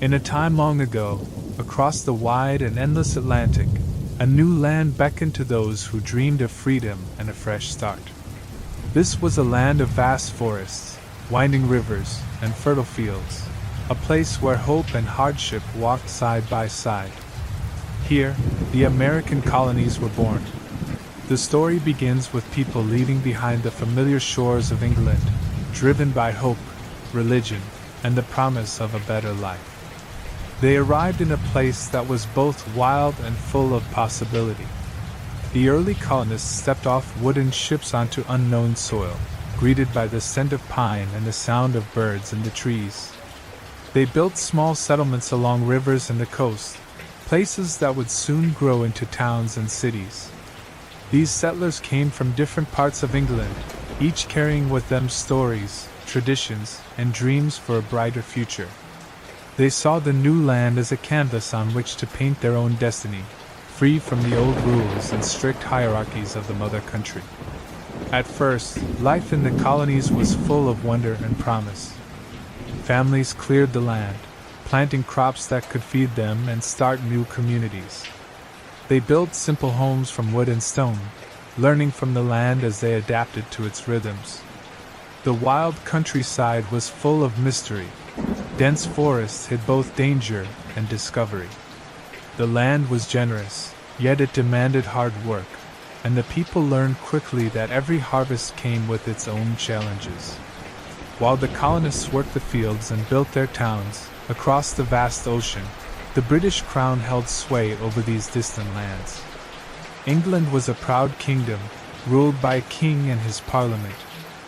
In a time long ago, across the wide and endless Atlantic, a new land beckoned to those who dreamed of freedom and a fresh start. This was a land of vast forests, winding rivers, and fertile fields, a place where hope and hardship walked side by side. Here, the American colonies were born. The story begins with people leaving behind the familiar shores of England, driven by hope, religion, and the promise of a better life. They arrived in a place that was both wild and full of possibility. The early colonists stepped off wooden ships onto unknown soil, greeted by the scent of pine and the sound of birds in the trees. They built small settlements along rivers and the coast, places that would soon grow into towns and cities. These settlers came from different parts of England, each carrying with them stories, traditions, and dreams for a brighter future. They saw the new land as a canvas on which to paint their own destiny, free from the old rules and strict hierarchies of the mother country. At first, life in the colonies was full of wonder and promise. Families cleared the land, planting crops that could feed them and start new communities. They built simple homes from wood and stone, learning from the land as they adapted to its rhythms. The wild countryside was full of mystery. Dense forests hid both danger and discovery. The land was generous, yet it demanded hard work, and the people learned quickly that every harvest came with its own challenges. While the colonists worked the fields and built their towns, across the vast ocean, the British Crown held sway over these distant lands. England was a proud kingdom, ruled by a king and his parliament,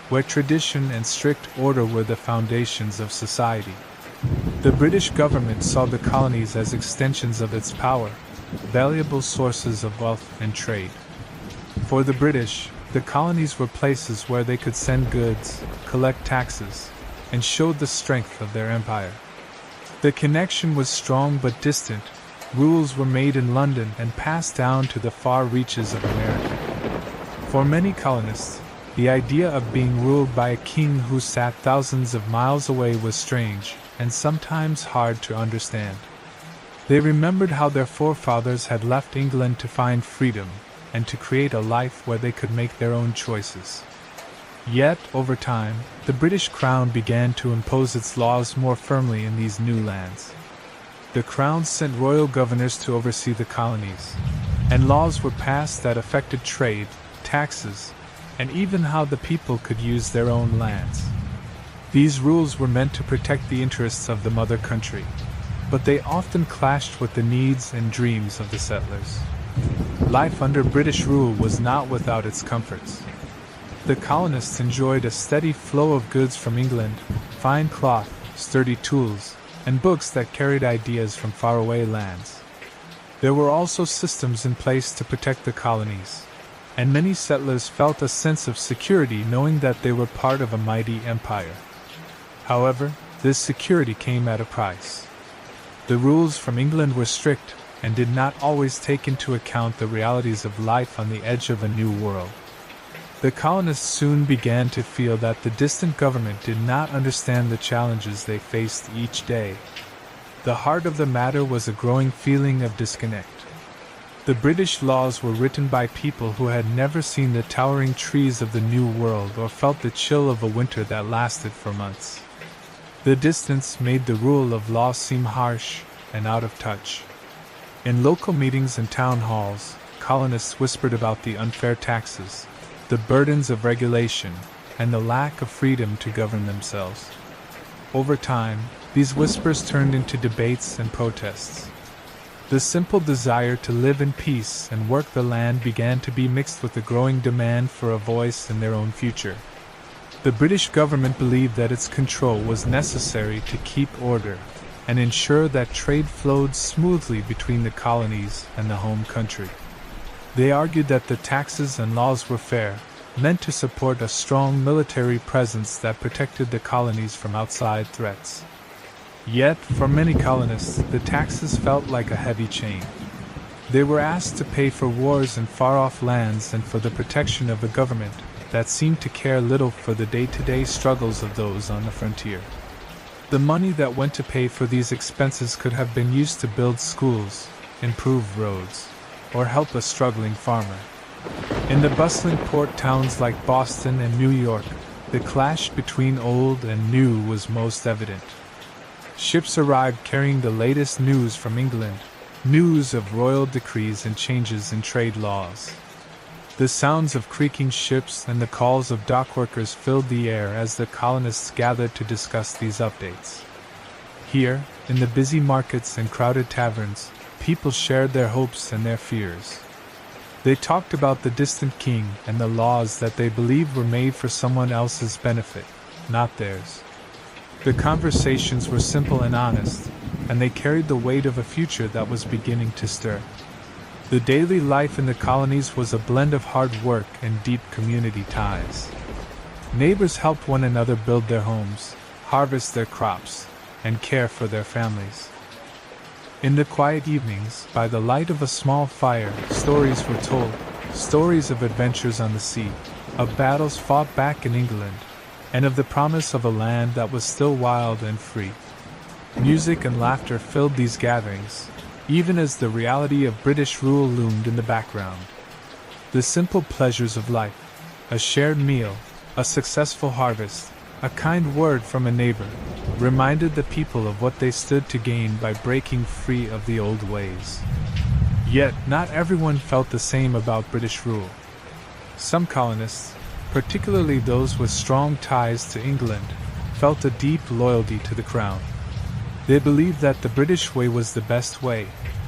where tradition and strict order were the foundations of society. The British government saw the colonies as extensions of its power, valuable sources of wealth and trade. For the British, the colonies were places where they could send goods, collect taxes, and showed the strength of their empire. The connection was strong but distant. Rules were made in London and passed down to the far reaches of America. For many colonists, the idea of being ruled by a king who sat thousands of miles away was strange, and sometimes hard to understand. They remembered how their forefathers had left England to find freedom, and to create a life where they could make their own choices. Yet, over time, the British Crown began to impose its laws more firmly in these new lands. The Crown sent royal governors to oversee the colonies, and laws were passed that affected trade, taxes, and even how the people could use their own lands. These rules were meant to protect the interests of the mother country, but they often clashed with the needs and dreams of the settlers. Life under British rule was not without its comforts. The colonists enjoyed a steady flow of goods from England, fine cloth, sturdy tools, and books that carried ideas from faraway lands. There were also systems in place to protect the colonies, and many settlers felt a sense of security knowing that they were part of a mighty empire. However, this security came at a price. The rules from England were strict and did not always take into account the realities of life on the edge of a new world. The colonists soon began to feel that the distant government did not understand the challenges they faced each day. The heart of the matter was a growing feeling of disconnect. The British laws were written by people who had never seen the towering trees of the New World or felt the chill of a winter that lasted for months. The distance made the rule of law seem harsh and out of touch. In local meetings and town halls, colonists whispered about the unfair taxes, the burdens of regulation, and the lack of freedom to govern themselves. Over time, these whispers turned into debates and protests. The simple desire to live in peace and work the land began to be mixed with the growing demand for a voice in their own future. The British government believed that its control was necessary to keep order and ensure that trade flowed smoothly between the colonies and the home country. They argued that the taxes and laws were fair, meant to support a strong military presence that protected the colonies from outside threats. Yet, for many colonists, the taxes felt like a heavy chain. They were asked to pay for wars in far-off lands and for the protection of a government that seemed to care little for the day-to-day struggles of those on the frontier. The money that went to pay for these expenses could have been used to build schools, improve roads, or help a struggling farmer. In the bustling port towns like Boston and New York, the clash between old and new was most evident. Ships arrived carrying the latest news from England, news of royal decrees and changes in trade laws. The sounds of creaking ships and the calls of dockworkers filled the air as the colonists gathered to discuss these updates. Here, in the busy markets and crowded taverns, people shared their hopes and their fears. They talked about the distant king and the laws that they believed were made for someone else's benefit, not theirs. The conversations were simple and honest, and they carried the weight of a future that was beginning to stir. The daily life in the colonies was a blend of hard work and deep community ties. Neighbors helped one another build their homes, harvest their crops, and care for their families. In the quiet evenings, by the light of a small fire, stories were told, stories of adventures on the sea, of battles fought back in England, and of the promise of a land that was still wild and free. Music and laughter filled these gatherings, even as the reality of British rule loomed in the background. The simple pleasures of life, a shared meal, a successful harvest, a kind word from a neighbor, reminded the people of what they stood to gain by breaking free of the old ways. Yet, not everyone felt the same about British rule. Some colonists, particularly those with strong ties to England, felt a deep loyalty to the crown. They believed that the British way was the best way,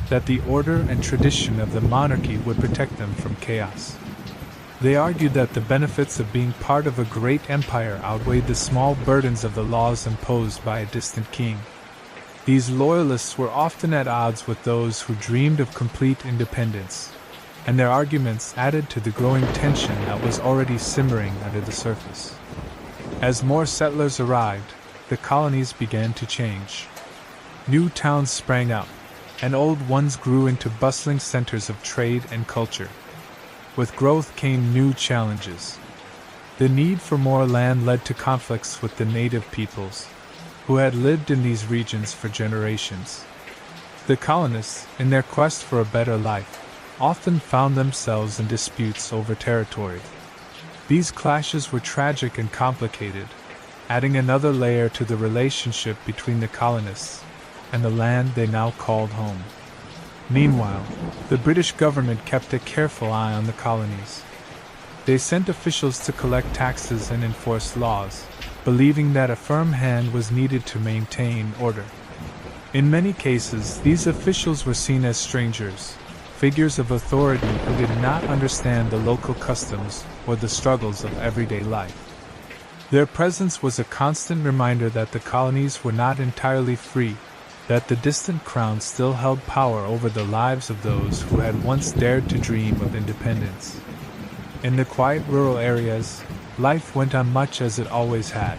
that the order and tradition of the monarchy would protect them from chaos. They argued that the benefits of being part of a great empire outweighed the small burdens of the laws imposed by a distant king. These loyalists were often at odds with those who dreamed of complete independence, and their arguments added to the growing tension that was already simmering under the surface. As more settlers arrived, the colonies began to change. New towns sprang up, and old ones grew into bustling centers of trade and culture. With growth came new challenges. The need for more land led to conflicts with the native peoples, who had lived in these regions for generations. The colonists, in their quest for a better life, often found themselves in disputes over territory. These clashes were tragic and complicated, adding another layer to the relationship between the colonists and the land they now called home. Meanwhile, the British government kept a careful eye on the colonies. They sent officials to collect taxes and enforce laws, believing that a firm hand was needed to maintain order. In many cases, these officials were seen as strangers, figures of authority who did not understand the local customs or the struggles of everyday life. Their presence was a constant reminder that the colonies were not entirely free, that the distant crown still held power over the lives of those who had once dared to dream of independence. In the quiet rural areas, life went on much as it always had.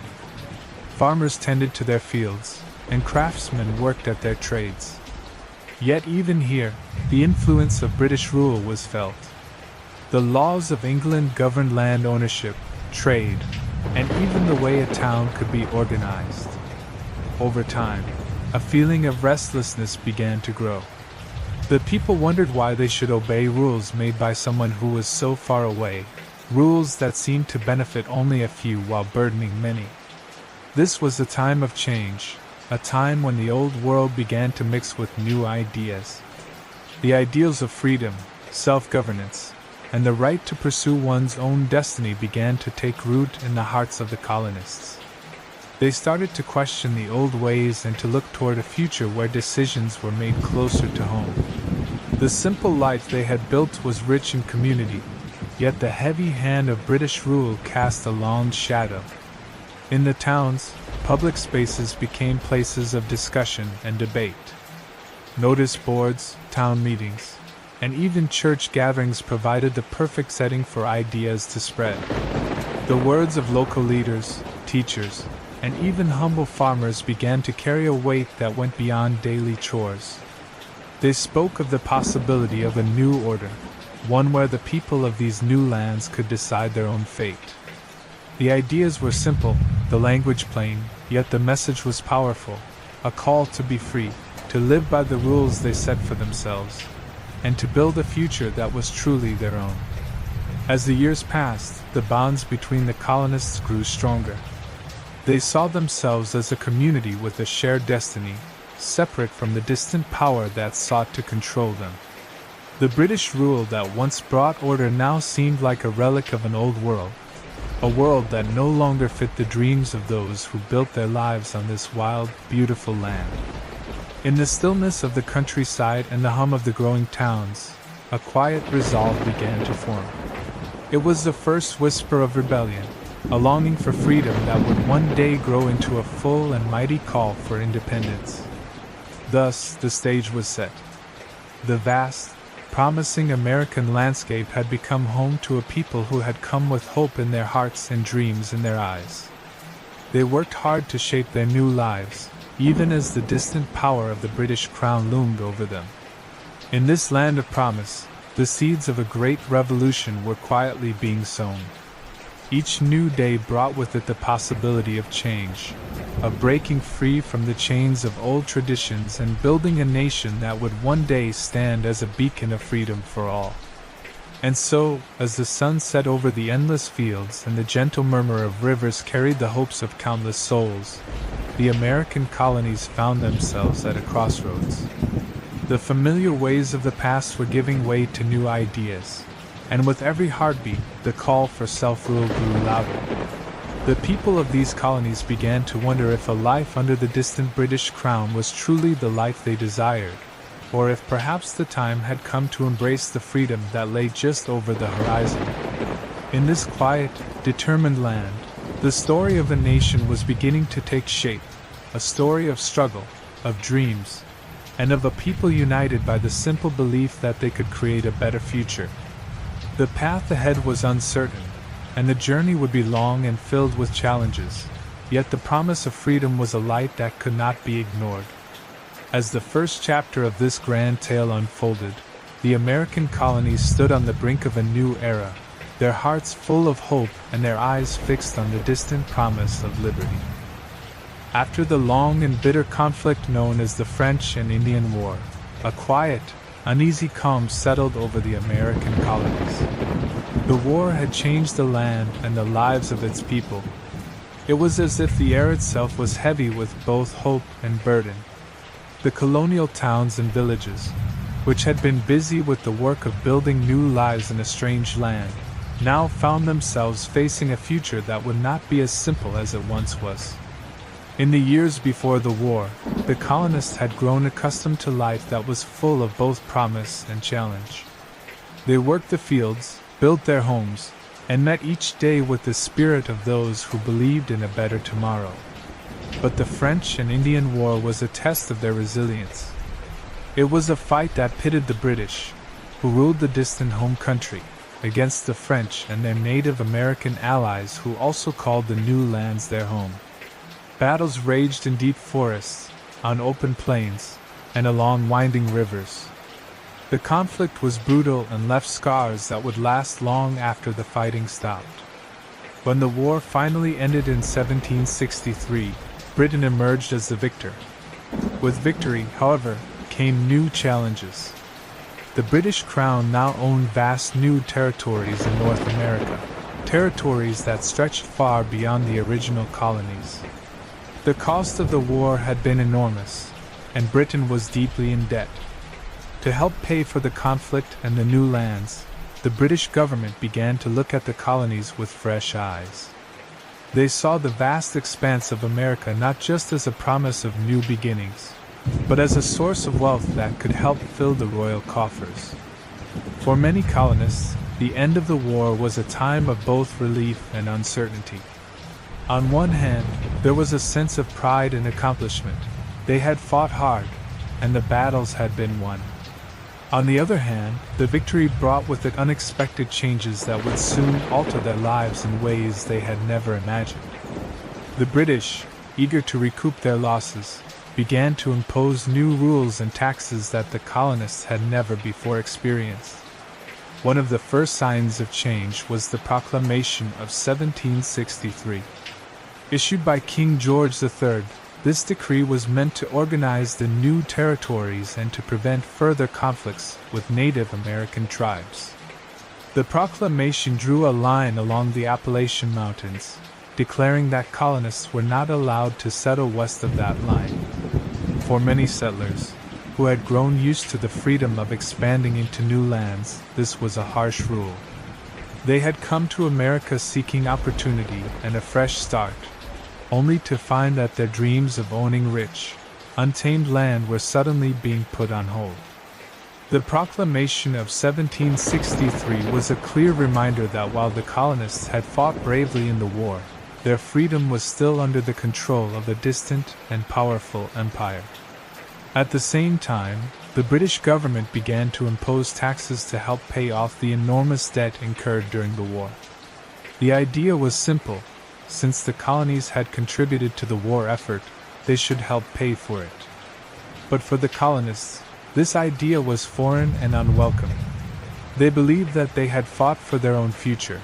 Farmers tended to their fields, and craftsmen worked at their trades. Yet even here, the influence of British rule was felt. The laws of England governed land ownership, trade, and even the way a town could be organized. Over time, a feeling of restlessness began to grow. The people wondered why they should obey rules made by someone who was so far away, rules that seemed to benefit only a few while burdening many. This was a time of change, a time when the old world began to mix with new ideas. The ideals of freedom, self-governance, and the right to pursue one's own destiny began to take root in the hearts of the colonists. They started to question the old ways and to look toward a future where decisions were made closer to home. The simple life they had built was rich in community, yet the heavy hand of British rule cast a long shadow. In the towns, public spaces became places of discussion and debate. Notice boards, town meetings, and even church gatherings provided the perfect setting for ideas to spread. The words of local leaders, teachers, and even humble farmers began to carry a weight that went beyond daily chores. They spoke of the possibility of a new order, one where the people of these new lands could decide their own fate. The ideas were simple, the language plain, yet the message was powerful, a call to be free, to live by the rules they set for themselves, and to build a future that was truly their own. As the years passed, the bonds between the colonists grew stronger. They saw themselves as a community with a shared destiny, separate from the distant power that sought to control them. The British rule that once brought order now seemed like a relic of an old world, a world that no longer fit the dreams of those who built their lives on this wild, beautiful land. In the stillness of the countryside and the hum of the growing towns, a quiet resolve began to form. It was the first whisper of rebellion, a longing for freedom that would one day grow into a full and mighty call for independence. Thus, the stage was set. The vast, promising American landscape had become home to a people who had come with hope in their hearts and dreams in their eyes. They worked hard to shape their new lives, even as the distant power of the British Crown loomed over them. In this land of promise, the seeds of a great revolution were quietly being sown. Each new day brought with it the possibility of change, of breaking free from the chains of old traditions and building a nation that would one day stand as a beacon of freedom for all. And so, as the sun set over the endless fields and the gentle murmur of rivers carried the hopes of countless souls, the American colonies found themselves at a crossroads. The familiar ways of the past were giving way to new ideas, and with every heartbeat, the call for self-rule grew louder. The people of these colonies began to wonder if a life under the distant British Crown was truly the life they desired, or if perhaps the time had come to embrace the freedom that lay just over the horizon. In this quiet, determined land, the story of a nation was beginning to take shape, a story of struggle, of dreams, and of a people united by the simple belief that they could create a better future. The path ahead was uncertain, and the journey would be long and filled with challenges, yet the promise of freedom was a light that could not be ignored. As the first chapter of this grand tale unfolded, the American colonies stood on the brink of a new era, their hearts full of hope and their eyes fixed on the distant promise of liberty. After the long and bitter conflict known as the French and Indian War, a quiet, uneasy calm settled over the American colonies. The war had changed the land and the lives of its people. It was as if the air itself was heavy with both hope and burden. The colonial towns and villages, which had been busy with the work of building new lives in a strange land, now found themselves facing a future that would not be as simple as it once was. In the years before the war, the colonists had grown accustomed to life that was full of both promise and challenge. They worked the fields, built their homes, and met each day with the spirit of those who believed in a better tomorrow. But the French and Indian War was a test of their resilience. It was a fight that pitted the British, who ruled the distant home country, against the French and their Native American allies who also called the new lands their home. Battles raged in deep forests, on open plains, and along winding rivers. The conflict was brutal and left scars that would last long after the fighting stopped. When the war finally ended in 1763, Britain emerged as the victor. With victory, however, came new challenges. The British Crown now owned vast new territories in North America, territories that stretched far beyond the original colonies. The cost of the war had been enormous, and Britain was deeply in debt. To help pay for the conflict and the new lands, the British government began to look at the colonies with fresh eyes. They saw the vast expanse of America not just as a promise of new beginnings, but as a source of wealth that could help fill the royal coffers. For many colonists, the end of the war was a time of both relief and uncertainty. On one hand, there was a sense of pride and accomplishment. They had fought hard, and the battles had been won. On the other hand, the victory brought with it unexpected changes that would soon alter their lives in ways they had never imagined. The British, eager to recoup their losses, began to impose new rules and taxes that the colonists had never before experienced. One of the first signs of change was the Proclamation of 1763. Issued by King George III, this decree was meant to organize the new territories and to prevent further conflicts with Native American tribes. The proclamation drew a line along the Appalachian Mountains, declaring that colonists were not allowed to settle west of that line. For many settlers, who had grown used to the freedom of expanding into new lands, this was a harsh rule. They had come to America seeking opportunity and a fresh start, only to find that their dreams of owning rich, untamed land were suddenly being put on hold. The proclamation of 1763 was a clear reminder that while the colonists had fought bravely in the war, their freedom was still under the control of a distant and powerful empire. At the same time, the British government began to impose taxes to help pay off the enormous debt incurred during the war. The idea was simple: since the colonies had contributed to the war effort, they should help pay for it. But for the colonists, this idea was foreign and unwelcome. They believed that they had fought for their own future,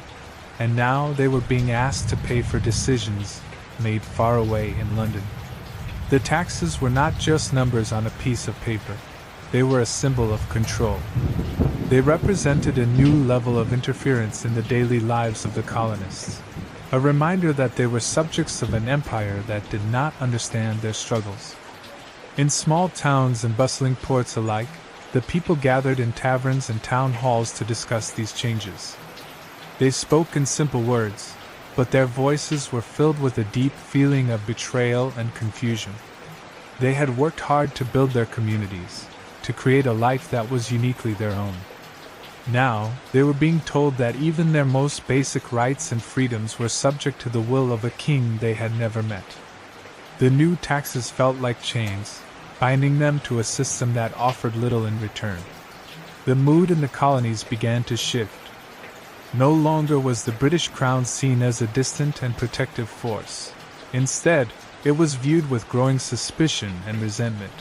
and now they were being asked to pay for decisions made far away in London. The taxes were not just numbers on a piece of paper, they were a symbol of control. They represented a new level of interference in the daily lives of the colonists, a reminder that they were subjects of an empire that did not understand their struggles. In small towns and bustling ports alike, the people gathered in taverns and town halls to discuss these changes. They spoke in simple words, but their voices were filled with a deep feeling of betrayal and confusion. They had worked hard to build their communities, to create a life that was uniquely their own. Now, they were being told that even their most basic rights and freedoms were subject to the will of a king they had never met. The new taxes felt like chains, binding them to a system that offered little in return. The mood in the colonies began to shift. No longer was the British Crown seen as a distant and protective force. Instead, it was viewed with growing suspicion and resentment.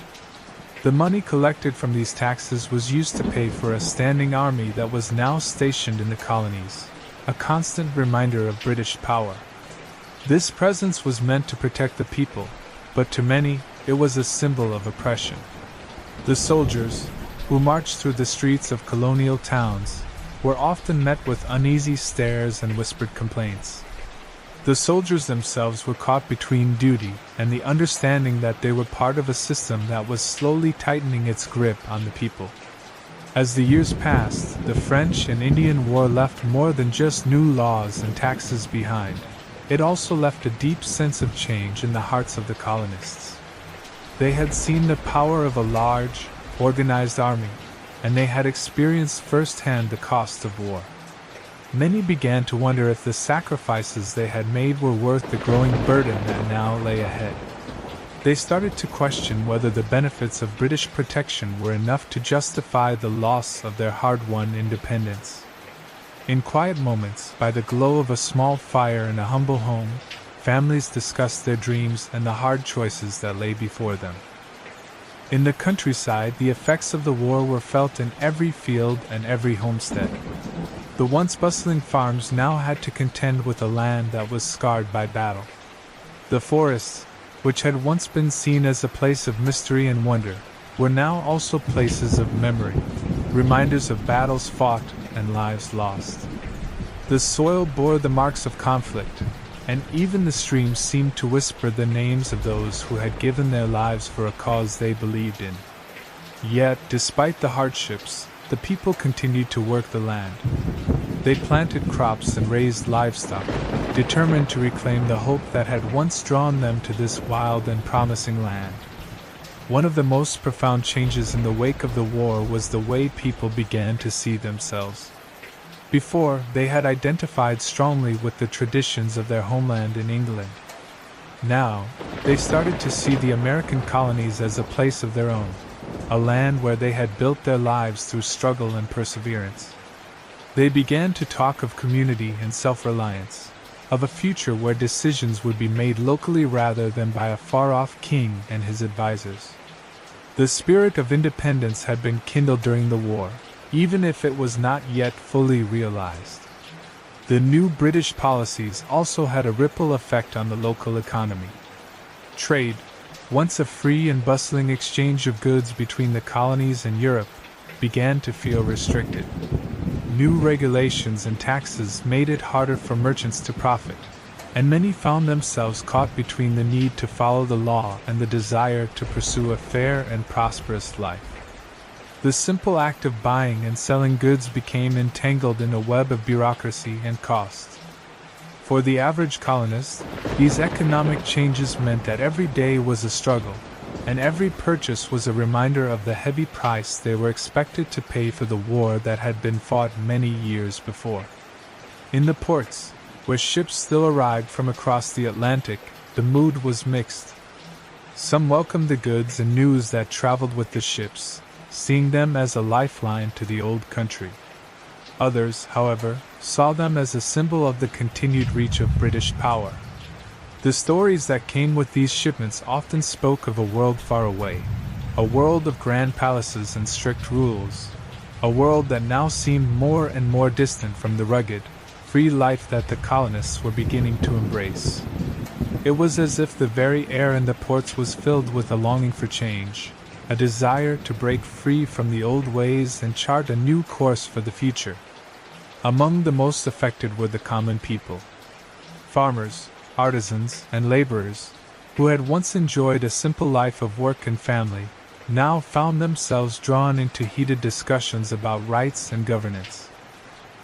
The money collected from these taxes was used to pay for a standing army that was now stationed in the colonies, a constant reminder of British power. This presence was meant to protect the people, but to many, it was a symbol of oppression. The soldiers, who marched through the streets of colonial towns, were often met with uneasy stares and whispered complaints. The soldiers themselves were caught between duty and the understanding that they were part of a system that was slowly tightening its grip on the people. As the years passed, the French and Indian War left more than just new laws and taxes behind. It also left a deep sense of change in the hearts of the colonists. They had seen the power of a large, organized army, and they had experienced firsthand the cost of war. Many began to wonder if the sacrifices they had made were worth the growing burden that now lay ahead. They started to question whether the benefits of British protection were enough to justify the loss of their hard-won independence. In quiet moments, by the glow of a small fire in a humble home, families discussed their dreams and the hard choices that lay before them. In the countryside, the effects of the war were felt in every field and every homestead. The once bustling farms now had to contend with a land that was scarred by battle. The forests, which had once been seen as a place of mystery and wonder, were now also places of memory, reminders of battles fought and lives lost. The soil bore the marks of conflict, and even the streams seemed to whisper the names of those who had given their lives for a cause they believed in. Yet, despite the hardships, the people continued to work the land. They planted crops and raised livestock, determined to reclaim the hope that had once drawn them to this wild and promising land. One of the most profound changes in the wake of the war was the way people began to see themselves. Before, they had identified strongly with the traditions of their homeland in England. Now, they started to see the American colonies as a place of their own, a land where they had built their lives through struggle and perseverance. They began to talk of community and self-reliance, of a future where decisions would be made locally rather than by a far-off king and his advisors. The spirit of independence had been kindled during the war, even if it was not yet fully realized. The new British policies also had a ripple effect on the local economy. Trade, once a free and bustling exchange of goods between the colonies and Europe, began to feel restricted. New regulations and taxes made it harder for merchants to profit, and many found themselves caught between the need to follow the law and the desire to pursue a fair and prosperous life. The simple act of buying and selling goods became entangled in a web of bureaucracy and cost. For the average colonist, these economic changes meant that every day was a struggle, and every purchase was a reminder of the heavy price they were expected to pay for the war that had been fought many years before. In the ports, where ships still arrived from across the Atlantic, the mood was mixed. Some welcomed the goods and news that traveled with the ships, seeing them as a lifeline to the old country. Others, however, saw them as a symbol of the continued reach of British power. The stories that came with these shipments often spoke of a world far away, a world of grand palaces and strict rules, a world that now seemed more and more distant from the rugged, free life that the colonists were beginning to embrace. It was as if the very air in the ports was filled with a longing for change, a desire to break free from the old ways and chart a new course for the future. Among the most affected were the common people. Farmers, artisans, and laborers, who had once enjoyed a simple life of work and family, now found themselves drawn into heated discussions about rights and governance.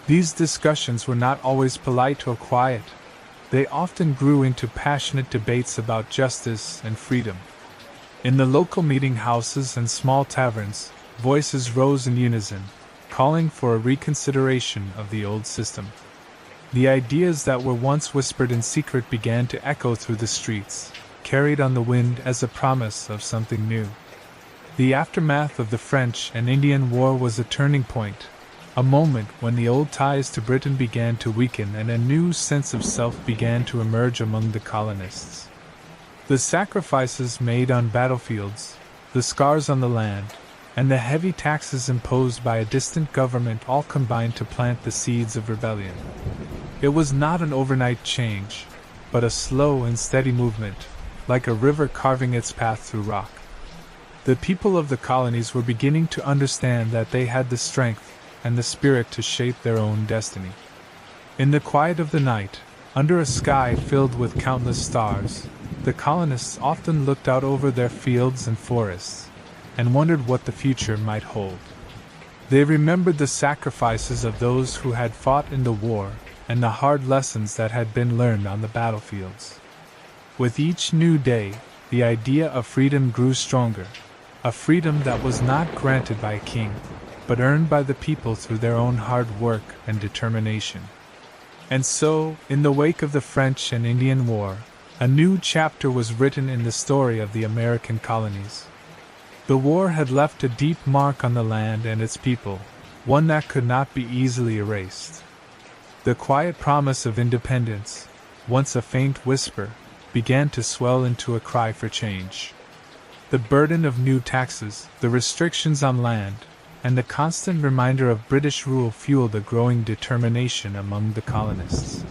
These discussions were not always polite or quiet. They often grew into passionate debates about justice and freedom. In the local meeting houses and small taverns, voices rose in unison, calling for a reconsideration of the old system. The ideas that were once whispered in secret began to echo through the streets, carried on the wind as a promise of something new. The aftermath of the French and Indian War was a turning point, a moment when the old ties to Britain began to weaken and a new sense of self began to emerge among the colonists. The sacrifices made on battlefields, the scars on the land, and the heavy taxes imposed by a distant government all combined to plant the seeds of rebellion. It was not an overnight change, but a slow and steady movement, like a river carving its path through rock. The people of the colonies were beginning to understand that they had the strength and the spirit to shape their own destiny. In the quiet of the night, under a sky filled with countless stars, the colonists often looked out over their fields and forests, and wondered what the future might hold. They remembered the sacrifices of those who had fought in the war, and the hard lessons that had been learned on the battlefields. With each new day, the idea of freedom grew stronger, a freedom that was not granted by a king, but earned by the people through their own hard work and determination. And so, in the wake of the French and Indian War, a new chapter was written in the story of the American colonies. The war had left a deep mark on the land and its people, one that could not be easily erased. The quiet promise of independence, once a faint whisper, began to swell into a cry for change. The burden of new taxes, the restrictions on land, and the constant reminder of British rule fueled a growing determination among the colonists.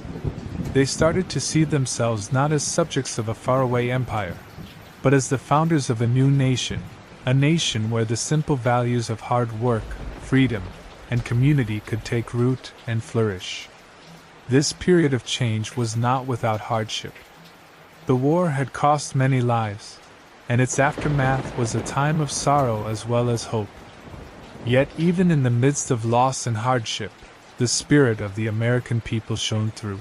They started to see themselves not as subjects of a faraway empire, but as the founders of a new nation, a nation where the simple values of hard work, freedom, and community could take root and flourish. This period of change was not without hardship. The war had cost many lives, and its aftermath was a time of sorrow as well as hope. Yet even in the midst of loss and hardship, the spirit of the American people shone through.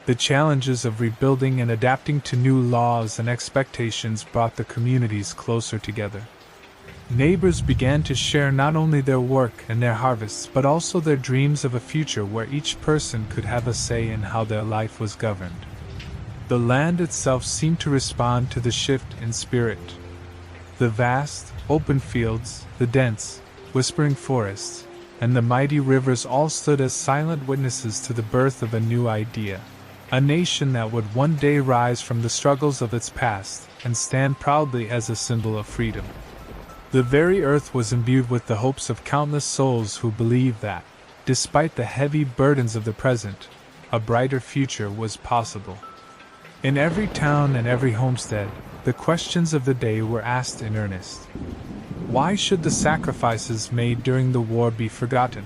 The challenges of rebuilding and adapting to new laws and expectations brought the communities closer together. Neighbors began to share not only their work and their harvests but also their dreams of a future where each person could have a say in how their life was governed. The land itself seemed to respond to the shift in spirit. The vast, open fields, the dense, whispering forests, and the mighty rivers all stood as silent witnesses to the birth of a new idea, a nation that would one day rise from the struggles of its past and stand proudly as a symbol of freedom. The very earth was imbued with the hopes of countless souls who believed that, despite the heavy burdens of the present, a brighter future was possible. In every town and every homestead, the questions of the day were asked in earnest. Why should the sacrifices made during the war be forgotten?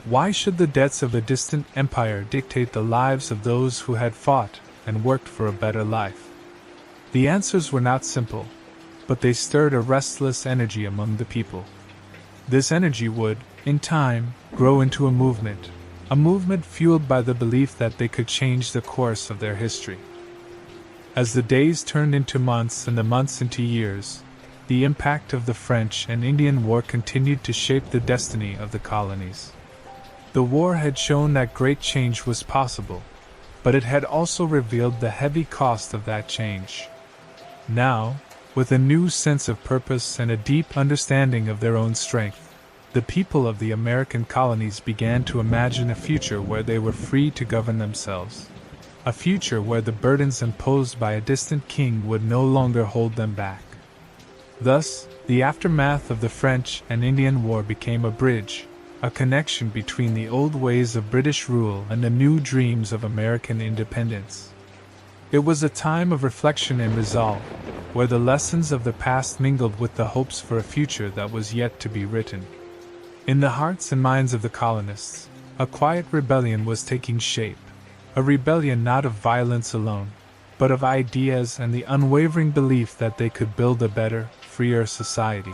Why should the debts of a distant empire dictate the lives of those who had fought and worked for a better life? The answers were not simple, but they stirred a restless energy among the people. This energy would, in time, grow into a movement fueled by the belief that they could change the course of their history. As the days turned into months and the months into years, the impact of the French and Indian War continued to shape the destiny of the colonies. The war had shown that great change was possible, but it had also revealed the heavy cost of that change. Now, with a new sense of purpose and a deep understanding of their own strength, the people of the American colonies began to imagine a future where they were free to govern themselves. A future where the burdens imposed by a distant king would no longer hold them back. Thus, the aftermath of the French and Indian War became a bridge, a connection between the old ways of British rule and the new dreams of American independence. It was a time of reflection and resolve, where the lessons of the past mingled with the hopes for a future that was yet to be written. In the hearts and minds of the colonists, a quiet rebellion was taking shape, a rebellion not of violence alone, but of ideas and the unwavering belief that they could build a better, freer society.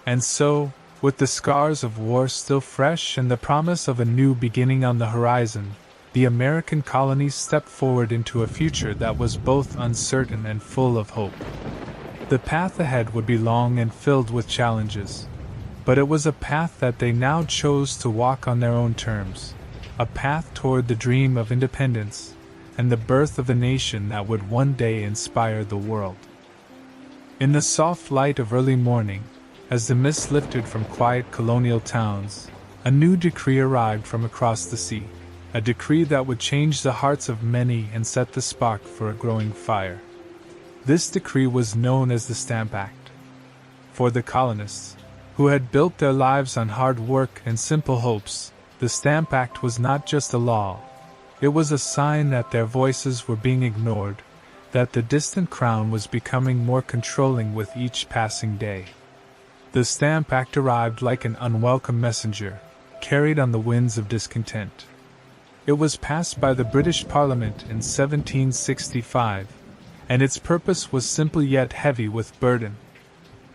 And so, with the scars of war still fresh and the promise of a new beginning on the horizon, the American colonies stepped forward into a future that was both uncertain and full of hope. The path ahead would be long and filled with challenges, but it was a path that they now chose to walk on their own terms, a path toward the dream of independence and the birth of a nation that would one day inspire the world. In the soft light of early morning, as the mist lifted from quiet colonial towns, a new decree arrived from across the sea, a decree that would change the hearts of many and set the spark for a growing fire. This decree was known as the Stamp Act. For the colonists, who had built their lives on hard work and simple hopes, the Stamp Act was not just a law. It was a sign that their voices were being ignored, that the distant crown was becoming more controlling with each passing day. The Stamp Act arrived like an unwelcome messenger, carried on the winds of discontent. It was passed by the British Parliament in 1765, and its purpose was simple yet heavy with burden.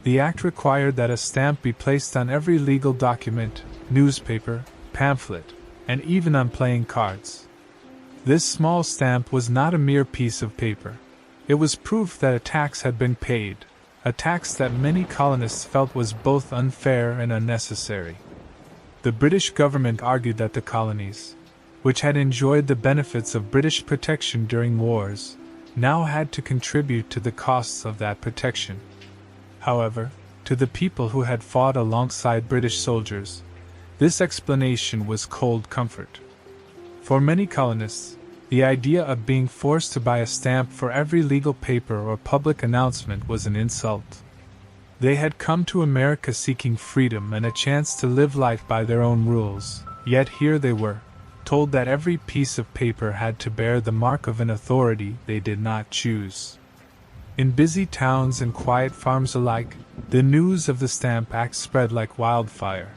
The act required that a stamp be placed on every legal document, newspaper, pamphlet, and even on playing cards. This small stamp was not a mere piece of paper. It was proof that a tax had been paid, a tax that many colonists felt was both unfair and unnecessary. The British government argued that the colonies, which had enjoyed the benefits of British protection during wars, now had to contribute to the costs of that protection. However, to the people who had fought alongside British soldiers, this explanation was cold comfort. For many colonists, the idea of being forced to buy a stamp for every legal paper or public announcement was an insult. They had come to America seeking freedom and a chance to live life by their own rules, yet here they were, told that every piece of paper had to bear the mark of an authority they did not choose. In busy towns and quiet farms alike, the news of the Stamp Act spread like wildfire.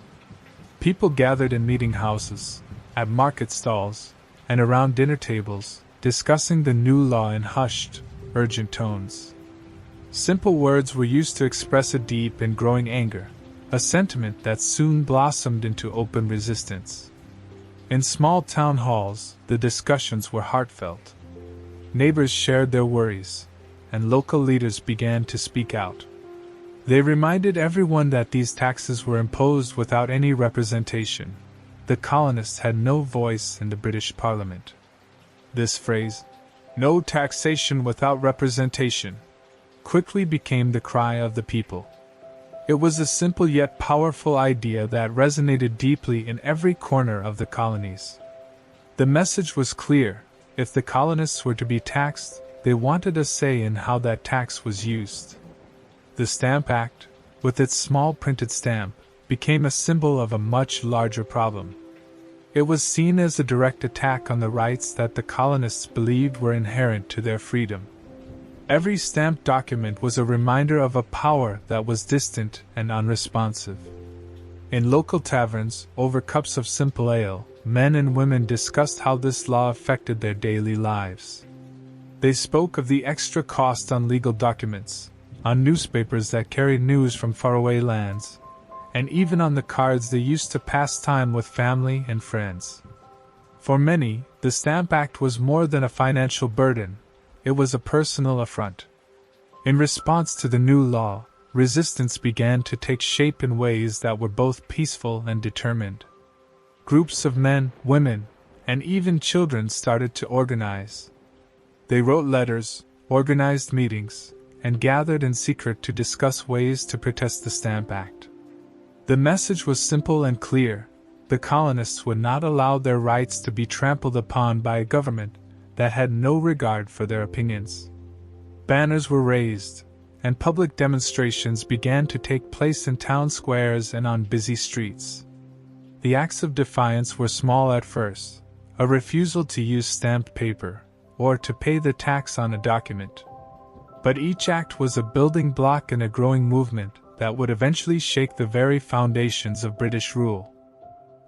People gathered in meeting houses, at market stalls, and around dinner tables, discussing the new law in hushed, urgent tones. Simple words were used to express a deep and growing anger, a sentiment that soon blossomed into open resistance. In small town halls, the discussions were heartfelt. Neighbors shared their worries, and local leaders began to speak out. They reminded everyone that these taxes were imposed without any representation. The colonists had no voice in the British Parliament. This phrase, "no taxation without representation," quickly became the cry of the people. It was a simple yet powerful idea that resonated deeply in every corner of the colonies. The message was clear: if the colonists were to be taxed, they wanted a say in how that tax was used. The Stamp Act, with its small printed stamp, became a symbol of a much larger problem. It was seen as a direct attack on the rights that the colonists believed were inherent to their freedom. Every stamped document was a reminder of a power that was distant and unresponsive. In local taverns, over cups of simple ale, men and women discussed how this law affected their daily lives. They spoke of the extra cost on legal documents, on newspapers that carried news from faraway lands, and even on the cards they used to pass time with family and friends. For many, the Stamp Act was more than a financial burden, it was a personal affront. In response to the new law, resistance began to take shape in ways that were both peaceful and determined. Groups of men, women, and even children started to organize. They wrote letters, organized meetings, and gathered in secret to discuss ways to protest the Stamp Act. The message was simple and clear: the colonists would not allow their rights to be trampled upon by a government that had no regard for their opinions. Banners were raised, and public demonstrations began to take place in town squares and on busy streets. The acts of defiance were small at first: a refusal to use stamped paper, or to pay the tax on a document. But each act was a building block in a growing movement that would eventually shake the very foundations of British rule.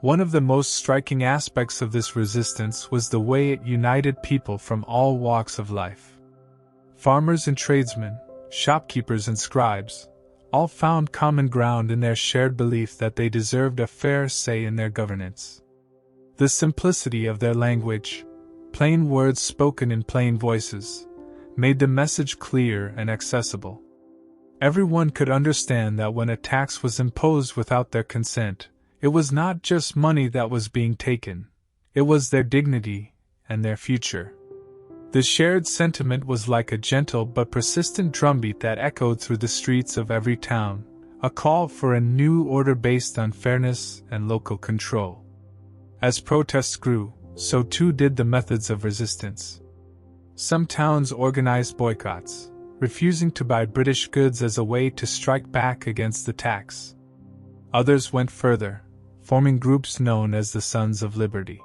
One of the most striking aspects of this resistance was the way it united people from all walks of life. Farmers and tradesmen, shopkeepers and scribes, all found common ground in their shared belief that they deserved a fair say in their governance. The simplicity of their language, plain words spoken in plain voices, made the message clear and accessible. Everyone could understand that when a tax was imposed without their consent, it was not just money that was being taken, it was their dignity and their future. The shared sentiment was like a gentle but persistent drumbeat that echoed through the streets of every town, a call for a new order based on fairness and local control. As protests grew, so too did the methods of resistance. Some towns organized boycotts, refusing to buy British goods as a way to strike back against the tax. Others went further, forming groups known as the Sons of Liberty.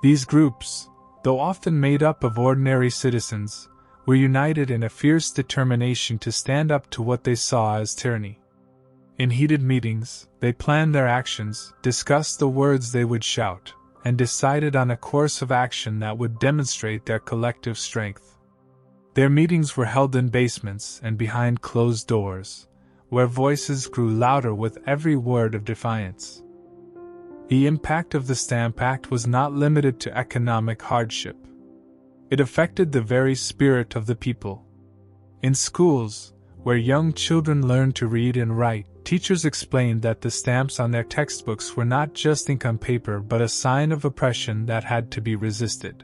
These groups, though often made up of ordinary citizens, were united in a fierce determination to stand up to what they saw as tyranny. In heated meetings, they planned their actions, discussed the words they would shout, and decided on a course of action that would demonstrate their collective strength. Their meetings were held in basements and behind closed doors, where voices grew louder with every word of defiance. The impact of the Stamp Act was not limited to economic hardship. It affected the very spirit of the people. In schools, where young children learned to read and write, teachers explained that the stamps on their textbooks were not just ink on paper but a sign of oppression that had to be resisted.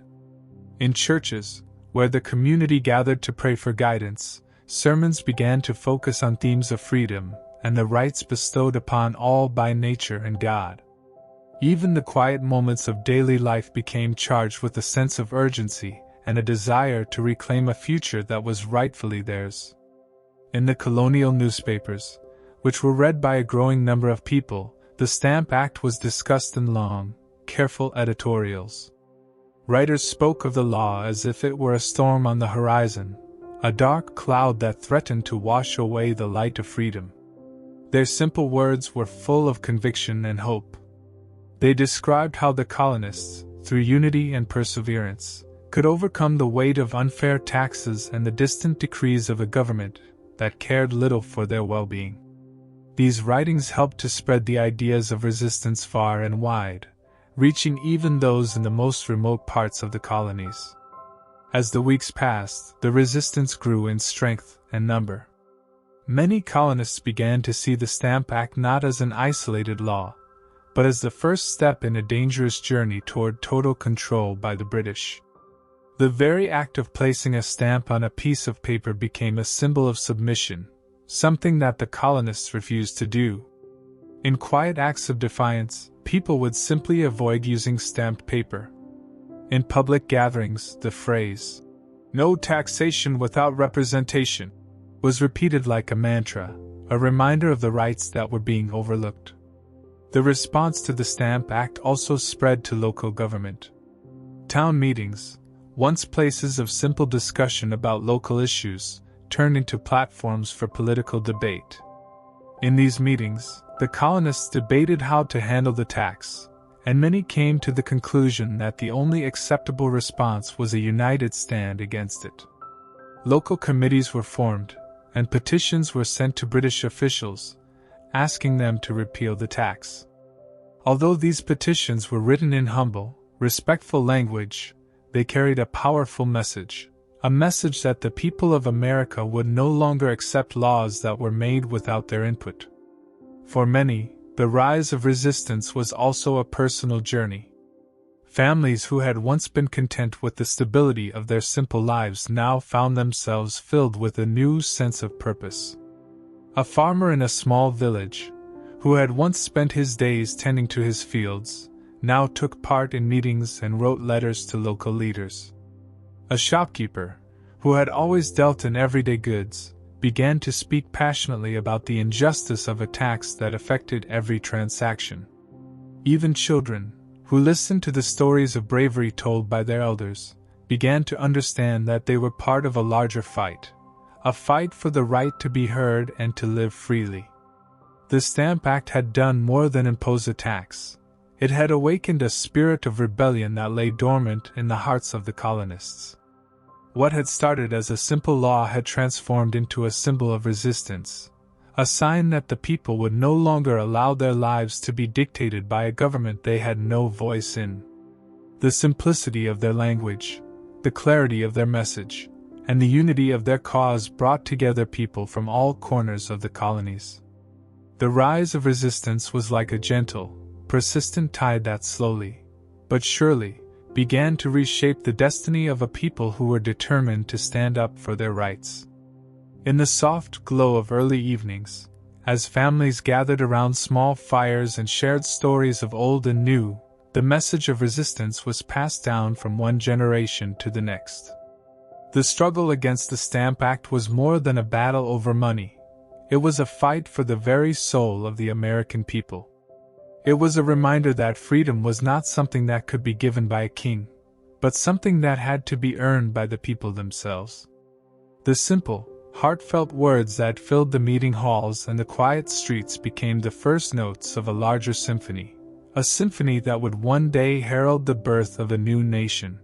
In churches, where the community gathered to pray for guidance, sermons began to focus on themes of freedom and the rights bestowed upon all by nature and God. Even the quiet moments of daily life became charged with a sense of urgency and a desire to reclaim a future that was rightfully theirs. In the colonial newspapers, which were read by a growing number of people, the Stamp Act was discussed in long, careful editorials. Writers spoke of the law as if it were a storm on the horizon, a dark cloud that threatened to wash away the light of freedom. Their simple words were full of conviction and hope. They described how the colonists, through unity and perseverance, could overcome the weight of unfair taxes and the distant decrees of a government that cared little for their well-being. These writings helped to spread the ideas of resistance far and wide, reaching even those in the most remote parts of the colonies. As the weeks passed, the resistance grew in strength and number. Many colonists began to see the Stamp Act not as an isolated law, but as the first step in a dangerous journey toward total control by the British. The very act of placing a stamp on a piece of paper became a symbol of submission, something that the colonists refused to do. In quiet acts of defiance, people would simply avoid using stamped paper. In public gatherings, the phrase, "No taxation without representation," was repeated like a mantra, a reminder of the rights that were being overlooked. The response to the Stamp Act also spread to local government. Town meetings, once places of simple discussion about local issues, turned into platforms for political debate. In these meetings, the colonists debated how to handle the tax, and many came to the conclusion that the only acceptable response was a united stand against it. Local committees were formed, and petitions were sent to British officials, asking them to repeal the tax. Although these petitions were written in humble, respectful language, they carried a powerful message, a message that the people of America would no longer accept laws that were made without their input. For many, the rise of resistance was also a personal journey. Families who had once been content with the stability of their simple lives now found themselves filled with a new sense of purpose. A farmer in a small village, who had once spent his days tending to his fields, now took part in meetings and wrote letters to local leaders. A shopkeeper, who had always dealt in everyday goods, began to speak passionately about the injustice of a tax that affected every transaction. Even children, who listened to the stories of bravery told by their elders, began to understand that they were part of a larger fight, a fight for the right to be heard and to live freely. The Stamp Act had done more than impose a tax. It had awakened a spirit of rebellion that lay dormant in the hearts of the colonists. What had started as a simple law had transformed into a symbol of resistance, a sign that the people would no longer allow their lives to be dictated by a government they had no voice in. The simplicity of their language, the clarity of their message, and the unity of their cause brought together people from all corners of the colonies. The rise of resistance was like a gentle, persistent tide that slowly, but surely, began to reshape the destiny of a people who were determined to stand up for their rights. In the soft glow of early evenings, as families gathered around small fires and shared stories of old and new, the message of resistance was passed down from one generation to the next. The struggle against the Stamp Act was more than a battle over money. It was a fight for the very soul of the American people. It was a reminder that freedom was not something that could be given by a king, but something that had to be earned by the people themselves. The simple, heartfelt words that filled the meeting halls and the quiet streets became the first notes of a larger symphony, a symphony that would one day herald the birth of a new nation.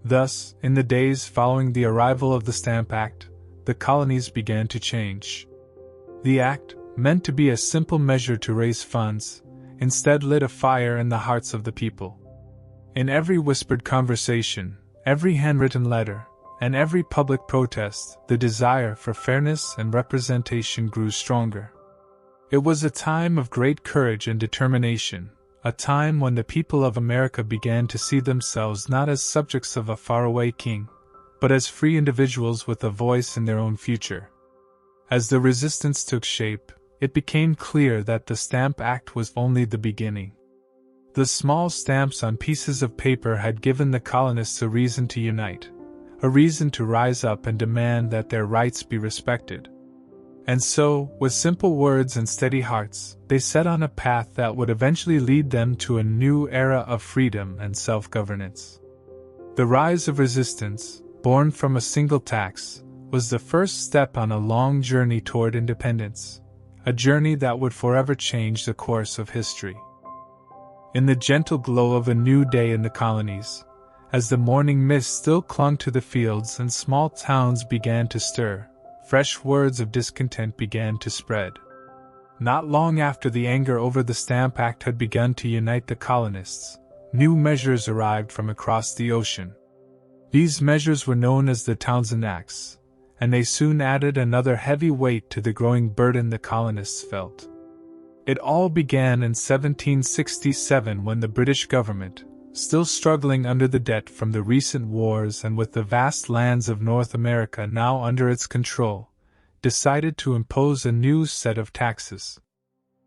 Thus, in the days following the arrival of the Stamp Act, the colonies began to change. The act, meant to be a simple measure to raise funds, instead lit a fire in the hearts of the people. In every whispered conversation, every handwritten letter, and every public protest, the desire for fairness and representation grew stronger. It was a time of great courage and determination, a time when the people of America began to see themselves not as subjects of a faraway king, but as free individuals with a voice in their own future. As the resistance took shape, it became clear that the Stamp Act was only the beginning. The small stamps on pieces of paper had given the colonists a reason to unite, a reason to rise up and demand that their rights be respected. And so, with simple words and steady hearts, they set on a path that would eventually lead them to a new era of freedom and self-governance. The rise of resistance, born from a single tax, was the first step on a long journey toward independence, a journey that would forever change the course of history. In the gentle glow of a new day in the colonies, as the morning mist still clung to the fields and small towns began to stir, fresh words of discontent began to spread. Not long after the anger over the Stamp Act had begun to unite the colonists, new measures arrived from across the ocean. These measures were known as the Townshend Acts, and they soon added another heavy weight to the growing burden the colonists felt. It all began in 1767 when the British government, still struggling under the debt from the recent wars and with the vast lands of North America now under its control, decided to impose a new set of taxes.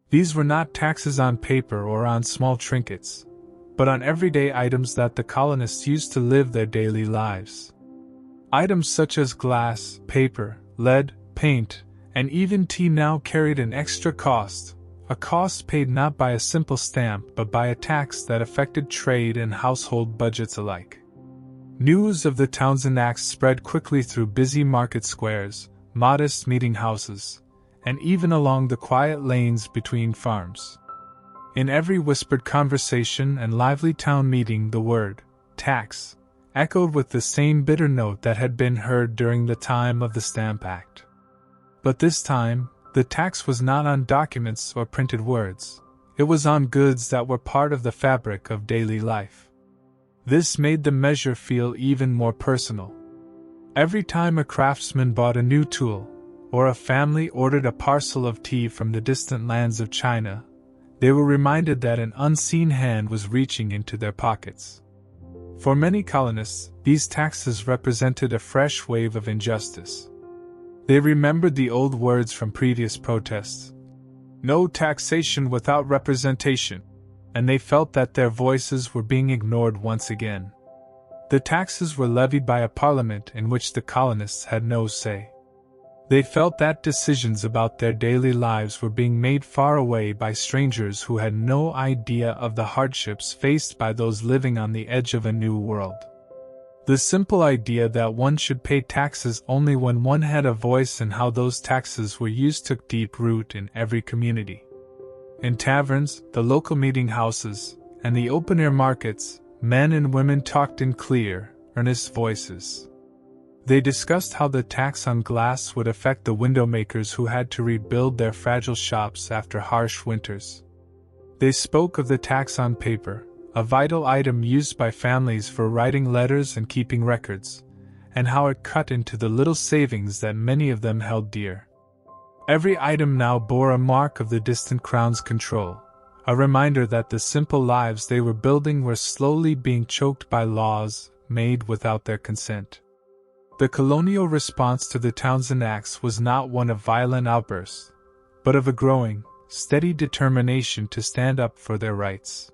These were not taxes on paper or on small trinkets, but on everyday items that the colonists used to live their daily lives. Items such as glass, paper, lead, paint, and even tea now carried an extra cost, a cost paid not by a simple stamp but by a tax that affected trade and household budgets alike. News of the Townshend Acts spread quickly through busy market squares, modest meeting houses, and even along the quiet lanes between farms. In every whispered conversation and lively town meeting, the word tax echoed with the same bitter note that had been heard during the time of the Stamp Act. But this time, the tax was not on documents or printed words. It was on goods that were part of the fabric of daily life. This made the measure feel even more personal. Every time a craftsman bought a new tool, or a family ordered a parcel of tea from the distant lands of China, they were reminded that an unseen hand was reaching into their pockets. For many colonists, these taxes represented a fresh wave of injustice. They remembered the old words from previous protests: "No taxation without representation," and they felt that their voices were being ignored once again. The taxes were levied by a parliament in which the colonists had no say. They felt that decisions about their daily lives were being made far away by strangers who had no idea of the hardships faced by those living on the edge of a new world. The simple idea that one should pay taxes only when one had a voice in how those taxes were used took deep root in every community. In taverns, the local meeting houses, and the open-air markets, men and women talked in clear, earnest voices. They discussed how the tax on glass would affect the window makers who had to rebuild their fragile shops after harsh winters. They spoke of the tax on paper, a vital item used by families for writing letters and keeping records, and how it cut into the little savings that many of them held dear. Every item now bore a mark of the distant crown's control, a reminder that the simple lives they were building were slowly being choked by laws made without their consent. The colonial response to the Townshend Acts was not one of violent outbursts, but of a growing, steady determination to stand up for their rights.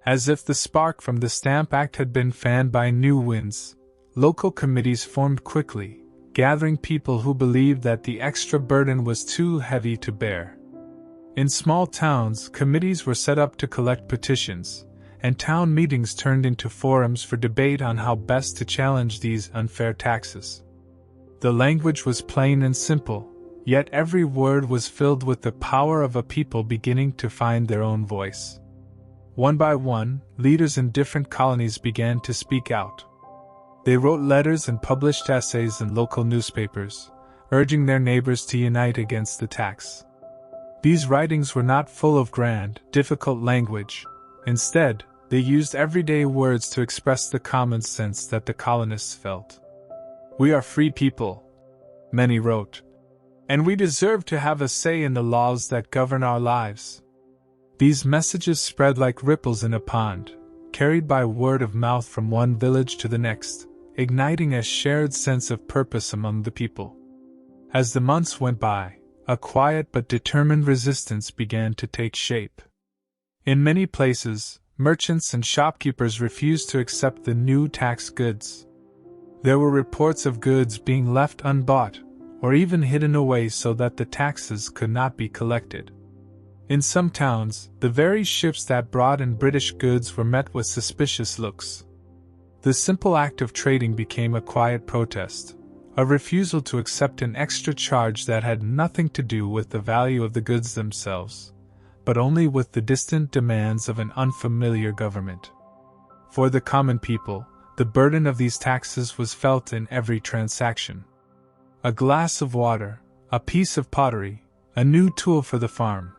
As if the spark from the Stamp Act had been fanned by new winds, local committees formed quickly, gathering people who believed that the extra burden was too heavy to bear. In small towns, committees were set up to collect petitions, and town meetings turned into forums for debate on how best to challenge these unfair taxes. The language was plain and simple, yet every word was filled with the power of a people beginning to find their own voice. One by one, leaders in different colonies began to speak out. They wrote letters and published essays in local newspapers, urging their neighbors to unite against the tax. These writings were not full of grand, difficult language. Instead, they used everyday words to express the common sense that the colonists felt. "We are free people," many wrote, "and we deserve to have a say in the laws that govern our lives." These messages spread like ripples in a pond, carried by word of mouth from one village to the next, igniting a shared sense of purpose among the people. As the months went by, a quiet but determined resistance began to take shape. In many places, merchants and shopkeepers refused to accept the new tax goods. There were reports of goods being left unbought, or even hidden away so that the taxes could not be collected. In some towns, the very ships that brought in British goods were met with suspicious looks. The simple act of trading became a quiet protest, a refusal to accept an extra charge that had nothing to do with the value of the goods themselves, but only with the distant demands of an unfamiliar government. For the common people, the burden of these taxes was felt in every transaction. A glass of water, a piece of pottery, a new tool for the farm,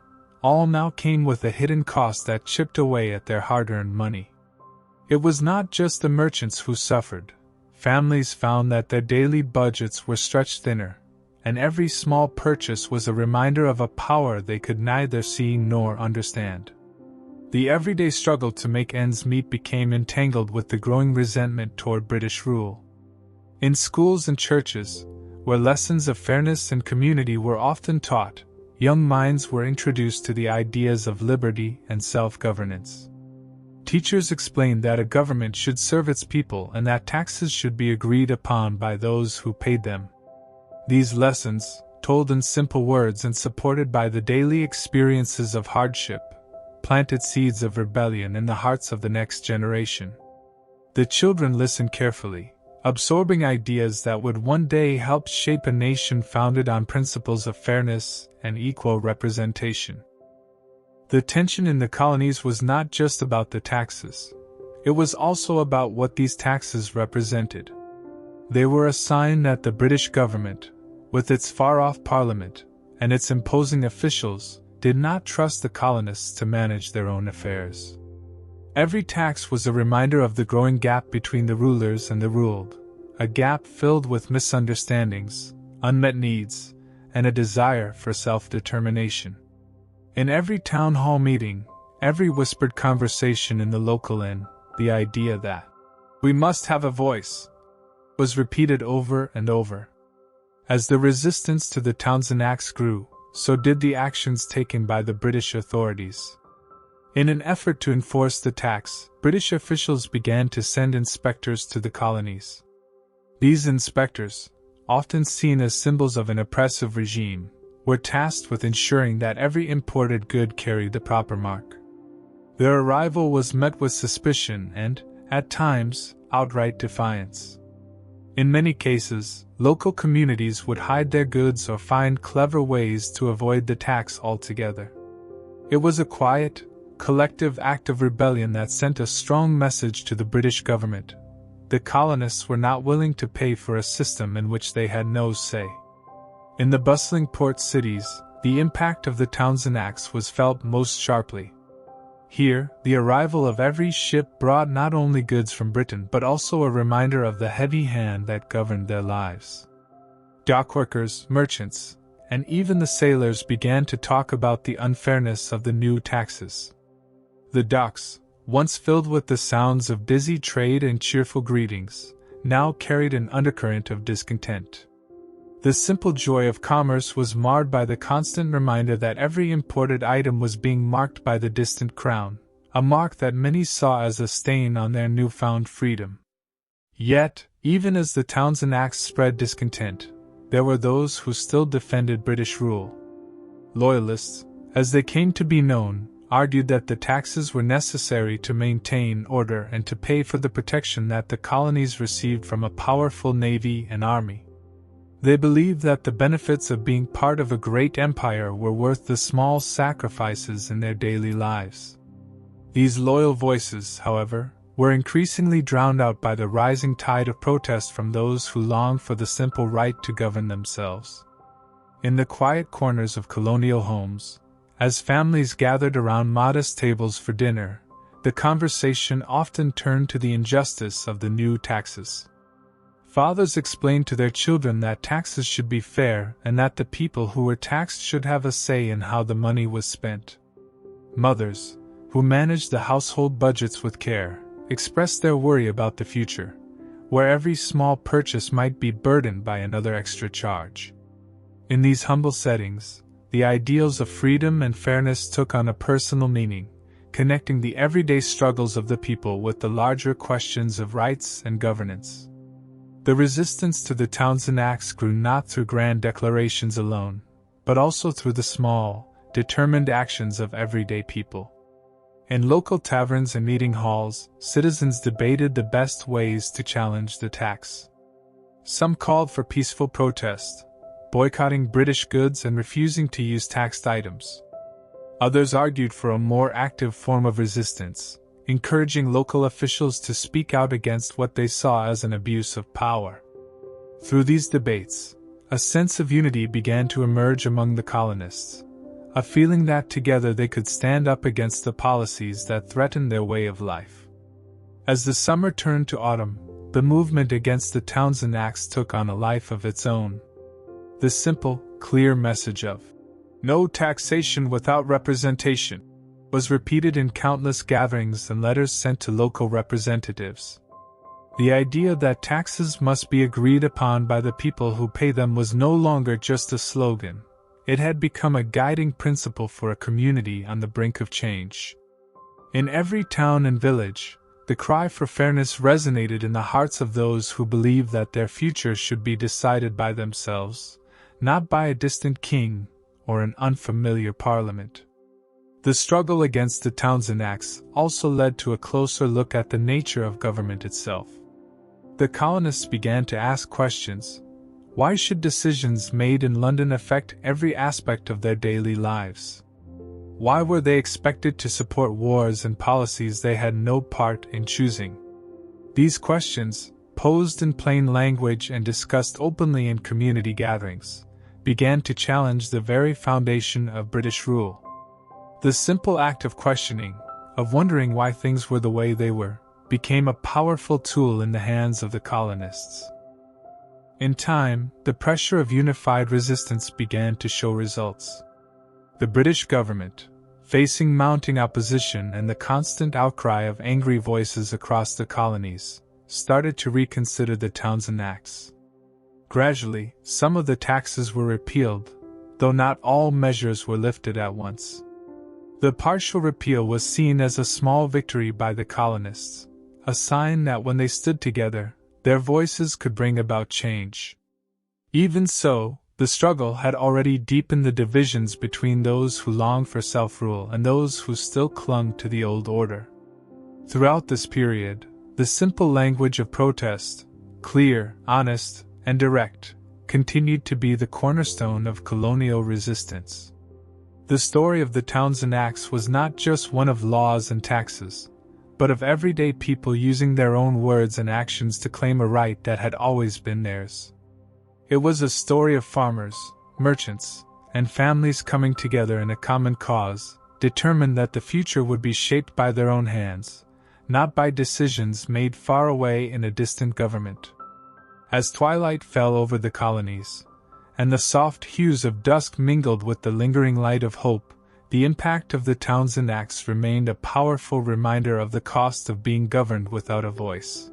all now came with a hidden cost that chipped away at their hard-earned money. It was not just the merchants who suffered. Families found that their daily budgets were stretched thinner, and every small purchase was a reminder of a power they could neither see nor understand. The everyday struggle to make ends meet became entangled with the growing resentment toward British rule. In schools and churches, where lessons of fairness and community were often taught, young minds were introduced to the ideas of liberty and self-governance. Teachers explained that a government should serve its people and that taxes should be agreed upon by those who paid them. These lessons, told in simple words and supported by the daily experiences of hardship, planted seeds of rebellion in the hearts of the next generation. The children listened carefully, absorbing ideas that would one day help shape a nation founded on principles of fairness and equal representation. The tension in the colonies was not just about the taxes. It was also about what these taxes represented. They were a sign that the British government, with its far-off parliament and its imposing officials, did not trust the colonists to manage their own affairs. Every tax was a reminder of the growing gap between the rulers and the ruled, a gap filled with misunderstandings, unmet needs, and a desire for self-determination. In every town hall meeting, every whispered conversation in the local inn, the idea that we must have a voice was repeated over and over. As the resistance to the Townshend Acts grew, so did the actions taken by the British authorities. In an effort to enforce the tax, British officials began to send inspectors to the colonies. These inspectors, often seen as symbols of an oppressive regime, were tasked with ensuring that every imported good carried the proper mark. Their arrival was met with suspicion and, at times, outright defiance. In many cases, local communities would hide their goods or find clever ways to avoid the tax altogether. It was a quiet, collective act of rebellion that sent a strong message to the British government. The colonists were not willing to pay for a system in which they had no say. In the bustling port cities, the impact of the Townshend Acts was felt most sharply. Here, the arrival of every ship brought not only goods from Britain but also a reminder of the heavy hand that governed their lives. Dockworkers, merchants, and even the sailors began to talk about the unfairness of the new taxes. The docks, once filled with the sounds of busy trade and cheerful greetings, now carried an undercurrent of discontent. The simple joy of commerce was marred by the constant reminder that every imported item was being marked by the distant crown, a mark that many saw as a stain on their newfound freedom. Yet, even as the Townshend Acts spread discontent, there were those who still defended British rule. Loyalists, as they came to be known, argued that the taxes were necessary to maintain order and to pay for the protection that the colonies received from a powerful navy and army. They believed that the benefits of being part of a great empire were worth the small sacrifices in their daily lives. These loyal voices, however, were increasingly drowned out by the rising tide of protest from those who longed for the simple right to govern themselves. In the quiet corners of colonial homes, as families gathered around modest tables for dinner, the conversation often turned to the injustice of the new taxes. Fathers explained to their children that taxes should be fair and that the people who were taxed should have a say in how the money was spent. Mothers, who managed the household budgets with care, expressed their worry about the future, where every small purchase might be burdened by another extra charge. In these humble settings, the ideals of freedom and fairness took on a personal meaning, connecting the everyday struggles of the people with the larger questions of rights and governance. The resistance to the Townshend Acts grew not through grand declarations alone, but also through the small, determined actions of everyday people. In local taverns and meeting halls, citizens debated the best ways to challenge the tax. Some called for peaceful protest, boycotting British goods and refusing to use taxed items. Others argued for a more active form of resistance, encouraging local officials to speak out against what they saw as an abuse of power. Through these debates, a sense of unity began to emerge among the colonists, a feeling that together they could stand up against the policies that threatened their way of life. As the summer turned to autumn, the movement against the Townshend Acts took on a life of its own. The simple, clear message of "No taxation without representation" was repeated in countless gatherings and letters sent to local representatives. The idea that taxes must be agreed upon by the people who pay them was no longer just a slogan. It had become a guiding principle for a community on the brink of change. In every town and village, the cry for fairness resonated in the hearts of those who believed that their future should be decided by themselves, not by a distant king or an unfamiliar parliament. The struggle against the Townshend Acts also led to a closer look at the nature of government itself. The colonists began to ask questions. Why should decisions made in London affect every aspect of their daily lives? Why were they expected to support wars and policies they had no part in choosing? These questions, posed in plain language and discussed openly in community gatherings, began to challenge the very foundation of British rule. The simple act of questioning, of wondering why things were the way they were, became a powerful tool in the hands of the colonists. In time, the pressure of unified resistance began to show results. The British government, facing mounting opposition and the constant outcry of angry voices across the colonies, started to reconsider the Townshend Acts. Gradually, some of the taxes were repealed, though not all measures were lifted at once. The partial repeal was seen as a small victory by the colonists, a sign that when they stood together, their voices could bring about change. Even so, the struggle had already deepened the divisions between those who longed for self-rule and those who still clung to the old order. Throughout this period, the simple language of protest, clear, honest, and direct, continued to be the cornerstone of colonial resistance. The story of the Townshend Acts was not just one of laws and taxes, but of everyday people using their own words and actions to claim a right that had always been theirs. It was a story of farmers, merchants, and families coming together in a common cause, determined that the future would be shaped by their own hands, not by decisions made far away in a distant government. As twilight fell over the colonies, and the soft hues of dusk mingled with the lingering light of hope, the impact of the Townshend Acts remained a powerful reminder of the cost of being governed without a voice.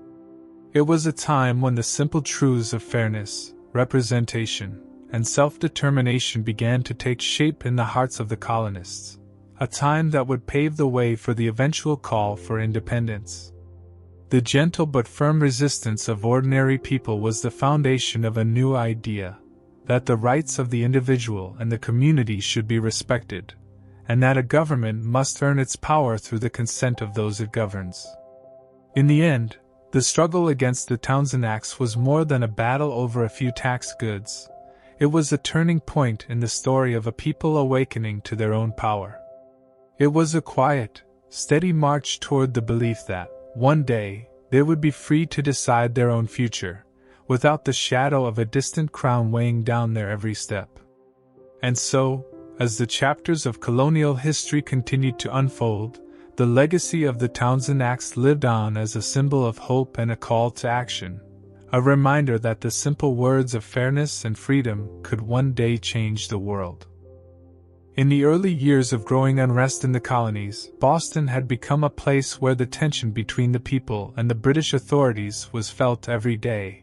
It was a time when the simple truths of fairness, representation, and self-determination began to take shape in the hearts of the colonists, a time that would pave the way for the eventual call for independence. The gentle but firm resistance of ordinary people was the foundation of a new idea, that the rights of the individual and the community should be respected, and that a government must earn its power through the consent of those it governs. In the end, the struggle against the Townshend Acts was more than a battle over a few tax goods. It was a turning point in the story of a people awakening to their own power. It was a quiet, steady march toward the belief that, one day, they would be free to decide their own future, without the shadow of a distant crown weighing down their every step. And so, as the chapters of colonial history continued to unfold, the legacy of the Townshend Acts lived on as a symbol of hope and a call to action, a reminder that the simple words of fairness and freedom could one day change the world. In the early years of growing unrest in the colonies, Boston had become a place where the tension between the people and the British authorities was felt every day.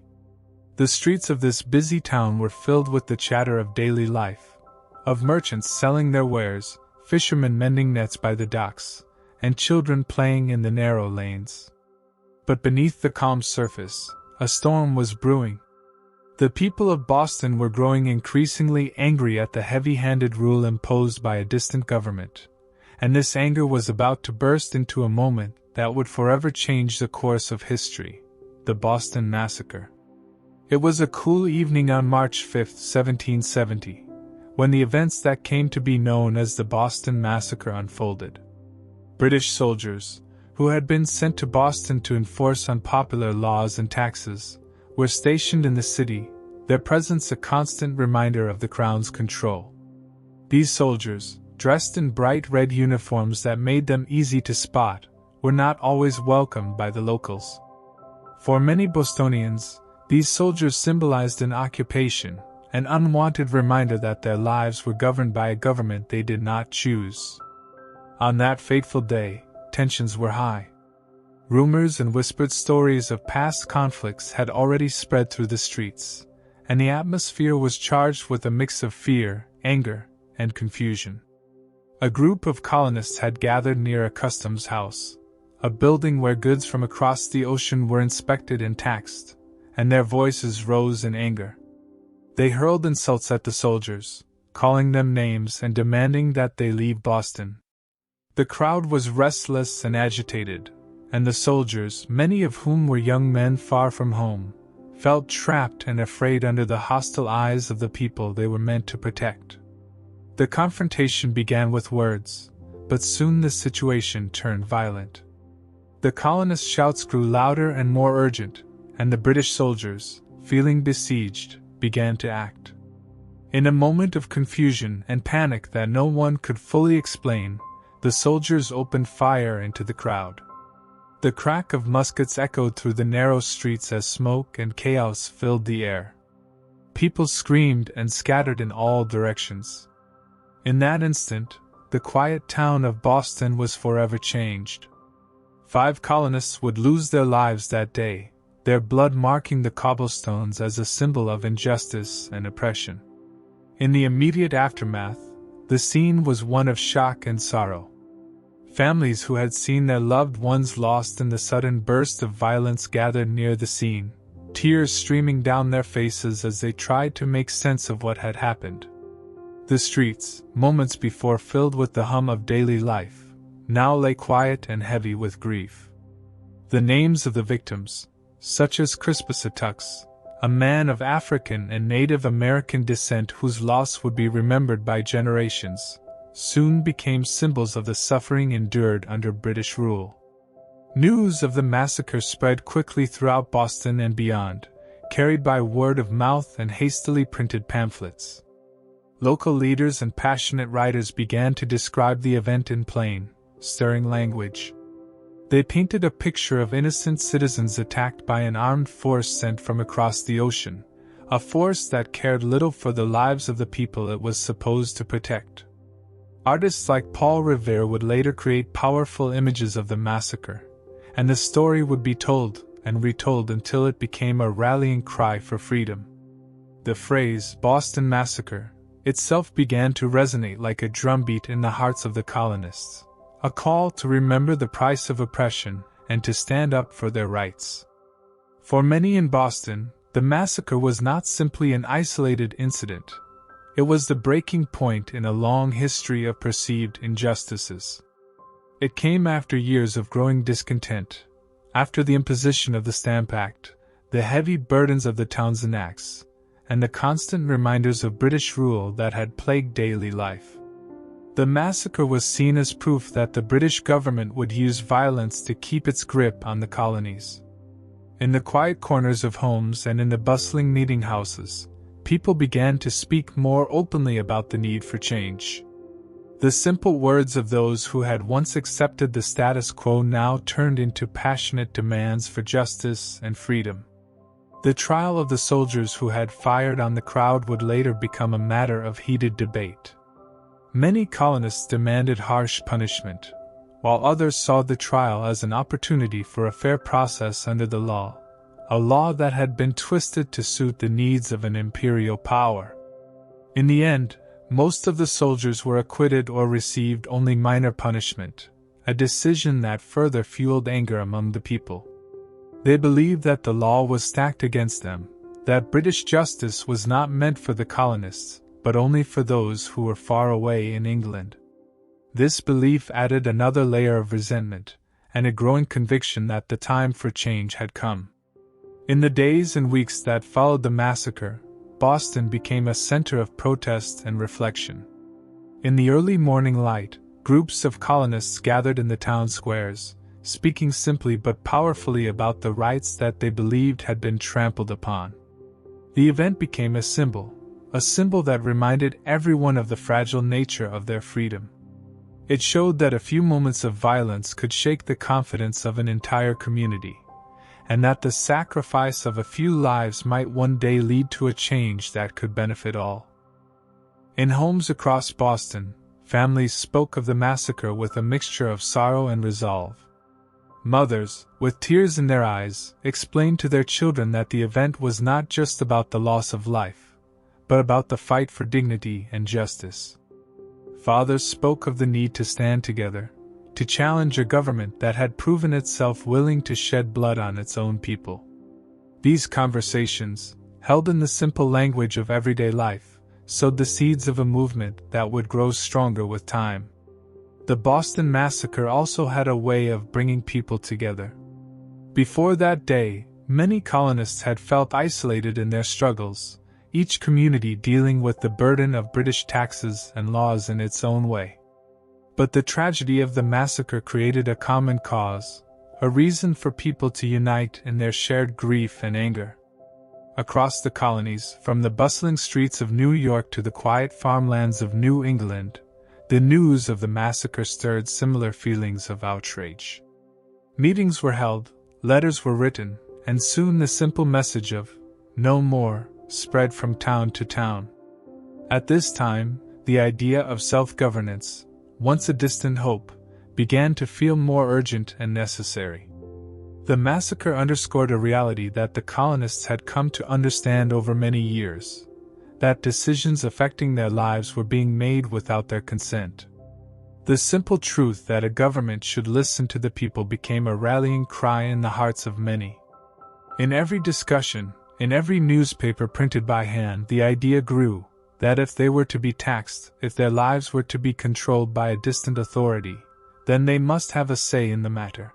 The streets of this busy town were filled with the chatter of daily life, of merchants selling their wares, fishermen mending nets by the docks, and children playing in the narrow lanes. But beneath the calm surface, a storm was brewing. The people of Boston were growing increasingly angry at the heavy-handed rule imposed by a distant government, and this anger was about to burst into a moment that would forever change the course of history: the Boston Massacre. It was a cool evening on March 5, 1770, when the events that came to be known as the Boston Massacre unfolded. British soldiers, who had been sent to Boston to enforce unpopular laws and taxes, were stationed in the city, their presence a constant reminder of the Crown's control. These soldiers, dressed in bright red uniforms that made them easy to spot, were not always welcomed by the locals. For many Bostonians, these soldiers symbolized an occupation, an unwanted reminder that their lives were governed by a government they did not choose. On that fateful day, tensions were high. Rumors and whispered stories of past conflicts had already spread through the streets, and the atmosphere was charged with a mix of fear, anger, and confusion. A group of colonists had gathered near a customs house, a building where goods from across the ocean were inspected and taxed, and their voices rose in anger. They hurled insults at the soldiers, calling them names and demanding that they leave Boston. The crowd was restless and agitated, and the soldiers, many of whom were young men far from home, felt trapped and afraid under the hostile eyes of the people they were meant to protect. The confrontation began with words, but soon the situation turned violent. The colonists' shouts grew louder and more urgent, and the British soldiers, feeling besieged, began to act. In a moment of confusion and panic that no one could fully explain, the soldiers opened fire into the crowd. The crack of muskets echoed through the narrow streets as smoke and chaos filled the air. People screamed and scattered in all directions. In that instant, the quiet town of Boston was forever changed. 5 colonists would lose their lives that day, their blood marking the cobblestones as a symbol of injustice and oppression. In the immediate aftermath, the scene was one of shock and sorrow. Families who had seen their loved ones lost in the sudden burst of violence gathered near the scene, tears streaming down their faces as they tried to make sense of what had happened. The streets, moments before filled with the hum of daily life, now lay quiet and heavy with grief. The names of the victims, such as Crispus Attucks, a man of African and Native American descent whose loss would be remembered by generations, soon became symbols of the suffering endured under British rule. News of the massacre spread quickly throughout Boston and beyond, carried by word of mouth and hastily printed pamphlets. Local leaders and passionate writers began to describe the event in plain, stirring language. They painted a picture of innocent citizens attacked by an armed force sent from across the ocean, a force that cared little for the lives of the people it was supposed to protect. Artists like Paul Revere would later create powerful images of the massacre, and the story would be told and retold until it became a rallying cry for freedom. The phrase "Boston Massacre" itself began to resonate like a drumbeat in the hearts of the colonists, a call to remember the price of oppression and to stand up for their rights. For many in Boston, the massacre was not simply an isolated incident. It was the breaking point in a long history of perceived injustices. It came after years of growing discontent, after the imposition of the Stamp Act, the heavy burdens of the Townshend Acts, and the constant reminders of British rule that had plagued daily life. The massacre was seen as proof that the British government would use violence to keep its grip on the colonies. In the quiet corners of homes and in the bustling meeting houses, people began to speak more openly about the need for change. The simple words of those who had once accepted the status quo now turned into passionate demands for justice and freedom. The trial of the soldiers who had fired on the crowd would later become a matter of heated debate. Many colonists demanded harsh punishment, while others saw the trial as an opportunity for a fair process under the law, a law that had been twisted to suit the needs of an imperial power. In the end, most of the soldiers were acquitted or received only minor punishment, a decision that further fueled anger among the people. They believed that the law was stacked against them, that British justice was not meant for the colonists, but only for those who were far away in England. This belief added another layer of resentment, and a growing conviction that the time for change had come. In the days and weeks that followed the massacre, Boston became a center of protest and reflection. In the early morning light, groups of colonists gathered in the town squares, speaking simply but powerfully about the rights that they believed had been trampled upon. The event became a symbol that reminded everyone of the fragile nature of their freedom. It showed that a few moments of violence could shake the confidence of an entire community, and that the sacrifice of a few lives might one day lead to a change that could benefit all. In homes across Boston, families spoke of the massacre with a mixture of sorrow and resolve. Mothers, with tears in their eyes, explained to their children that the event was not just about the loss of life, but about the fight for dignity and justice. Fathers spoke of the need to stand together, to challenge a government that had proven itself willing to shed blood on its own people. These conversations, held in the simple language of everyday life, sowed the seeds of a movement that would grow stronger with time. The Boston Massacre also had a way of bringing people together. Before that day, many colonists had felt isolated in their struggles, each community dealing with the burden of British taxes and laws in its own way. But the tragedy of the massacre created a common cause, a reason for people to unite in their shared grief and anger. Across the colonies, from the bustling streets of New York to the quiet farmlands of New England, the news of the massacre stirred similar feelings of outrage. Meetings were held, letters were written, and soon the simple message of "no more" spread from town to town. At this time, the idea of self-governance, once a distant hope, began to feel more urgent and necessary. The massacre underscored a reality that the colonists had come to understand over many years, that decisions affecting their lives were being made without their consent. The simple truth that a government should listen to the people became a rallying cry in the hearts of many. In every discussion, in every newspaper printed by hand, the idea grew that if they were to be taxed, if their lives were to be controlled by a distant authority, then they must have a say in the matter.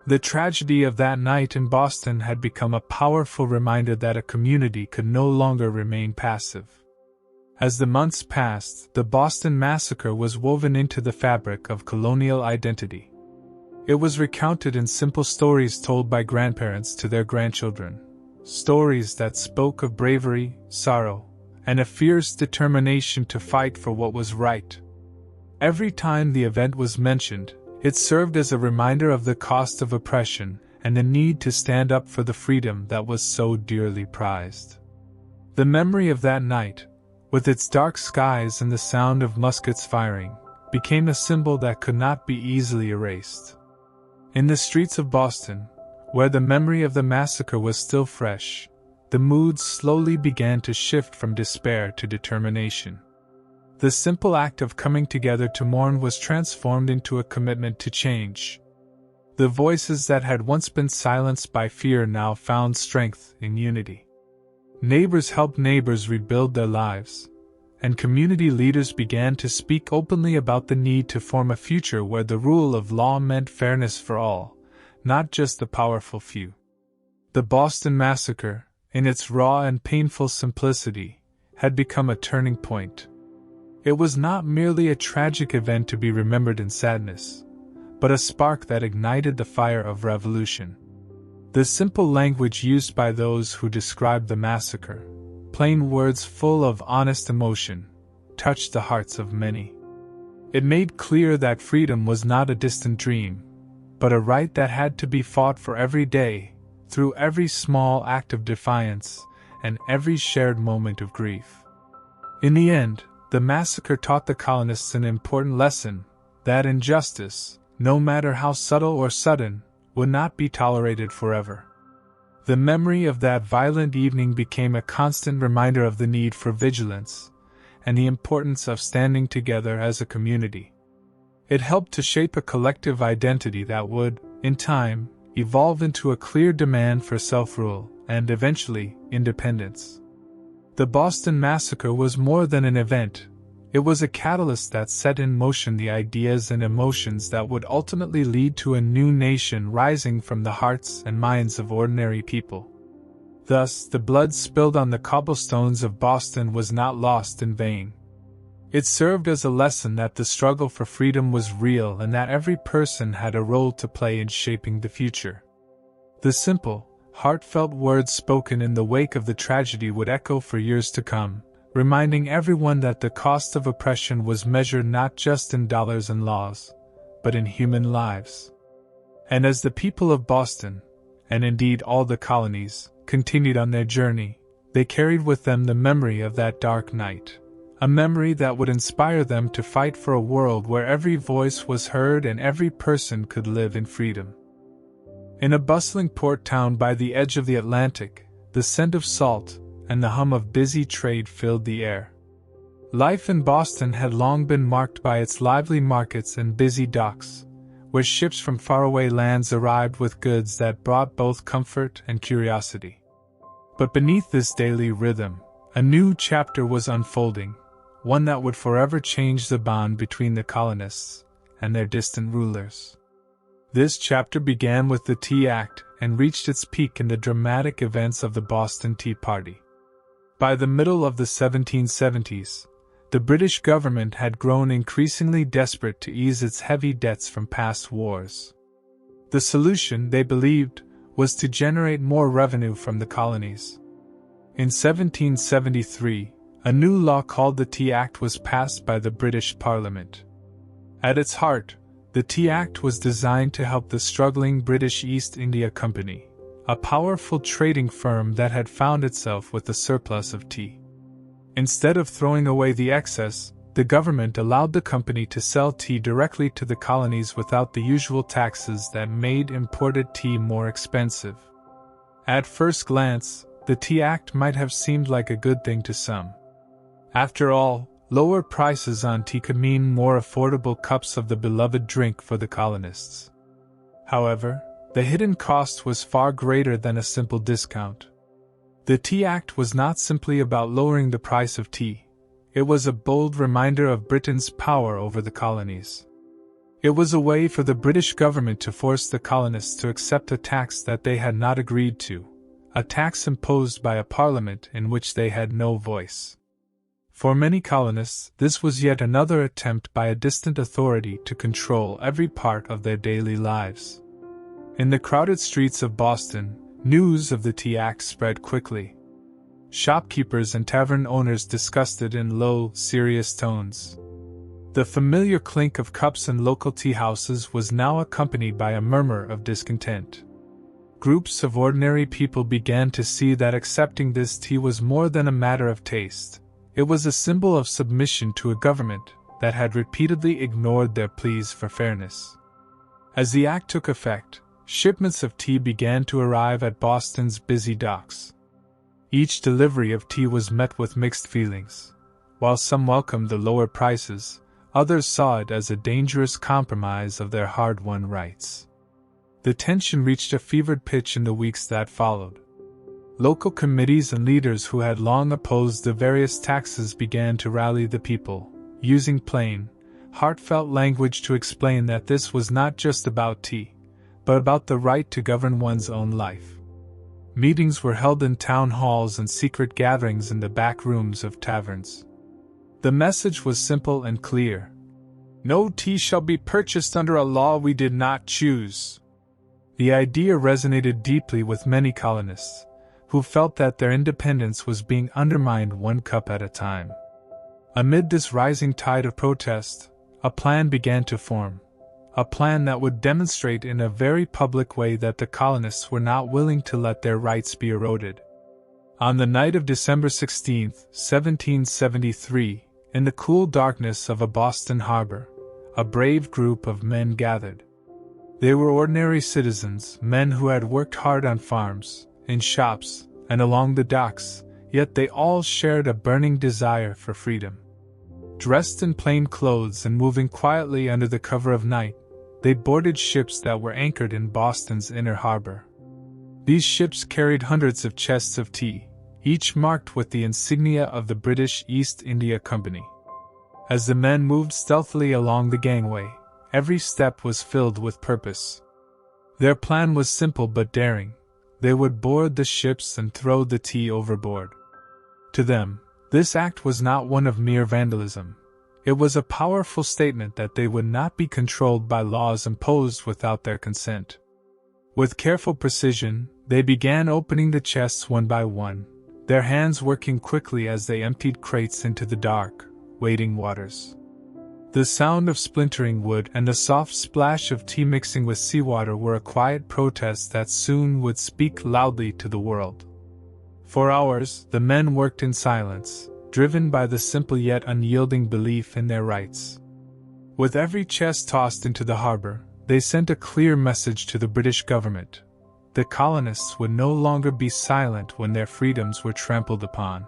The tragedy of that night in Boston had become a powerful reminder that a community could no longer remain passive. As the months passed, the Boston Massacre was woven into the fabric of colonial identity. It was recounted in simple stories told by grandparents to their grandchildren, stories that spoke of bravery, sorrow, and a fierce determination to fight for what was right. Every time the event was mentioned, it served as a reminder of the cost of oppression and the need to stand up for the freedom that was so dearly prized. The memory of that night, with its dark skies and the sound of muskets firing, became a symbol that could not be easily erased. In the streets of Boston, where the memory of the massacre was still fresh, the moods slowly began to shift from despair to determination. The simple act of coming together to mourn was transformed into a commitment to change. The voices that had once been silenced by fear now found strength in unity. Neighbors helped neighbors rebuild their lives, and community leaders began to speak openly about the need to form a future where the rule of law meant fairness for all, not just the powerful few. The Boston Massacre, in its raw and painful simplicity, had become a turning point. It was not merely a tragic event to be remembered in sadness, but a spark that ignited the fire of revolution. The simple language used by those who described the massacre, plain words full of honest emotion, touched the hearts of many. It made clear that freedom was not a distant dream, but a right that had to be fought for every day, through every small act of defiance and every shared moment of grief. In the end, the massacre taught the colonists an important lesson, that injustice, no matter how subtle or sudden, would not be tolerated forever. The memory of that violent evening became a constant reminder of the need for vigilance and the importance of standing together as a community. It helped to shape a collective identity that would, in time, evolve into a clear demand for self-rule and, eventually, independence. The Boston Massacre was more than an event. It was a catalyst that set in motion the ideas and emotions that would ultimately lead to a new nation rising from the hearts and minds of ordinary people. Thus, the blood spilled on the cobblestones of Boston was not lost in vain. It served as a lesson that the struggle for freedom was real and that every person had a role to play in shaping the future. The simple, heartfelt words spoken in the wake of the tragedy would echo for years to come, reminding everyone that the cost of oppression was measured not just in dollars and laws, but in human lives. And as the people of Boston, and indeed all the colonies, continued on their journey, they carried with them the memory of that dark night, a memory that would inspire them to fight for a world where every voice was heard and every person could live in freedom. In a bustling port town by the edge of the Atlantic, the scent of salt and the hum of busy trade filled the air. Life in Boston had long been marked by its lively markets and busy docks, where ships from faraway lands arrived with goods that brought both comfort and curiosity. But beneath this daily rhythm, a new chapter was unfolding, one that would forever change the bond between the colonists and their distant rulers. This chapter began with the Tea Act and reached its peak in the dramatic events of the Boston Tea Party. By the middle of the 1770s, the British government had grown increasingly desperate to ease its heavy debts from past wars. The solution, they believed, was to generate more revenue from the colonies. In 1773, a new law called the Tea Act was passed by the British Parliament. At its heart, the Tea Act was designed to help the struggling British East India Company, a powerful trading firm that had found itself with a surplus of tea. Instead of throwing away the excess, the government allowed the company to sell tea directly to the colonies without the usual taxes that made imported tea more expensive. At first glance, the Tea Act might have seemed like a good thing to some. After all, lower prices on tea could mean more affordable cups of the beloved drink for the colonists. However, the hidden cost was far greater than a simple discount. The Tea Act was not simply about lowering the price of tea. It was a bold reminder of Britain's power over the colonies. It was a way for the British government to force the colonists to accept a tax that they had not agreed to, a tax imposed by a parliament in which they had no voice. For many colonists, this was yet another attempt by a distant authority to control every part of their daily lives. In the crowded streets of Boston, news of the Tea Act spread quickly. Shopkeepers and tavern owners discussed it in low, serious tones. The familiar clink of cups in local tea houses was now accompanied by a murmur of discontent. Groups of ordinary people began to see that accepting this tea was more than a matter of taste. It was a symbol of submission to a government that had repeatedly ignored their pleas for fairness. As the act took effect, shipments of tea began to arrive at Boston's busy docks. Each delivery of tea was met with mixed feelings. While some welcomed the lower prices, others saw it as a dangerous compromise of their hard-won rights. The tension reached a fevered pitch in the weeks that followed. Local committees and leaders who had long opposed the various taxes began to rally the people, using plain, heartfelt language to explain that this was not just about tea, but about the right to govern one's own life. Meetings were held in town halls and secret gatherings in the back rooms of taverns. The message was simple and clear. No tea shall be purchased under a law we did not choose. The idea resonated deeply with many colonists, who felt that their independence was being undermined one cup at a time. Amid this rising tide of protest, a plan began to form. A plan that would demonstrate in a very public way that the colonists were not willing to let their rights be eroded. On the night of December 16, 1773, in the cool darkness of a Boston harbor, a brave group of men gathered. They were ordinary citizens, men who had worked hard on farms, in shops, and along the docks, yet they all shared a burning desire for freedom. Dressed in plain clothes and moving quietly under the cover of night, they boarded ships that were anchored in Boston's inner harbor. These ships carried hundreds of chests of tea, each marked with the insignia of the British East India Company. As the men moved stealthily along the gangway, every step was filled with purpose. Their plan was simple but daring. They would board the ships and throw the tea overboard. To them, this act was not one of mere vandalism. It was a powerful statement that they would not be controlled by laws imposed without their consent. With careful precision, they began opening the chests one by one, their hands working quickly as they emptied crates into the dark, waiting waters. The sound of splintering wood and the soft splash of tea mixing with seawater were a quiet protest that soon would speak loudly to the world. For hours, the men worked in silence, driven by the simple yet unyielding belief in their rights. With every chest tossed into the harbor, they sent a clear message to the British government. The colonists would no longer be silent when their freedoms were trampled upon.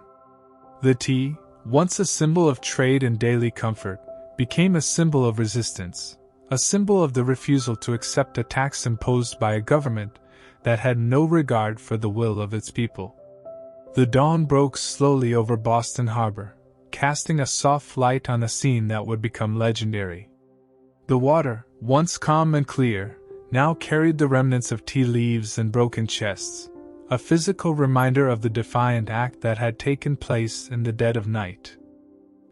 The tea, once a symbol of trade and daily comfort, became a symbol of resistance, a symbol of the refusal to accept a tax imposed by a government that had no regard for the will of its people. The dawn broke slowly over Boston Harbor, casting a soft light on a scene that would become legendary. The water, once calm and clear, now carried the remnants of tea leaves and broken chests, a physical reminder of the defiant act that had taken place in the dead of night.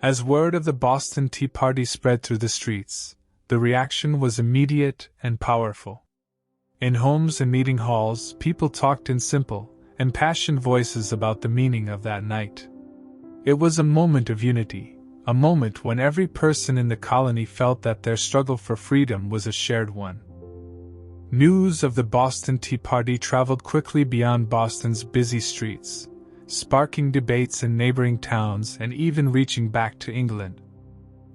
As word of the Boston Tea Party spread through the streets, the reaction was immediate and powerful. In homes and meeting halls, people talked in simple, impassioned voices about the meaning of that night. It was a moment of unity, a moment when every person in the colony felt that their struggle for freedom was a shared one. News of the Boston Tea Party traveled quickly beyond Boston's busy streets, sparking debates in neighboring towns and even reaching back to England.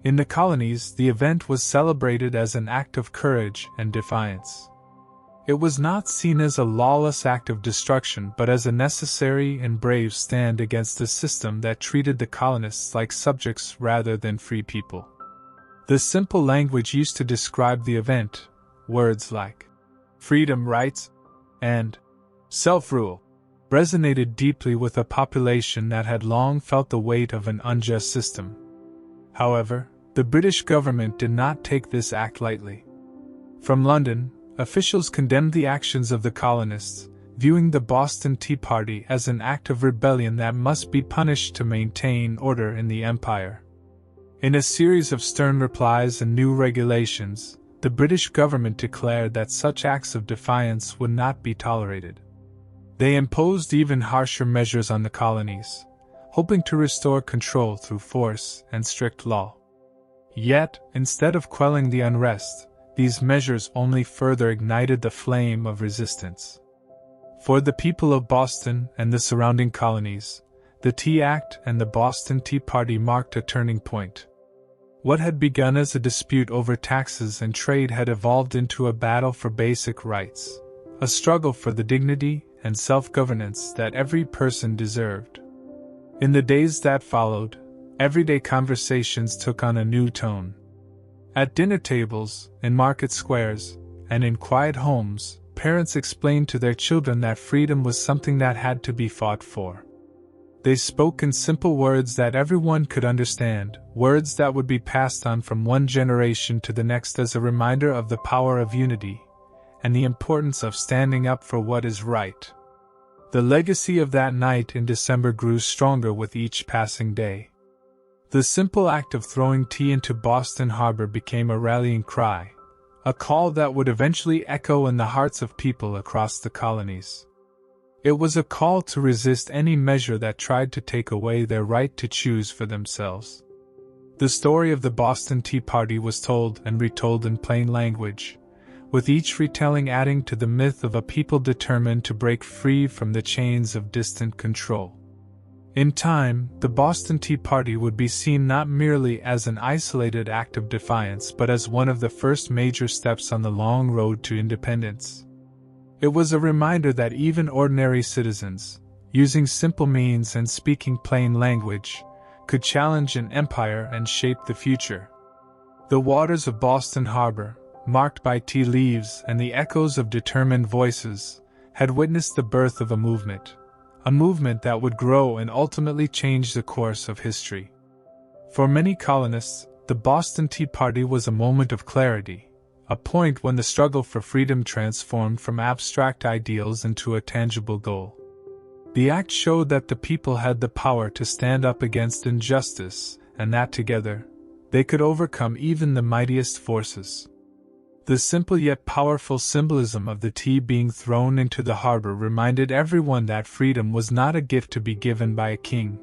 In the colonies, the event was celebrated as an act of courage and defiance. It was not seen as a lawless act of destruction but as a necessary and brave stand against a system that treated the colonists like subjects rather than free people. The simple language used to describe the event, words like freedom, rights, and self-rule, resonated deeply with a population that had long felt the weight of an unjust system. However, the British government did not take this act lightly. From London, officials condemned the actions of the colonists, viewing the Boston Tea Party as an act of rebellion that must be punished to maintain order in the empire. In a series of stern replies and new regulations, the British government declared that such acts of defiance would not be tolerated. They imposed even harsher measures on the colonies, hoping to restore control through force and strict law. Yet, instead of quelling the unrest, these measures only further ignited the flame of resistance. For the people of Boston and the surrounding colonies, the Tea Act and the Boston Tea Party marked a turning point. What had begun as a dispute over taxes and trade had evolved into a battle for basic rights, a struggle for the dignity and self-governance that every person deserved. In the days that followed, everyday conversations took on a new tone. At dinner tables, in market squares, and in quiet homes, parents explained to their children that freedom was something that had to be fought for. They spoke in simple words that everyone could understand, words that would be passed on from one generation to the next as a reminder of the power of unity and the importance of standing up for what is right. The legacy of that night in December grew stronger with each passing day. The simple act of throwing tea into Boston Harbor became a rallying cry, a call that would eventually echo in the hearts of people across the colonies. It was a call to resist any measure that tried to take away their right to choose for themselves. The story of the Boston Tea Party was told and retold in plain language, with each retelling adding to the myth of a people determined to break free from the chains of distant control. In time, the Boston Tea Party would be seen not merely as an isolated act of defiance but as one of the first major steps on the long road to independence. It was a reminder that even ordinary citizens, using simple means and speaking plain language, could challenge an empire and shape the future. The waters of Boston Harbor, marked by tea leaves and the echoes of determined voices, had witnessed the birth of a movement that would grow and ultimately change the course of history. For many colonists, the Boston Tea Party was a moment of clarity, a point when the struggle for freedom transformed from abstract ideals into a tangible goal. The act showed that the people had the power to stand up against injustice, and that together, they could overcome even the mightiest forces. The simple yet powerful symbolism of the tea being thrown into the harbor reminded everyone that freedom was not a gift to be given by a king,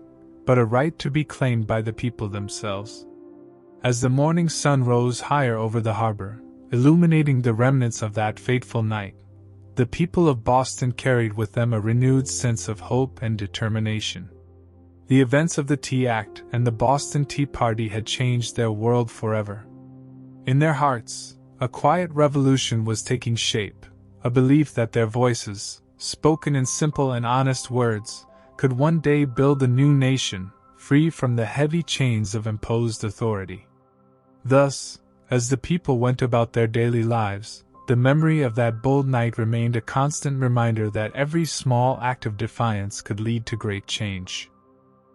but a right to be claimed by the people themselves. As the morning sun rose higher over the harbor, illuminating the remnants of that fateful night, the people of Boston carried with them a renewed sense of hope and determination. The events of the Tea Act and the Boston Tea Party had changed their world forever. In their hearts, a quiet revolution was taking shape, a belief that their voices, spoken in simple and honest words, could one day build a new nation, free from the heavy chains of imposed authority. Thus, as the people went about their daily lives, the memory of that bold night remained a constant reminder that every small act of defiance could lead to great change.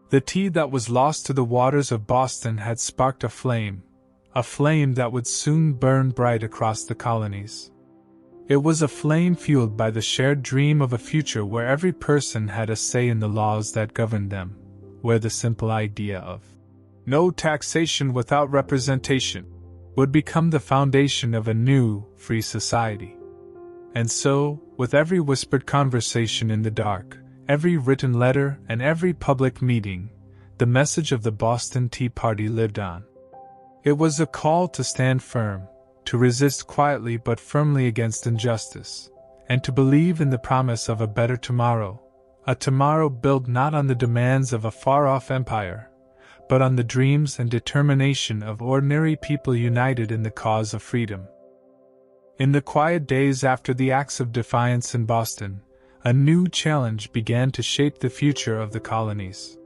The tea that was lost to the waters of Boston had sparked a flame that would soon burn bright across the colonies. It was a flame fueled by the shared dream of a future where every person had a say in the laws that governed them, where the simple idea of no taxation without representation would become the foundation of a new, free society. And so, with every whispered conversation in the dark, every written letter, and every public meeting, the message of the Boston Tea Party lived on. It was a call to stand firm, to resist quietly but firmly against injustice, and to believe in the promise of a better tomorrow, a tomorrow built not on the demands of a far-off empire, but on the dreams and determination of ordinary people united in the cause of freedom. In the quiet days after the acts of defiance in Boston, a new challenge began to shape the future of the colonies.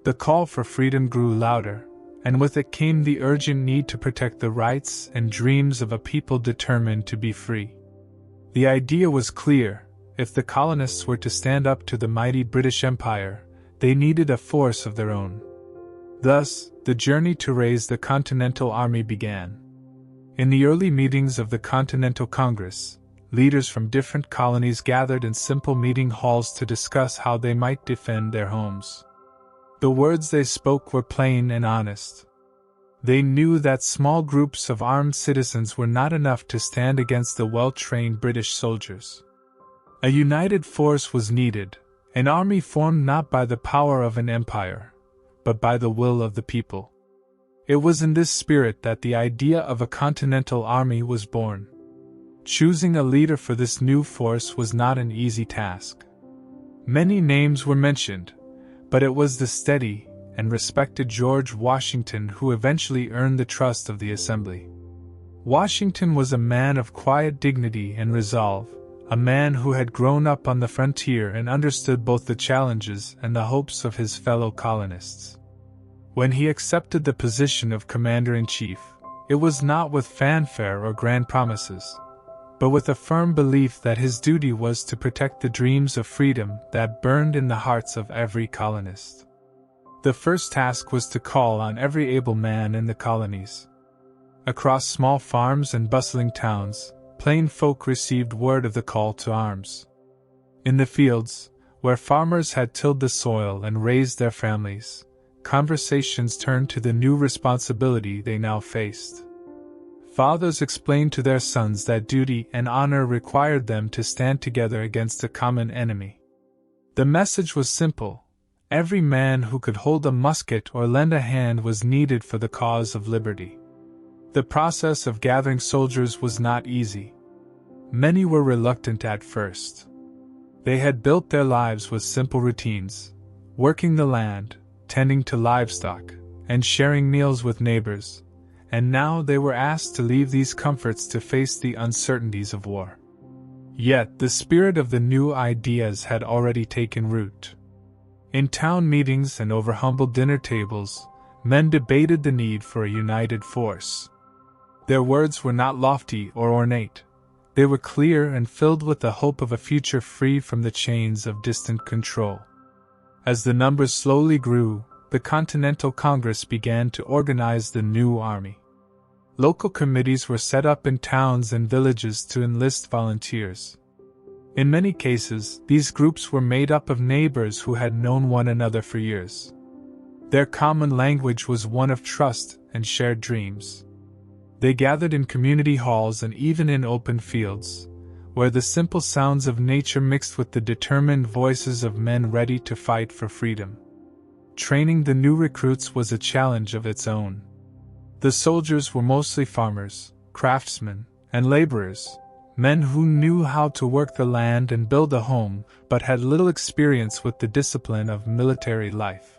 The call for freedom grew louder, and with it came the urgent need to protect the rights and dreams of a people determined to be free. The idea was clear: if the colonists were to stand up to the mighty British Empire, they needed a force of their own. Thus, the journey to raise the Continental Army began. In the early meetings of the Continental Congress, leaders from different colonies gathered in simple meeting halls to discuss how they might defend their homes. The words they spoke were plain and honest. They knew that small groups of armed citizens were not enough to stand against the well-trained British soldiers. A united force was needed, an army formed not by the power of an empire, but by the will of the people. It was in this spirit that the idea of a Continental Army was born. Choosing a leader for this new force was not an easy task. Many names were mentioned, but it was the steady and respected George Washington who eventually earned the trust of the Assembly. Washington was a man of quiet dignity and resolve, a man who had grown up on the frontier and understood both the challenges and the hopes of his fellow colonists. When he accepted the position of Commander-in-Chief, it was not with fanfare or grand promises, but with a firm belief that his duty was to protect the dreams of freedom that burned in the hearts of every colonist. The first task was to call on every able man in the colonies. Across small farms and bustling towns, plain folk received word of the call to arms. In the fields, where farmers had tilled the soil and raised their families, conversations turned to the new responsibility they now faced. Fathers explained to their sons that duty and honor required them to stand together against a common enemy. The message was simple: every man who could hold a musket or lend a hand was needed for the cause of liberty. The process of gathering soldiers was not easy. Many were reluctant at first. They had built their lives with simple routines, working the land, tending to livestock, and sharing meals with neighbors. And now they were asked to leave these comforts to face the uncertainties of war. Yet the spirit of the new ideas had already taken root. In town meetings and over humble dinner tables, men debated the need for a united force. Their words were not lofty or ornate. They were clear and filled with the hope of a future free from the chains of distant control. As the numbers slowly grew, the Continental Congress began to organize the new army. Local committees were set up in towns and villages to enlist volunteers. In many cases, these groups were made up of neighbors who had known one another for years. Their common language was one of trust and shared dreams. They gathered in community halls and even in open fields, where the simple sounds of nature mixed with the determined voices of men ready to fight for freedom. Training the new recruits was a challenge of its own. The soldiers were mostly farmers, craftsmen, and laborers, men who knew how to work the land and build a home, but had little experience with the discipline of military life.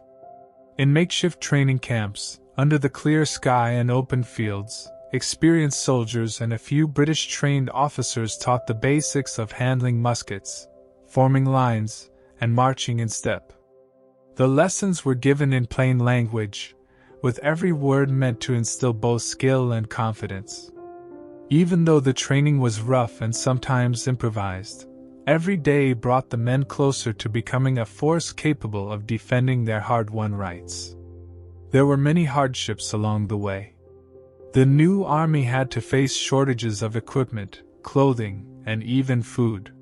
In makeshift training camps, under the clear sky and open fields, experienced soldiers and a few British-trained officers taught the basics of handling muskets, forming lines, and marching in step. The lessons were given in plain language, with every word meant to instill both skill and confidence. Even though the training was rough and sometimes improvised, every day brought the men closer to becoming a force capable of defending their hard-won rights. There were many hardships along the way. The new army had to face shortages of equipment, clothing, and even food.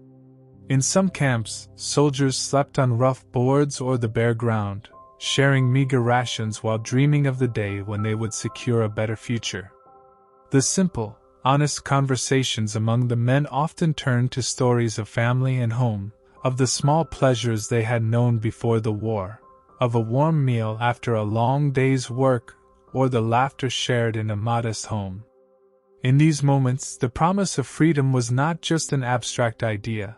In some camps, soldiers slept on rough boards or the bare ground, sharing meager rations while dreaming of the day when they would secure a better future. The simple, honest conversations among the men often turned to stories of family and home, of the small pleasures they had known before the war, of a warm meal after a long day's work, or the laughter shared in a modest home. In these moments, the promise of freedom was not just an abstract idea,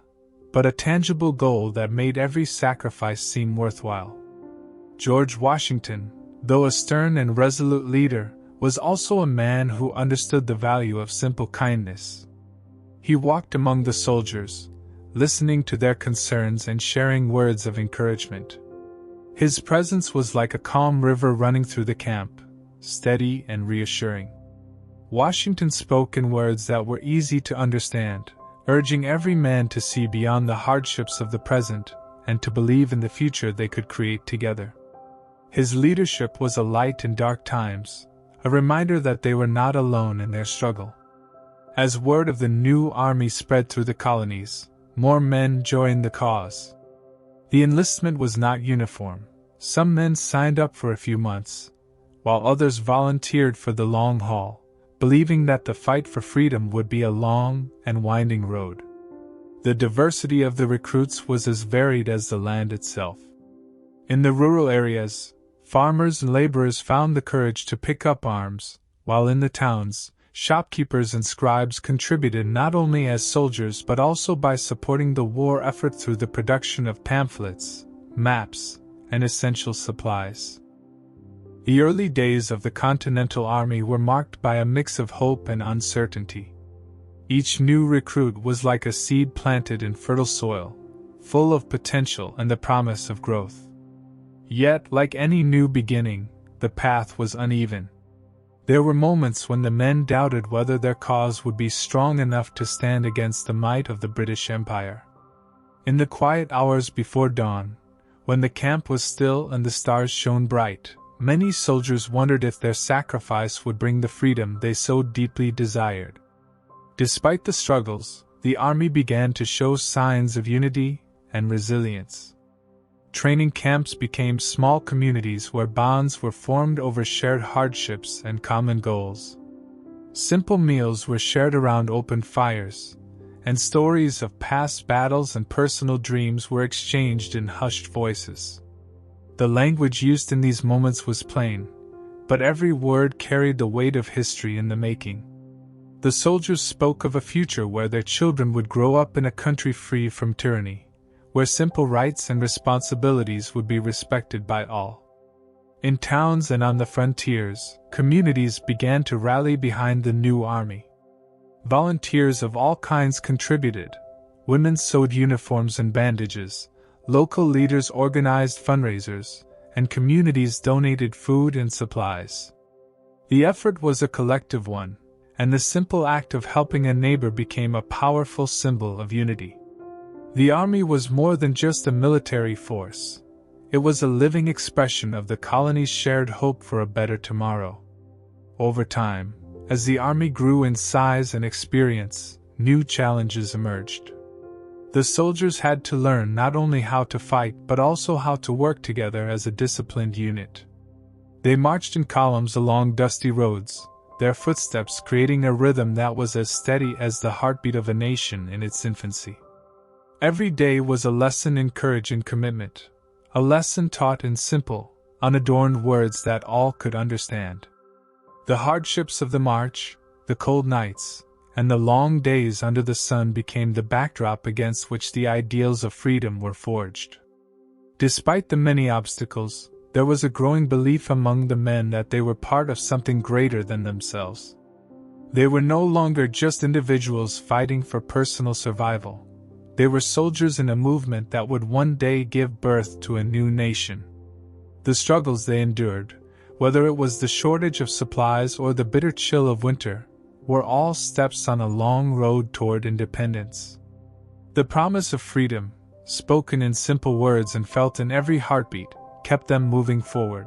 but a tangible goal that made every sacrifice seem worthwhile. George Washington, though a stern and resolute leader, was also a man who understood the value of simple kindness. He walked among the soldiers, listening to their concerns and sharing words of encouragement. His presence was like a calm river running through the camp, steady and reassuring. Washington spoke in words that were easy to understand, urging every man to see beyond the hardships of the present and to believe in the future they could create together. His leadership was a light in dark times, a reminder that they were not alone in their struggle. As word of the new army spread through the colonies, more men joined the cause. The enlistment was not uniform. Some men signed up for a few months, while others volunteered for the long haul, believing that the fight for freedom would be a long and winding road. The diversity of the recruits was as varied as the land itself. In the rural areas, farmers and laborers found the courage to pick up arms, while in the towns, shopkeepers and scribes contributed not only as soldiers but also by supporting the war effort through the production of pamphlets, maps, and essential supplies. The early days of the Continental Army were marked by a mix of hope and uncertainty. Each new recruit was like a seed planted in fertile soil, full of potential and the promise of growth. Yet, like any new beginning, the path was uneven. There were moments when the men doubted whether their cause would be strong enough to stand against the might of the British Empire. In the quiet hours before dawn, when the camp was still and the stars shone bright, many soldiers wondered if their sacrifice would bring the freedom they so deeply desired. Despite the struggles, the army began to show signs of unity and resilience. Training camps became small communities where bonds were formed over shared hardships and common goals. Simple meals were shared around open fires, and stories of past battles and personal dreams were exchanged in hushed voices. The language used in these moments was plain, but every word carried the weight of history in the making. The soldiers spoke of a future where their children would grow up in a country free from tyranny, where simple rights and responsibilities would be respected by all. In towns and on the frontiers, communities began to rally behind the new army. Volunteers of all kinds contributed. Women sewed uniforms and bandages, local leaders organized fundraisers, and communities donated food and supplies. The effort was a collective one, and the simple act of helping a neighbor became a powerful symbol of unity. The army was more than just a military force. It was a living expression of the colony's shared hope for a better tomorrow. Over time, as the army grew in size and experience, new challenges emerged. The soldiers had to learn not only how to fight but also how to work together as a disciplined unit. They marched in columns along dusty roads, their footsteps creating a rhythm that was as steady as the heartbeat of a nation in its infancy. Every day was a lesson in courage and commitment, a lesson taught in simple, unadorned words that all could understand. The hardships of the march, the cold nights, and the long days under the sun became the backdrop against which the ideals of freedom were forged. Despite the many obstacles, there was a growing belief among the men that they were part of something greater than themselves. They were no longer just individuals fighting for personal survival. They were soldiers in a movement that would one day give birth to a new nation. The struggles they endured, whether it was the shortage of supplies or the bitter chill of winter, were all steps on a long road toward independence. The promise of freedom, spoken in simple words and felt in every heartbeat, kept them moving forward.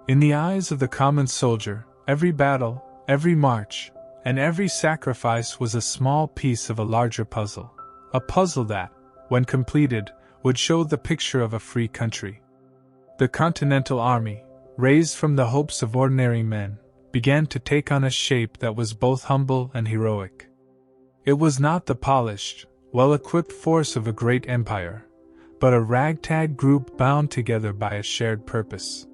In the eyes of the common soldier, every battle, every march, and every sacrifice was a small piece of a larger puzzle. A puzzle that, when completed, would show the picture of a free country. The Continental Army, raised from the hopes of ordinary men, began to take on a shape that was both humble and heroic. It was not the polished, well-equipped force of a great empire, but a ragtag group bound together by a shared purpose.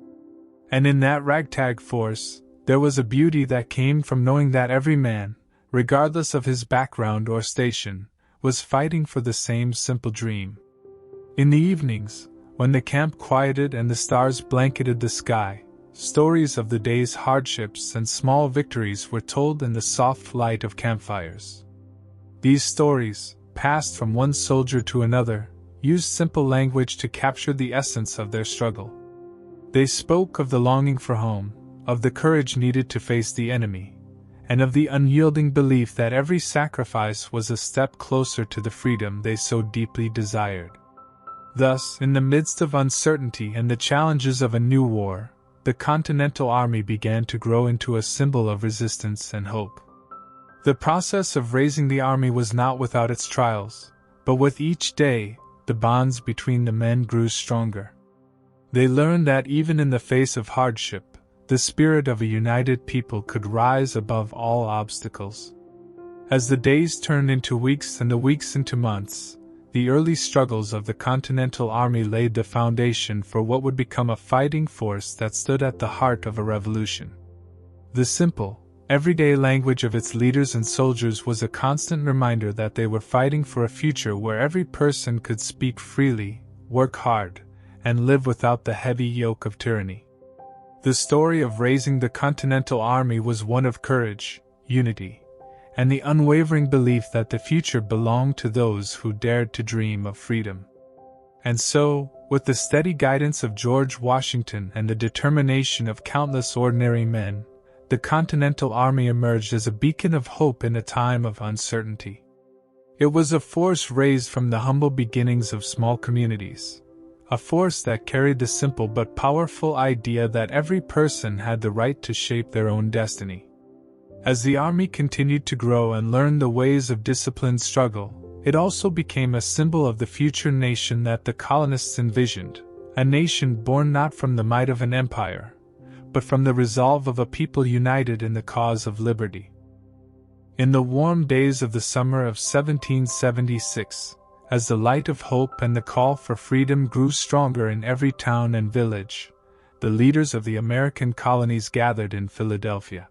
And in that ragtag force, there was a beauty that came from knowing that every man, regardless of his background or station, was fighting for the same simple dream. In the evenings, when the camp quieted and the stars blanketed the sky, stories of the day's hardships and small victories were told in the soft light of campfires. These stories, passed from one soldier to another, used simple language to capture the essence of their struggle. They spoke of the longing for home, of the courage needed to face the enemy, and of the unyielding belief that every sacrifice was a step closer to the freedom they so deeply desired. Thus, in the midst of uncertainty and the challenges of a new war, the Continental Army began to grow into a symbol of resistance and hope. The process of raising the army was not without its trials, but with each day, the bonds between the men grew stronger. They learned that even in the face of hardship, the spirit of a united people could rise above all obstacles. As the days turned into weeks and the weeks into months, the early struggles of the Continental Army laid the foundation for what would become a fighting force that stood at the heart of a revolution. The simple, everyday language of its leaders and soldiers was a constant reminder that they were fighting for a future where every person could speak freely, work hard, and live without the heavy yoke of tyranny. The story of raising the Continental Army was one of courage, unity, and the unwavering belief that the future belonged to those who dared to dream of freedom. And so, with the steady guidance of George Washington and the determination of countless ordinary men, the Continental Army emerged as a beacon of hope in a time of uncertainty. It was a force raised from the humble beginnings of small communities, a force that carried the simple but powerful idea that every person had the right to shape their own destiny. As the army continued to grow and learn the ways of disciplined struggle, it also became a symbol of the future nation that the colonists envisioned, a nation born not from the might of an empire, but from the resolve of a people united in the cause of liberty. In the warm days of the summer of 1776, as the light of hope and the call for freedom grew stronger in every town and village, the leaders of the American colonies gathered in Philadelphia.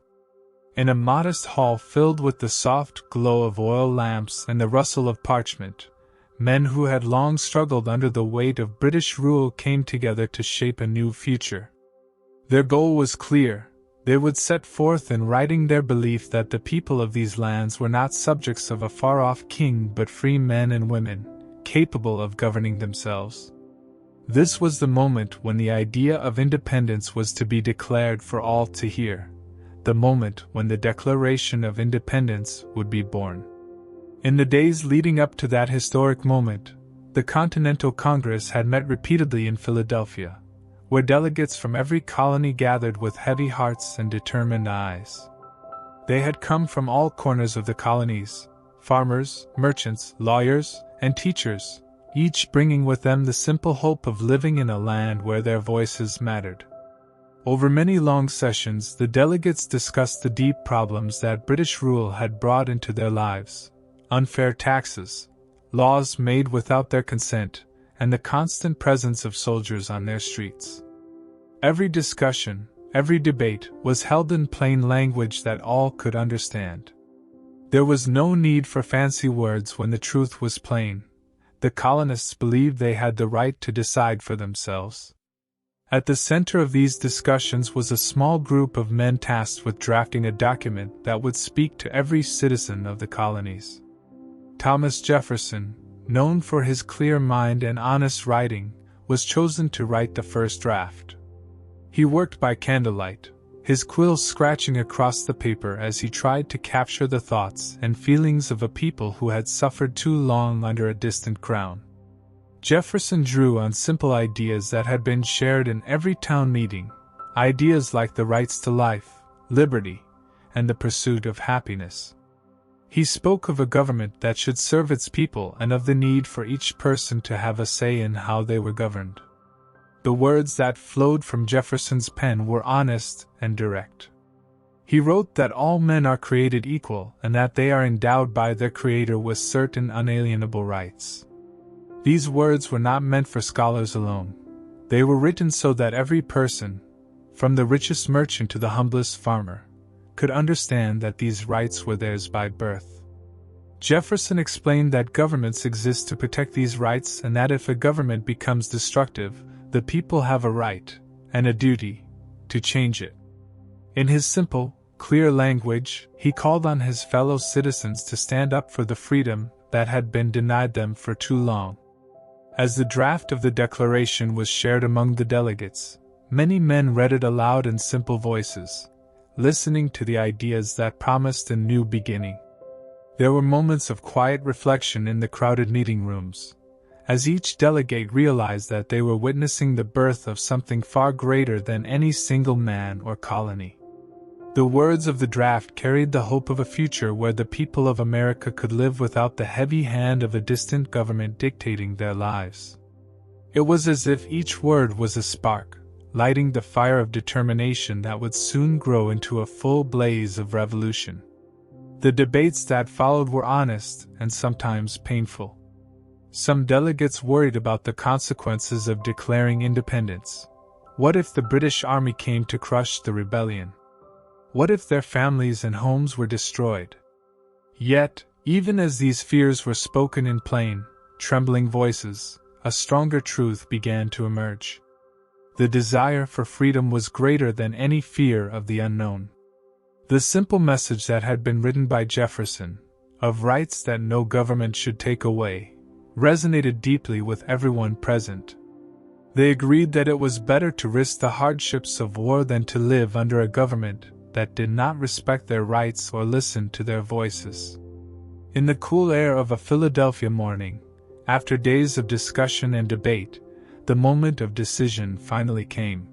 In a modest hall filled with the soft glow of oil lamps and the rustle of parchment, men who had long struggled under the weight of British rule came together to shape a new future. Their goal was clear. They would set forth in writing their belief that the people of these lands were not subjects of a far-off king but free men and women, capable of governing themselves. This was the moment when the idea of independence was to be declared for all to hear, the moment when the Declaration of Independence would be born. In the days leading up to that historic moment, the Continental Congress had met repeatedly in Philadelphia, where delegates from every colony gathered with heavy hearts and determined eyes. They had come from all corners of the colonies, farmers, merchants, lawyers, and teachers, each bringing with them the simple hope of living in a land where their voices mattered. Over many long sessions, the delegates discussed the deep problems that British rule had brought into their lives: unfair taxes, laws made without their consent, and the constant presence of soldiers on their streets. Every discussion, every debate, was held in plain language that all could understand. There was no need for fancy words when the truth was plain. The colonists believed they had the right to decide for themselves. At the center of these discussions was a small group of men tasked with drafting a document that would speak to every citizen of the colonies. Thomas Jefferson, known for his clear mind and honest writing, was chosen to write the first draft. He worked by candlelight, his quill scratching across the paper as he tried to capture the thoughts and feelings of a people who had suffered too long under a distant crown. Jefferson drew on simple ideas that had been shared in every town meeting, ideas like the rights to life, liberty, and the pursuit of happiness. He spoke of a government that should serve its people and of the need for each person to have a say in how they were governed. The words that flowed from Jefferson's pen were honest and direct. He wrote that all men are created equal and that they are endowed by their Creator with certain unalienable rights. These words were not meant for scholars alone. They were written so that every person, from the richest merchant to the humblest farmer, could understand that these rights were theirs by birth. Jefferson explained that governments exist to protect these rights and that if a government becomes destructive, the people have a right, and a duty, to change it. In his simple, clear language, he called on his fellow citizens to stand up for the freedom that had been denied them for too long. As the draft of the Declaration was shared among the delegates, many men read it aloud in simple voices, listening to the ideas that promised a new beginning. There were moments of quiet reflection in the crowded meeting rooms, as each delegate realized that they were witnessing the birth of something far greater than any single man or colony. The words of the draft carried the hope of a future where the people of America could live without the heavy hand of a distant government dictating their lives. It was as if each word was a spark, lighting the fire of determination that would soon grow into a full blaze of revolution. The debates that followed were honest and sometimes painful. Some delegates worried about the consequences of declaring independence. What if the British Army came to crush the rebellion? What if their families and homes were destroyed? Yet, even as these fears were spoken in plain, trembling voices, a stronger truth began to emerge. The desire for freedom was greater than any fear of the unknown. The simple message that had been written by Jefferson, of rights that no government should take away, resonated deeply with everyone present. They agreed that it was better to risk the hardships of war than to live under a government that did not respect their rights or listen to their voices. In the cool air of a Philadelphia morning, after days of discussion and debate, the moment of decision finally came.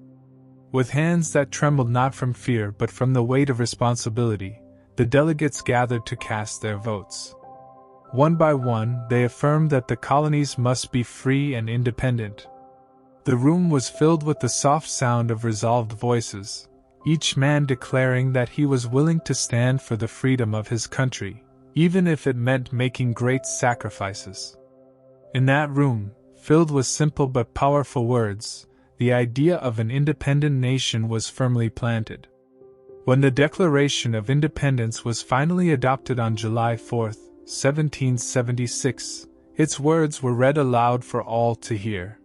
With hands that trembled not from fear but from the weight of responsibility, the delegates gathered to cast their votes. One by one, they affirmed that the colonies must be free and independent. The room was filled with the soft sound of resolved voices, each man declaring that he was willing to stand for the freedom of his country, even if it meant making great sacrifices. In that room, filled with simple but powerful words, the idea of an independent nation was firmly planted. When the Declaration of Independence was finally adopted on July 4, 1776, its words were read aloud for all to hear.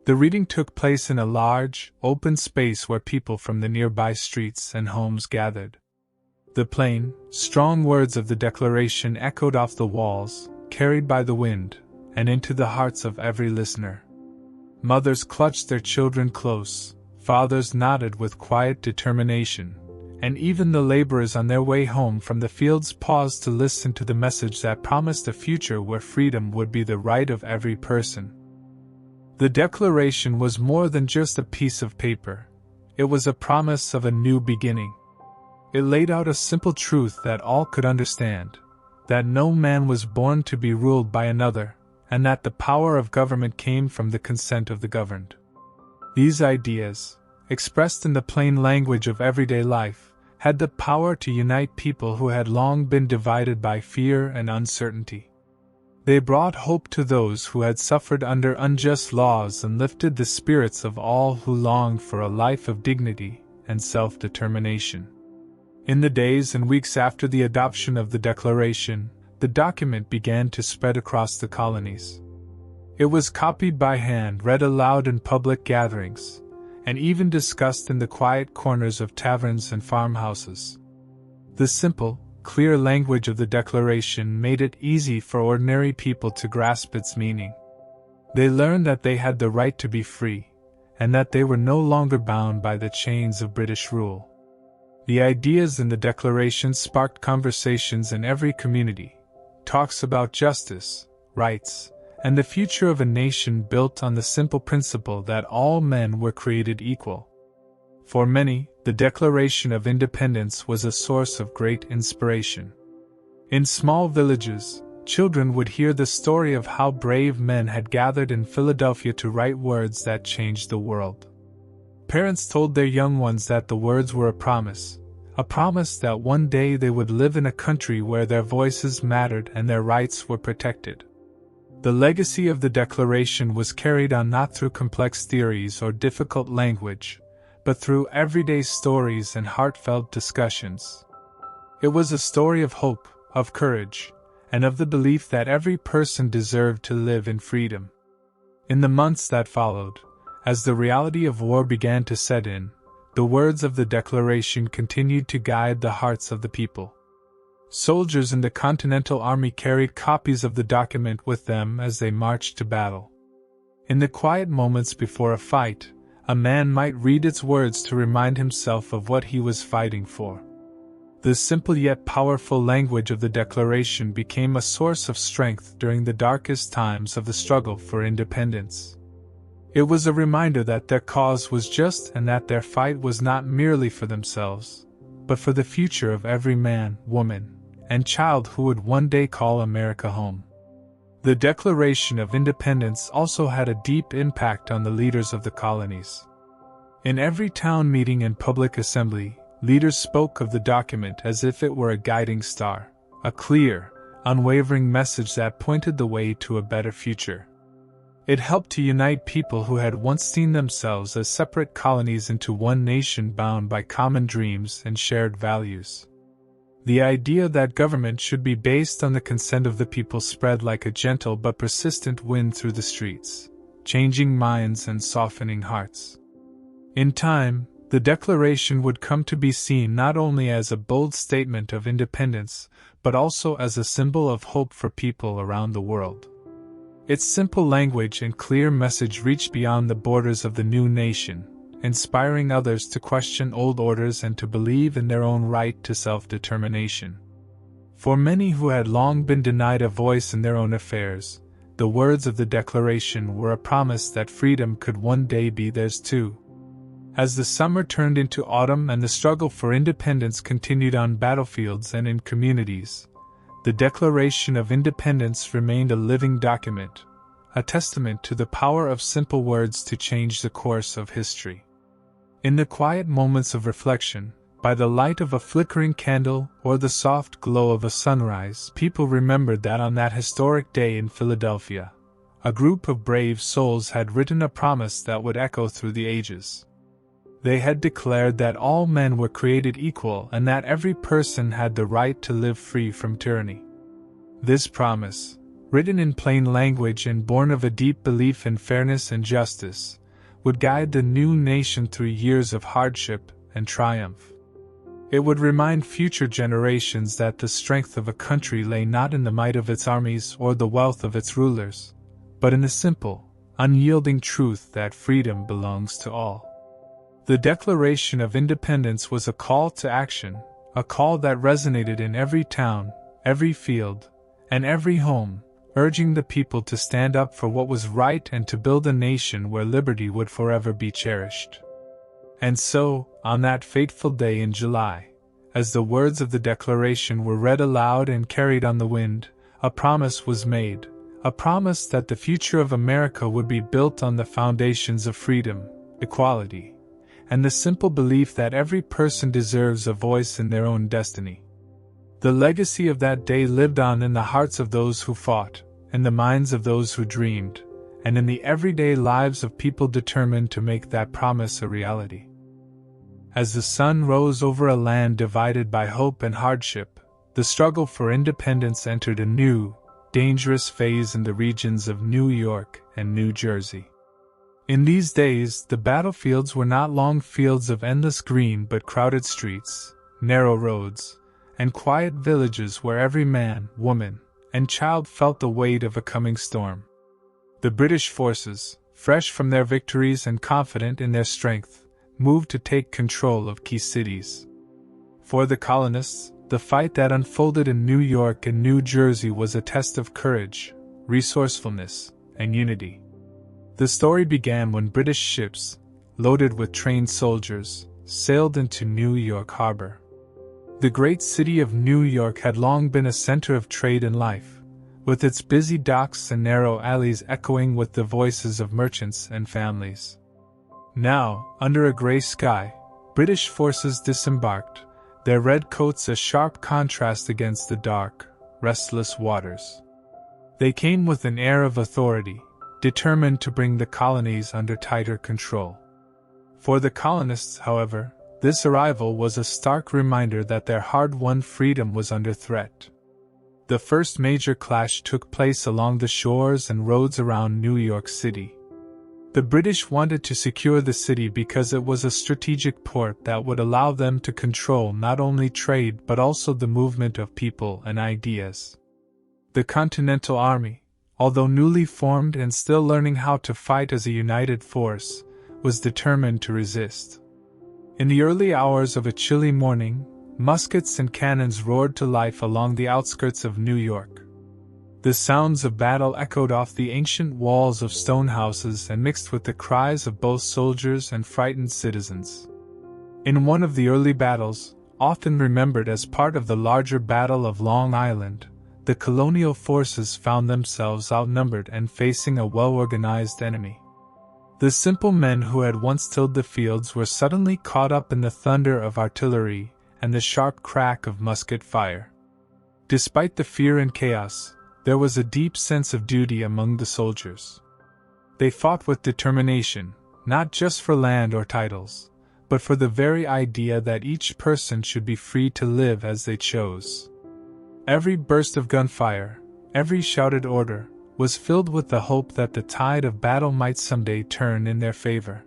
The reading took place in a large, open space where people from the nearby streets and homes gathered. The plain, strong words of the Declaration echoed off the walls, carried by the wind, and into the hearts of every listener. Mothers clutched their children close, fathers nodded with quiet determination, and even the laborers on their way home from the fields paused to listen to the message that promised a future where freedom would be the right of every person. The Declaration was more than just a piece of paper. It was a promise of a new beginning. It laid out a simple truth that all could understand, that no man was born to be ruled by another, and that the power of government came from the consent of the governed. These ideas, expressed in the plain language of everyday life, had the power to unite people who had long been divided by fear and uncertainty. They brought hope to those who had suffered under unjust laws and lifted the spirits of all who longed for a life of dignity and self-determination. In the days and weeks after the adoption of the Declaration, the document began to spread across the colonies. It was copied by hand, read aloud in public gatherings, and even discussed in the quiet corners of taverns and farmhouses. The simple, clear language of the Declaration made it easy for ordinary people to grasp its meaning. They learned that they had the right to be free, and that they were no longer bound by the chains of British rule. The ideas in the Declaration sparked conversations in every community, talks about justice, rights, and the future of a nation built on the simple principle that all men were created equal. For many, the Declaration of Independence was a source of great inspiration. In small villages, children would hear the story of how brave men had gathered in Philadelphia to write words that changed the world. Parents told their young ones that the words were a promise that one day they would live in a country where their voices mattered and their rights were protected. The legacy of the Declaration was carried on not through complex theories or difficult language, but through everyday stories and heartfelt discussions. It was a story of hope, of courage, and of the belief that every person deserved to live in freedom. In the months that followed, as the reality of war began to set in, the words of the Declaration continued to guide the hearts of the people. Soldiers in the Continental Army carried copies of the document with them as they marched to battle. In the quiet moments before a fight, a man might read its words to remind himself of what he was fighting for. The simple yet powerful language of the Declaration became a source of strength during the darkest times of the struggle for independence. It was a reminder that their cause was just and that their fight was not merely for themselves, but for the future of every man, woman, and child who would one day call America home. The Declaration of Independence also had a deep impact on the leaders of the colonies. In every town meeting and public assembly, leaders spoke of the document as if it were a guiding star, a clear, unwavering message that pointed the way to a better future. It helped to unite people who had once seen themselves as separate colonies into one nation bound by common dreams and shared values. The idea that government should be based on the consent of the people spread like a gentle but persistent wind through the streets, changing minds and softening hearts. In time, the Declaration would come to be seen not only as a bold statement of independence, but also as a symbol of hope for people around the world. Its simple language and clear message reached beyond the borders of the new nation, inspiring others to question old orders and to believe in their own right to self-determination. For many who had long been denied a voice in their own affairs, the words of the Declaration were a promise that freedom could one day be theirs too. As the summer turned into autumn and the struggle for independence continued on battlefields and in communities, the Declaration of Independence remained a living document, a testament to the power of simple words to change the course of history. In the quiet moments of reflection, by the light of a flickering candle or the soft glow of a sunrise, people remembered that on that historic day in Philadelphia, a group of brave souls had written a promise that would echo through the ages. They had declared that all men were created equal and that every person had the right to live free from tyranny. This promise, written in plain language and born of a deep belief in fairness and justice, would guide the new nation through years of hardship and triumph. It would remind future generations that the strength of a country lay not in the might of its armies or the wealth of its rulers, but in the simple, unyielding truth that freedom belongs to all. The Declaration of Independence was a call to action, a call that resonated in every town, every field, and every home, urging the people to stand up for what was right and to build a nation where liberty would forever be cherished. And so, on that fateful day in July, as the words of the Declaration were read aloud and carried on the wind, a promise was made, a promise that the future of America would be built on the foundations of freedom, equality, and the simple belief that every person deserves a voice in their own destiny. The legacy of that day lived on in the hearts of those who fought, in the minds of those who dreamed, and in the everyday lives of people determined to make that promise a reality. As the sun rose over a land divided by hope and hardship, the struggle for independence entered a new, dangerous phase in the regions of New York and New Jersey. In these days, the battlefields were not long fields of endless green but crowded streets, narrow roads, and quiet villages where every man, woman, and child felt the weight of a coming storm. The British forces, fresh from their victories and confident in their strength, moved to take control of key cities. For the colonists, the fight that unfolded in New York and New Jersey was a test of courage, resourcefulness, and unity. The story began when British ships, loaded with trained soldiers, sailed into New York Harbor. The great city of New York had long been a center of trade and life, with its busy docks and narrow alleys echoing with the voices of merchants and families. Now, under a gray sky, British forces disembarked, their red coats a sharp contrast against the dark, restless waters. They came with an air of authority, determined to bring the colonies under tighter control. For the colonists, however, this arrival was a stark reminder that their hard-won freedom was under threat. The first major clash took place along the shores and roads around New York City. The British wanted to secure the city because it was a strategic port that would allow them to control not only trade but also the movement of people and ideas. The Continental Army, although newly formed and still learning how to fight as a united force, was determined to resist. In the early hours of a chilly morning, muskets and cannons roared to life along the outskirts of New York. The sounds of battle echoed off the ancient walls of stone houses and mixed with the cries of both soldiers and frightened citizens. In one of the early battles, often remembered as part of the larger Battle of Long Island, the colonial forces found themselves outnumbered and facing a well-organized enemy. The simple men who had once tilled the fields were suddenly caught up in the thunder of artillery and the sharp crack of musket fire. Despite the fear and chaos, there was a deep sense of duty among the soldiers. They fought with determination, not just for land or titles, but for the very idea that each person should be free to live as they chose. Every burst of gunfire, every shouted order, was filled with the hope that the tide of battle might someday turn in their favor.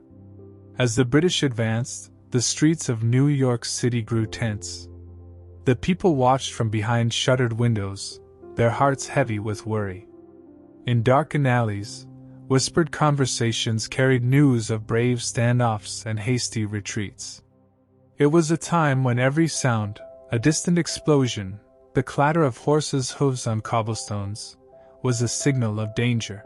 As the British advanced, the streets of New York City grew tense. The people watched from behind shuttered windows, their hearts heavy with worry. In darkened alleys, whispered conversations carried news of brave standoffs and hasty retreats. It was a time when every sound, a distant explosion, the clatter of horses' hooves on cobblestones, was a signal of danger.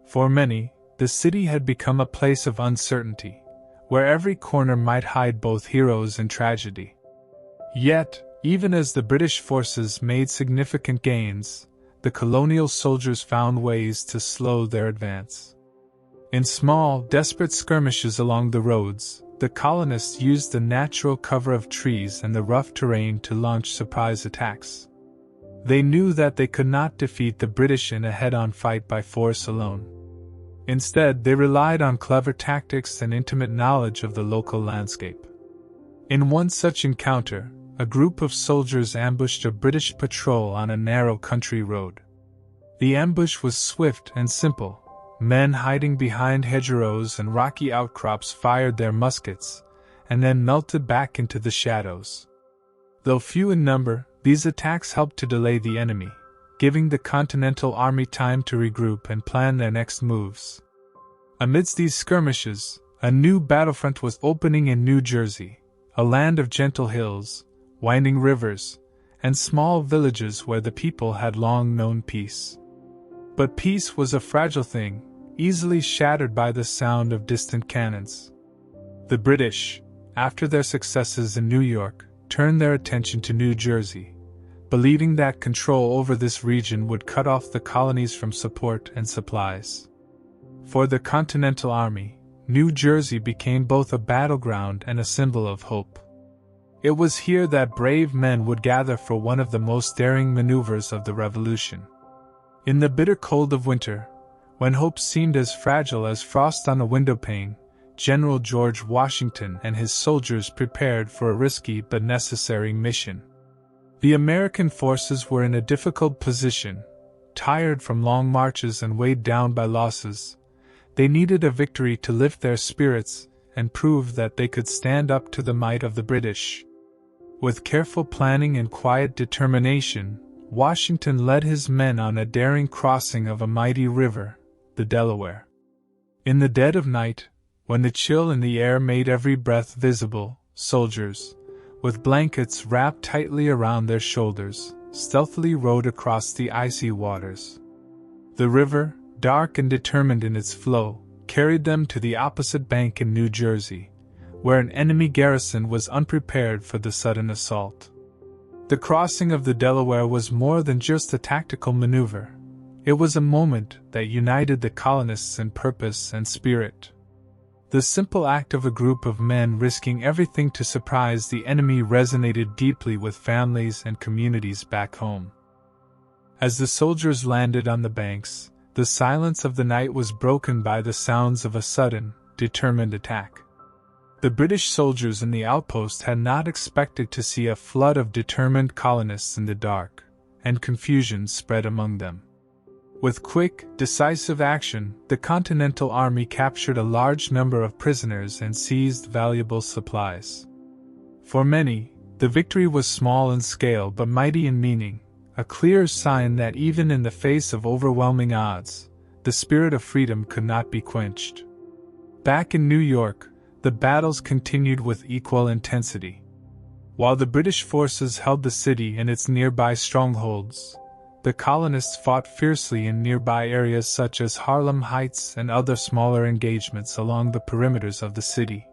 For many, the city had become a place of uncertainty, where every corner might hide both heroes and tragedy. Yet, even as the British forces made significant gains, the colonial soldiers found ways to slow their advance. In small, desperate skirmishes along the roads, the colonists used the natural cover of trees and the rough terrain to launch surprise attacks. They knew that they could not defeat the British in a head-on fight by force alone. Instead, they relied on clever tactics and intimate knowledge of the local landscape. In one such encounter, a group of soldiers ambushed a British patrol on a narrow country road. The ambush was swift and simple. Men hiding behind hedgerows and rocky outcrops fired their muskets, and then melted back into the shadows. Though few in number, these attacks helped to delay the enemy, giving the Continental Army time to regroup and plan their next moves. Amidst these skirmishes, a new battlefront was opening in New Jersey, a land of gentle hills, winding rivers, and small villages where the people had long known peace. But peace was a fragile thing, easily shattered by the sound of distant cannons. The British, after their successes in New York, turned their attention to New Jersey, believing that control over this region would cut off the colonies from support and supplies. For the Continental Army, New Jersey became both a battleground and a symbol of hope. It was here that brave men would gather for one of the most daring maneuvers of the Revolution. In the bitter cold of winter, when hope seemed as fragile as frost on a windowpane, General George Washington and his soldiers prepared for a risky but necessary mission. The American forces were in a difficult position, tired from long marches and weighed down by losses. They needed a victory to lift their spirits and prove that they could stand up to the might of the British. With careful planning and quiet determination, Washington led his men on a daring crossing of a mighty river, the Delaware. In the dead of night, when the chill in the air made every breath visible, soldiers, with blankets wrapped tightly around their shoulders, stealthily rowed across the icy waters. The river, dark and determined in its flow, carried them to the opposite bank in New Jersey, where an enemy garrison was unprepared for the sudden assault. The crossing of the Delaware was more than just a tactical maneuver. It was a moment that united the colonists in purpose and spirit. The simple act of a group of men risking everything to surprise the enemy resonated deeply with families and communities back home. As the soldiers landed on the banks, the silence of the night was broken by the sounds of a sudden, determined attack. The British soldiers in the outpost had not expected to see a flood of determined colonists in the dark, and confusion spread among them. With quick, decisive action, the Continental Army captured a large number of prisoners and seized valuable supplies. For many, the victory was small in scale but mighty in meaning, a clear sign that even in the face of overwhelming odds, the spirit of freedom could not be quenched. Back in New York, the battles continued with equal intensity. While the British forces held the city and its nearby strongholds, the colonists fought fiercely in nearby areas such as Harlem Heights and other smaller engagements along the perimeters of the city.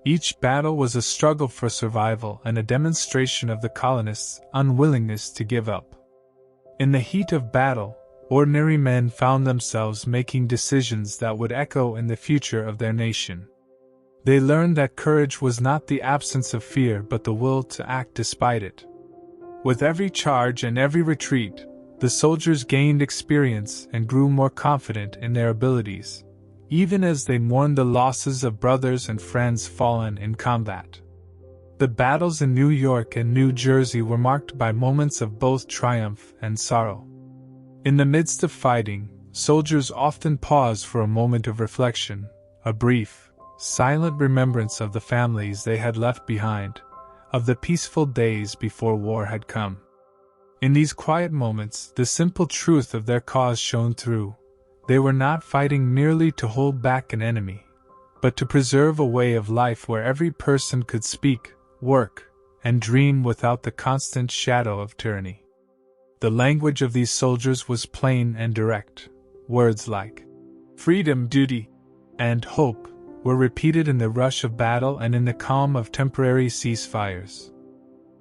Each battle was a struggle for survival and a demonstration of the colonists' unwillingness to give up. In the heat of battle, ordinary men found themselves making decisions that would echo in the future of their nation. They learned that courage was not the absence of fear but the will to act despite it. With every charge and every retreat, the soldiers gained experience and grew more confident in their abilities, even as they mourned the losses of brothers and friends fallen in combat. The battles in New York and New Jersey were marked by moments of both triumph and sorrow. In the midst of fighting, soldiers often paused for a moment of reflection, a brief, silent remembrance of the families they had left behind, of the peaceful days before war had come. In these quiet moments, the simple truth of their cause shone through. They were not fighting merely to hold back an enemy, but to preserve a way of life where every person could speak, work, and dream without the constant shadow of tyranny. The language of these soldiers was plain and direct. Words like freedom, duty, and hope were repeated in the rush of battle and in the calm of temporary ceasefires.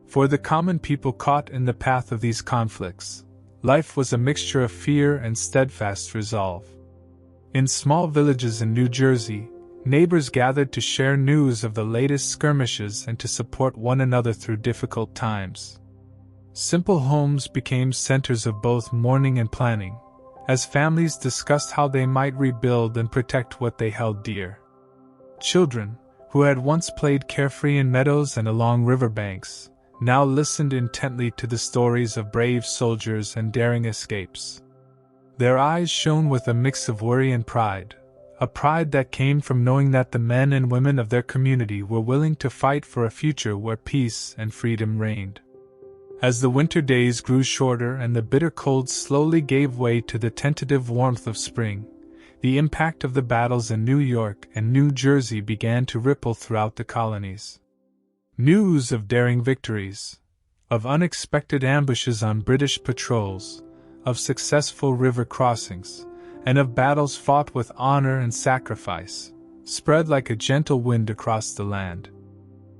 For the common people caught in the path of these conflicts, life was a mixture of fear and steadfast resolve. In small villages in New Jersey, neighbors gathered to share news of the latest skirmishes and to support one another through difficult times. Simple homes became centers of both mourning and planning, as families discussed how they might rebuild and protect what they held dear. Children, who had once played carefree in meadows and along riverbanks, now listened intently to the stories of brave soldiers and daring escapes. Their eyes shone with a mix of worry and pride, a pride that came from knowing that the men and women of their community were willing to fight for a future where peace and freedom reigned. As the winter days grew shorter and the bitter cold slowly gave way to the tentative warmth of spring, the impact of the battles in New York and New Jersey began to ripple throughout the colonies. News of daring victories, of unexpected ambushes on British patrols, of successful river crossings, and of battles fought with honor and sacrifice, spread like a gentle wind across the land.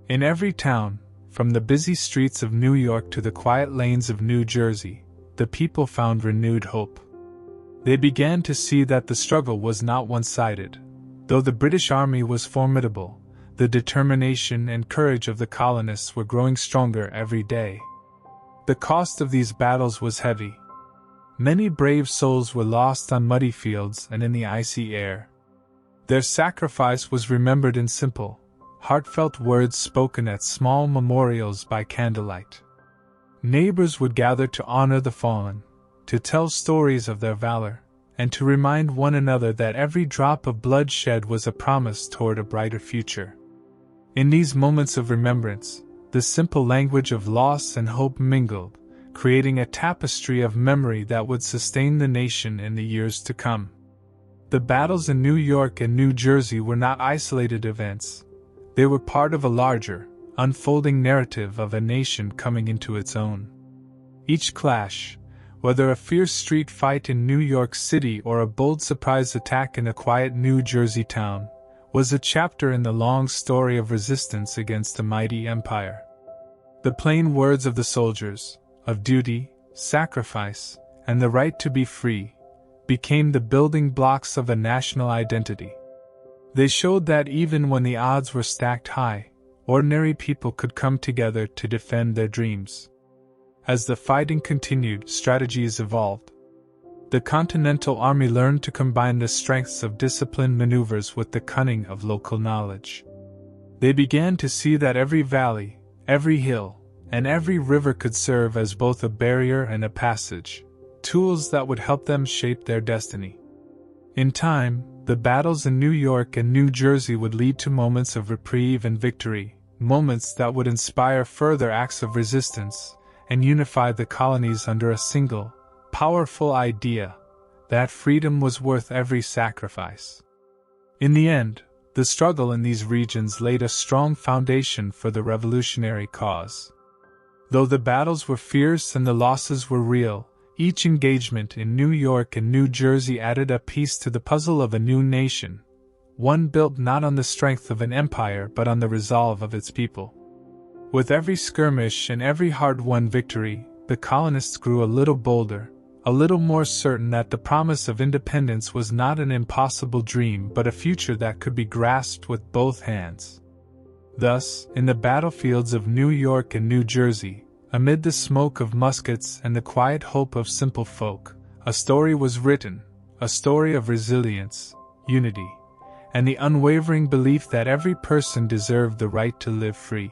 In every town, from the busy streets of New York to the quiet lanes of New Jersey, the people found renewed hope. They began to see that the struggle was not one-sided. Though the British Army was formidable, the determination and courage of the colonists were growing stronger every day. The cost of these battles was heavy. Many brave souls were lost on muddy fields and in the icy air. Their sacrifice was remembered in simple, heartfelt words spoken at small memorials by candlelight. Neighbors would gather to honor the fallen, to tell stories of their valor, and to remind one another that every drop of blood shed was a promise toward a brighter future. In these moments of remembrance, the simple language of loss and hope mingled, creating a tapestry of memory that would sustain the nation in the years to come. The battles in New York and New Jersey were not isolated events. They were part of a larger, unfolding narrative of a nation coming into its own. Each clash, whether a fierce street fight in New York City or a bold surprise attack in a quiet New Jersey town, was a chapter in the long story of resistance against a mighty empire. The plain words of the soldiers, of duty, sacrifice, and the right to be free, became the building blocks of a national identity. They showed that even when the odds were stacked high, ordinary people could come together to defend their dreams. As the fighting continued, strategies evolved. The Continental Army learned to combine the strengths of disciplined maneuvers with the cunning of local knowledge. They began to see that every valley, every hill, and every river could serve as both a barrier and a passage, tools that would help them shape their destiny. In time, the battles in New York and New Jersey would lead to moments of reprieve and victory, moments that would inspire further acts of resistance and unify the colonies under a single, powerful idea that freedom was worth every sacrifice. In the end, the struggle in these regions laid a strong foundation for the revolutionary cause. Though the battles were fierce and the losses were real, each engagement in New York and New Jersey added a piece to the puzzle of a new nation, one built not on the strength of an empire but on the resolve of its people. With every skirmish and every hard-won victory, the colonists grew a little bolder, a little more certain that the promise of independence was not an impossible dream but a future that could be grasped with both hands. Thus, in the battlefields of New York and New Jersey, amid the smoke of muskets and the quiet hope of simple folk, a story was written, a story of resilience, unity, and the unwavering belief that every person deserved the right to live free.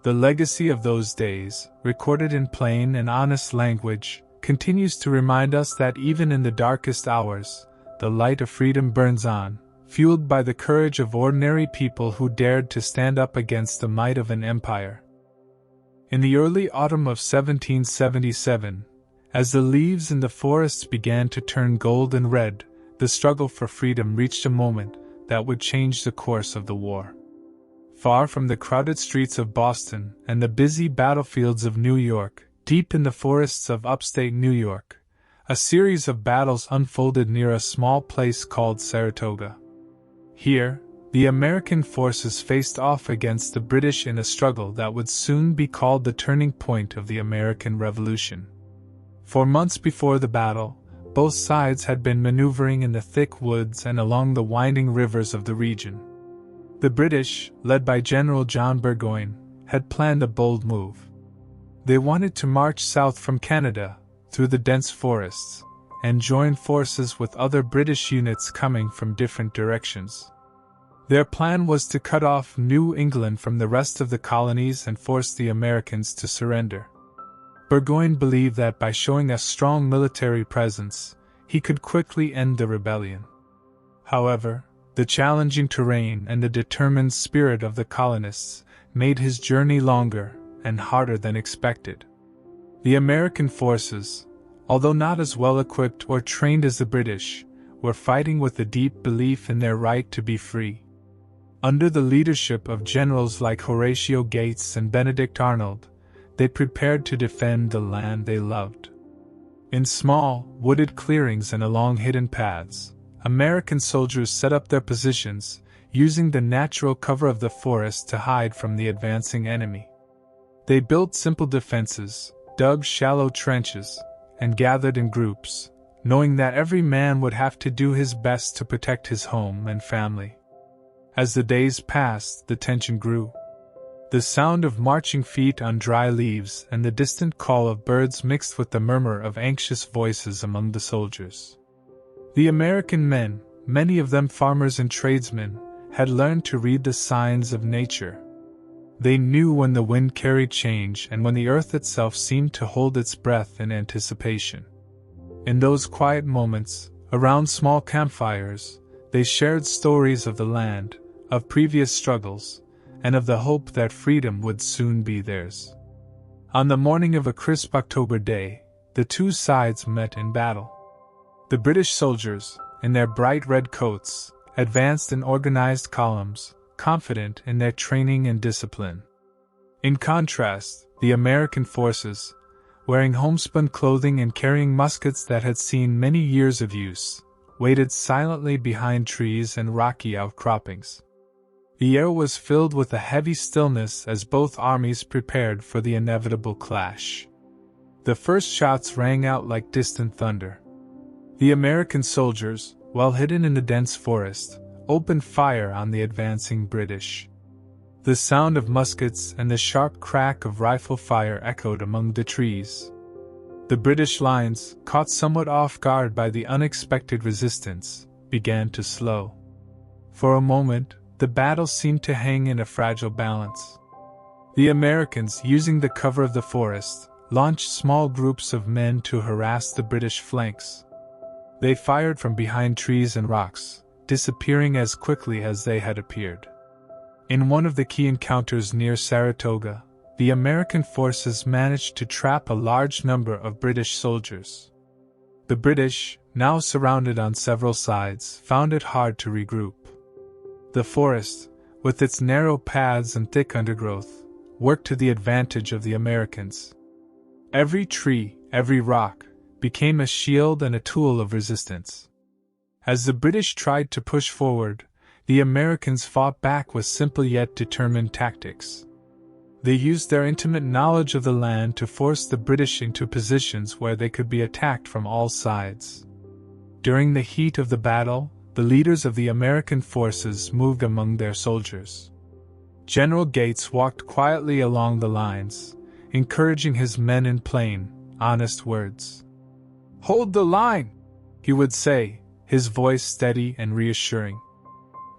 The legacy of those days, recorded in plain and honest language, continues to remind us that even in the darkest hours, the light of freedom burns on, fueled by the courage of ordinary people who dared to stand up against the might of an empire. In the early autumn of 1777, as the leaves in the forests began to turn gold and red, the struggle for freedom reached a moment that would change the course of the war. Far from the crowded streets of Boston and the busy battlefields of New York, deep in the forests of upstate New York, a series of battles unfolded near a small place called Saratoga. Here, the American forces faced off against the British in a struggle that would soon be called the turning point of the American Revolution. For months before the battle, both sides had been maneuvering in the thick woods and along the winding rivers of the region. The British, led by General John Burgoyne, had planned a bold move. They wanted to march south from Canada, through the dense forests, and join forces with other British units coming from different directions. Their plan was to cut off New England from the rest of the colonies and force the Americans to surrender. Burgoyne believed that by showing a strong military presence, he could quickly end the rebellion. However, the challenging terrain and the determined spirit of the colonists made his journey longer and harder than expected. The American forces, although not as well equipped or trained as the British, were fighting with a deep belief in their right to be free. Under the leadership of generals like Horatio Gates and Benedict Arnold, they prepared to defend the land they loved. In small, wooded clearings and along hidden paths, American soldiers set up their positions, using the natural cover of the forest to hide from the advancing enemy. They built simple defenses, dug shallow trenches, and gathered in groups, knowing that every man would have to do his best to protect his home and family. As the days passed, the tension grew. The sound of marching feet on dry leaves and the distant call of birds mixed with the murmur of anxious voices among the soldiers. The American men, many of them farmers and tradesmen, had learned to read the signs of nature. They knew when the wind carried change and when the earth itself seemed to hold its breath in anticipation. In those quiet moments, around small campfires, they shared stories of the land, of previous struggles, and of the hope that freedom would soon be theirs. On the morning of a crisp October day, the two sides met in battle. The British soldiers, in their bright red coats, advanced in organized columns, confident in their training and discipline. In contrast, the American forces, wearing homespun clothing and carrying muskets that had seen many years of use, waited silently behind trees and rocky outcroppings. The air was filled with a heavy stillness as both armies prepared for the inevitable clash. The first shots rang out like distant thunder. The American soldiers, well hidden in the dense forest, opened fire on the advancing British. The sound of muskets and the sharp crack of rifle fire echoed among the trees. The British lines, caught somewhat off guard by the unexpected resistance, began to slow. For a moment, the battle seemed to hang in a fragile balance. The Americans, using the cover of the forest, launched small groups of men to harass the British flanks. They fired from behind trees and rocks, disappearing as quickly as they had appeared. In one of the key encounters near Saratoga, the American forces managed to trap a large number of British soldiers. The British, now surrounded on several sides, found it hard to regroup. The forest, with its narrow paths and thick undergrowth, worked to the advantage of the Americans. Every tree, every rock, became a shield and a tool of resistance. As the British tried to push forward, the Americans fought back with simple yet determined tactics. They used their intimate knowledge of the land to force the British into positions where they could be attacked from all sides. During the heat of the battle, the leaders of the American forces moved among their soldiers. General Gates walked quietly along the lines, encouraging his men in plain, honest words. "Hold the line," he would say, his voice steady and reassuring.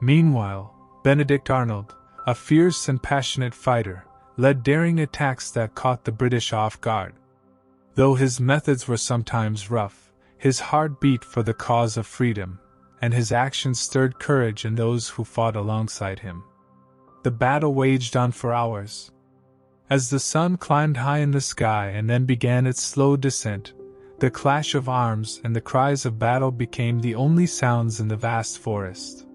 Meanwhile, Benedict Arnold, a fierce and passionate fighter, led daring attacks that caught the British off guard. Though his methods were sometimes rough, his heart beat for the cause of freedom, and his actions stirred courage in those who fought alongside him. The battle waged on for hours. As the sun climbed high in the sky and then began its slow descent, the clash of arms and the cries of battle became the only sounds in the vast forest.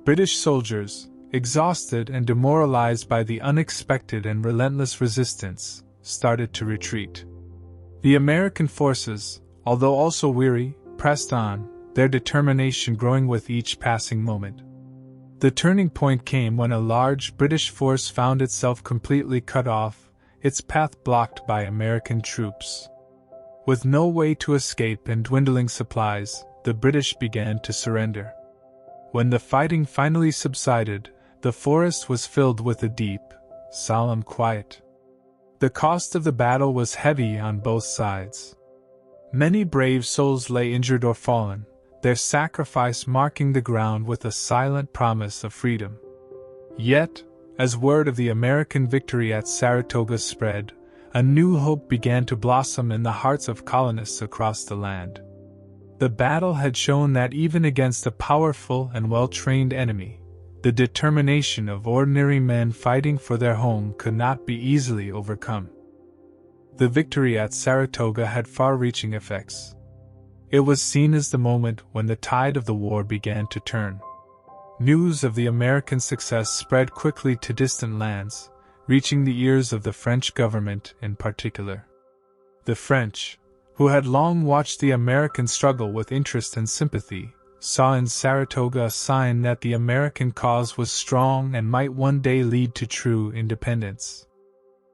British soldiers, exhausted and demoralized by the unexpected and relentless resistance, started to retreat. The American forces, although also weary, pressed on, their determination growing with each passing moment. The turning point came when a large British force found itself completely cut off, its path blocked by American troops. With no way to escape and dwindling supplies, the British began to surrender. When the fighting finally subsided, the forest was filled with a deep, solemn quiet. The cost of the battle was heavy on both sides. Many brave souls lay injured or fallen, their sacrifice marking the ground with a silent promise of freedom. Yet, as word of the American victory at Saratoga spread, a new hope began to blossom in the hearts of colonists across the land. The battle had shown that even against a powerful and well-trained enemy, the determination of ordinary men fighting for their home could not be easily overcome. The victory at Saratoga had far-reaching effects. It was seen as the moment when the tide of the war began to turn. News of the American success spread quickly to distant lands, reaching the ears of the French government in particular. The French, who had long watched the American struggle with interest and sympathy, saw in Saratoga a sign that the American cause was strong and might one day lead to true independence.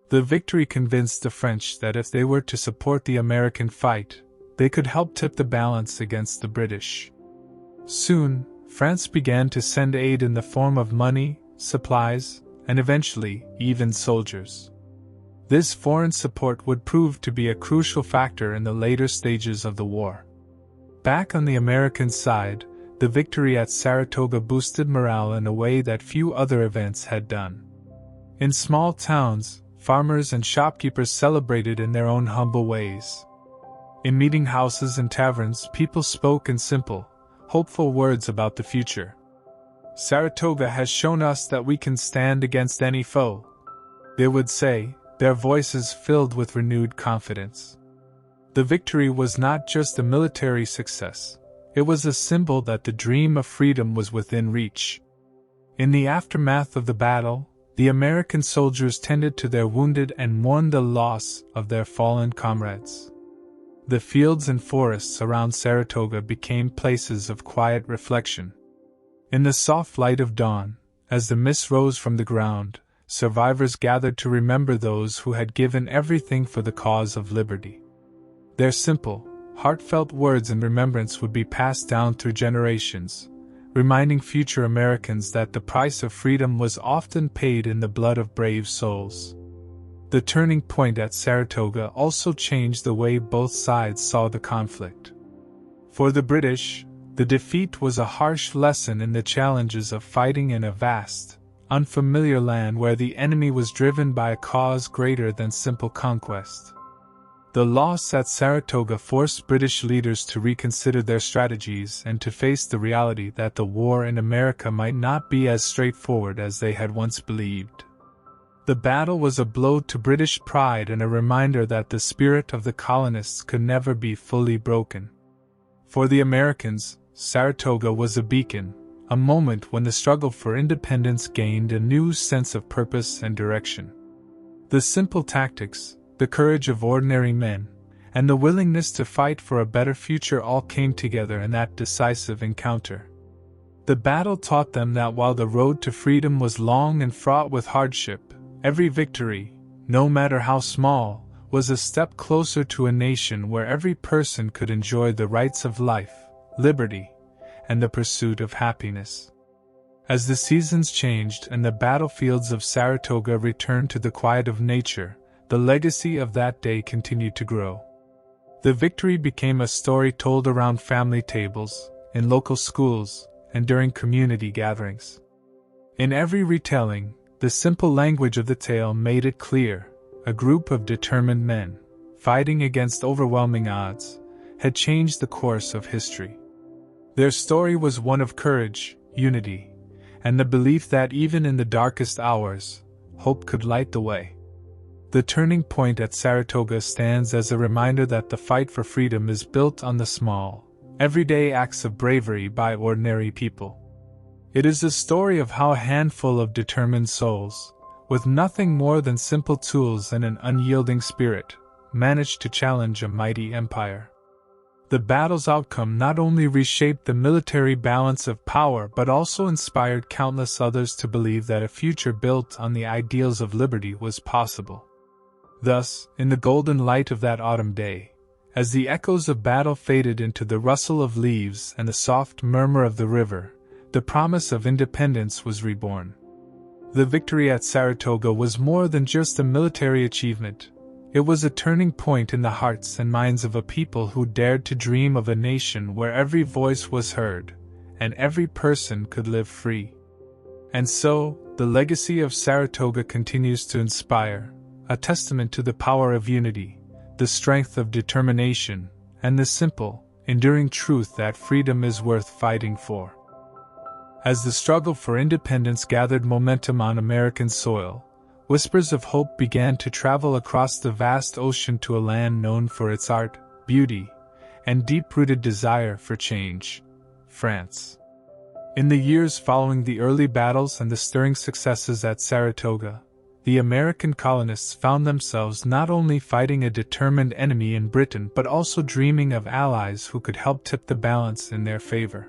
The victory convinced the French that if they were to support the American fight, they could help tip the balance against the British. Soon, France began to send aid in the form of money, supplies, and eventually, even soldiers. This foreign support would prove to be a crucial factor in the later stages of the war. Back on the American side, the victory at Saratoga boosted morale in a way that few other events had done. In small towns, farmers and shopkeepers celebrated in their own humble ways. In meeting houses and taverns, people spoke in simple, hopeful words about the future. "Saratoga has shown us that we can stand against any foe," they would say, their voices filled with renewed confidence. The victory was not just a military success, it was a symbol that the dream of freedom was within reach. In the aftermath of the battle, the American soldiers tended to their wounded and mourned the loss of their fallen comrades. The fields and forests around Saratoga became places of quiet reflection. In the soft light of dawn, as the mist rose from the ground, survivors gathered to remember those who had given everything for the cause of liberty. Their simple, heartfelt words in remembrance would be passed down through generations, reminding future Americans that the price of freedom was often paid in the blood of brave souls. The turning point at Saratoga also changed the way both sides saw the conflict. For the British, the defeat was a harsh lesson in the challenges of fighting in a vast, unfamiliar land where the enemy was driven by a cause greater than simple conquest. The loss at Saratoga forced British leaders to reconsider their strategies and to face the reality that the war in America might not be as straightforward as they had once believed. The battle was a blow to British pride and a reminder that the spirit of the colonists could never be fully broken. For the Americans, Saratoga was a beacon, a moment when the struggle for independence gained a new sense of purpose and direction. The simple tactics, the courage of ordinary men, and the willingness to fight for a better future all came together in that decisive encounter. The battle taught them that while the road to freedom was long and fraught with hardship, every victory, no matter how small, was a step closer to a nation where every person could enjoy the rights of life, liberty, and the pursuit of happiness. As the seasons changed and the battlefields of Saratoga returned to the quiet of nature, the legacy of that day continued to grow. The victory became a story told around family tables, in local schools, and during community gatherings. In every retelling, the simple language of the tale made it clear: a group of determined men, fighting against overwhelming odds, had changed the course of history. Their story was one of courage, unity, and the belief that even in the darkest hours, hope could light the way. The turning point at Saratoga stands as a reminder that the fight for freedom is built on the small, everyday acts of bravery by ordinary people. It is a story of how a handful of determined souls, with nothing more than simple tools and an unyielding spirit, managed to challenge a mighty empire. The battle's outcome not only reshaped the military balance of power but also inspired countless others to believe that a future built on the ideals of liberty was possible. Thus, in the golden light of that autumn day, as the echoes of battle faded into the rustle of leaves and the soft murmur of the river, the promise of independence was reborn. The victory at Saratoga was more than just a military achievement. It was a turning point in the hearts and minds of a people who dared to dream of a nation where every voice was heard, and every person could live free. And so, the legacy of Saratoga continues to inspire, a testament to the power of unity, the strength of determination, and the simple, enduring truth that freedom is worth fighting for. As the struggle for independence gathered momentum on American soil, whispers of hope began to travel across the vast ocean to a land known for its art, beauty, and deep-rooted desire for change: France. In the years following the early battles and the stirring successes at Saratoga, the American colonists found themselves not only fighting a determined enemy in Britain but also dreaming of allies who could help tip the balance in their favor.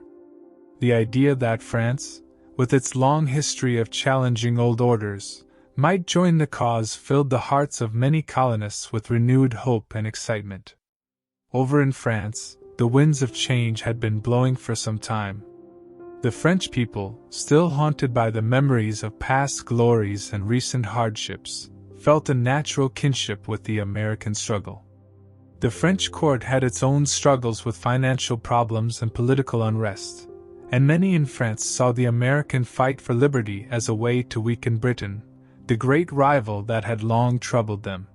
The idea that France, with its long history of challenging old orders, might join the cause filled the hearts of many colonists with renewed hope and excitement. Over in France, the winds of change had been blowing for some time. The French people, still haunted by the memories of past glories and recent hardships, felt a natural kinship with the American struggle. The French court had its own struggles with financial problems and political unrest, and many in France saw the American fight for liberty as a way to weaken Britain, the great rival that had long troubled them.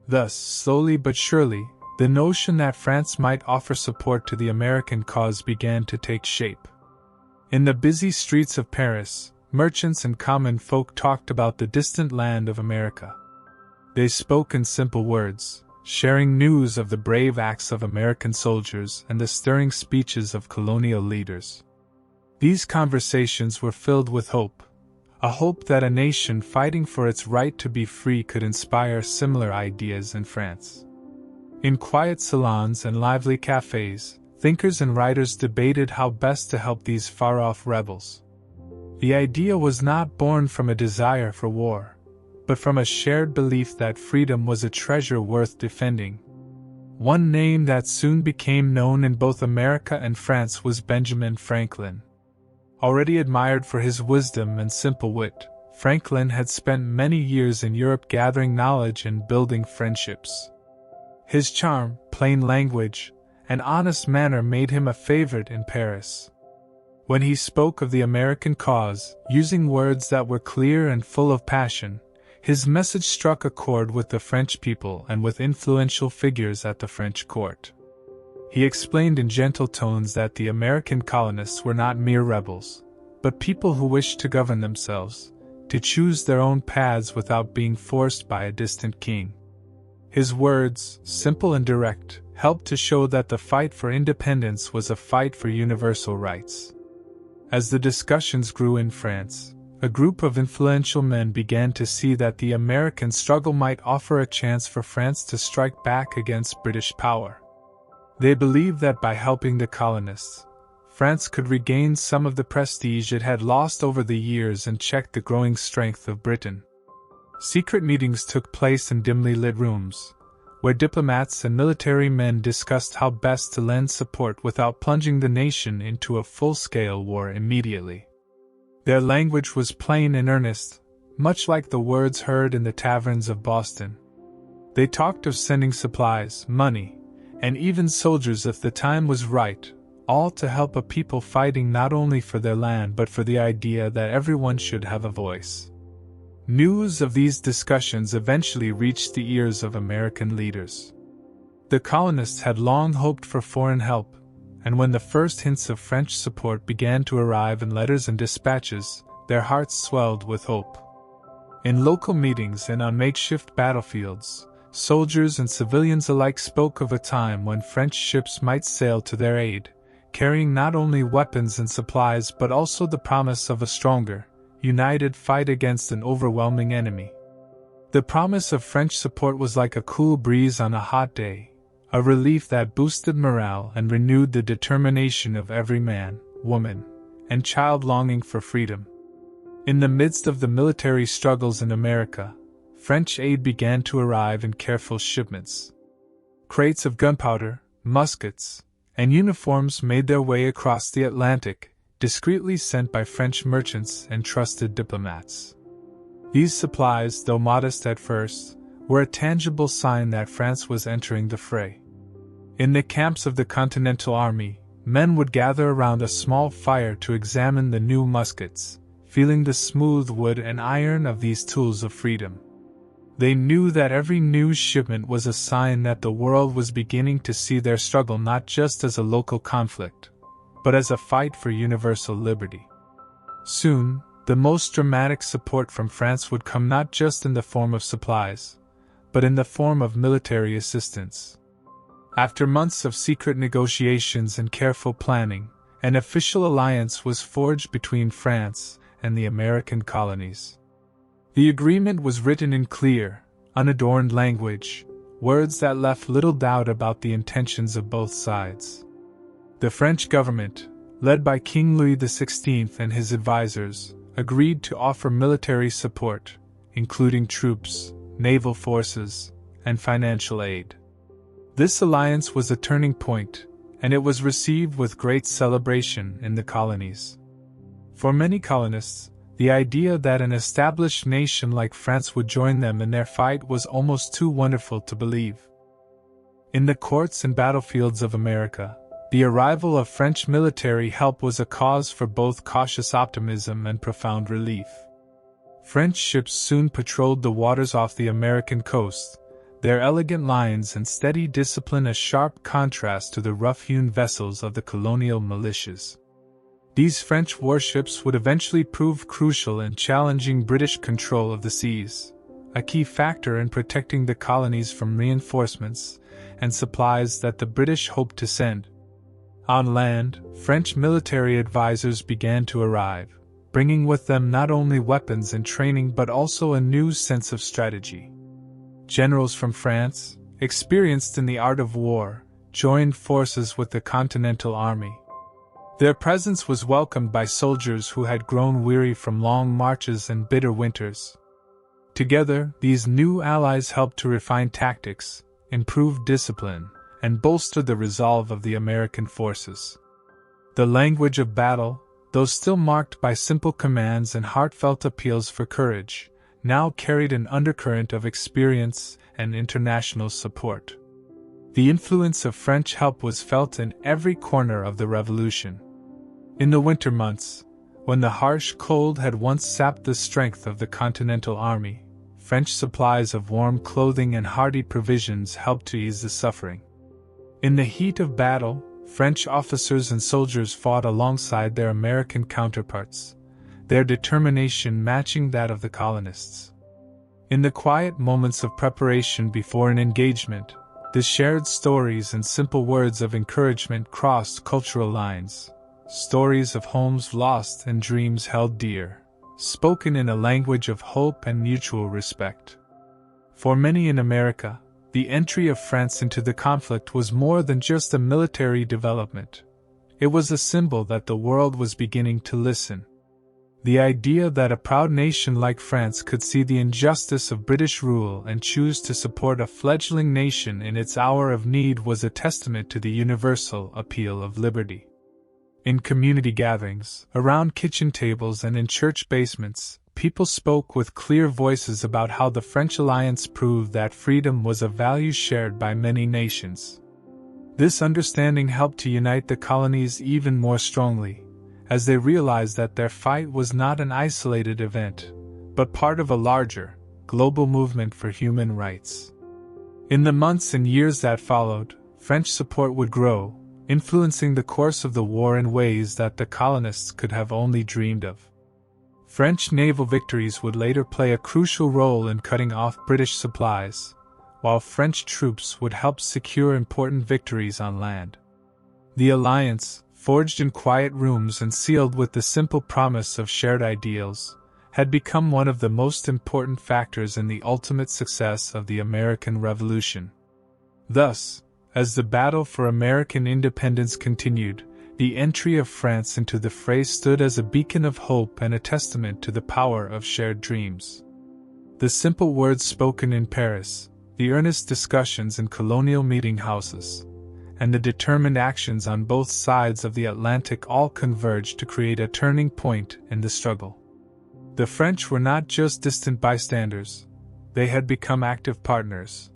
Thus, slowly but surely, the notion that France might offer support to the American cause began to take shape. In the busy streets of Paris, merchants and common folk talked about the distant land of America. They spoke in simple words, sharing news of the brave acts of American soldiers and the stirring speeches of colonial leaders. These conversations were filled with hope, a hope that a nation fighting for its right to be free could inspire similar ideas in France. In quiet salons and lively cafes, thinkers and writers debated how best to help these far-off rebels. The idea was not born from a desire for war, but from a shared belief that freedom was a treasure worth defending. One name that soon became known in both America and France was Benjamin Franklin. Already admired for his wisdom and simple wit, Franklin had spent many years in Europe gathering knowledge and building friendships. His charm, plain language, and honest manner made him a favorite in Paris. When he spoke of the American cause, using words that were clear and full of passion, his message struck a chord with the French people and with influential figures at the French court. He explained in gentle tones that the American colonists were not mere rebels, but people who wished to govern themselves, to choose their own paths without being forced by a distant king. His words, simple and direct, helped to show that the fight for independence was a fight for universal rights. As the discussions grew in France, a group of influential men began to see that the American struggle might offer a chance for France to strike back against British power. They believed that by helping the colonists, France could regain some of the prestige it had lost over the years and check the growing strength of Britain. Secret meetings took place in dimly lit rooms, where diplomats and military men discussed how best to lend support without plunging the nation into a full-scale war immediately. Their language was plain and earnest, much like the words heard in the taverns of Boston. They talked of sending supplies, money, and even soldiers if the time was right, all to help a people fighting not only for their land but for the idea that everyone should have a voice. News of these discussions eventually reached the ears of American leaders. The colonists had long hoped for foreign help, and when the first hints of French support began to arrive in letters and dispatches, their hearts swelled with hope. In local meetings and on makeshift battlefields, soldiers and civilians alike spoke of a time when French ships might sail to their aid, carrying not only weapons and supplies but also the promise of a stronger, united fight against an overwhelming enemy. The promise of French support was like a cool breeze on a hot day, a relief that boosted morale and renewed the determination of every man, woman, and child longing for freedom. In the midst of the military struggles in America, French aid began to arrive in careful shipments. Crates of gunpowder, muskets, and uniforms made their way across the Atlantic, discreetly sent by French merchants and trusted diplomats. These supplies, though modest at first, were a tangible sign that France was entering the fray. In the camps of the Continental Army, men would gather around a small fire to examine the new muskets, feeling the smooth wood and iron of these tools of freedom. They knew that every new shipment was a sign that the world was beginning to see their struggle not just as a local conflict, but as a fight for universal liberty. Soon, the most dramatic support from France would come not just in the form of supplies, but in the form of military assistance. After months of secret negotiations and careful planning, an official alliance was forged between France and the American colonies. The agreement was written in clear, unadorned language, words that left little doubt about the intentions of both sides. The French government, led by King Louis XVI and his advisors, agreed to offer military support, including troops, naval forces, and financial aid. This alliance was a turning point, and it was received with great celebration in the colonies. For many colonists, the idea that an established nation like France would join them in their fight was almost too wonderful to believe. In the courts and battlefields of America, the arrival of French military help was a cause for both cautious optimism and profound relief. French ships soon patrolled the waters off the American coast, their elegant lines and steady discipline a sharp contrast to the rough-hewn vessels of the colonial militias. These French warships would eventually prove crucial in challenging British control of the seas, a key factor in protecting the colonies from reinforcements and supplies that the British hoped to send. On land, French military advisors began to arrive, bringing with them not only weapons and training but also a new sense of strategy. Generals from France, experienced in the art of war, joined forces with the Continental Army. Their presence was welcomed by soldiers who had grown weary from long marches and bitter winters. Together, these new allies helped to refine tactics, improve discipline, and bolster the resolve of the American forces. The language of battle, though still marked by simple commands and heartfelt appeals for courage, now carried an undercurrent of experience and international support. The influence of French help was felt in every corner of the Revolution. In the winter months, when the harsh cold had once sapped the strength of the Continental Army, French supplies of warm clothing and hearty provisions helped to ease the suffering. In the heat of battle, French officers and soldiers fought alongside their American counterparts, their determination matching that of the colonists. In the quiet moments of preparation before an engagement, the shared stories and simple words of encouragement crossed cultural lines. Stories of homes lost and dreams held dear, spoken in a language of hope and mutual respect. For many in America, the entry of France into the conflict was more than just a military development. It was a symbol that the world was beginning to listen. The idea that a proud nation like France could see the injustice of British rule and choose to support a fledgling nation in its hour of need was a testament to the universal appeal of liberty. In community gatherings, around kitchen tables and in church basements, people spoke with clear voices about how the French alliance proved that freedom was a value shared by many nations. This understanding helped to unite the colonies even more strongly, as they realized that their fight was not an isolated event, but part of a larger, global movement for human rights. In the months and years that followed, French support would grow, influencing the course of the war in ways that the colonists could have only dreamed of. French naval victories would later play a crucial role in cutting off British supplies, while French troops would help secure important victories on land. The alliance, forged in quiet rooms and sealed with the simple promise of shared ideals, had become one of the most important factors in the ultimate success of the American Revolution. Thus, as the battle for American independence continued, the entry of France into the fray stood as a beacon of hope and a testament to the power of shared dreams. The simple words spoken in Paris, the earnest discussions in colonial meeting houses, and the determined actions on both sides of the Atlantic all converged to create a turning point in the struggle. The French were not just distant bystanders, they had become active partners,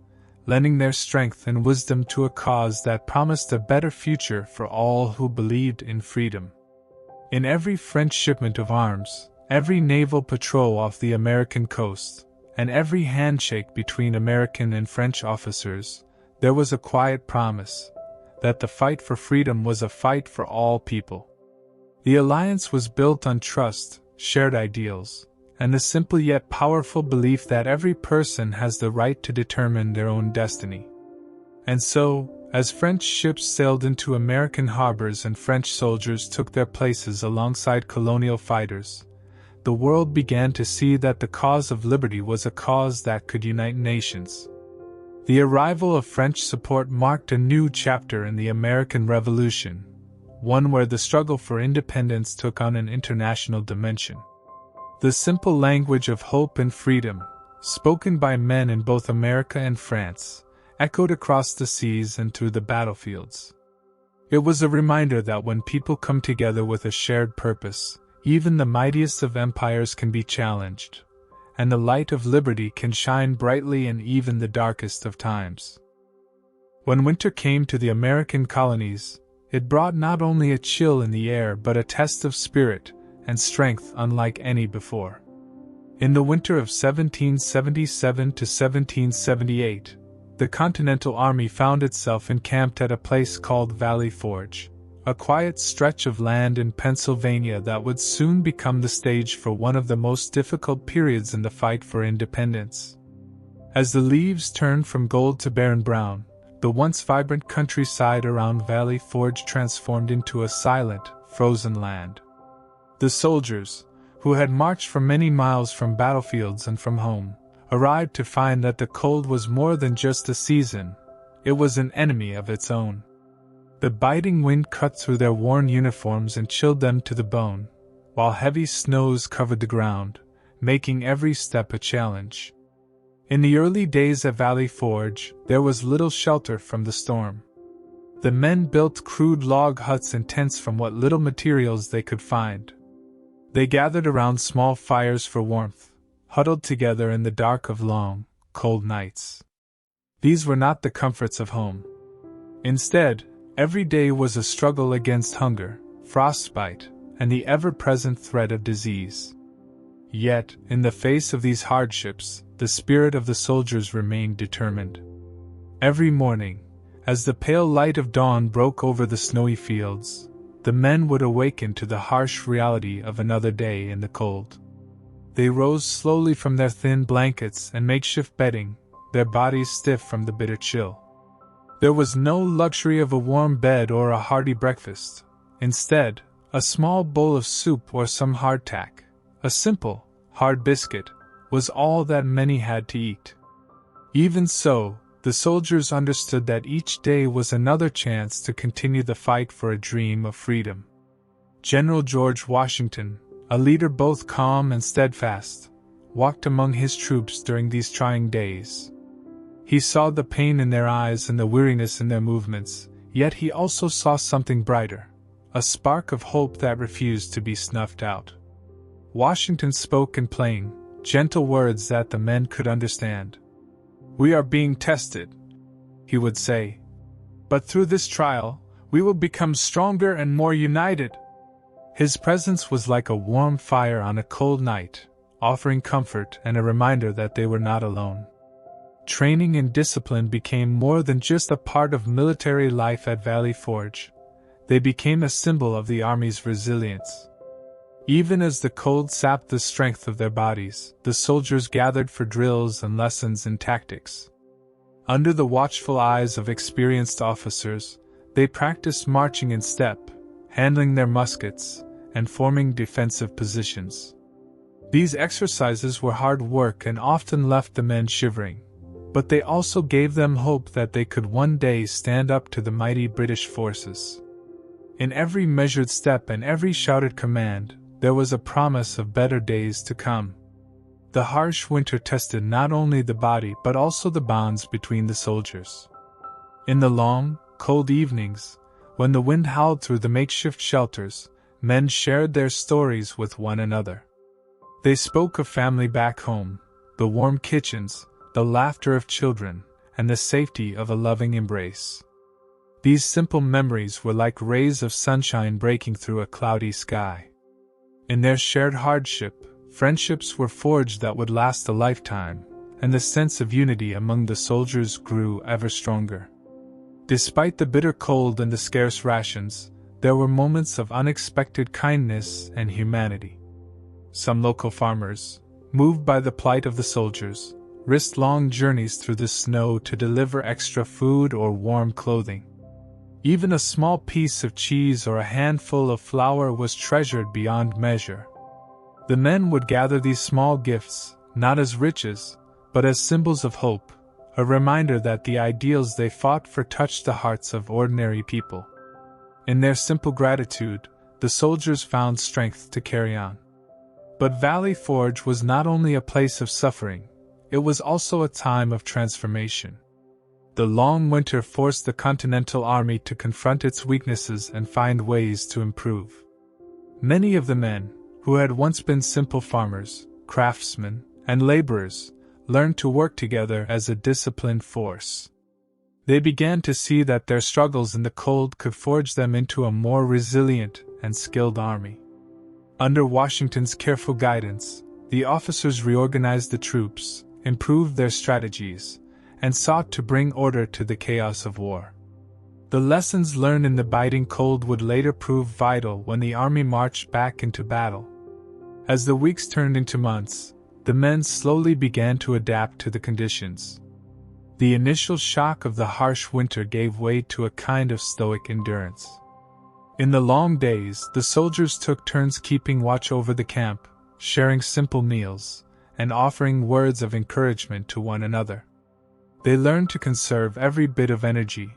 lending their strength and wisdom to a cause that promised a better future for all who believed in freedom. In every French shipment of arms, every naval patrol off the American coast, and every handshake between American and French officers, there was a quiet promise that the fight for freedom was a fight for all people. The alliance was built on trust, shared ideals, and the simple yet powerful belief that every person has the right to determine their own destiny. And so, as French ships sailed into American harbors and French soldiers took their places alongside colonial fighters, the world began to see that the cause of liberty was a cause that could unite nations. The arrival of French support marked a new chapter in the American Revolution, one where the struggle for independence took on an international dimension. The simple language of hope and freedom, spoken by men in both America and France, echoed across the seas and through the battlefields. It was a reminder that when people come together with a shared purpose, even the mightiest of empires can be challenged, and the light of liberty can shine brightly in even the darkest of times. When winter came to the American colonies, it brought not only a chill in the air but a test of spirit and strength unlike any before. In the winter of 1777 to 1778, the Continental Army found itself encamped at a place called Valley Forge, a quiet stretch of land in Pennsylvania that would soon become the stage for one of the most difficult periods in the fight for independence. As the leaves turned from gold to barren brown, the once vibrant countryside around Valley Forge transformed into a silent, frozen land. The soldiers, who had marched for many miles from battlefields and from home, arrived to find that the cold was more than just a season, it was an enemy of its own. The biting wind cut through their worn uniforms and chilled them to the bone, while heavy snows covered the ground, making every step a challenge. In the early days at Valley Forge, there was little shelter from the storm. The men built crude log huts and tents from what little materials they could find. They gathered around small fires for warmth, huddled together in the dark of long, cold nights. These were not the comforts of home. Instead, every day was a struggle against hunger, frostbite, and the ever-present threat of disease. Yet, in the face of these hardships, the spirit of the soldiers remained determined. Every morning, as the pale light of dawn broke over the snowy fields, the men would awaken to the harsh reality of another day in the cold. They rose slowly from their thin blankets and makeshift bedding, their bodies stiff from the bitter chill. There was no luxury of a warm bed or a hearty breakfast. Instead, a small bowl of soup or some hardtack, a simple, hard biscuit, was all that many had to eat. Even so, the soldiers understood that each day was another chance to continue the fight for a dream of freedom. General George Washington, a leader both calm and steadfast, walked among his troops during these trying days. He saw the pain in their eyes and the weariness in their movements, yet he also saw something brighter, a spark of hope that refused to be snuffed out. Washington spoke in plain, gentle words that the men could understand. "We are being tested," he would say. "But through this trial, we will become stronger and more united." His presence was like a warm fire on a cold night, offering comfort and a reminder that they were not alone. Training and discipline became more than just a part of military life at Valley Forge. They became a symbol of the Army's resilience. Even as the cold sapped the strength of their bodies, the soldiers gathered for drills and lessons in tactics. Under the watchful eyes of experienced officers, they practiced marching in step, handling their muskets, and forming defensive positions. These exercises were hard work and often left the men shivering, but they also gave them hope that they could one day stand up to the mighty British forces. In every measured step and every shouted command, there was a promise of better days to come. The harsh winter tested not only the body but also the bonds between the soldiers. In the long, cold evenings, when the wind howled through the makeshift shelters, men shared their stories with one another. They spoke of family back home, the warm kitchens, the laughter of children, and the safety of a loving embrace. These simple memories were like rays of sunshine breaking through a cloudy sky. In their shared hardship, friendships were forged that would last a lifetime, and the sense of unity among the soldiers grew ever stronger. Despite the bitter cold and the scarce rations, there were moments of unexpected kindness and humanity. Some local farmers, moved by the plight of the soldiers, risked long journeys through the snow to deliver extra food or warm clothing. Even a small piece of cheese or a handful of flour was treasured beyond measure. The men would gather these small gifts, not as riches, but as symbols of hope, a reminder that the ideals they fought for touched the hearts of ordinary people. In their simple gratitude, the soldiers found strength to carry on. But Valley Forge was not only a place of suffering, it was also a time of transformation. The long winter forced the Continental Army to confront its weaknesses and find ways to improve. Many of the men, who had once been simple farmers, craftsmen, and laborers, learned to work together as a disciplined force. They began to see that their struggles in the cold could forge them into a more resilient and skilled army. Under Washington's careful guidance, the officers reorganized the troops, improved their strategies, and sought to bring order to the chaos of war. The lessons learned in the biting cold would later prove vital when the army marched back into battle. As the weeks turned into months, the men slowly began to adapt to the conditions. The initial shock of the harsh winter gave way to a kind of stoic endurance. In the long days, the soldiers took turns keeping watch over the camp, sharing simple meals, and offering words of encouragement to one another. They learned to conserve every bit of energy,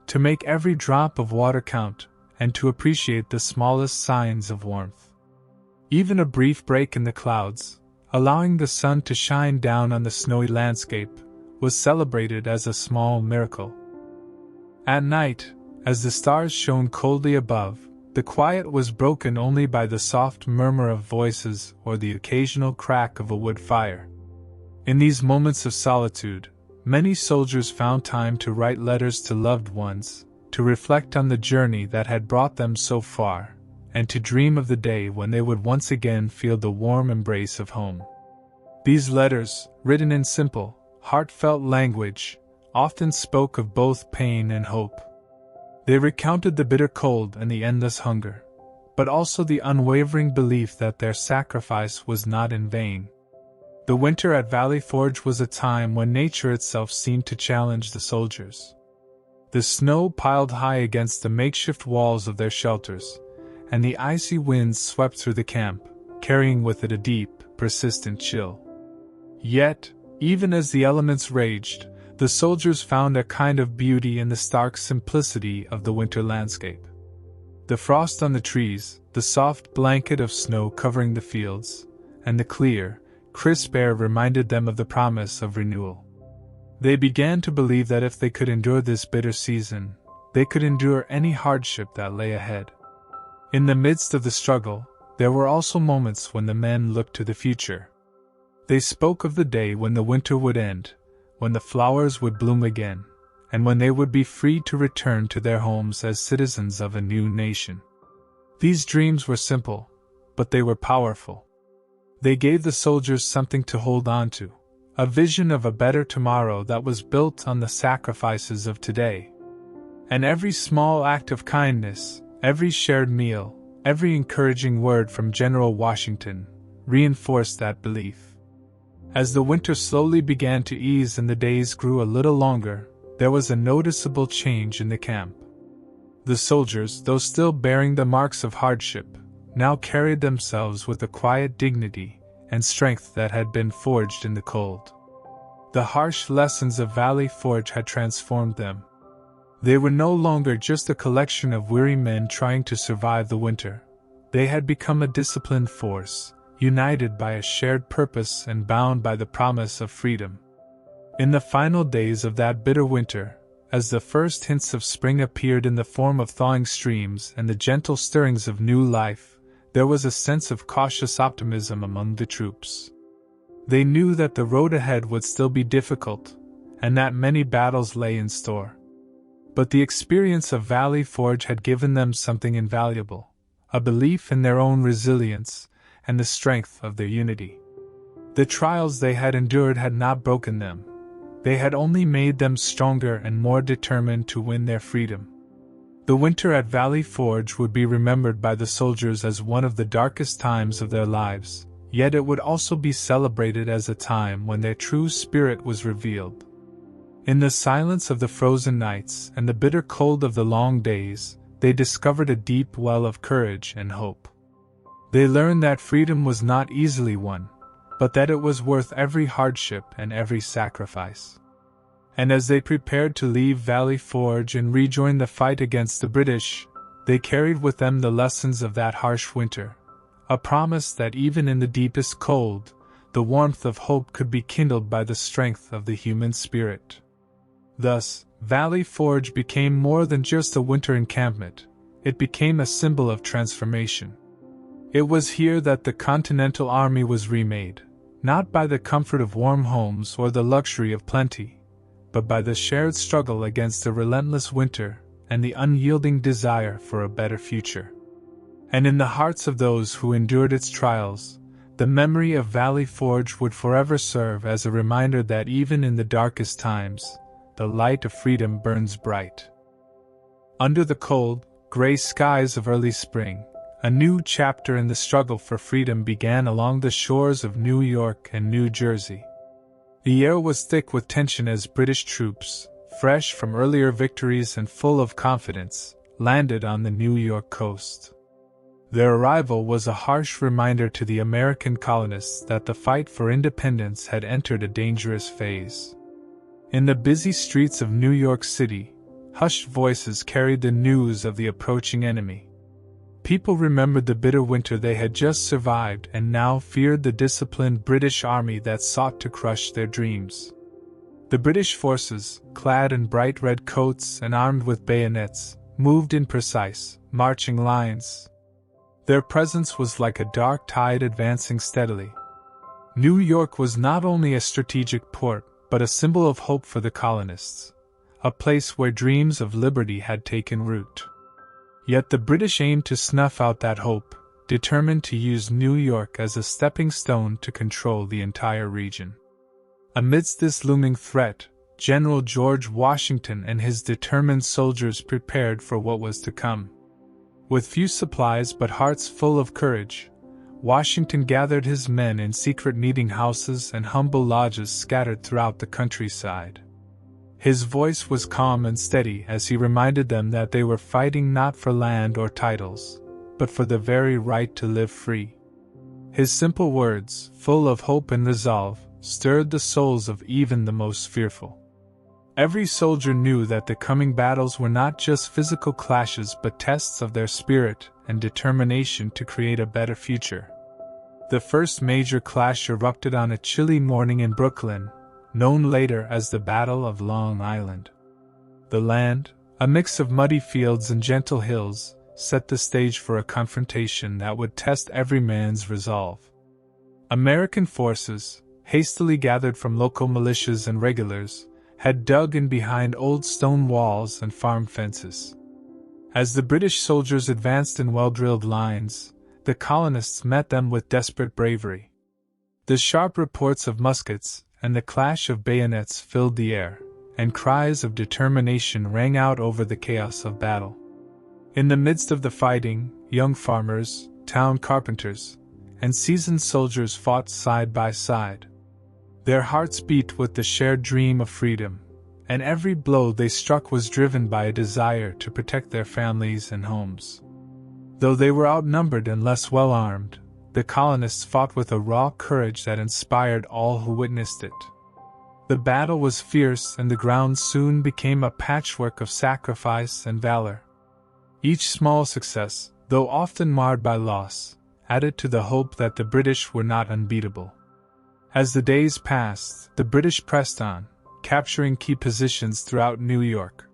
to make every drop of water count, and to appreciate the smallest signs of warmth. Even a brief break in the clouds, allowing the sun to shine down on the snowy landscape, was celebrated as a small miracle. At night, as the stars shone coldly above, the quiet was broken only by the soft murmur of voices or the occasional crack of a wood fire. In these moments of solitude, many soldiers found time to write letters to loved ones, to reflect on the journey that had brought them so far, and to dream of the day when they would once again feel the warm embrace of home. These letters, written in simple, heartfelt language, often spoke of both pain and hope. They recounted the bitter cold and the endless hunger, but also the unwavering belief that their sacrifice was not in vain. The winter at Valley Forge was a time when nature itself seemed to challenge the soldiers. The snow piled high against the makeshift walls of their shelters, and the icy winds swept through the camp, carrying with it a deep, persistent chill. Yet, even as the elements raged, the soldiers found a kind of beauty in the stark simplicity of the winter landscape. The frost on the trees, the soft blanket of snow covering the fields, and the clear, crisp air reminded them of the promise of renewal. They began to believe that if they could endure this bitter season, they could endure any hardship that lay ahead. In the midst of the struggle, there were also moments when the men looked to the future. They spoke of the day when the winter would end, when the flowers would bloom again, and when they would be free to return to their homes as citizens of a new nation. These dreams were simple, but they were powerful. They gave the soldiers something to hold on to, a vision of a better tomorrow that was built on the sacrifices of today. And every small act of kindness, every shared meal, every encouraging word from General Washington, reinforced that belief. As the winter slowly began to ease and the days grew a little longer, there was a noticeable change in the camp. The soldiers, though still bearing the marks of hardship, now carried themselves with a quiet dignity and strength that had been forged in the cold. The harsh lessons of Valley Forge had transformed them. They were no longer just a collection of weary men trying to survive the winter. They had become a disciplined force, united by a shared purpose and bound by the promise of freedom. In the final days of that bitter winter, as the first hints of spring appeared in the form of thawing streams and the gentle stirrings of new life, there was a sense of cautious optimism among the troops. They knew that the road ahead would still be difficult, and that many battles lay in store. But the experience of Valley Forge had given them something invaluable, a belief in their own resilience and the strength of their unity. The trials they had endured had not broken them. They had only made them stronger and more determined to win their freedom. The winter at Valley Forge would be remembered by the soldiers as one of the darkest times of their lives, yet it would also be celebrated as a time when their true spirit was revealed. In the silence of the frozen nights and the bitter cold of the long days, they discovered a deep well of courage and hope. They learned that freedom was not easily won, but that it was worth every hardship and every sacrifice. And as they prepared to leave Valley Forge and rejoin the fight against the British, they carried with them the lessons of that harsh winter, a promise that even in the deepest cold, the warmth of hope could be kindled by the strength of the human spirit. Thus, Valley Forge became more than just a winter encampment, it became a symbol of transformation. It was here that the Continental Army was remade, not by the comfort of warm homes or the luxury of plenty, but by the shared struggle against the relentless winter and the unyielding desire for a better future. And in the hearts of those who endured its trials, the memory of Valley Forge would forever serve as a reminder that even in the darkest times, the light of freedom burns bright. Under the cold, gray skies of early spring, a new chapter in the struggle for freedom began along the shores of New York and New Jersey. The air was thick with tension as British troops, fresh from earlier victories and full of confidence, landed on the New York coast. Their arrival was a harsh reminder to the American colonists that the fight for independence had entered a dangerous phase. In the busy streets of New York City, hushed voices carried the news of the approaching enemy. People remembered the bitter winter they had just survived and now feared the disciplined British army that sought to crush their dreams. The British forces, clad in bright red coats and armed with bayonets, moved in precise, marching lines. Their presence was like a dark tide advancing steadily. New York was not only a strategic port, but a symbol of hope for the colonists, a place where dreams of liberty had taken root. Yet the British aimed to snuff out that hope, determined to use New York as a stepping stone to control the entire region. Amidst this looming threat, General George Washington and his determined soldiers prepared for what was to come. With few supplies but hearts full of courage, Washington gathered his men in secret meeting houses and humble lodges scattered throughout the countryside. His voice was calm and steady as he reminded them that they were fighting not for land or titles, but for the very right to live free. His simple words, full of hope and resolve, stirred the souls of even the most fearful. Every soldier knew that the coming battles were not just physical clashes but tests of their spirit and determination to create a better future. The first major clash erupted on a chilly morning in Brooklyn, known later as the Battle of Long Island. The land, a mix of muddy fields and gentle hills, set the stage for a confrontation that would test every man's resolve. American forces, hastily gathered from local militias and regulars, had dug in behind old stone walls and farm fences. As the British soldiers advanced in well-drilled lines, the colonists met them with desperate bravery. The sharp reports of muskets and the clash of bayonets filled the air, and cries of determination rang out over the chaos of battle. In the midst of the fighting, young farmers, town carpenters, and seasoned soldiers fought side by side. Their hearts beat with the shared dream of freedom, and every blow they struck was driven by a desire to protect their families and homes. Though they were outnumbered and less well-armed, the colonists fought with a raw courage that inspired all who witnessed it. The battle was fierce and the ground soon became a patchwork of sacrifice and valor. Each small success, though often marred by loss, added to the hope that the British were not unbeatable. As the days passed, the British pressed on, capturing key positions throughout New York.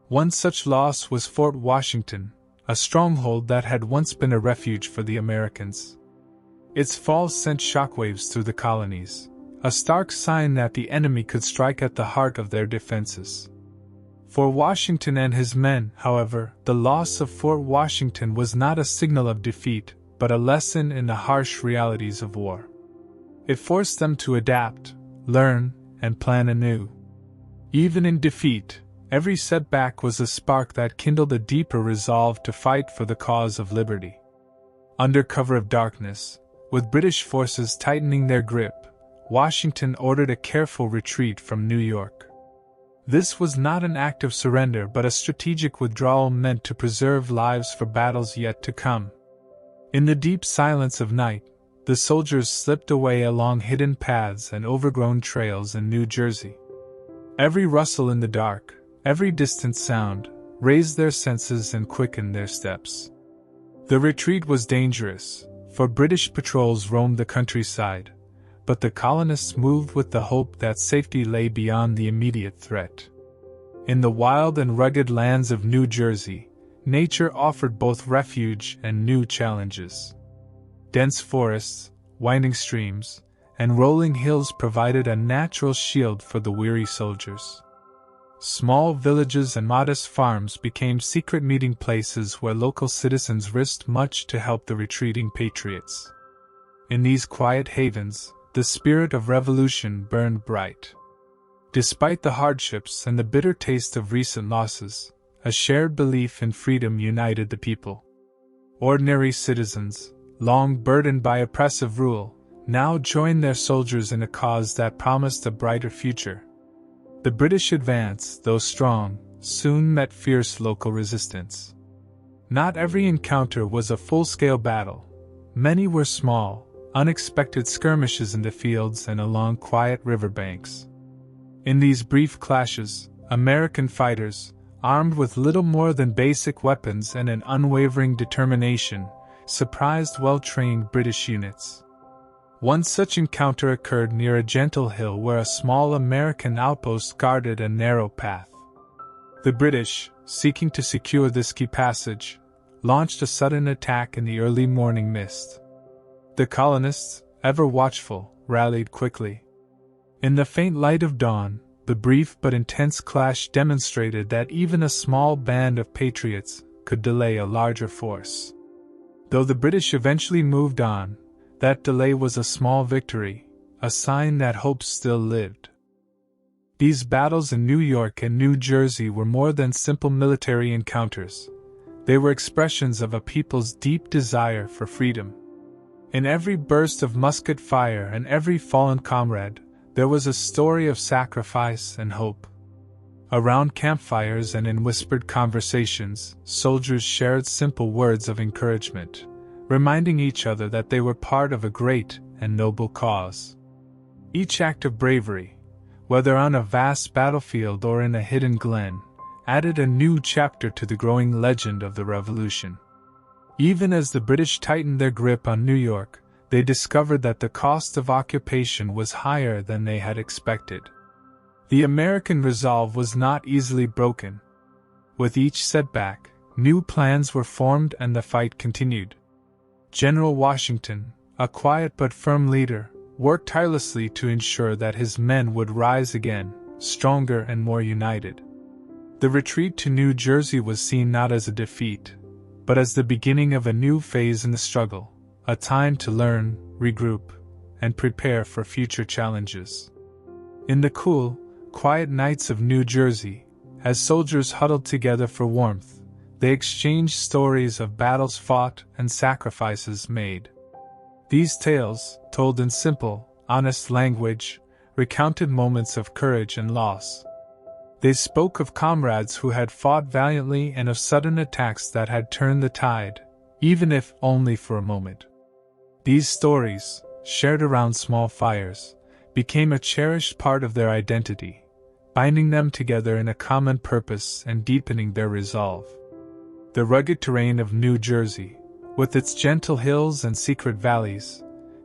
One such loss was Fort Washington, a stronghold that had once been a refuge for the Americans. Its fall sent shockwaves through the colonies, a stark sign that the enemy could strike at the heart of their defenses. For Washington and his men, however, the loss of Fort Washington was not a signal of defeat, but a lesson in the harsh realities of war. It forced them to adapt, learn, and plan anew. Even in defeat, every setback was a spark that kindled a deeper resolve to fight for the cause of liberty. Under cover of darkness, with British forces tightening their grip, Washington ordered a careful retreat from New York. This was not an act of surrender but a strategic withdrawal meant to preserve lives for battles yet to come. In the deep silence of night, the soldiers slipped away along hidden paths and overgrown trails in New Jersey. Every rustle in the dark, every distant sound, raised their senses and quickened their steps. The retreat was dangerous, for British patrols roamed the countryside, but the colonists moved with the hope that safety lay beyond the immediate threat. In the wild and rugged lands of New Jersey, nature offered both refuge and new challenges. Dense forests, winding streams, and rolling hills provided a natural shield for the weary soldiers. Small villages and modest farms became secret meeting places where local citizens risked much to help the retreating patriots. In these quiet havens, the spirit of revolution burned bright. Despite the hardships and the bitter taste of recent losses, a shared belief in freedom united the people. Ordinary citizens, long burdened by oppressive rule, now joined their soldiers in a cause that promised a brighter future. The British advance, though strong, soon met fierce local resistance. Not every encounter was a full-scale battle. Many were small, unexpected skirmishes in the fields and along quiet riverbanks. In these brief clashes, American fighters, armed with little more than basic weapons and an unwavering determination, surprised well-trained British units. One such encounter occurred near a gentle hill where a small American outpost guarded a narrow path. The British, seeking to secure this key passage, launched a sudden attack in the early morning mist. The colonists, ever watchful, rallied quickly. In the faint light of dawn, the brief but intense clash demonstrated that even a small band of patriots could delay a larger force. Though the British eventually moved on, that delay was a small victory, a sign that hope still lived. These battles in New York and New Jersey were more than simple military encounters. They were expressions of a people's deep desire for freedom. In every burst of musket fire and every fallen comrade, there was a story of sacrifice and hope. Around campfires and in whispered conversations, soldiers shared simple words of encouragement, reminding each other that they were part of a great and noble cause. Each act of bravery, whether on a vast battlefield or in a hidden glen, added a new chapter to the growing legend of the Revolution. Even as the British tightened their grip on New York, they discovered that the cost of occupation was higher than they had expected. The American resolve was not easily broken. With each setback, new plans were formed and the fight continued. General Washington, a quiet but firm leader, worked tirelessly to ensure that his men would rise again, stronger and more united. The retreat to New Jersey was seen not as a defeat, but as the beginning of a new phase in the struggle, a time to learn, regroup, and prepare for future challenges. In the cool, quiet nights of New Jersey, as soldiers huddled together for warmth, they exchanged stories of battles fought and sacrifices made. These tales, told in simple, honest language, recounted moments of courage and loss. They spoke of comrades who had fought valiantly and of sudden attacks that had turned the tide, even if only for a moment. These stories, shared around small fires, became a cherished part of their identity, binding them together in a common purpose and deepening their resolve. The rugged terrain of New Jersey, with its gentle hills and secret valleys,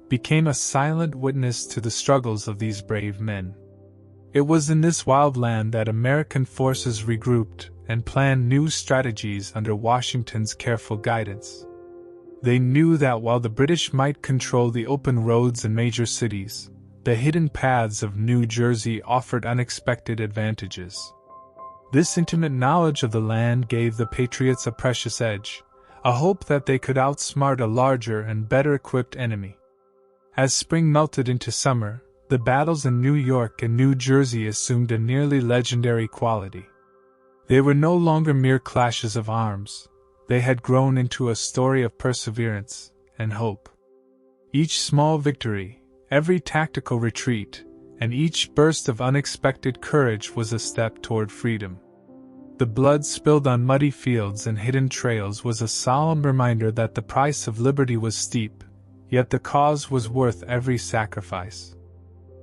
became a silent witness to the struggles of these brave men. It was in this wild land that American forces regrouped and planned new strategies under Washington's careful guidance. They knew that while the British might control the open roads in major cities, the hidden paths of New Jersey offered unexpected advantages. This intimate knowledge of the land gave the Patriots a precious edge, a hope that they could outsmart a larger and better equipped enemy. As spring melted into summer, the battles in New York and New Jersey assumed a nearly legendary quality. They were no longer mere clashes of arms. They had grown into a story of perseverance and hope. Each small victory, every tactical retreat, and each burst of unexpected courage was a step toward freedom. The blood spilled on muddy fields and hidden trails was a solemn reminder that the price of liberty was steep, yet the cause was worth every sacrifice.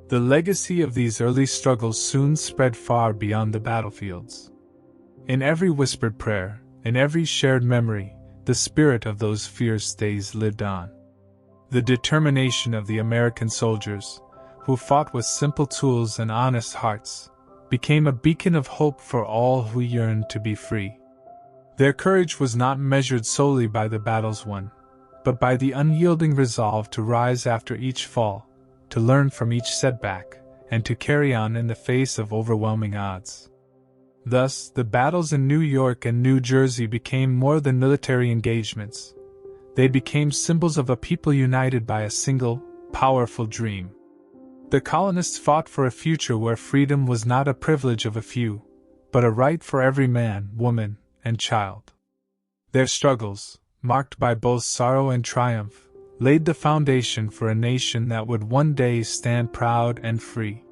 The legacy of these early struggles soon spread far beyond the battlefields. In every whispered prayer, in every shared memory, the spirit of those fierce days lived on. The determination of the American soldiers, who fought with simple tools and honest hearts, became a beacon of hope for all who yearned to be free. Their courage was not measured solely by the battles won, but by the unyielding resolve to rise after each fall, to learn from each setback, and to carry on in the face of overwhelming odds. Thus, the battles in New York and New Jersey became more than military engagements. They became symbols of a people united by a single, powerful dream. The colonists fought for a future where freedom was not a privilege of a few, but a right for every man, woman, and child. Their struggles, marked by both sorrow and triumph, laid the foundation for a nation that would one day stand proud and free.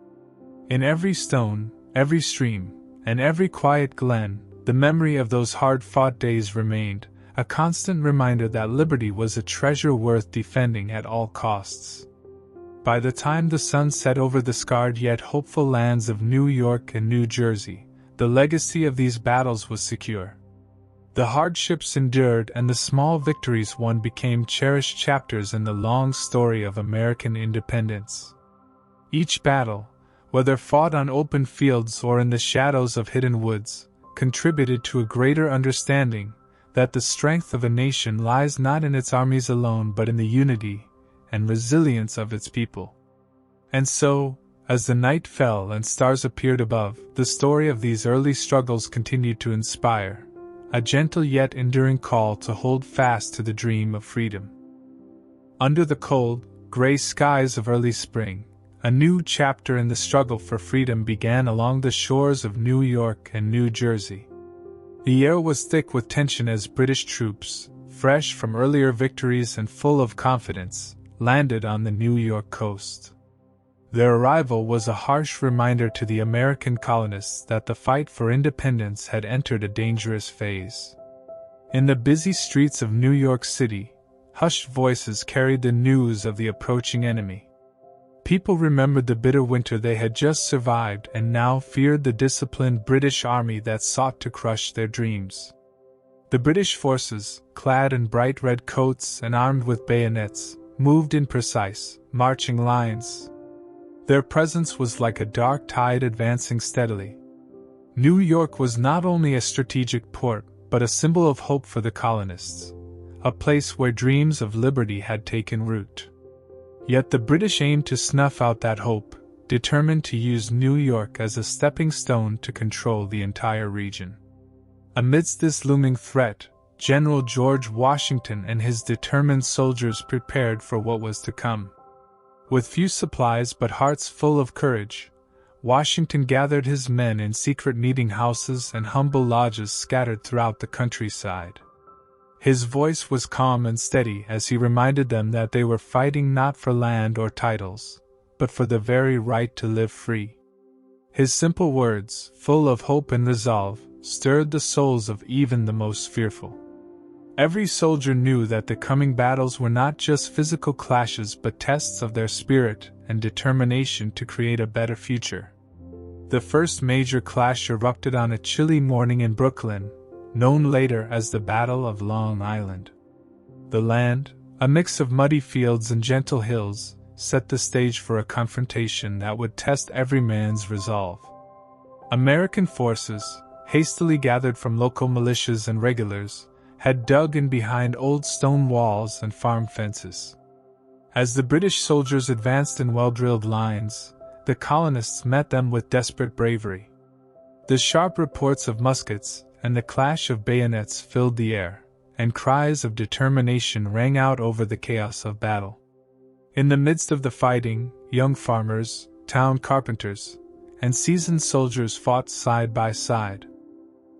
In every stone, every stream, and every quiet glen, the memory of those hard-fought days remained, a constant reminder that liberty was a treasure worth defending at all costs. By the time the sun set over the scarred yet hopeful lands of New York and New Jersey, the legacy of these battles was secure. The hardships endured and the small victories won became cherished chapters in the long story of American independence. Each battle, whether fought on open fields or in the shadows of hidden woods, contributed to a greater understanding that the strength of a nation lies not in its armies alone but in the unity and resilience of its people. And so, as the night fell and stars appeared above, the story of these early struggles continued to inspire, a gentle yet enduring call to hold fast to the dream of freedom. Under the cold, gray skies of early spring, a new chapter in the struggle for freedom began along the shores of New York and New Jersey. The air was thick with tension as British troops, fresh from earlier victories and full of confidence, landed on the New York coast. Their arrival was a harsh reminder to the American colonists that the fight for independence had entered a dangerous phase. In the busy streets of New York City, hushed voices carried the news of the approaching enemy. People remembered the bitter winter they had just survived and now feared the disciplined British army that sought to crush their dreams. The British forces, clad in bright red coats and armed with bayonets, moved in precise, marching lines. Their presence was like a dark tide advancing steadily. New York was not only a strategic port, but a symbol of hope for the colonists, a place where dreams of liberty had taken root. Yet the British aimed to snuff out that hope, determined to use New York as a stepping stone to control the entire region. Amidst this looming threat, General George Washington and his determined soldiers prepared for what was to come. With few supplies but hearts full of courage, Washington gathered his men in secret meeting houses and humble lodges scattered throughout the countryside. His voice was calm and steady as he reminded them that they were fighting not for land or titles, but for the very right to live free. His simple words, full of hope and resolve, stirred the souls of even the most fearful. Every soldier knew that the coming battles were not just physical clashes but tests of their spirit and determination to create a better future. The first major clash erupted on a chilly morning in Brooklyn, known later as the Battle of Long Island. The land, a mix of muddy fields and gentle hills, set the stage for a confrontation that would test every man's resolve. American forces, hastily gathered from local militias and regulars, had dug in behind old stone walls and farm fences. As the British soldiers advanced in well-drilled lines, the colonists met them with desperate bravery. The sharp reports of muskets and the clash of bayonets filled the air, and cries of determination rang out over the chaos of battle. In the midst of the fighting, young farmers, town carpenters, and seasoned soldiers fought side by side.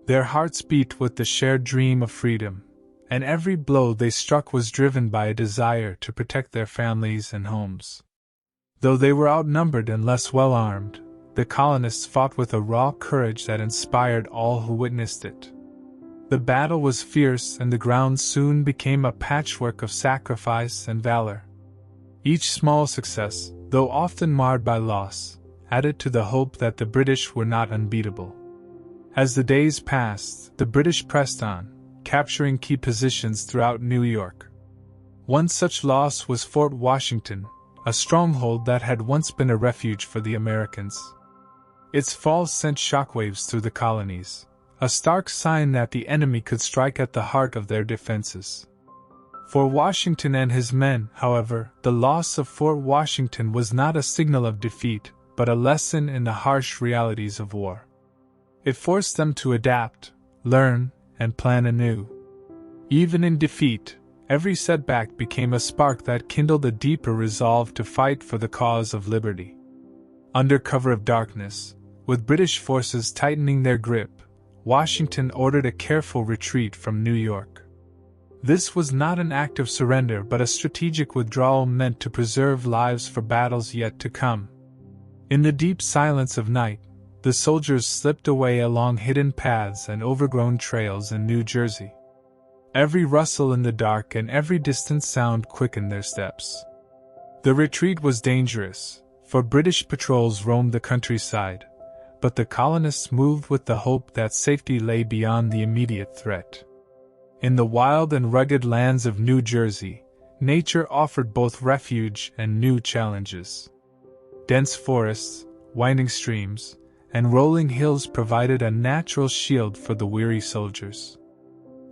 Their hearts beat with the shared dream of freedom, and every blow they struck was driven by a desire to protect their families and homes. Though they were outnumbered and less well-armed, the colonists fought with a raw courage that inspired all who witnessed it. The battle was fierce and the ground soon became a patchwork of sacrifice and valor. Each small success, though often marred by loss, added to the hope that the British were not unbeatable. As the days passed, the British pressed on, capturing key positions throughout New York. One such loss was Fort Washington, a stronghold that had once been a refuge for the Americans. Its fall sent shockwaves through the colonies, a stark sign that the enemy could strike at the heart of their defenses. For Washington and his men, however, the loss of Fort Washington was not a signal of defeat, but a lesson in the harsh realities of war. It forced them to adapt, learn, and plan anew. Even in defeat, every setback became a spark that kindled a deeper resolve to fight for the cause of liberty. Under cover of darkness, with British forces tightening their grip, Washington ordered a careful retreat from New York. This was not an act of surrender but a strategic withdrawal meant to preserve lives for battles yet to come. In the deep silence of night, the soldiers slipped away along hidden paths and overgrown trails in New Jersey. Every rustle in the dark and every distant sound quickened their steps. The retreat was dangerous, for British patrols roamed the countryside, but the colonists moved with the hope that safety lay beyond the immediate threat. In the wild and rugged lands of New Jersey, nature offered both refuge and new challenges. Dense forests, winding streams, and rolling hills provided a natural shield for the weary soldiers.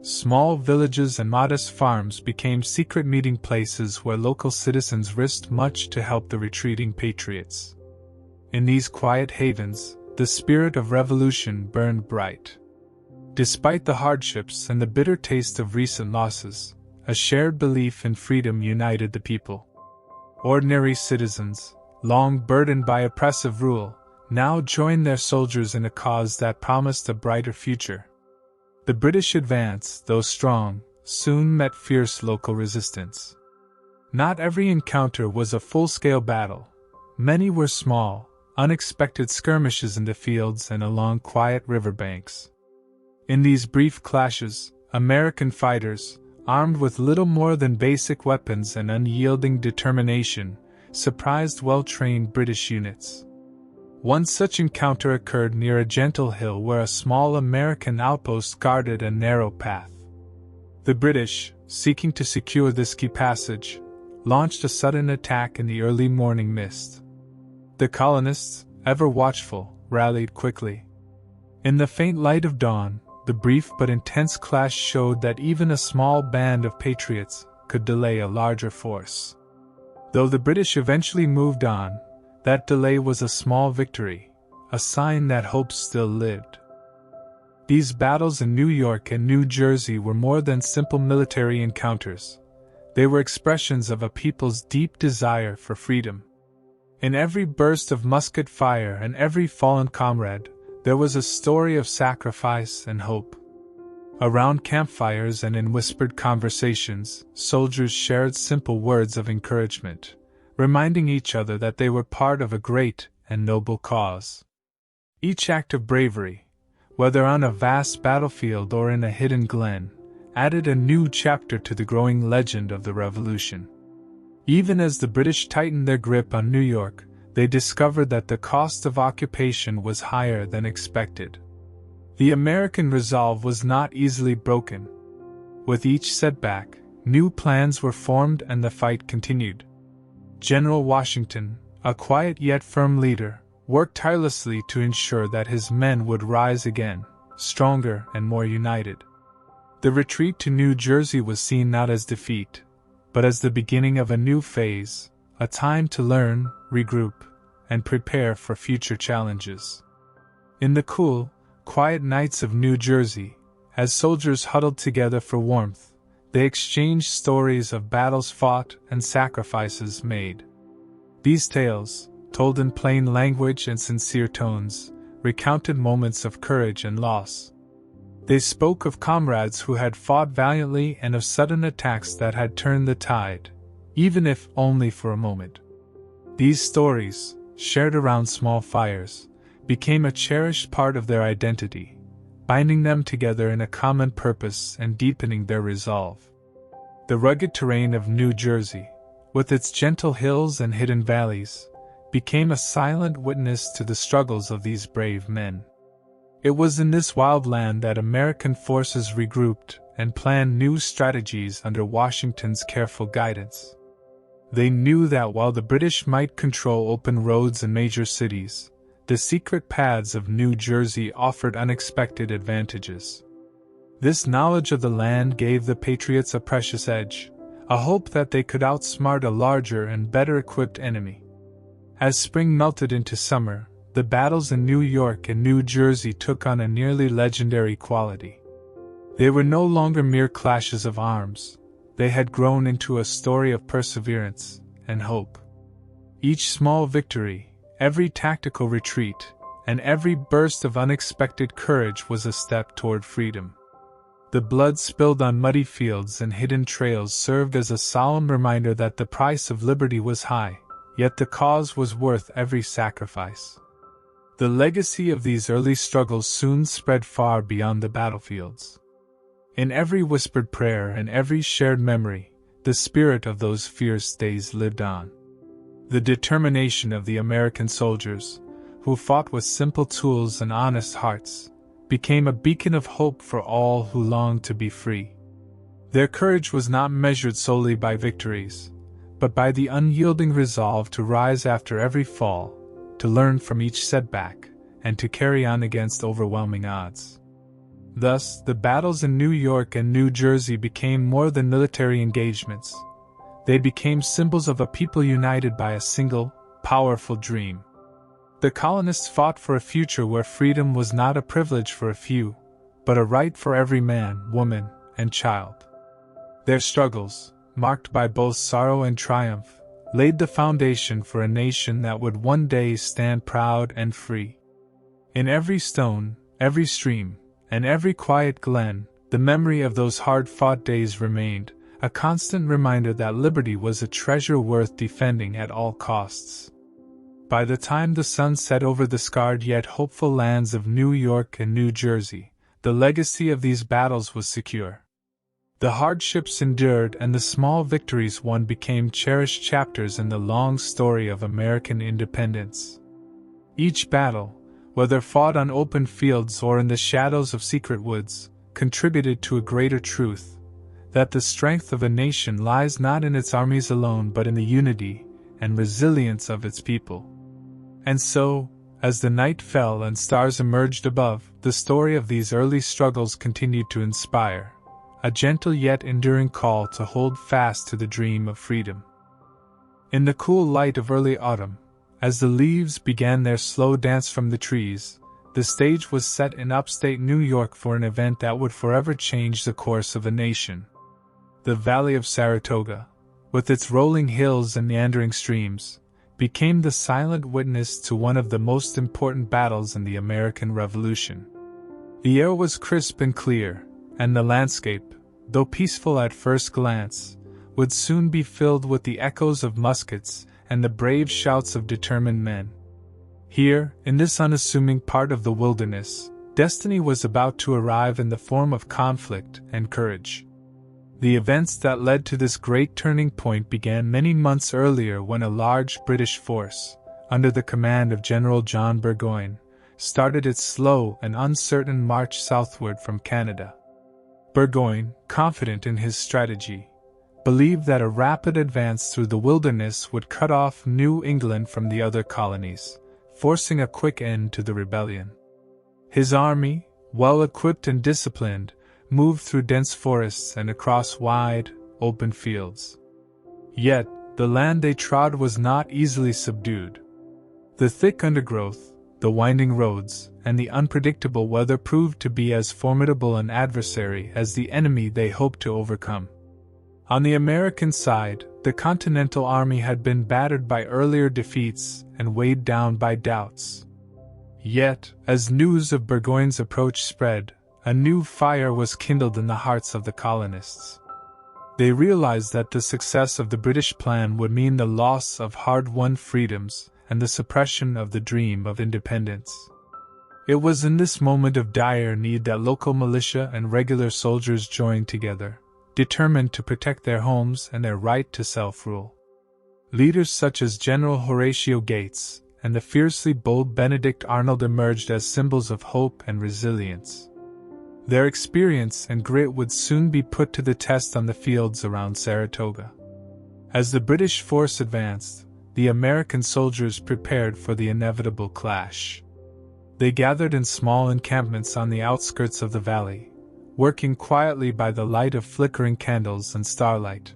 Small villages and modest farms became secret meeting places where local citizens risked much to help the retreating patriots. In these quiet havens, the spirit of revolution burned bright. Despite the hardships and the bitter taste of recent losses, a shared belief in freedom united the people. Ordinary citizens, long burdened by oppressive rule, now joined their soldiers in a cause that promised a brighter future. The British advance, though strong, soon met fierce local resistance. Not every encounter was a full-scale battle. Many were small, unexpected skirmishes in the fields and along quiet riverbanks. In these brief clashes, American fighters, armed with little more than basic weapons and unyielding determination, surprised well-trained British units. One such encounter occurred near a gentle hill where a small American outpost guarded a narrow path. The British, seeking to secure this key passage, launched a sudden attack in the early morning mist. The colonists, ever watchful, rallied quickly. In the faint light of dawn, the brief but intense clash showed that even a small band of patriots could delay a larger force. Though the British eventually moved on, that delay was a small victory, a sign that hope still lived. These battles in New York and New Jersey were more than simple military encounters. They were expressions of a people's deep desire for freedom. In every burst of musket fire and every fallen comrade, there was a story of sacrifice and hope. Around campfires and in whispered conversations, soldiers shared simple words of encouragement, reminding each other that they were part of a great and noble cause. Each act of bravery, whether on a vast battlefield or in a hidden glen, added a new chapter to the growing legend of the Revolution. Even as the British tightened their grip on New York, they discovered that the cost of occupation was higher than expected. The American resolve was not easily broken. With each setback, new plans were formed and the fight continued. General Washington, a quiet yet firm leader, worked tirelessly to ensure that his men would rise again, stronger and more united. The retreat to New Jersey was seen not as defeat, but as the beginning of a new phase, a time to learn, regroup, and prepare for future challenges. In the cool, quiet nights of New Jersey, as soldiers huddled together for warmth, they exchanged stories of battles fought and sacrifices made. These tales, told in plain language and sincere tones, recounted moments of courage and loss. They spoke of comrades who had fought valiantly and of sudden attacks that had turned the tide, even if only for a moment. These stories, shared around small fires, became a cherished part of their identity, binding them together in a common purpose and deepening their resolve. The rugged terrain of New Jersey, with its gentle hills and hidden valleys, became a silent witness to the struggles of these brave men. It was in this wild land that American forces regrouped and planned new strategies under Washington's careful guidance. They knew that while the British might control open roads in major cities, the secret paths of New Jersey offered unexpected advantages. This knowledge of the land gave the Patriots a precious edge, a hope that they could outsmart a larger and better-equipped enemy. As spring melted into summer, the battles in New York and New Jersey took on a nearly legendary quality. They were no longer mere clashes of arms. They had grown into a story of perseverance and hope. Each small victory, every tactical retreat, and every burst of unexpected courage was a step toward freedom. The blood spilled on muddy fields and hidden trails served as a solemn reminder that the price of liberty was high, yet the cause was worth every sacrifice. The legacy of these early struggles soon spread far beyond the battlefields. In every whispered prayer and every shared memory, the spirit of those fierce days lived on. The determination of the American soldiers, who fought with simple tools and honest hearts, became a beacon of hope for all who longed to be free. Their courage was not measured solely by victories, but by the unyielding resolve to rise after every fall, to learn from each setback, and to carry on against overwhelming odds. Thus, the battles in New York and New Jersey became more than military engagements. They became symbols of a people united by a single, powerful dream. The colonists fought for a future where freedom was not a privilege for a few, but a right for every man, woman, and child. Their struggles, marked by both sorrow and triumph, laid the foundation for a nation that would one day stand proud and free. In every stone, every stream, and every quiet glen, the memory of those hard-fought days remained, a constant reminder that liberty was a treasure worth defending at all costs. By the time the sun set over the scarred yet hopeful lands of New York and New Jersey, the legacy of these battles was secure. The hardships endured and the small victories won became cherished chapters in the long story of American independence. Each battle, whether fought on open fields or in the shadows of secret woods, contributed to a greater truth, that the strength of a nation lies not in its armies alone but in the unity and resilience of its people. And so, as the night fell and stars emerged above, the story of these early struggles continued to inspire, a gentle yet enduring call to hold fast to the dream of freedom. In the cool light of early autumn, as the leaves began their slow dance from the trees, the stage was set in upstate New York for an event that would forever change the course of a nation. The Valley of Saratoga, with its rolling hills and meandering streams, became the silent witness to one of the most important battles in the American Revolution. The air was crisp and clear, and the landscape, though peaceful at first glance, would soon be filled with the echoes of muskets and the brave shouts of determined men. Here, in this unassuming part of the wilderness, destiny was about to arrive in the form of conflict and courage. The events that led to this great turning point began many months earlier when a large British force, under the command of General John Burgoyne, started its slow and uncertain march southward from Canada. Burgoyne, confident in his strategy, believed that a rapid advance through the wilderness would cut off New England from the other colonies, forcing a quick end to the rebellion. His army, well equipped and disciplined, moved through dense forests and across wide, open fields. Yet, the land they trod was not easily subdued. The thick undergrowth, the winding roads, and the unpredictable weather proved to be as formidable an adversary as the enemy they hoped to overcome. On the American side, the Continental Army had been battered by earlier defeats and weighed down by doubts. Yet, as news of Burgoyne's approach spread, a new fire was kindled in the hearts of the colonists. They realized that the success of the British plan would mean the loss of hard-won freedoms and the suppression of the dream of independence. It was in this moment of dire need that local militia and regular soldiers joined together, determined to protect their homes and their right to self-rule. Leaders such as General Horatio Gates and the fiercely bold Benedict Arnold emerged as symbols of hope and resilience. Their experience and grit would soon be put to the test on the fields around Saratoga. As the British force advanced, the American soldiers prepared for the inevitable clash. They gathered in small encampments on the outskirts of the valley, working quietly by the light of flickering candles and starlight.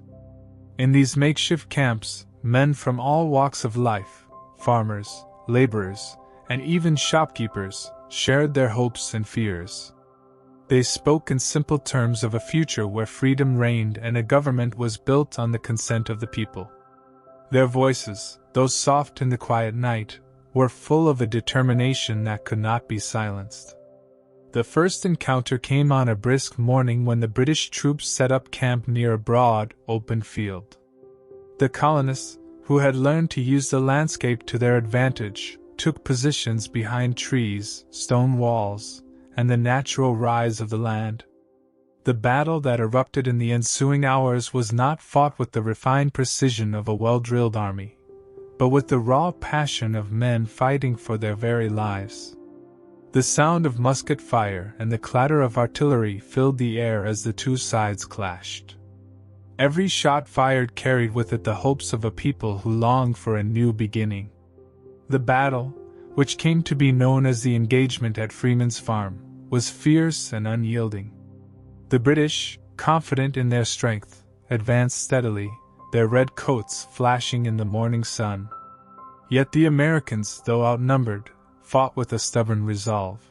In these makeshift camps, men from all walks of life, farmers, laborers, and even shopkeepers, shared their hopes and fears. They spoke in simple terms of a future where freedom reigned and a government was built on the consent of the people. Their voices, though soft in the quiet night, were full of a determination that could not be silenced. The first encounter came on a brisk morning when the British troops set up camp near a broad, open field. The colonists, who had learned to use the landscape to their advantage, took positions behind trees, stone walls, and the natural rise of the land. The battle that erupted in the ensuing hours was not fought with the refined precision of a well-drilled army, but with the raw passion of men fighting for their very lives. The sound of musket fire and the clatter of artillery filled the air as the two sides clashed. Every shot fired carried with it the hopes of a people who longed for a new beginning. The battle, which came to be known as the engagement at Freeman's Farm, was fierce and unyielding. The British, confident in their strength, advanced steadily, their red coats flashing in the morning sun. Yet the Americans, though outnumbered, fought with a stubborn resolve.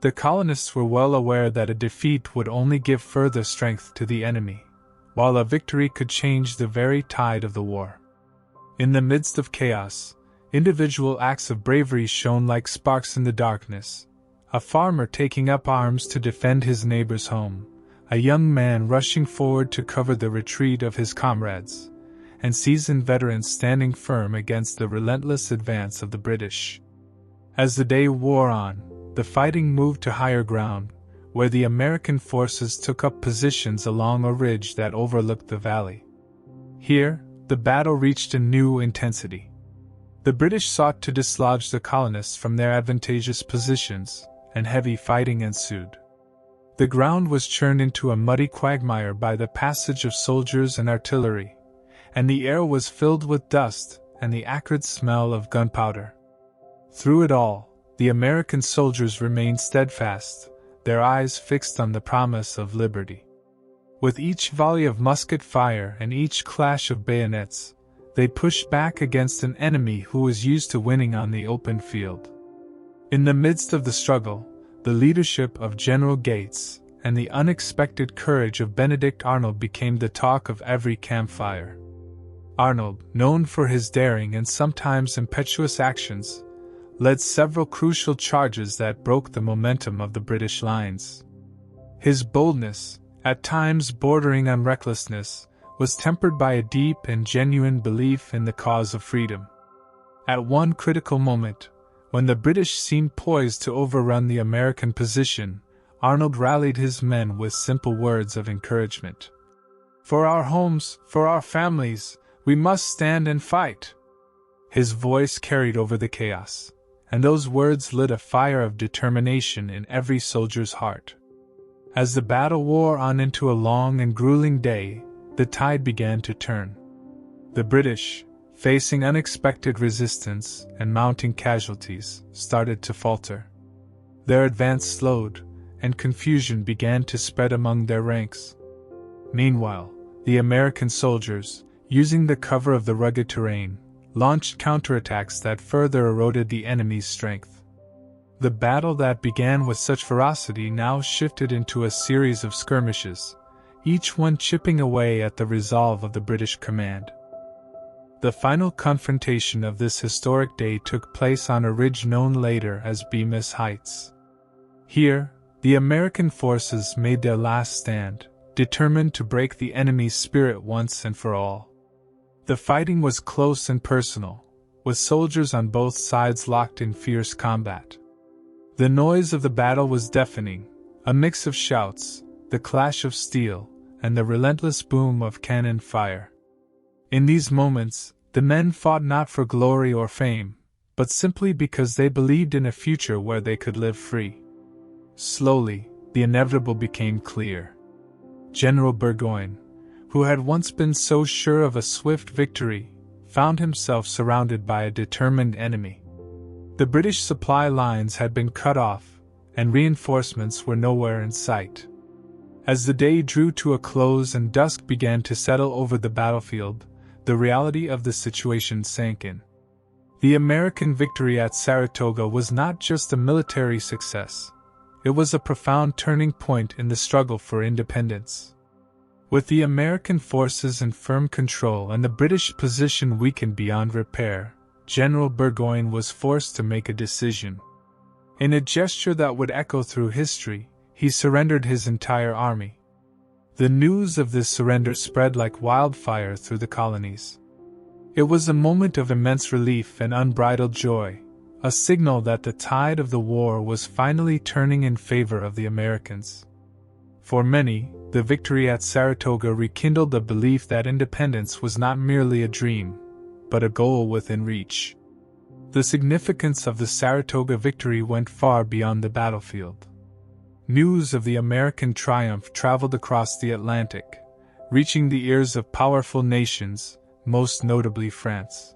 The colonists were well aware that a defeat would only give further strength to the enemy, while a victory could change the very tide of the war. In the midst of chaos, individual acts of bravery shone like sparks in the darkness. A farmer taking up arms to defend his neighbor's home, a young man rushing forward to cover the retreat of his comrades, and seasoned veterans standing firm against the relentless advance of the British. As the day wore on, the fighting moved to higher ground, where the American forces took up positions along a ridge that overlooked the valley. Here, the battle reached a new intensity. The British sought to dislodge the colonists from their advantageous positions, and heavy fighting ensued. The ground was churned into a muddy quagmire by the passage of soldiers and artillery, and the air was filled with dust and the acrid smell of gunpowder. Through it all, the American soldiers remained steadfast, their eyes fixed on the promise of liberty. With each volley of musket fire and each clash of bayonets, they pushed back against an enemy who was used to winning on the open field. In the midst of the struggle, the leadership of General Gates and the unexpected courage of Benedict Arnold became the talk of every campfire. Arnold, known for his daring and sometimes impetuous actions, led several crucial charges that broke the momentum of the British lines. His boldness, at times bordering on recklessness, was tempered by a deep and genuine belief in the cause of freedom. At one critical moment, when the British seemed poised to overrun the American position, Arnold rallied his men with simple words of encouragement. "For our homes, for our families, we must stand and fight." His voice carried over the chaos, and those words lit a fire of determination in every soldier's heart. As the battle wore on into a long and grueling day, the tide began to turn. The British, facing unexpected resistance and mounting casualties, started to falter. Their advance slowed, and confusion began to spread among their ranks. Meanwhile, the American soldiers, using the cover of the rugged terrain, launched counterattacks that further eroded the enemy's strength. The battle that began with such ferocity now shifted into a series of skirmishes, each one chipping away at the resolve of the British command. The final confrontation of this historic day took place on a ridge known later as Bemis Heights. Here, the American forces made their last stand, determined to break the enemy's spirit once and for all. The fighting was close and personal, with soldiers on both sides locked in fierce combat. The noise of the battle was deafening, a mix of shouts, the clash of steel, and the relentless boom of cannon fire. In these moments, the men fought not for glory or fame, but simply because they believed in a future where they could live free. Slowly, the inevitable became clear. General Burgoyne, who had once been so sure of a swift victory, found himself surrounded by a determined enemy. The British supply lines had been cut off, and reinforcements were nowhere in sight. As the day drew to a close and dusk began to settle over the battlefield, the reality of the situation sank in. The American victory at Saratoga was not just a military success, it was a profound turning point in the struggle for independence. With the American forces in firm control and the British position weakened beyond repair, General Burgoyne was forced to make a decision. In a gesture that would echo through history, he surrendered his entire army. The news of this surrender spread like wildfire through the colonies. It was a moment of immense relief and unbridled joy, a signal that the tide of the war was finally turning in favor of the Americans. For many, the victory at Saratoga rekindled the belief that independence was not merely a dream, but a goal within reach. The significance of the Saratoga victory went far beyond the battlefield. News of the American triumph traveled across the Atlantic, reaching the ears of powerful nations, most notably France.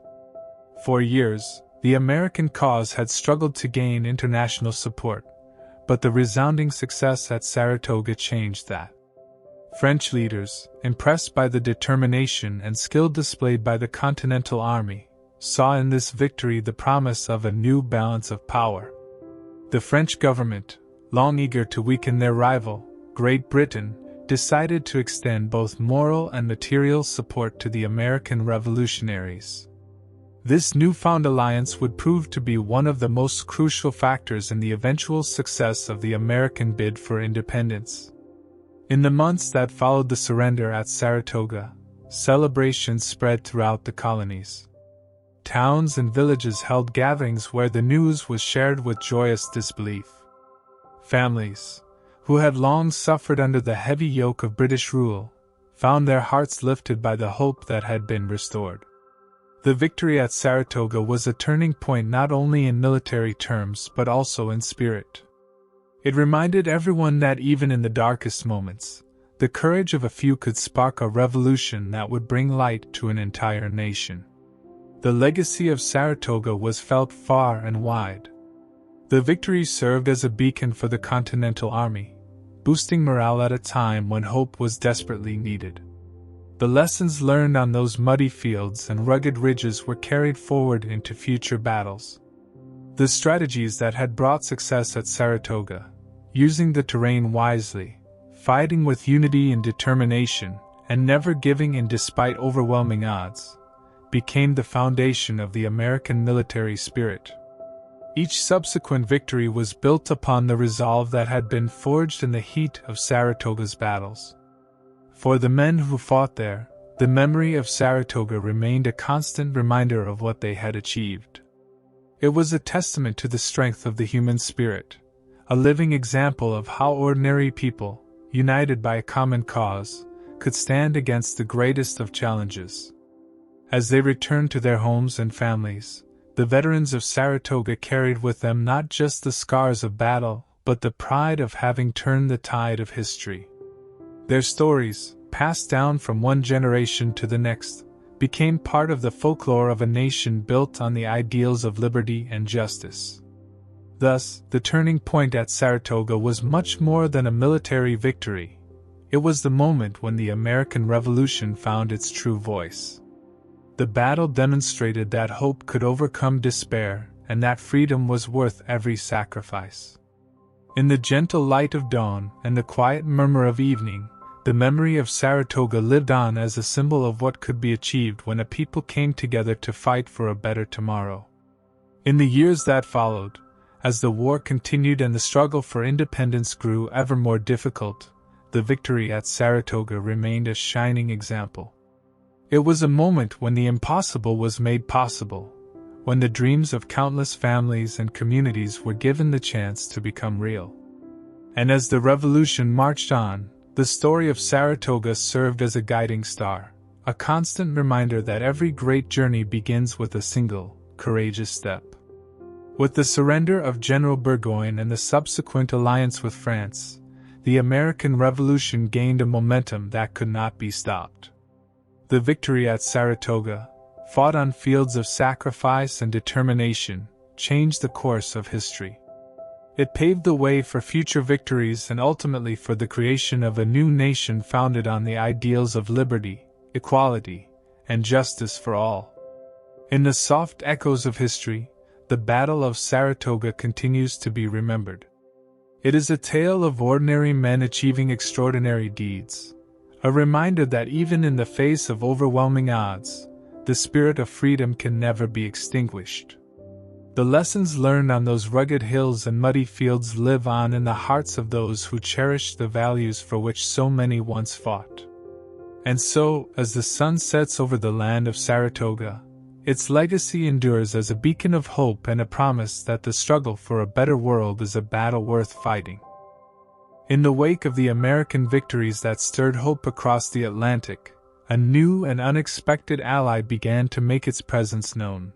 For years, the American cause had struggled to gain international support, but the resounding success at Saratoga changed that. French leaders, impressed by the determination and skill displayed by the Continental Army, saw in this victory the promise of a new balance of power. The French government, long eager to weaken their rival, Great Britain, decided to extend both moral and material support to the American revolutionaries. This newfound alliance would prove to be one of the most crucial factors in the eventual success of the American bid for independence. In the months that followed the surrender at Saratoga, celebrations spread throughout the colonies. Towns and villages held gatherings where the news was shared with joyous disbelief. Families, who had long suffered under the heavy yoke of British rule, found their hearts lifted by the hope that had been restored. The victory at Saratoga was a turning point not only in military terms but also in spirit. It reminded everyone that even in the darkest moments, the courage of a few could spark a revolution that would bring light to an entire nation. The legacy of Saratoga was felt far and wide. The victory served as a beacon for the Continental Army, boosting morale at a time when hope was desperately needed. The lessons learned on those muddy fields and rugged ridges were carried forward into future battles. The strategies that had brought success at Saratoga, using the terrain wisely, fighting with unity and determination, and never giving in despite overwhelming odds, became the foundation of the American military spirit. Each subsequent victory was built upon the resolve that had been forged in the heat of Saratoga's battles. For the men who fought there, the memory of Saratoga remained a constant reminder of what they had achieved. It was a testament to the strength of the human spirit, a living example of how ordinary people, united by a common cause, could stand against the greatest of challenges. As they returned to their homes and families, the veterans of Saratoga carried with them not just the scars of battle, but the pride of having turned the tide of history. Their stories, passed down from one generation to the next, became part of the folklore of a nation built on the ideals of liberty and justice. Thus, the turning point at Saratoga was much more than a military victory. It was the moment when the American Revolution found its true voice. The battle demonstrated that hope could overcome despair, and that freedom was worth every sacrifice. In the gentle light of dawn and the quiet murmur of evening, the memory of Saratoga lived on as a symbol of what could be achieved when a people came together to fight for a better tomorrow. In the years that followed, as the war continued and the struggle for independence grew ever more difficult, the victory at Saratoga remained a shining example. It was a moment when the impossible was made possible, when the dreams of countless families and communities were given the chance to become real. And as the revolution marched on, the story of Saratoga served as a guiding star, a constant reminder that every great journey begins with a single, courageous step. With the surrender of General Burgoyne and the subsequent alliance with France, the American Revolution gained a momentum that could not be stopped. The victory at Saratoga, fought on fields of sacrifice and determination, changed the course of history. It paved the way for future victories and ultimately for the creation of a new nation founded on the ideals of liberty, equality, and justice for all. In the soft echoes of history, the Battle of Saratoga continues to be remembered. It is a tale of ordinary men achieving extraordinary deeds, a reminder that even in the face of overwhelming odds, the spirit of freedom can never be extinguished. The lessons learned on those rugged hills and muddy fields live on in the hearts of those who cherish the values for which so many once fought. And so, as the sun sets over the land of Saratoga, its legacy endures as a beacon of hope and a promise that the struggle for a better world is a battle worth fighting. In the wake of the American victories that stirred hope across the Atlantic, a new and unexpected ally began to make its presence known.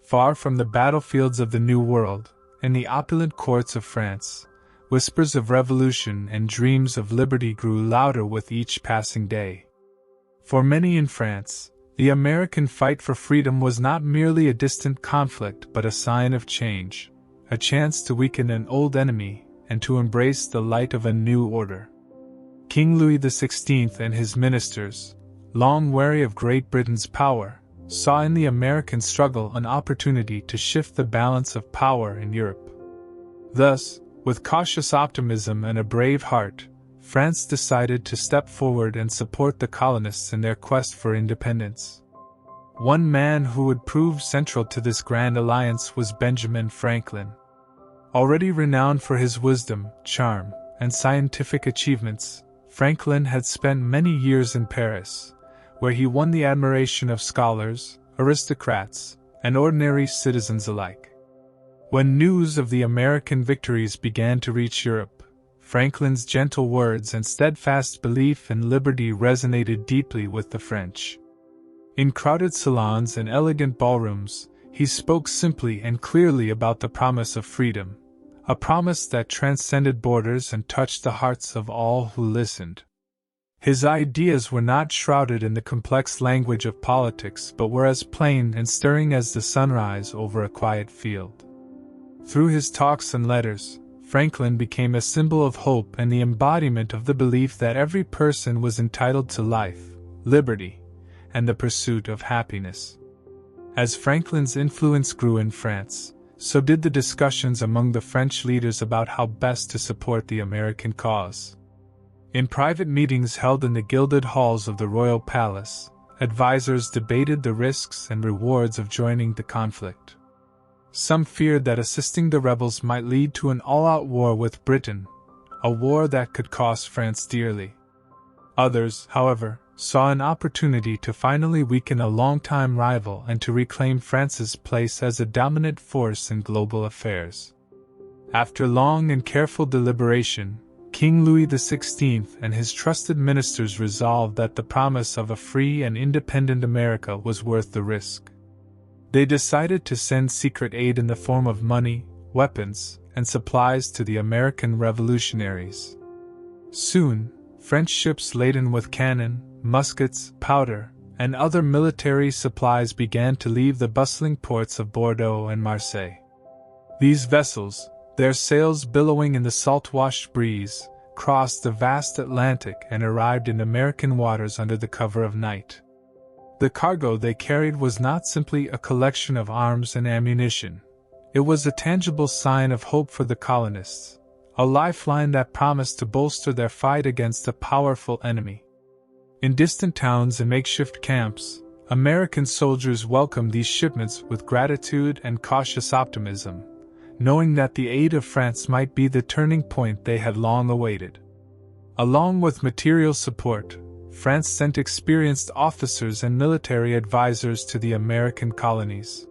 Far from the battlefields of the New World, in the opulent courts of France, whispers of revolution and dreams of liberty grew louder with each passing day. For many in France, the American fight for freedom was not merely a distant conflict but a sign of change, a chance to weaken an old enemy and to embrace the light of a new order. King Louis XVI and his ministers, long wary of Great Britain's power, saw in the American struggle an opportunity to shift the balance of power in Europe. Thus, with cautious optimism and a brave heart, France decided to step forward and support the colonists in their quest for independence. One man who would prove central to this grand alliance was Benjamin Franklin. Already renowned for his wisdom, charm, and scientific achievements, Franklin had spent many years in Paris, where he won the admiration of scholars, aristocrats, and ordinary citizens alike. When news of the American victories began to reach Europe, Franklin's gentle words and steadfast belief in liberty resonated deeply with the French. In crowded salons and elegant ballrooms, he spoke simply and clearly about the promise of freedom, a promise that transcended borders and touched the hearts of all who listened. His ideas were not shrouded in the complex language of politics but were as plain and stirring as the sunrise over a quiet field. Through his talks and letters, Franklin became a symbol of hope and the embodiment of the belief that every person was entitled to life, liberty, and the pursuit of happiness. As Franklin's influence grew in France, so did the discussions among the French leaders about how best to support the American cause. In private meetings held in the gilded halls of the royal palace, advisors debated the risks and rewards of joining the conflict. Some feared that assisting the rebels might lead to an all-out war with Britain, a war that could cost France dearly. Others, however, saw an opportunity to finally weaken a longtime rival and to reclaim France's place as a dominant force in global affairs. After long and careful deliberation, King Louis XVI and his trusted ministers resolved that the promise of a free and independent America was worth the risk. They decided to send secret aid in the form of money, weapons, and supplies to the American revolutionaries. Soon, French ships laden with cannon, muskets, powder, and other military supplies began to leave the bustling ports of Bordeaux and Marseille. These vessels, their sails billowing in the salt-washed breeze, crossed the vast Atlantic and arrived in American waters under the cover of night. The cargo they carried was not simply a collection of arms and ammunition. It was a tangible sign of hope for the colonists, a lifeline that promised to bolster their fight against a powerful enemy. In distant towns and makeshift camps, American soldiers welcomed these shipments with gratitude and cautious optimism, knowing that the aid of France might be the turning point they had long awaited. Along with material support, France sent experienced officers and military advisors to the American colonies.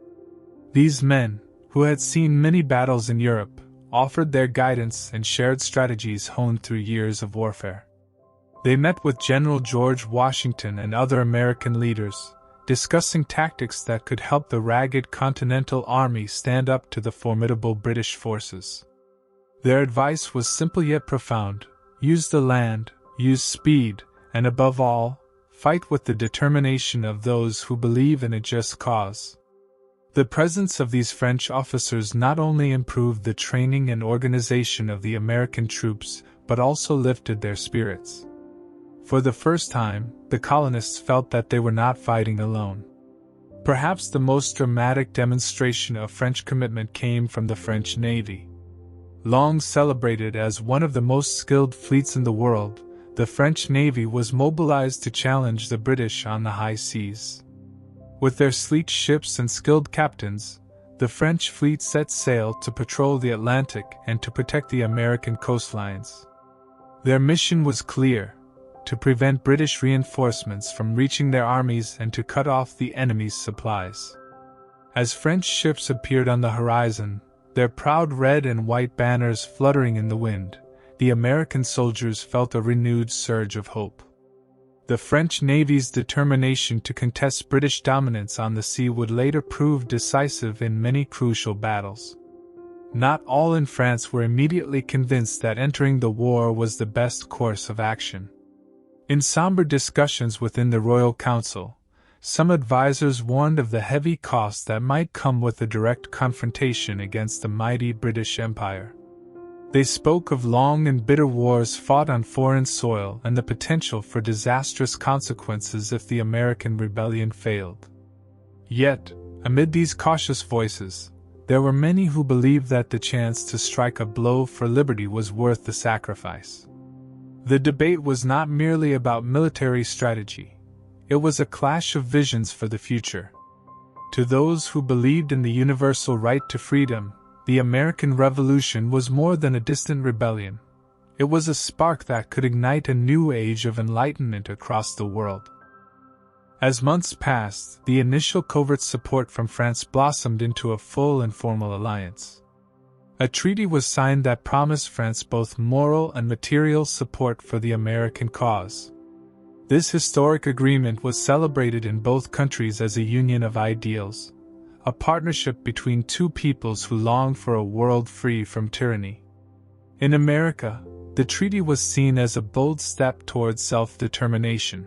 These men, who had seen many battles in Europe, offered their guidance and shared strategies honed through years of warfare. They met with General George Washington and other American leaders, discussing tactics that could help the ragged Continental Army stand up to the formidable British forces. Their advice was simple yet profound: use the land, use speed, and above all, fight with the determination of those who believe in a just cause. The presence of these French officers not only improved the training and organization of the American troops, but also lifted their spirits. For the first time, the colonists felt that they were not fighting alone. Perhaps the most dramatic demonstration of French commitment came from the French Navy. Long celebrated as one of the most skilled fleets in the world, the French Navy was mobilized to challenge the British on the high seas. With their sleek ships and skilled captains, the French fleet set sail to patrol the Atlantic and to protect the American coastlines. Their mission was clear: to prevent British reinforcements from reaching their armies and to cut off the enemy's supplies. As French ships appeared on the horizon, their proud red and white banners fluttering in the wind, the American soldiers felt a renewed surge of hope. The French Navy's determination to contest British dominance on the sea would later prove decisive in many crucial battles. Not all in France were immediately convinced that entering the war was the best course of action. In somber discussions within the Royal Council, some advisors warned of the heavy costs that might come with a direct confrontation against the mighty British Empire. They spoke of long and bitter wars fought on foreign soil and the potential for disastrous consequences if the American rebellion failed. Yet, amid these cautious voices, there were many who believed that the chance to strike a blow for liberty was worth the sacrifice. The debate was not merely about military strategy. It was a clash of visions for the future. To those who believed in the universal right to freedom, the American Revolution was more than a distant rebellion. It was a spark that could ignite a new age of enlightenment across the world. As months passed, the initial covert support from France blossomed into a full and formal alliance. A treaty was signed that promised France both moral and material support for the American cause. This historic agreement was celebrated in both countries as a union of ideals, a partnership between two peoples who longed for a world free from tyranny. In America, the treaty was seen as a bold step towards self-determination.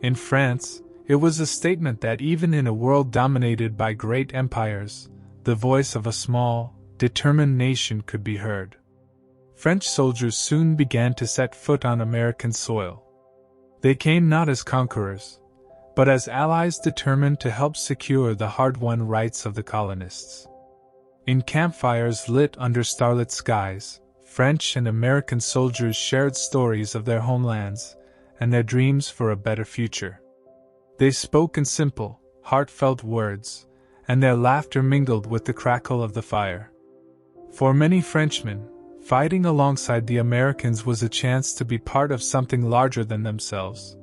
In France, it was a statement that even in a world dominated by great empires, the voice of a small, determined nation could be heard. French soldiers soon began to set foot on American soil. They came not as conquerors, but as allies determined to help secure the hard-won rights of the colonists. In campfires lit under starlit skies, French and American soldiers shared stories of their homelands and their dreams for a better future. They spoke in simple, heartfelt words, and their laughter mingled with the crackle of the fire. For many Frenchmen, fighting alongside the Americans was a chance to be part of something larger than themselves,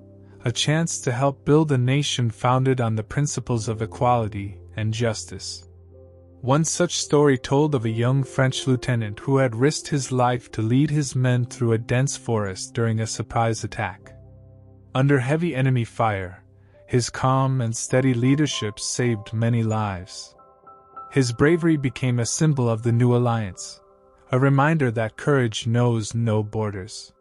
a chance to help build a nation founded on the principles of equality and justice. One such story told of a young French lieutenant who had risked his life to lead his men through a dense forest during a surprise attack. Under heavy enemy fire, his calm and steady leadership saved many lives. His bravery became a symbol of the new alliance, a reminder that courage knows no borders.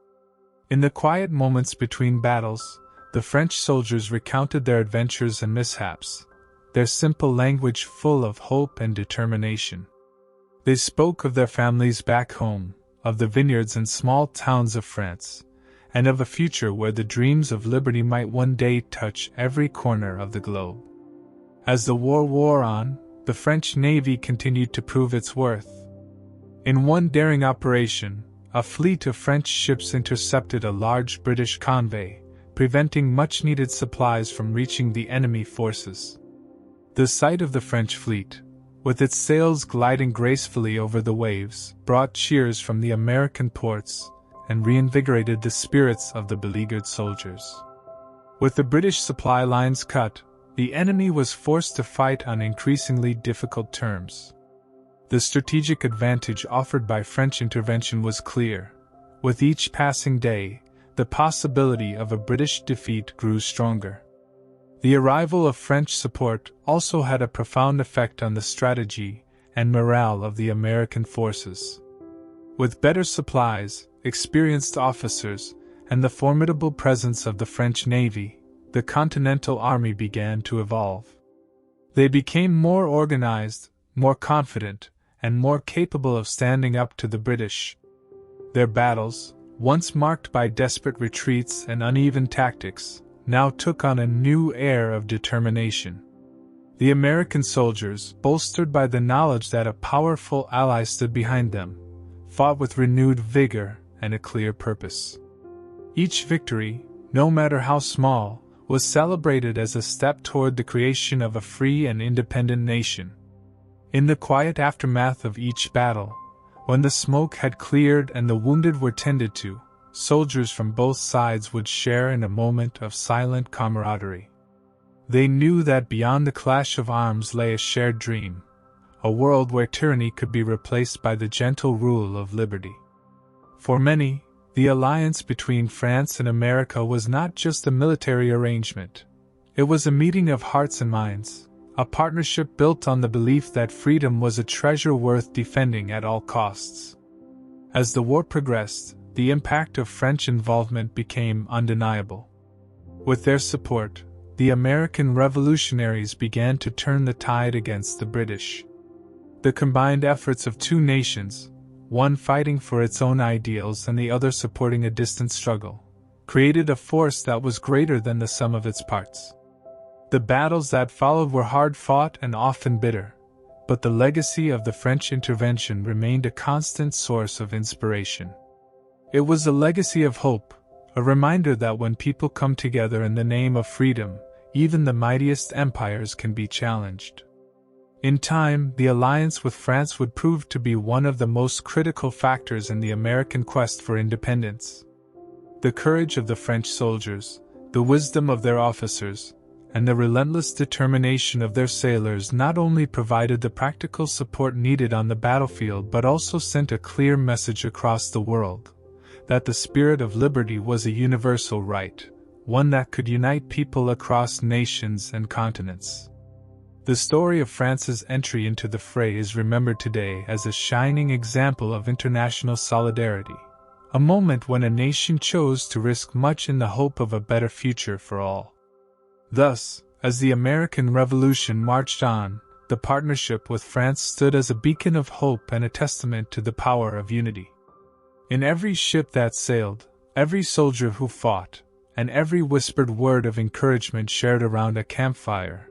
In the quiet moments between battles, the French soldiers recounted their adventures and mishaps, their simple language full of hope and determination. They spoke of their families back home, of the vineyards and small towns of France, and of a future where the dreams of liberty might one day touch every corner of the globe. As the war wore on, the French Navy continued to prove its worth. In one daring operation, a fleet of French ships intercepted a large British convoy, preventing much-needed supplies from reaching the enemy forces. The sight of the French fleet, with its sails gliding gracefully over the waves, brought cheers from the American ports and reinvigorated the spirits of the beleaguered soldiers. With the British supply lines cut, the enemy was forced to fight on increasingly difficult terms. The strategic advantage offered by French intervention was clear. With each passing day, the possibility of a British defeat grew stronger. The arrival of French support also had a profound effect on the strategy and morale of the American forces. With better supplies, experienced officers, and the formidable presence of the French Navy, the Continental Army began to evolve. They became more organized, more confident, and more capable of standing up to the British. Their battles, once marked by desperate retreats and uneven tactics, now took on a new air of determination. The American soldiers, bolstered by the knowledge that a powerful ally stood behind them, fought with renewed vigor and a clear purpose. Each victory, no matter how small, was celebrated as a step toward the creation of a free and independent nation. In the quiet aftermath of each battle, when the smoke had cleared and the wounded were tended to, soldiers from both sides would share in a moment of silent camaraderie. They knew that beyond the clash of arms lay a shared dream, a world where tyranny could be replaced by the gentle rule of liberty. For many, the alliance between France and America was not just a military arrangement. It was a meeting of hearts and minds, a partnership built on the belief that freedom was a treasure worth defending at all costs. As the war progressed, the impact of French involvement became undeniable. With their support, the American revolutionaries began to turn the tide against the British. The combined efforts of two nations, one fighting for its own ideals and the other supporting a distant struggle, created a force that was greater than the sum of its parts. The battles that followed were hard-fought and often bitter, but the legacy of the French intervention remained a constant source of inspiration. It was a legacy of hope, a reminder that when people come together in the name of freedom, even the mightiest empires can be challenged. In time, the alliance with France would prove to be one of the most critical factors in the American quest for independence. The courage of the French soldiers, the wisdom of their officers, and the relentless determination of their sailors not only provided the practical support needed on the battlefield but also sent a clear message across the world that the spirit of liberty was a universal right, one that could unite people across nations and continents. The story of France's entry into the fray is remembered today as a shining example of international solidarity, a moment when a nation chose to risk much in the hope of a better future for all. Thus, as the American Revolution marched on, the partnership with France stood as a beacon of hope and a testament to the power of unity. In every ship that sailed, every soldier who fought, and every whispered word of encouragement shared around a campfire,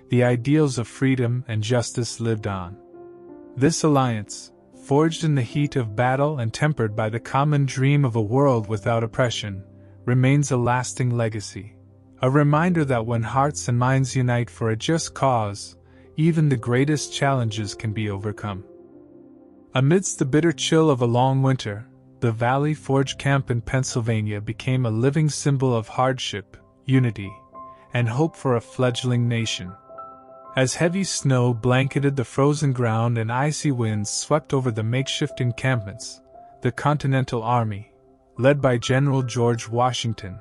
the ideals of freedom and justice lived on. This alliance, forged in the heat of battle and tempered by the common dream of a world without oppression, remains a lasting legacy, a reminder that when hearts and minds unite for a just cause, even the greatest challenges can be overcome. Amidst the bitter chill of a long winter, the Valley Forge camp in Pennsylvania became a living symbol of hardship, unity, and hope for a fledgling nation. As heavy snow blanketed the frozen ground and icy winds swept over the makeshift encampments, the Continental Army, led by General George Washington,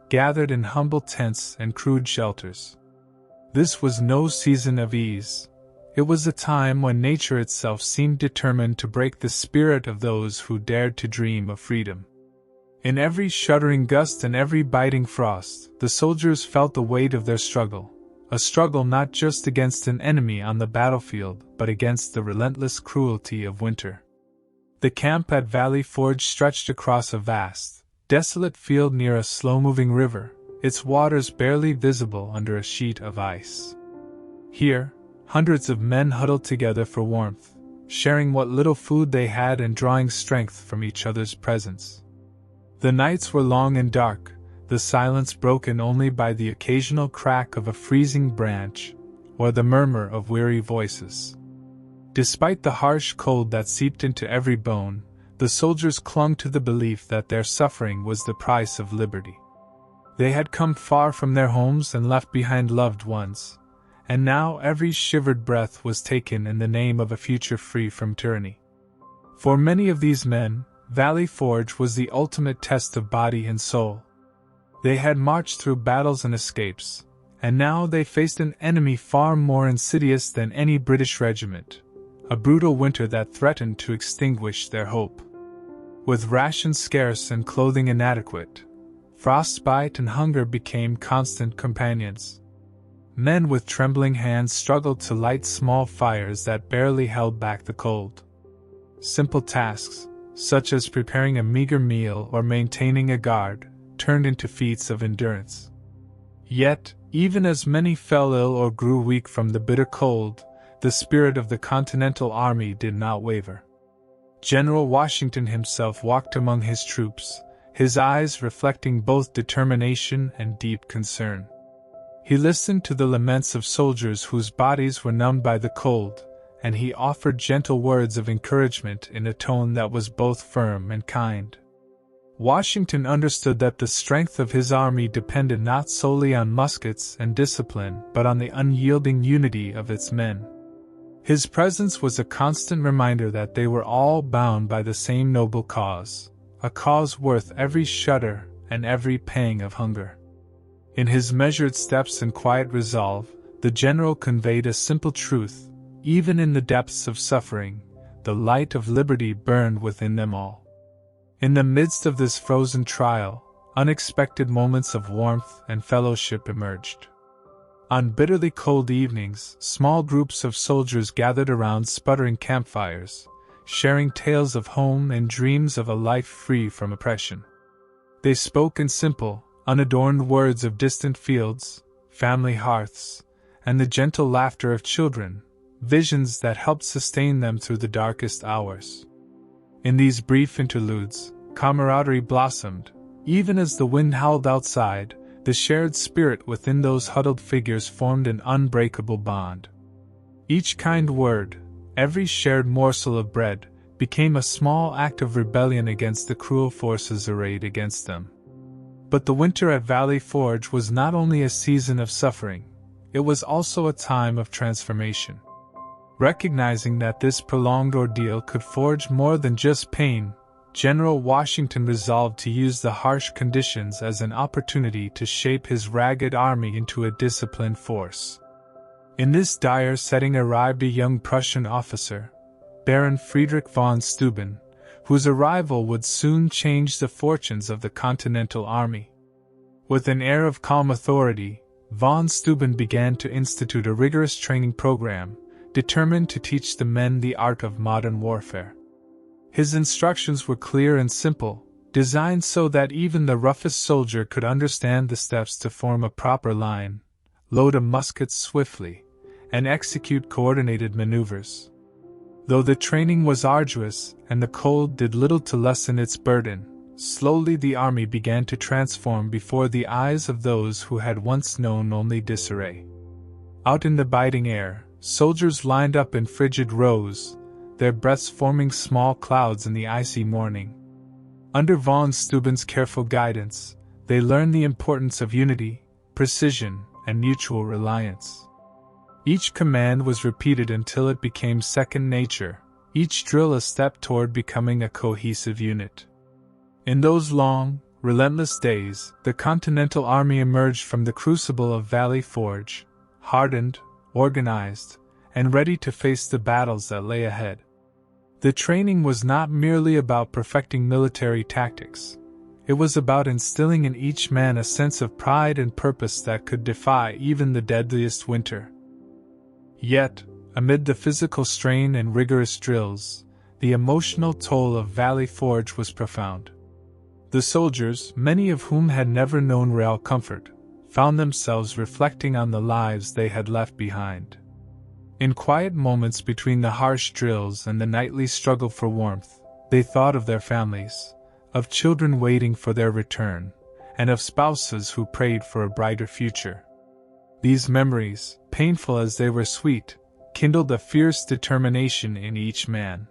gathered in humble tents and crude shelters. This was no season of ease. It was a time when nature itself seemed determined to break the spirit of those who dared to dream of freedom. In every shuddering gust and every biting frost, the soldiers felt the weight of their struggle, a struggle not just against an enemy on the battlefield but against the relentless cruelty of winter. The camp at Valley Forge stretched across a vast, desolate field near a slow-moving river, its waters barely visible under a sheet of ice. Here, hundreds of men huddled together for warmth, sharing what little food they had and drawing strength from each other's presence. The nights were long and dark, the silence broken only by the occasional crack of a freezing branch or the murmur of weary voices. Despite the harsh cold that seeped into every bone, the soldiers clung to the belief that their suffering was the price of liberty. They had come far from their homes and left behind loved ones, and now every shivered breath was taken in the name of a future free from tyranny. For many of these men, Valley Forge was the ultimate test of body and soul. They had marched through battles and escapes, and now they faced an enemy far more insidious than any British regiment, a brutal winter that threatened to extinguish their hope. With rations scarce and clothing inadequate, frostbite and hunger became constant companions. Men with trembling hands struggled to light small fires that barely held back the cold. Simple tasks, such as preparing a meager meal or maintaining a guard, turned into feats of endurance. Yet, even as many fell ill or grew weak from the bitter cold, the spirit of the Continental Army did not waver. General Washington himself walked among his troops, his eyes reflecting both determination and deep concern. He listened to the laments of soldiers whose bodies were numbed by the cold, and he offered gentle words of encouragement in a tone that was both firm and kind. Washington understood that the strength of his army depended not solely on muskets and discipline but on the unyielding unity of its men. His presence was a constant reminder that they were all bound by the same noble cause, a cause worth every shudder and every pang of hunger. In his measured steps and quiet resolve, the general conveyed a simple truth: even in the depths of suffering, the light of liberty burned within them all. In the midst of this frozen trial, unexpected moments of warmth and fellowship emerged. On bitterly cold evenings, small groups of soldiers gathered around sputtering campfires, sharing tales of home and dreams of a life free from oppression. They spoke in simple, unadorned words of distant fields, family hearths, and the gentle laughter of children, visions that helped sustain them through the darkest hours. In these brief interludes, camaraderie blossomed. Even as the wind howled outside, the shared spirit within those huddled figures formed an unbreakable bond. Each kind word, every shared morsel of bread, became a small act of rebellion against the cruel forces arrayed against them. But the winter at Valley Forge was not only a season of suffering, it was also a time of transformation. Recognizing that this prolonged ordeal could forge more than just pain, General Washington resolved to use the harsh conditions as an opportunity to shape his ragged army into a disciplined force. In this dire setting arrived a young Prussian officer, Baron Friedrich von Steuben, whose arrival would soon change the fortunes of the Continental Army. With an air of calm authority, von Steuben began to institute a rigorous training program, determined to teach the men the art of modern warfare. His instructions were clear and simple, designed so that even the roughest soldier could understand the steps to form a proper line, load a musket swiftly, and execute coordinated maneuvers. Though the training was arduous and the cold did little to lessen its burden, slowly the army began to transform before the eyes of those who had once known only disarray. Out in the biting air, soldiers lined up in frigid rows, their breaths forming small clouds in the icy morning. Under von Steuben's careful guidance, they learned the importance of unity, precision, and mutual reliance. Each command was repeated until it became second nature, each drill a step toward becoming a cohesive unit. In those long, relentless days, the Continental Army emerged from the crucible of Valley Forge, hardened, organized, and ready to face the battles that lay ahead. The training was not merely about perfecting military tactics. It was about instilling in each man a sense of pride and purpose that could defy even the deadliest winter. Yet, amid the physical strain and rigorous drills, the emotional toll of Valley Forge was profound. The soldiers, many of whom had never known real comfort, found themselves reflecting on the lives they had left behind. In quiet moments between the harsh drills and the nightly struggle for warmth, they thought of their families, of children waiting for their return, and of spouses who prayed for a brighter future. These memories, painful as they were sweet, kindled a fierce determination in each man.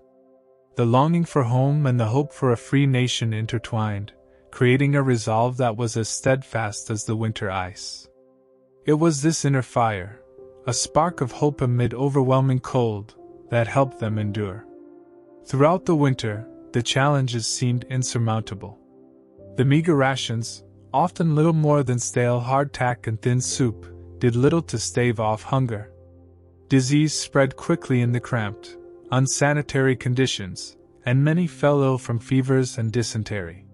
The longing for home and the hope for a free nation intertwined, creating a resolve that was as steadfast as the winter ice. It was this inner fire, a spark of hope amid overwhelming cold, that helped them endure. Throughout the winter, the challenges seemed insurmountable. The meager rations, often little more than stale hardtack and thin soup, did little to stave off hunger. Disease spread quickly in the cramped, unsanitary conditions, and many fell ill from fevers and dysentery.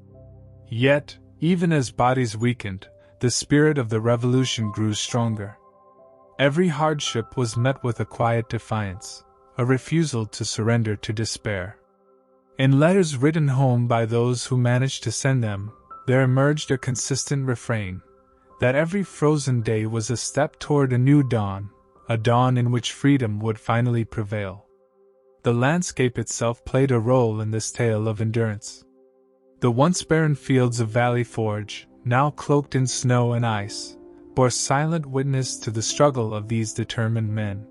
Yet, even as bodies weakened, the spirit of the revolution grew stronger. Every hardship was met with a quiet defiance, a refusal to surrender to despair. In letters written home by those who managed to send them, there emerged a consistent refrain, that every frozen day was a step toward a new dawn, a dawn in which freedom would finally prevail. The landscape itself played a role in this tale of endurance. The once barren fields of Valley Forge, now cloaked in snow and ice, bore silent witness to the struggle of these determined men.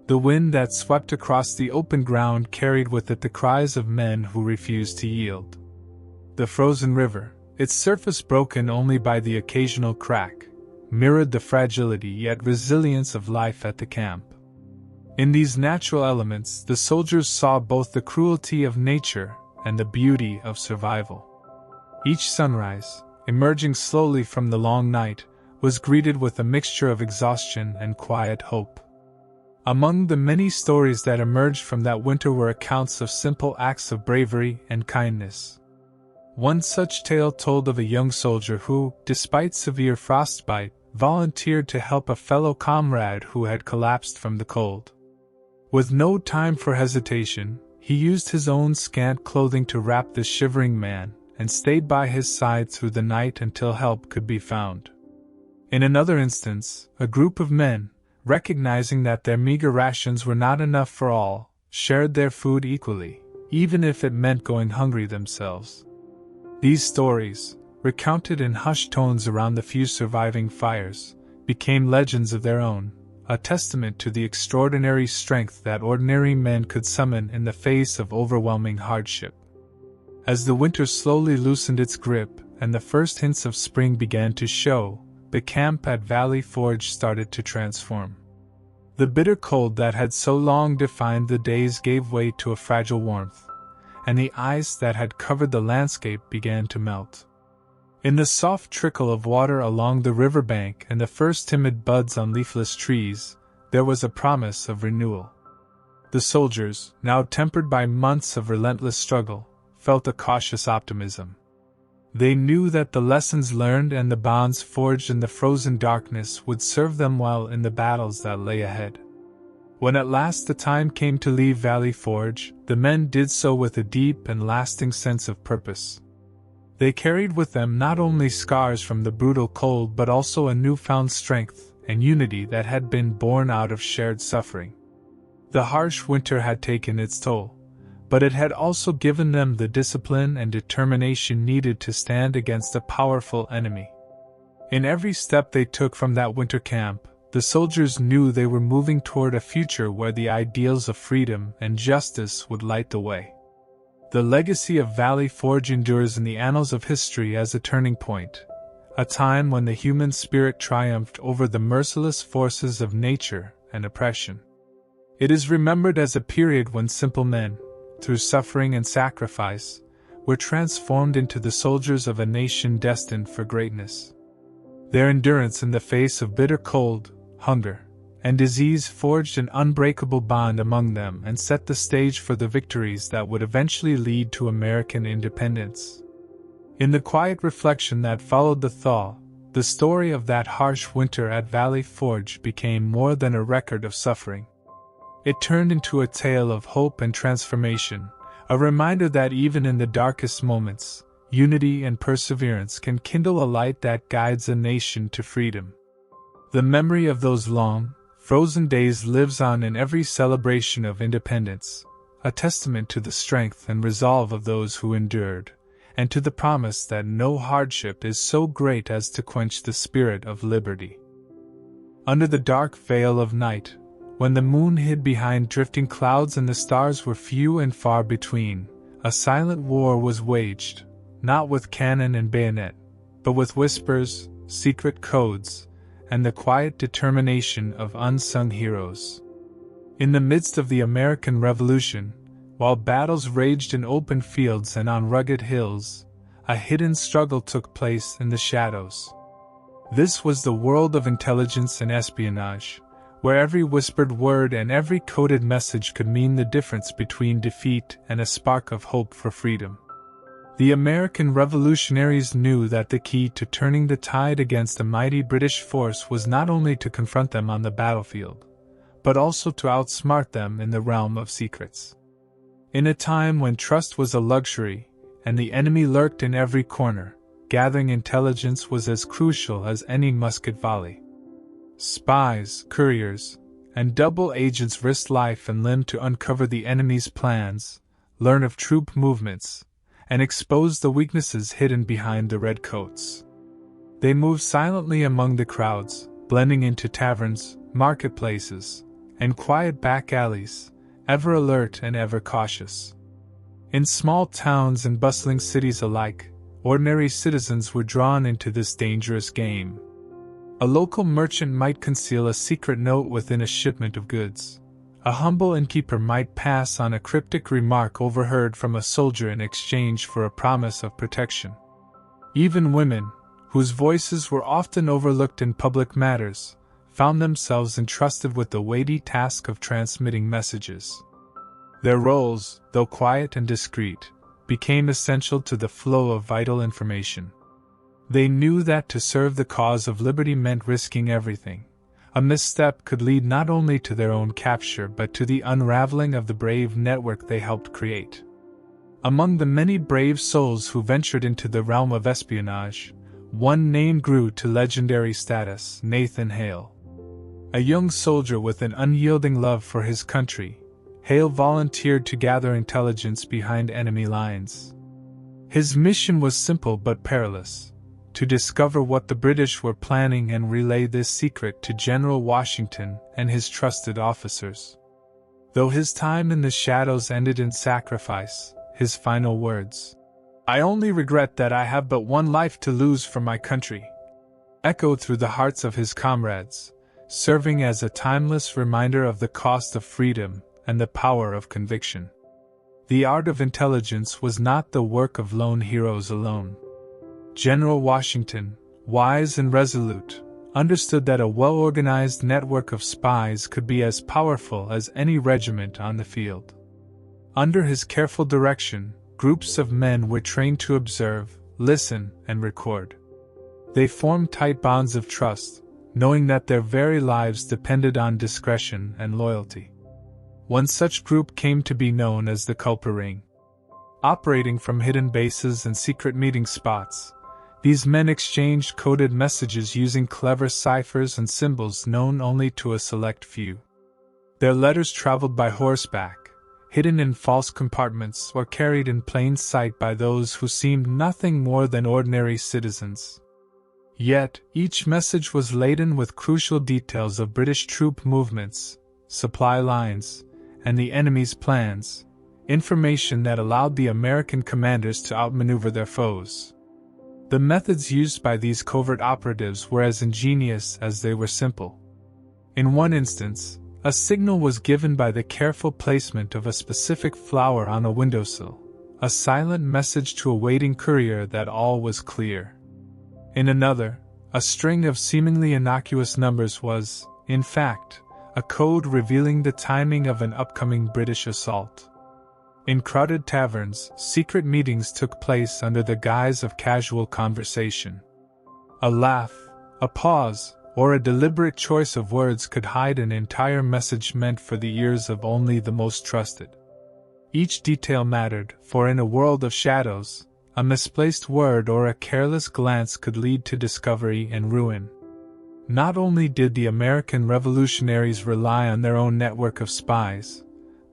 The wind that swept across the open ground carried with it the cries of men who refused to yield. The frozen river, its surface broken only by the occasional crack, mirrored the fragility yet resilience of life at the camp. In these natural elements, the soldiers saw both the cruelty of nature and the beauty of survival. Each sunrise, emerging slowly from the long night, was greeted with a mixture of exhaustion and quiet hope. Among the many stories that emerged from that winter were accounts of simple acts of bravery and kindness. One such tale told of a young soldier who, despite severe frostbite, volunteered to help a fellow comrade who had collapsed from the cold. With no time for hesitation, he used his own scant clothing to wrap the shivering man, and stayed by his side through the night until help could be found. In another instance, a group of men, recognizing that their meager rations were not enough for all, shared their food equally, even if it meant going hungry themselves. These stories, recounted in hushed tones around the few surviving fires, became legends of their own, a testament to the extraordinary strength that ordinary men could summon in the face of overwhelming hardship. As the winter slowly loosened its grip and the first hints of spring began to show, the camp at Valley Forge started to transform. The bitter cold that had so long defined the days gave way to a fragile warmth, and the ice that had covered the landscape began to melt. In the soft trickle of water along the river bank and the first timid buds on leafless trees, there was a promise of renewal. The soldiers, now tempered by months of relentless struggle, felt a cautious optimism. They knew that the lessons learned and the bonds forged in the frozen darkness would serve them well in the battles that lay ahead. When at last the time came to leave Valley Forge, the men did so with a deep and lasting sense of purpose. They carried with them not only scars from the brutal cold but also a newfound strength and unity that had been born out of shared suffering. The harsh winter had taken its toll, but it had also given them the discipline and determination needed to stand against a powerful enemy. In every step they took from that winter camp, the soldiers knew they were moving toward a future where the ideals of freedom and justice would light the way. The legacy of Valley Forge endures in the annals of history as a turning point, a time when the human spirit triumphed over the merciless forces of nature and oppression. It is remembered as a period when simple men, through suffering and sacrifice, were transformed into the soldiers of a nation destined for greatness. Their endurance in the face of bitter cold, hunger, and disease forged an unbreakable bond among them and set the stage for the victories that would eventually lead to American independence. In the quiet reflection that followed the thaw, the story of that harsh winter at Valley Forge became more than a record of suffering. It turned into a tale of hope and transformation, a reminder that even in the darkest moments, unity and perseverance can kindle a light that guides a nation to freedom. The memory of those long, frozen days lives on in every celebration of independence, a testament to the strength and resolve of those who endured, and to the promise that no hardship is so great as to quench the spirit of liberty. Under the dark veil of night, when the moon hid behind drifting clouds and the stars were few and far between, a silent war was waged, not with cannon and bayonet, but with whispers, secret codes, and the quiet determination of unsung heroes. In the midst of the American Revolution, while battles raged in open fields and on rugged hills, a hidden struggle took place in the shadows. This was the world of intelligence and espionage, where every whispered word and every coded message could mean the difference between defeat and a spark of hope for freedom. The American revolutionaries knew that the key to turning the tide against the mighty British force was not only to confront them on the battlefield, but also to outsmart them in the realm of secrets. In a time when trust was a luxury, and the enemy lurked in every corner, gathering intelligence was as crucial as any musket volley. Spies, couriers, and double agents risked life and limb to uncover the enemy's plans, learn of troop movements, and expose the weaknesses hidden behind the redcoats. They moved silently among the crowds, blending into taverns, marketplaces, and quiet back alleys, ever alert and ever cautious. In small towns and bustling cities alike, ordinary citizens were drawn into this dangerous game. A local merchant might conceal a secret note within a shipment of goods. A humble innkeeper might pass on a cryptic remark overheard from a soldier in exchange for a promise of protection. Even women, whose voices were often overlooked in public matters, found themselves entrusted with the weighty task of transmitting messages. Their roles, though quiet and discreet, became essential to the flow of vital information. They knew that to serve the cause of liberty meant risking everything. A misstep could lead not only to their own capture but to the unraveling of the brave network they helped create. Among the many brave souls who ventured into the realm of espionage, one name grew to legendary status: Nathan Hale. A young soldier with an unyielding love for his country, Hale volunteered to gather intelligence behind enemy lines. His mission was simple but perilous: to discover what the British were planning and relay this secret to General Washington and his trusted officers. Though his time in the shadows ended in sacrifice, his final words, "I only regret that I have but one life to lose for my country," echoed through the hearts of his comrades, serving as a timeless reminder of the cost of freedom and the power of conviction. The art of intelligence was not the work of lone heroes alone. General Washington, wise and resolute, understood that a well-organized network of spies could be as powerful as any regiment on the field. Under his careful direction, groups of men were trained to observe, listen, and record. They formed tight bonds of trust, knowing that their very lives depended on discretion and loyalty. One such group came to be known as the Culper Ring. Operating from hidden bases and secret meeting spots, these men exchanged coded messages using clever ciphers and symbols known only to a select few. Their letters traveled by horseback, hidden in false compartments or carried in plain sight by those who seemed nothing more than ordinary citizens. Yet, each message was laden with crucial details of British troop movements, supply lines, and the enemy's plans, information that allowed the American commanders to outmaneuver their foes. The methods used by these covert operatives were as ingenious as they were simple. In one instance, a signal was given by the careful placement of a specific flower on a windowsill, a silent message to a waiting courier that all was clear. In another, a string of seemingly innocuous numbers was, in fact, a code revealing the timing of an upcoming British assault. In crowded taverns, secret meetings took place under the guise of casual conversation. A laugh, a pause, or a deliberate choice of words could hide an entire message meant for the ears of only the most trusted. Each detail mattered, for in a world of shadows, a misplaced word or a careless glance could lead to discovery and ruin. Not only did the American revolutionaries rely on their own network of spies,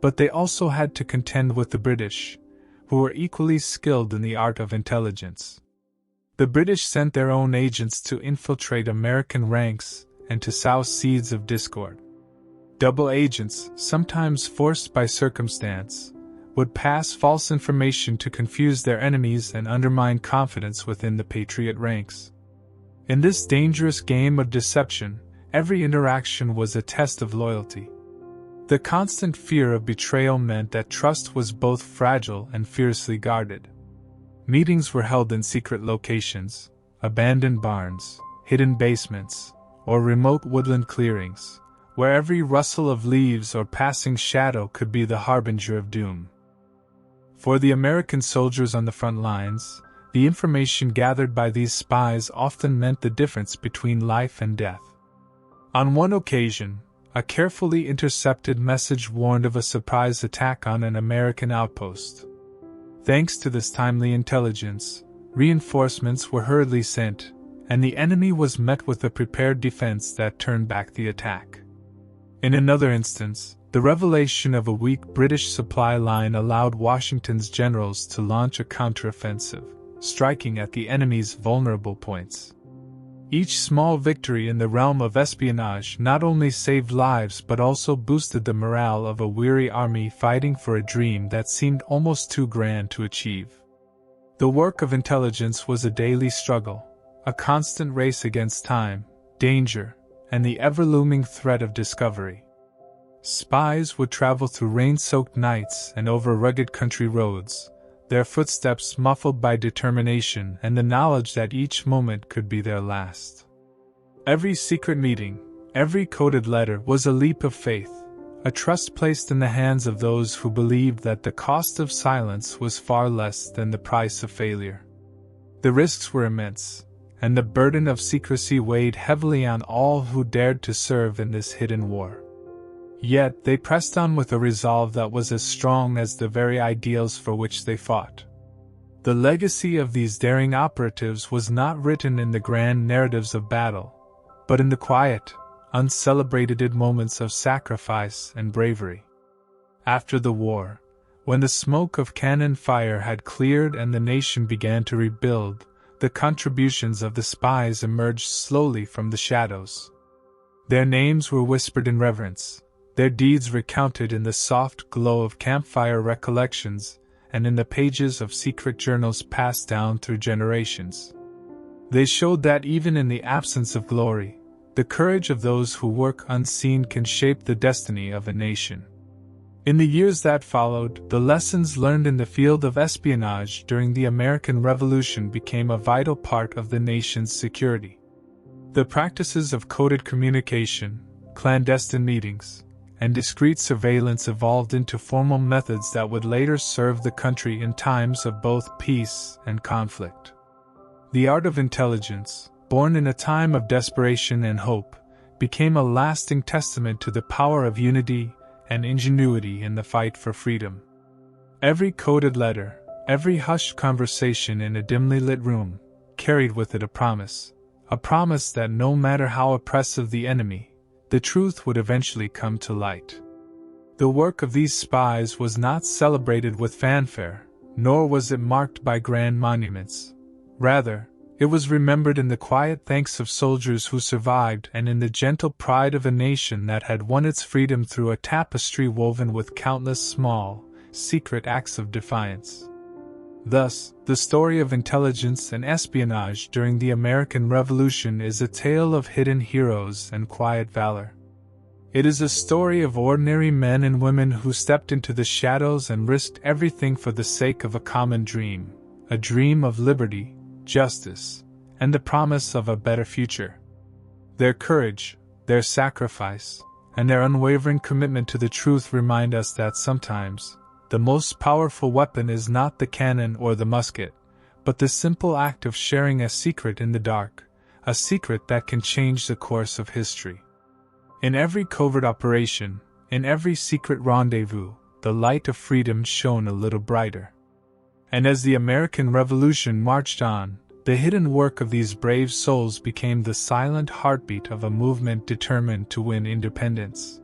but they also had to contend with the British, who were equally skilled in the art of intelligence. The British sent their own agents to infiltrate American ranks and to sow seeds of discord. Double agents, sometimes forced by circumstance, would pass false information to confuse their enemies and undermine confidence within the Patriot ranks. In this dangerous game of deception, every interaction was a test of loyalty. The constant fear of betrayal meant that trust was both fragile and fiercely guarded. Meetings were held in secret locations, abandoned barns, hidden basements, or remote woodland clearings, where every rustle of leaves or passing shadow could be the harbinger of doom. For the American soldiers on the front lines, the information gathered by these spies often meant the difference between life and death. On one occasion, a carefully intercepted message warned of a surprise attack on an American outpost. Thanks to this timely intelligence, reinforcements were hurriedly sent, and the enemy was met with a prepared defense that turned back the attack. In another instance, the revelation of a weak British supply line allowed Washington's generals to launch a counteroffensive, striking at the enemy's vulnerable points. Each small victory in the realm of espionage not only saved lives but also boosted the morale of a weary army fighting for a dream that seemed almost too grand to achieve. The work of intelligence was a daily struggle, a constant race against time, danger, and the ever-looming threat of discovery. Spies would travel through rain-soaked nights and over rugged country roads, their footsteps muffled by determination and the knowledge that each moment could be their last. Every secret meeting, every coded letter was a leap of faith, a trust placed in the hands of those who believed that the cost of silence was far less than the price of failure. The risks were immense, and the burden of secrecy weighed heavily on all who dared to serve in this hidden war. Yet they pressed on with a resolve that was as strong as the very ideals for which they fought. The legacy of these daring operatives was not written in the grand narratives of battle, but in the quiet, uncelebrated moments of sacrifice and bravery. After the war, when the smoke of cannon fire had cleared and the nation began to rebuild, the contributions of the spies emerged slowly from the shadows. Their names were whispered in reverence, their deeds recounted in the soft glow of campfire recollections and in the pages of secret journals passed down through generations. They showed that even in the absence of glory, the courage of those who work unseen can shape the destiny of a nation. In the years that followed, the lessons learned in the field of espionage during the American Revolution became a vital part of the nation's security. The practices of coded communication, clandestine meetings, and discreet surveillance evolved into formal methods that would later serve the country in times of both peace and conflict. The art of intelligence, born in a time of desperation and hope, became a lasting testament to the power of unity and ingenuity in the fight for freedom. Every coded letter, every hushed conversation in a dimly lit room, carried with it a promise that no matter how oppressive the enemy, the truth would eventually come to light. The work of these spies was not celebrated with fanfare, nor was it marked by grand monuments. Rather, it was remembered in the quiet thanks of soldiers who survived and in the gentle pride of a nation that had won its freedom through a tapestry woven with countless small, secret acts of defiance. Thus, the story of intelligence and espionage during the American Revolution is a tale of hidden heroes and quiet valor. It is a story of ordinary men and women who stepped into the shadows and risked everything for the sake of a common dream, a dream of liberty, justice, and the promise of a better future. Their courage, their sacrifice, and their unwavering commitment to the truth remind us that sometimes, the most powerful weapon is not the cannon or the musket, but the simple act of sharing a secret in the dark, a secret that can change the course of history. In every covert operation, in every secret rendezvous, the light of freedom shone a little brighter. And as the American Revolution marched on, the hidden work of these brave souls became the silent heartbeat of a movement determined to win independence.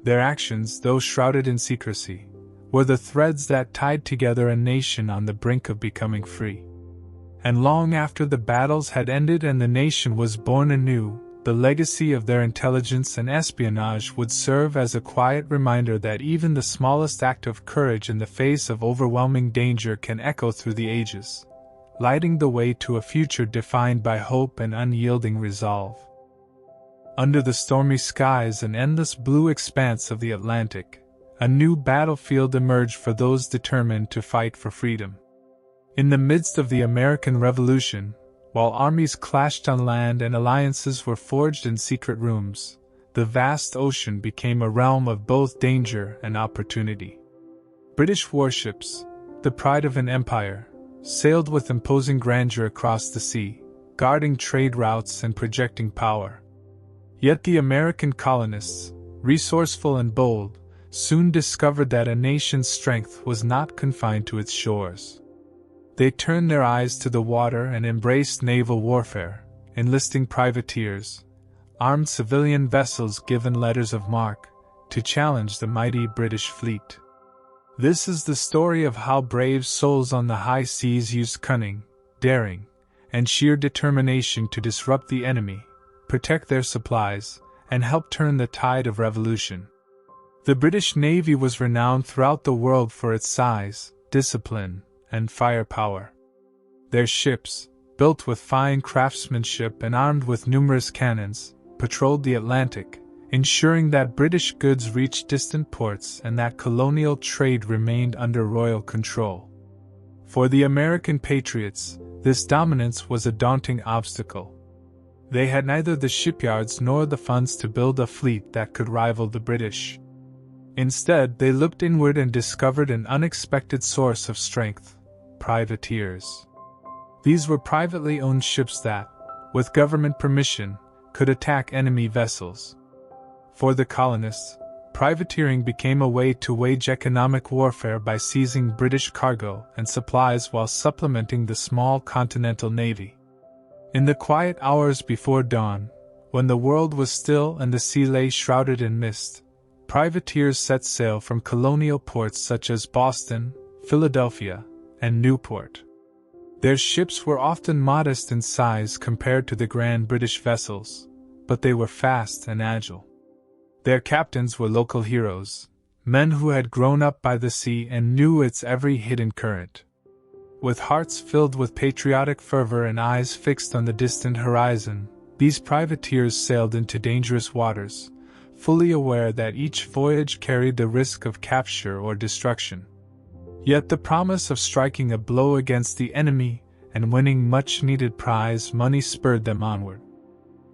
Their actions, though shrouded in secrecy, were the threads that tied together a nation on the brink of becoming free. And long after the battles had ended and the nation was born anew, the legacy of their intelligence and espionage would serve as a quiet reminder that even the smallest act of courage in the face of overwhelming danger can echo through the ages, lighting the way to a future defined by hope and unyielding resolve. Under the stormy skies and endless blue expanse of the Atlantic, a new battlefield emerged for those determined to fight for freedom. In the midst of the American Revolution, while armies clashed on land and alliances were forged in secret rooms, the vast ocean became a realm of both danger and opportunity. British warships, the pride of an empire, sailed with imposing grandeur across the sea, guarding trade routes and projecting power. Yet the American colonists, resourceful and bold, soon discovered that a nation's strength was not confined to its shores. They turned their eyes to the water and embraced naval warfare, enlisting privateers, armed civilian vessels given letters of marque, to challenge the mighty British fleet. This is the story of how brave souls on the high seas used cunning, daring, and sheer determination to disrupt the enemy, protect their supplies, and help turn the tide of revolution. The British Navy was renowned throughout the world for its size, discipline, and firepower. Their ships, built with fine craftsmanship and armed with numerous cannons, patrolled the Atlantic, ensuring that British goods reached distant ports and that colonial trade remained under royal control. For the American patriots, this dominance was a daunting obstacle. They had neither the shipyards nor the funds to build a fleet that could rival the British. Instead, they looked inward and discovered an unexpected source of strength: privateers. These were privately owned ships that, with government permission, could attack enemy vessels. For the colonists, privateering became a way to wage economic warfare by seizing British cargo and supplies while supplementing the small continental navy. In the quiet hours before dawn, when the world was still and the sea lay shrouded in mist, privateers set sail from colonial ports such as Boston, Philadelphia, and Newport. Their ships were often modest in size compared to the grand British vessels, but they were fast and agile. Their captains were local heroes, men who had grown up by the sea and knew its every hidden current. With hearts filled with patriotic fervor and eyes fixed on the distant horizon, these privateers sailed into dangerous waters, fully aware that each voyage carried the risk of capture or destruction. Yet the promise of striking a blow against the enemy and winning much-needed prize money spurred them onward.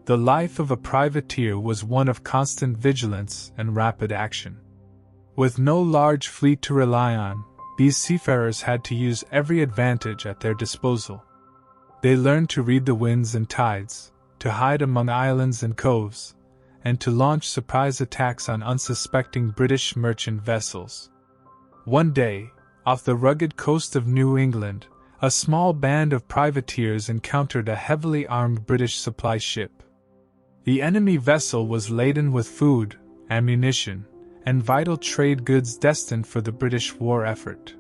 The life of a privateer was one of constant vigilance and rapid action. With no large fleet to rely on, these seafarers had to use every advantage at their disposal. They learned to read the winds and tides, to hide among islands and coves, and to launch surprise attacks on unsuspecting British merchant vessels. One day, off the rugged coast of New England, a small band of privateers encountered a heavily armed British supply ship. The enemy vessel was laden with food, ammunition, and vital trade goods destined for the British war effort.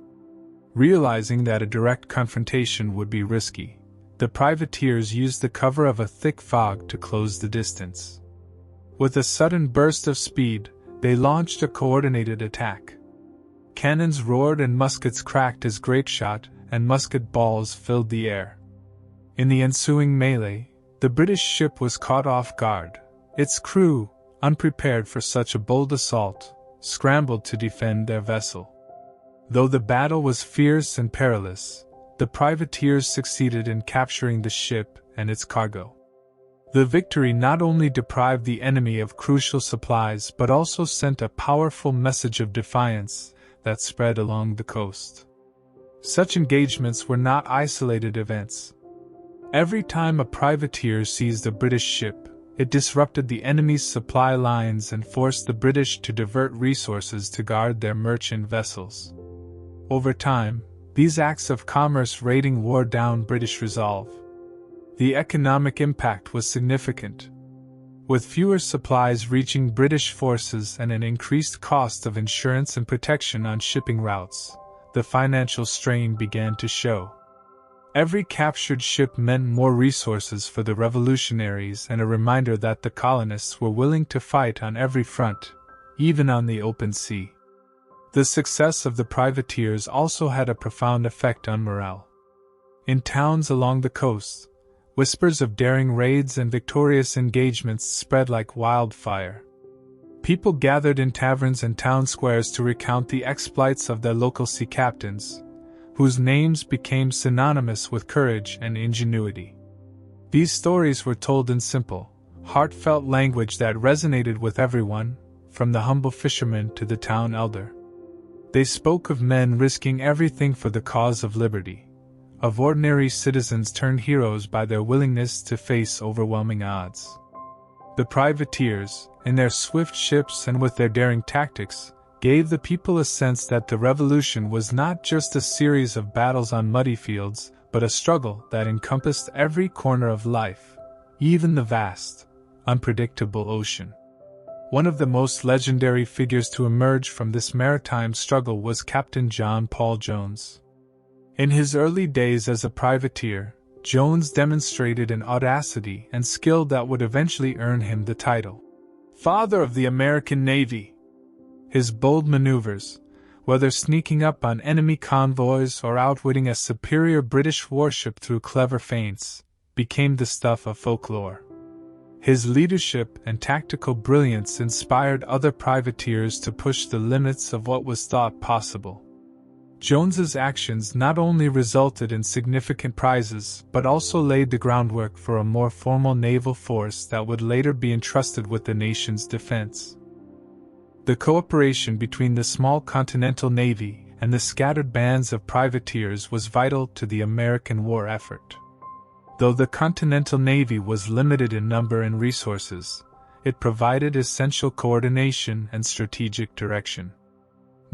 Realizing that a direct confrontation would be risky, the privateers used the cover of a thick fog to close the distance. With a sudden burst of speed, they launched a coordinated attack. Cannons roared and muskets cracked as grapeshot and musket balls filled the air. In the ensuing melee, the British ship was caught off guard. Its crew, unprepared for such a bold assault, scrambled to defend their vessel. Though the battle was fierce and perilous, the privateers succeeded in capturing the ship and its cargo. The victory not only deprived the enemy of crucial supplies but also sent a powerful message of defiance that spread along the coast. Such engagements were not isolated events. Every time a privateer seized a British ship, it disrupted the enemy's supply lines and forced the British to divert resources to guard their merchant vessels. Over time, these acts of commerce raiding wore down British resolve. The economic impact was significant. With fewer supplies reaching British forces and an increased cost of insurance and protection on shipping routes, the financial strain began to show. Every captured ship meant more resources for the revolutionaries and a reminder that the colonists were willing to fight on every front, even on the open sea. The success of the privateers also had a profound effect on morale. In towns along the coast, whispers of daring raids and victorious engagements spread like wildfire. People gathered in taverns and town squares to recount the exploits of their local sea captains, whose names became synonymous with courage and ingenuity. These stories were told in simple, heartfelt language that resonated with everyone, from the humble fisherman to the town elder. They spoke of men risking everything for the cause of liberty, of ordinary citizens turned heroes by their willingness to face overwhelming odds. The privateers, in their swift ships and with their daring tactics, gave the people a sense that the revolution was not just a series of battles on muddy fields, but a struggle that encompassed every corner of life, even the vast, unpredictable ocean. One of the most legendary figures to emerge from this maritime struggle was Captain John Paul Jones. In his early days as a privateer, Jones demonstrated an audacity and skill that would eventually earn him the title Father of the American Navy. His bold maneuvers, whether sneaking up on enemy convoys or outwitting a superior British warship through clever feints, became the stuff of folklore. His leadership and tactical brilliance inspired other privateers to push the limits of what was thought possible. Jones's actions not only resulted in significant prizes but also laid the groundwork for a more formal naval force that would later be entrusted with the nation's defense. The cooperation between the small Continental Navy and the scattered bands of privateers was vital to the American war effort. Though the Continental Navy was limited in number and resources, it provided essential coordination and strategic direction.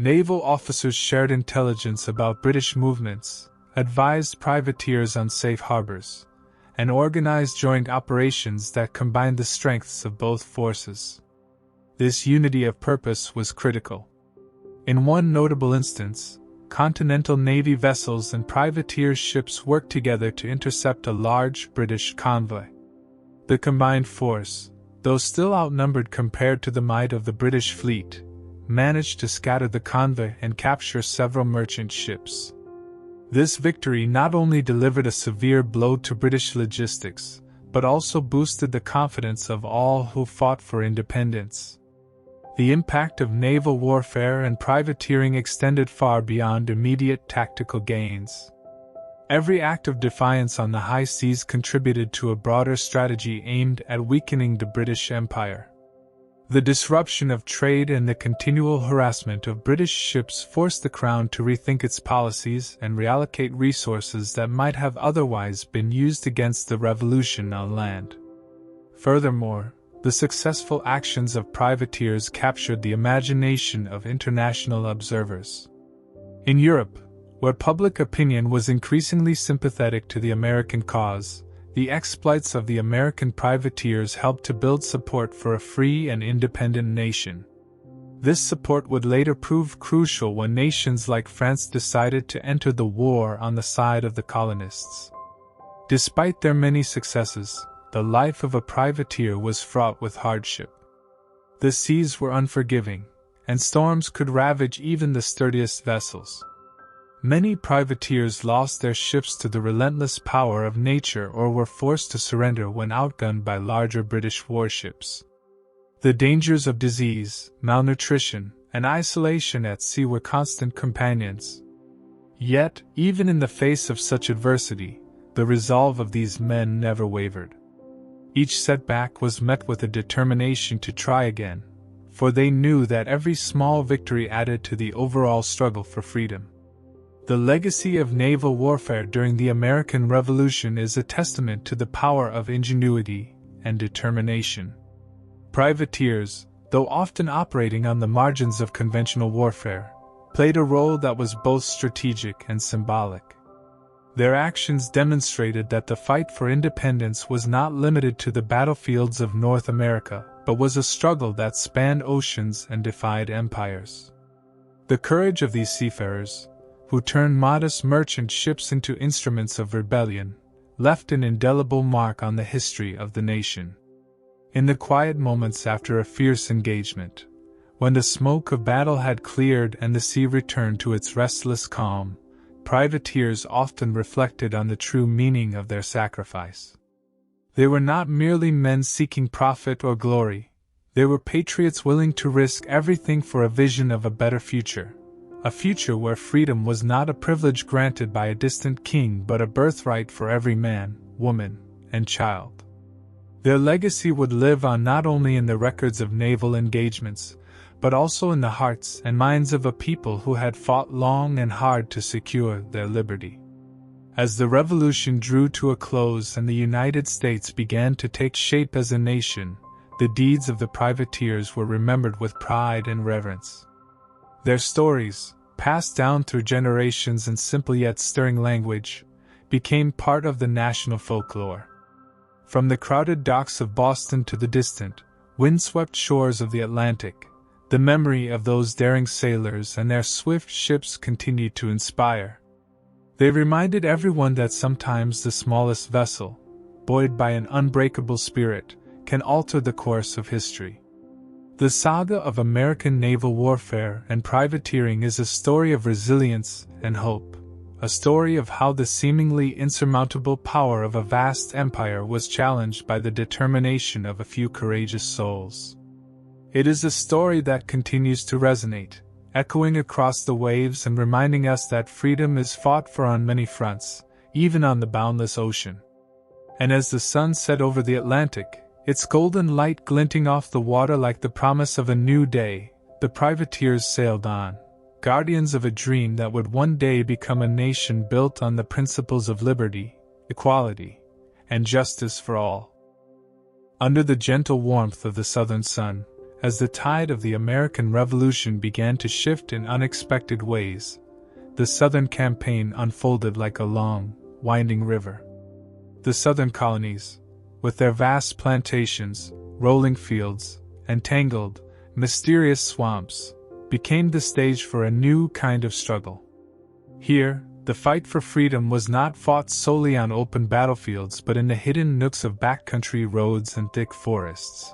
Naval officers shared intelligence about British movements, advised privateers on safe harbors, and organized joint operations that combined the strengths of both forces. This unity of purpose was critical. In one notable instance, Continental Navy vessels and privateer ships worked together to intercept a large British convoy. The combined force, though still outnumbered compared to the might of the British fleet, managed to scatter the convoy and capture several merchant ships. This victory not only delivered a severe blow to British logistics, but also boosted the confidence of all who fought for independence. The impact of naval warfare and privateering extended far beyond immediate tactical gains. Every act of defiance on the high seas contributed to a broader strategy aimed at weakening the British Empire. The disruption of trade and the continual harassment of British ships forced the Crown to rethink its policies and reallocate resources that might have otherwise been used against the revolution on land. Furthermore, the successful actions of privateers captured the imagination of international observers. In Europe, where public opinion was increasingly sympathetic to the American cause, the exploits of the American privateers helped to build support for a free and independent nation. This support would later prove crucial when nations like France decided to enter the war on the side of the colonists. Despite their many successes, the life of a privateer was fraught with hardship. The seas were unforgiving, and storms could ravage even the sturdiest vessels. Many privateers lost their ships to the relentless power of nature or were forced to surrender when outgunned by larger British warships. The dangers of disease, malnutrition, and isolation at sea were constant companions. Yet, even in the face of such adversity, the resolve of these men never wavered. Each setback was met with a determination to try again, for they knew that every small victory added to the overall struggle for freedom. The legacy of naval warfare during the American Revolution is a testament to the power of ingenuity and determination. Privateers, though often operating on the margins of conventional warfare, played a role that was both strategic and symbolic. Their actions demonstrated that the fight for independence was not limited to the battlefields of North America, but was a struggle that spanned oceans and defied empires. The courage of these seafarers, who turned modest merchant ships into instruments of rebellion, left an indelible mark on the history of the nation. In the quiet moments after a fierce engagement, when the smoke of battle had cleared and the sea returned to its restless calm, privateers often reflected on the true meaning of their sacrifice. They were not merely men seeking profit or glory, they were patriots willing to risk everything for a vision of a better future. A future where freedom was not a privilege granted by a distant king but a birthright for every man, woman, and child. Their legacy would live on not only in the records of naval engagements, but also in the hearts and minds of a people who had fought long and hard to secure their liberty. As the revolution drew to a close and the United States began to take shape as a nation, the deeds of the privateers were remembered with pride and reverence. Their stories, passed down through generations in simple yet stirring language, became part of the national folklore. From the crowded docks of Boston to the distant, windswept shores of the Atlantic, the memory of those daring sailors and their swift ships continued to inspire. They reminded everyone that sometimes the smallest vessel, buoyed by an unbreakable spirit, can alter the course of history. The saga of American naval warfare and privateering is a story of resilience and hope, a story of how the seemingly insurmountable power of a vast empire was challenged by the determination of a few courageous souls. It is a story that continues to resonate, echoing across the waves and reminding us that freedom is fought for on many fronts, even on the boundless ocean. And as the sun set over the Atlantic, its golden light glinting off the water like the promise of a new day, the privateers sailed on, guardians of a dream that would one day become a nation built on the principles of liberty, equality, and justice for all. Under the gentle warmth of the southern sun, as the tide of the American Revolution began to shift in unexpected ways, the Southern Campaign unfolded like a long, winding river. The southern colonies, with their vast plantations, rolling fields, and tangled, mysterious swamps, became the stage for a new kind of struggle. Here, the fight for freedom was not fought solely on open battlefields but in the hidden nooks of backcountry roads and thick forests.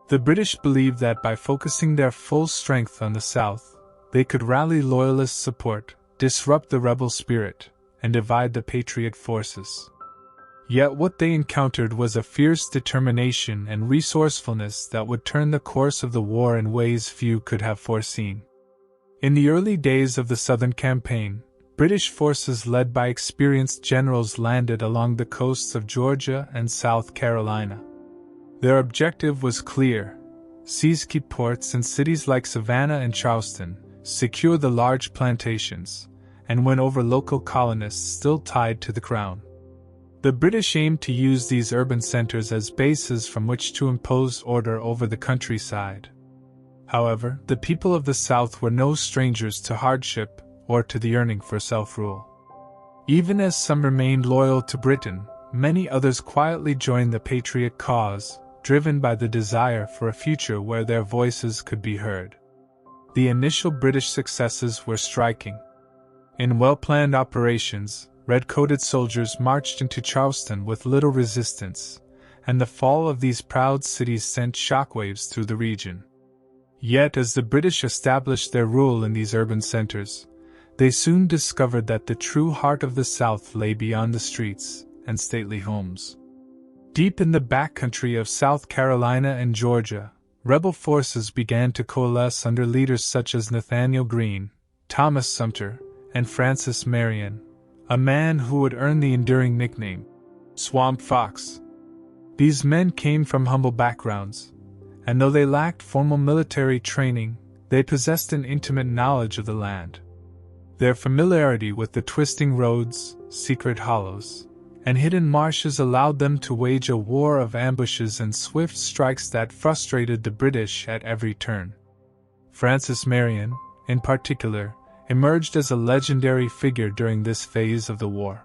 The British believed that by focusing their full strength on the South, they could rally loyalist support, disrupt the rebel spirit, and divide the patriot forces. Yet what they encountered was a fierce determination and resourcefulness that would turn the course of the war in ways few could have foreseen. In the early days of the Southern Campaign, British forces led by experienced generals landed along the coasts of Georgia and South Carolina. Their objective was clear: seize key ports in cities like Savannah and Charleston, secure the large plantations, and win over local colonists still tied to the crown. The British aimed to use these urban centers as bases from which to impose order over the countryside. However, the people of the South were no strangers to hardship or to the yearning for self-rule. Even as some remained loyal to Britain, many others quietly joined the patriot cause, driven by the desire for a future where their voices could be heard. The initial British successes were striking. In well-planned operations, red-coated soldiers marched into Charleston with little resistance, and the fall of these proud cities sent shockwaves through the region. Yet as the British established their rule in these urban centers, they soon discovered that the true heart of the South lay beyond the streets and stately homes. Deep in the backcountry of South Carolina and Georgia, rebel forces began to coalesce under leaders such as Nathaniel Greene, Thomas Sumter, and Francis Marion, a man who would earn the enduring nickname, Swamp Fox. These men came from humble backgrounds, and though they lacked formal military training, they possessed an intimate knowledge of the land. Their familiarity with the twisting roads, secret hollows, and hidden marshes allowed them to wage a war of ambushes and swift strikes that frustrated the British at every turn. Francis Marion, in particular, emerged as a legendary figure during this phase of the war.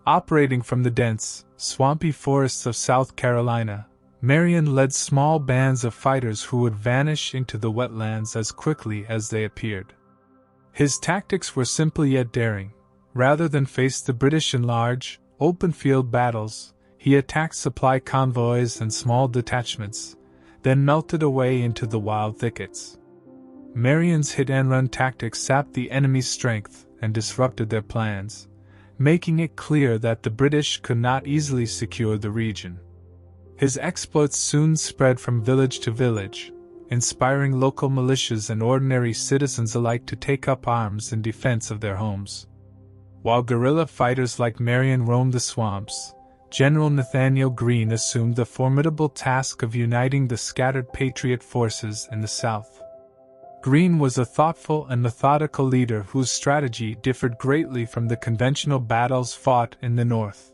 Operating from the dense, swampy forests of South Carolina, Marion led small bands of fighters who would vanish into the wetlands as quickly as they appeared. His tactics were simple yet daring. Rather than face the British in large, open-field battles, he attacked supply convoys and small detachments, then melted away into the wild thickets. Marion's hit-and-run tactics sapped the enemy's strength and disrupted their plans, making it clear that the British could not easily secure the region. His exploits soon spread from village to village, inspiring local militias and ordinary citizens alike to take up arms in defense of their homes. While guerrilla fighters like Marion roamed the swamps, General Nathaniel Greene assumed the formidable task of uniting the scattered patriot forces in the South. Greene was a thoughtful and methodical leader whose strategy differed greatly from the conventional battles fought in the North.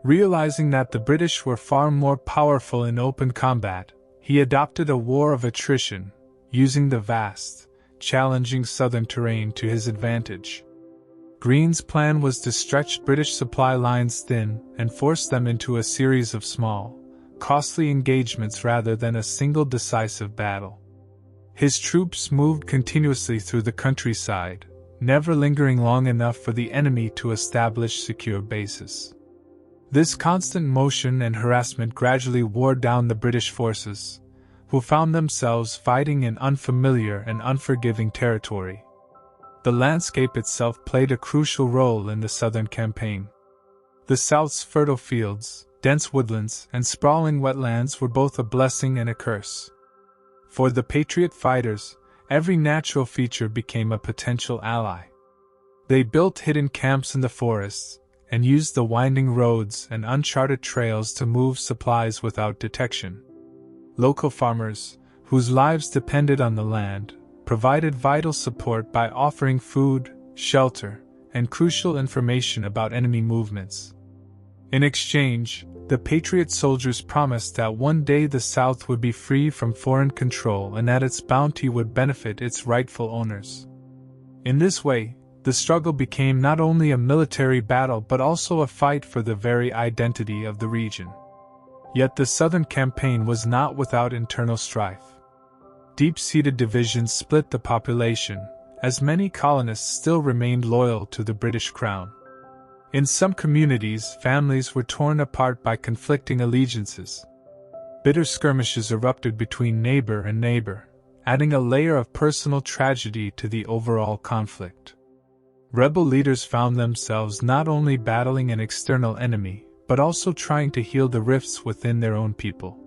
Realizing that the British were far more powerful in open combat, he adopted a war of attrition, using the vast, challenging southern terrain to his advantage. Greene's plan was to stretch British supply lines thin and force them into a series of small, costly engagements rather than a single decisive battle. His troops moved continuously through the countryside, never lingering long enough for the enemy to establish secure bases. This constant motion and harassment gradually wore down the British forces, who found themselves fighting in unfamiliar and unforgiving territory. The landscape itself played a crucial role in the Southern Campaign. The South's fertile fields, dense woodlands, and sprawling wetlands were both a blessing and a curse. For the Patriot fighters, every natural feature became a potential ally. They built hidden camps in the forests, and used the winding roads and uncharted trails to move supplies without detection. Local farmers, whose lives depended on the land, provided vital support by offering food, shelter, and crucial information about enemy movements. In exchange, the Patriot soldiers promised that one day the South would be free from foreign control and that its bounty would benefit its rightful owners. In this way, the struggle became not only a military battle but also a fight for the very identity of the region. Yet the Southern campaign was not without internal strife. Deep-seated divisions split the population, as many colonists still remained loyal to the British Crown. In some communities, families were torn apart by conflicting allegiances. Bitter skirmishes erupted between neighbor and neighbor, adding a layer of personal tragedy to the overall conflict. Rebel leaders found themselves not only battling an external enemy, but also trying to heal the rifts within their own people.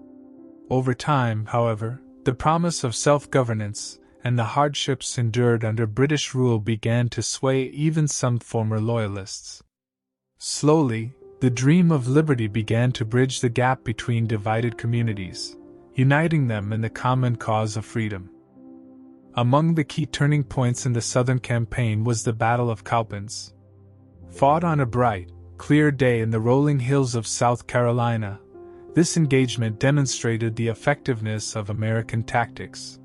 Over time, however, the promise of self-governance and the hardships endured under British rule began to sway even some former loyalists. Slowly, the dream of liberty began to bridge the gap between divided communities, uniting them in the common cause of freedom. Among the key turning points in the Southern campaign was the Battle of Cowpens. Fought on a bright, clear day in the rolling hills of South Carolina, this engagement demonstrated the effectiveness of American tactics.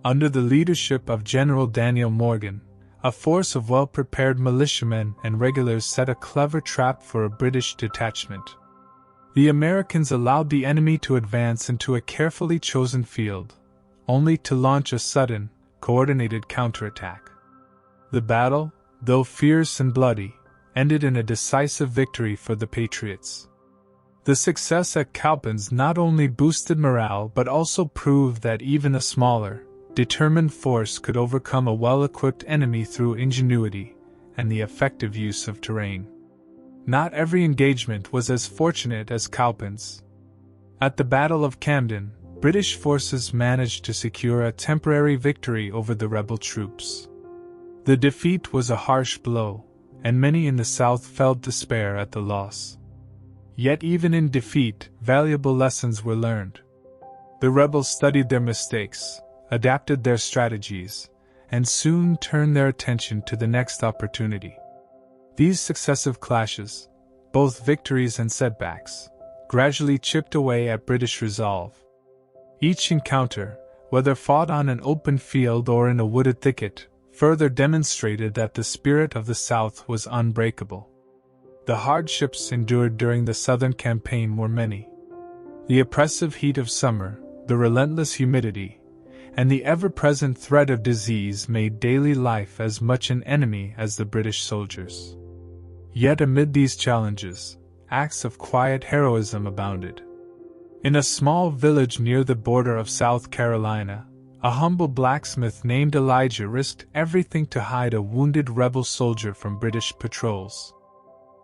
Under the leadership of General Daniel Morgan, a force of well-prepared militiamen and regulars set a clever trap for a British detachment. The Americans allowed the enemy to advance into a carefully chosen field, only to launch a sudden, coordinated counterattack. The battle, though fierce and bloody, ended in a decisive victory for the Patriots. The success at Cowpens not only boosted morale but also proved that even a smaller, determined force could overcome a well-equipped enemy through ingenuity and the effective use of terrain. Not every engagement was as fortunate as Cowpens. At the Battle of Camden, British forces managed to secure a temporary victory over the rebel troops. The defeat was a harsh blow, and many in the South felt despair at the loss. Yet even in defeat, valuable lessons were learned. The rebels studied their mistakes, adapted their strategies, and soon turned their attention to the next opportunity. These successive clashes, both victories and setbacks, gradually chipped away at British resolve. Each encounter, whether fought on an open field or in a wooded thicket, further demonstrated that the spirit of the South was unbreakable. The hardships endured during the Southern campaign were many. The oppressive heat of summer, the relentless humidity, and the ever-present threat of disease made daily life as much an enemy as the British soldiers. Yet amid these challenges, acts of quiet heroism abounded. In a small village near the border of South Carolina, a humble blacksmith named Elijah risked everything to hide a wounded rebel soldier from British patrols.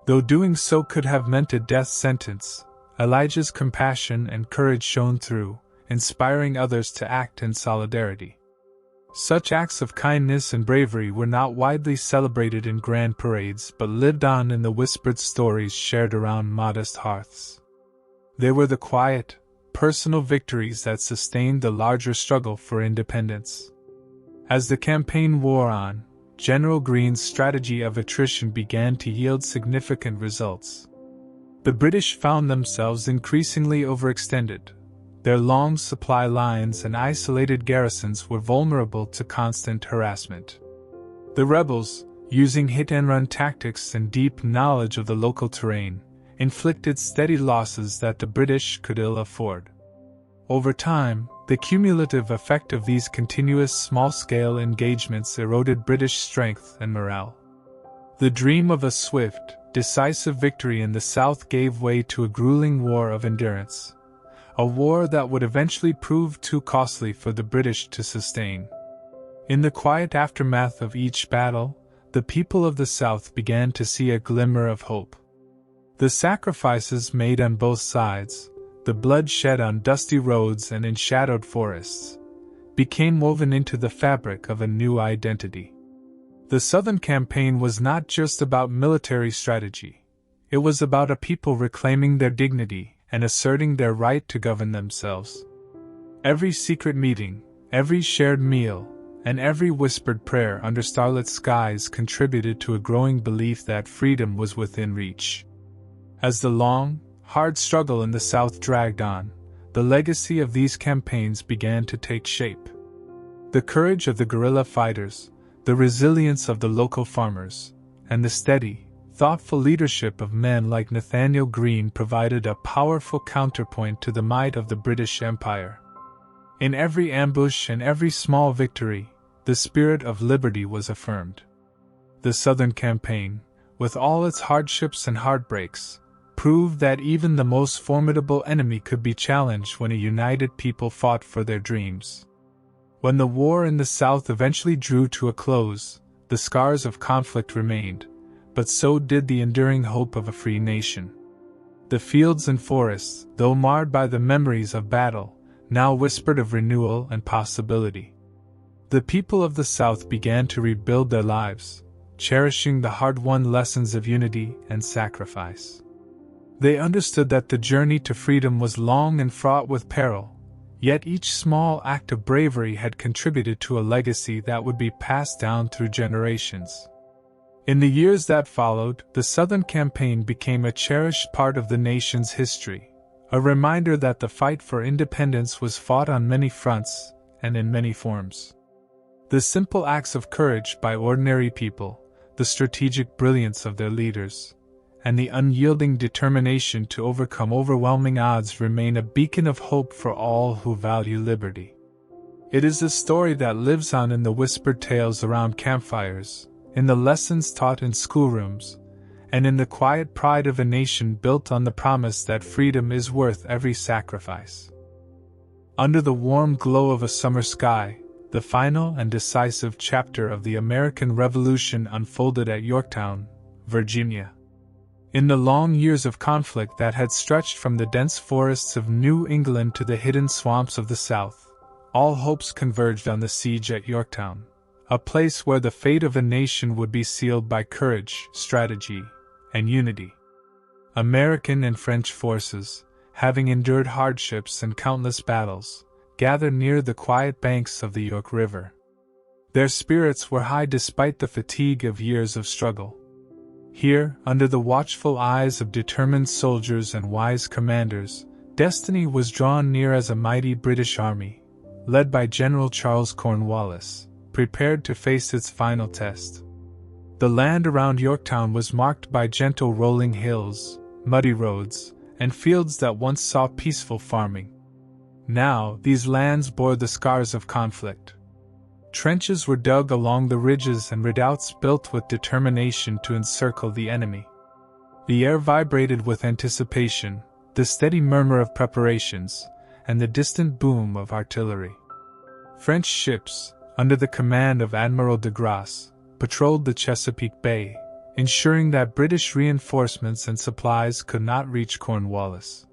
Though doing so could have meant a death sentence, Elijah's compassion and courage shone through, inspiring others to act in solidarity. Such acts of kindness and bravery were not widely celebrated in grand parades but lived on in the whispered stories shared around modest hearths. They were the quiet, personal victories that sustained the larger struggle for independence. As the campaign wore on, General Greene's strategy of attrition began to yield significant results. The British found themselves increasingly overextended. Their long supply lines and isolated garrisons were vulnerable to constant harassment. The rebels, using hit-and-run tactics and deep knowledge of the local terrain, inflicted steady losses that the British could ill afford. Over time, the cumulative effect of these continuous small-scale engagements eroded British strength and morale. The dream of a swift, decisive victory in the South gave way to a grueling war of endurance, a war that would eventually prove too costly for the British to sustain. In the quiet aftermath of each battle, the people of the South began to see a glimmer of hope. The sacrifices made on both sides, the blood shed on dusty roads and in shadowed forests, became woven into the fabric of a new identity. The Southern Campaign was not just about military strategy. It was about a people reclaiming their dignity and asserting their right to govern themselves. Every secret meeting, every shared meal, and every whispered prayer under starlit skies contributed to a growing belief that freedom was within reach. As the long, hard struggle in the South dragged on, the legacy of these campaigns began to take shape. The courage of the guerrilla fighters, the resilience of the local farmers, and the steady, thoughtful leadership of men like Nathanael Greene provided a powerful counterpoint to the might of the British Empire. In every ambush and every small victory, the spirit of liberty was affirmed. The Southern Campaign, with all its hardships and heartbreaks, proved that even the most formidable enemy could be challenged when a united people fought for their dreams. When the war in the South eventually drew to a close, the scars of conflict remained, but so did the enduring hope of a free nation. The fields and forests, though marred by the memories of battle, now whispered of renewal and possibility. The people of the South began to rebuild their lives, cherishing the hard-won lessons of unity and sacrifice. They understood that the journey to freedom was long and fraught with peril, yet each small act of bravery had contributed to a legacy that would be passed down through generations. In the years that followed, the Southern Campaign became a cherished part of the nation's history, a reminder that the fight for independence was fought on many fronts and in many forms. The simple acts of courage by ordinary people, the strategic brilliance of their leaders, and the unyielding determination to overcome overwhelming odds remain a beacon of hope for all who value liberty. It is a story that lives on in the whispered tales around campfires, in the lessons taught in schoolrooms, and in the quiet pride of a nation built on the promise that freedom is worth every sacrifice. Under the warm glow of a summer sky, the final and decisive chapter of the American Revolution unfolded at Yorktown, Virginia. In the long years of conflict that had stretched from the dense forests of New England to the hidden swamps of the South, all hopes converged on the siege at Yorktown, a place where the fate of a nation would be sealed by courage, strategy, and unity. American and French forces, having endured hardships and countless battles, gathered near the quiet banks of the York River. Their spirits were high despite the fatigue of years of struggle. Here, under the watchful eyes of determined soldiers and wise commanders, destiny was drawn near as a mighty British army, led by General Charles Cornwallis, prepared to face its final test. The land around Yorktown was marked by gentle rolling hills, muddy roads, and fields that once saw peaceful farming. Now, these lands bore the scars of conflict. Trenches were dug along the ridges and redoubts built with determination to encircle the enemy. The air vibrated with anticipation, the steady murmur of preparations, and the distant boom of artillery. French ships, under the command of Admiral de Grasse, patrolled the Chesapeake Bay, ensuring that British reinforcements and supplies could not reach Cornwallis.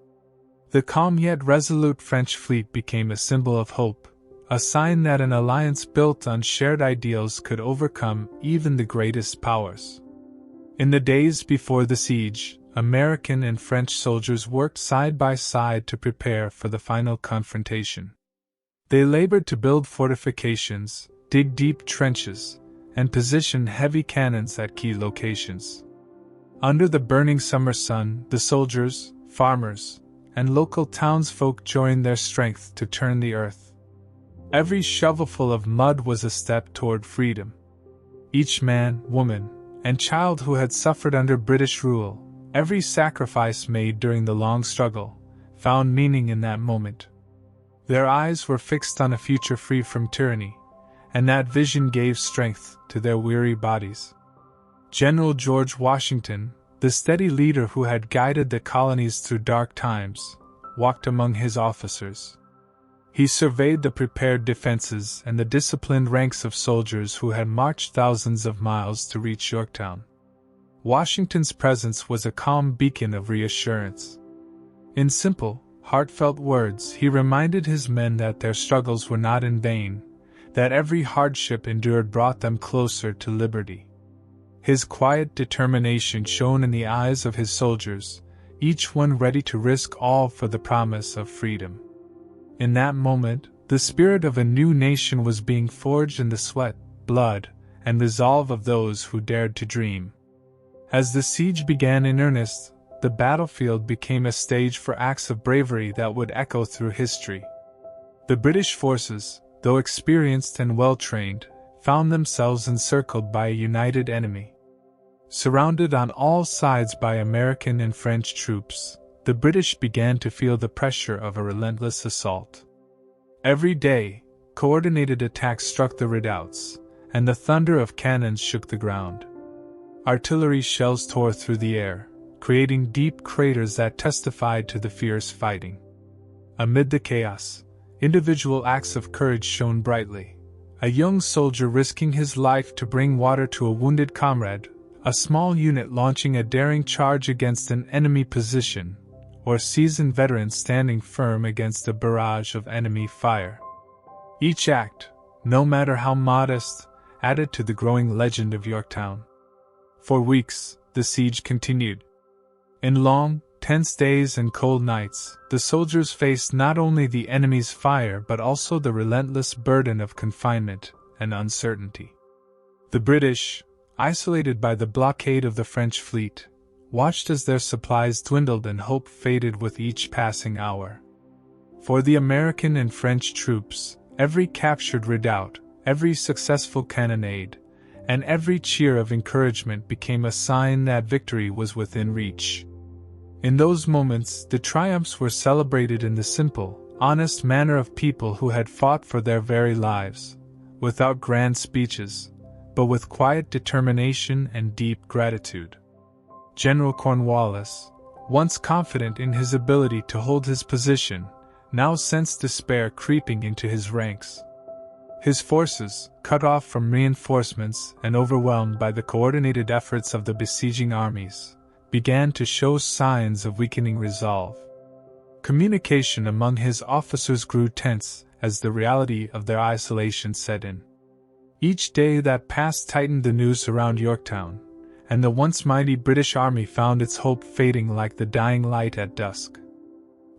The calm yet resolute French fleet became a symbol of hope, a sign that an alliance built on shared ideals could overcome even the greatest powers. In the days before the siege, American and French soldiers worked side by side to prepare for the final confrontation. They labored to build fortifications, dig deep trenches, and position heavy cannons at key locations. Under the burning summer sun, the soldiers, farmers, and local townsfolk joined their strength to turn the earth. Every shovelful of mud was a step toward freedom. Each man, woman, and child who had suffered under British rule, every sacrifice made during the long struggle, found meaning in that moment. Their eyes were fixed on a future free from tyranny, and that vision gave strength to their weary bodies. General George Washington, the steady leader who had guided the colonies through dark times, walked among his officers. He surveyed the prepared defenses and the disciplined ranks of soldiers who had marched thousands of miles to reach Yorktown. Washington's presence was a calm beacon of reassurance. In simple, heartfelt words, he reminded his men that their struggles were not in vain, that every hardship endured brought them closer to liberty. His quiet determination shone in the eyes of his soldiers, each one ready to risk all for the promise of freedom. In that moment, the spirit of a new nation was being forged in the sweat, blood, and resolve of those who dared to dream. As the siege began in earnest, the battlefield became a stage for acts of bravery that would echo through history. The British forces, though experienced and well-trained, found themselves encircled by a united enemy. Surrounded on all sides by American and French troops, the British began to feel the pressure of a relentless assault. Every day, coordinated attacks struck the redoubts, and the thunder of cannons shook the ground. Artillery shells tore through the air, creating deep craters that testified to the fierce fighting. Amid the chaos, individual acts of courage shone brightly. A young soldier risking his life to bring water to a wounded comrade, a small unit launching a daring charge against an enemy position, or seasoned veterans standing firm against a barrage of enemy fire. Each act, no matter how modest, added to the growing legend of Yorktown. For weeks, the siege continued. In long, tense days and cold nights, the soldiers faced not only the enemy's fire but also the relentless burden of confinement and uncertainty. The British, isolated by the blockade of the French fleet, watched as their supplies dwindled and hope faded with each passing hour. For the American and French troops, every captured redoubt, every successful cannonade, and every cheer of encouragement became a sign that victory was within reach. In those moments, the triumphs were celebrated in the simple, honest manner of people who had fought for their very lives, without grand speeches, but with quiet determination and deep gratitude. General Cornwallis, once confident in his ability to hold his position, now sensed despair creeping into his ranks. His forces, cut off from reinforcements and overwhelmed by the coordinated efforts of the besieging armies, began to show signs of weakening resolve. Communication among his officers grew tense as the reality of their isolation set in. Each day that passed tightened the noose around Yorktown, and the once mighty British army found its hope fading like the dying light at dusk.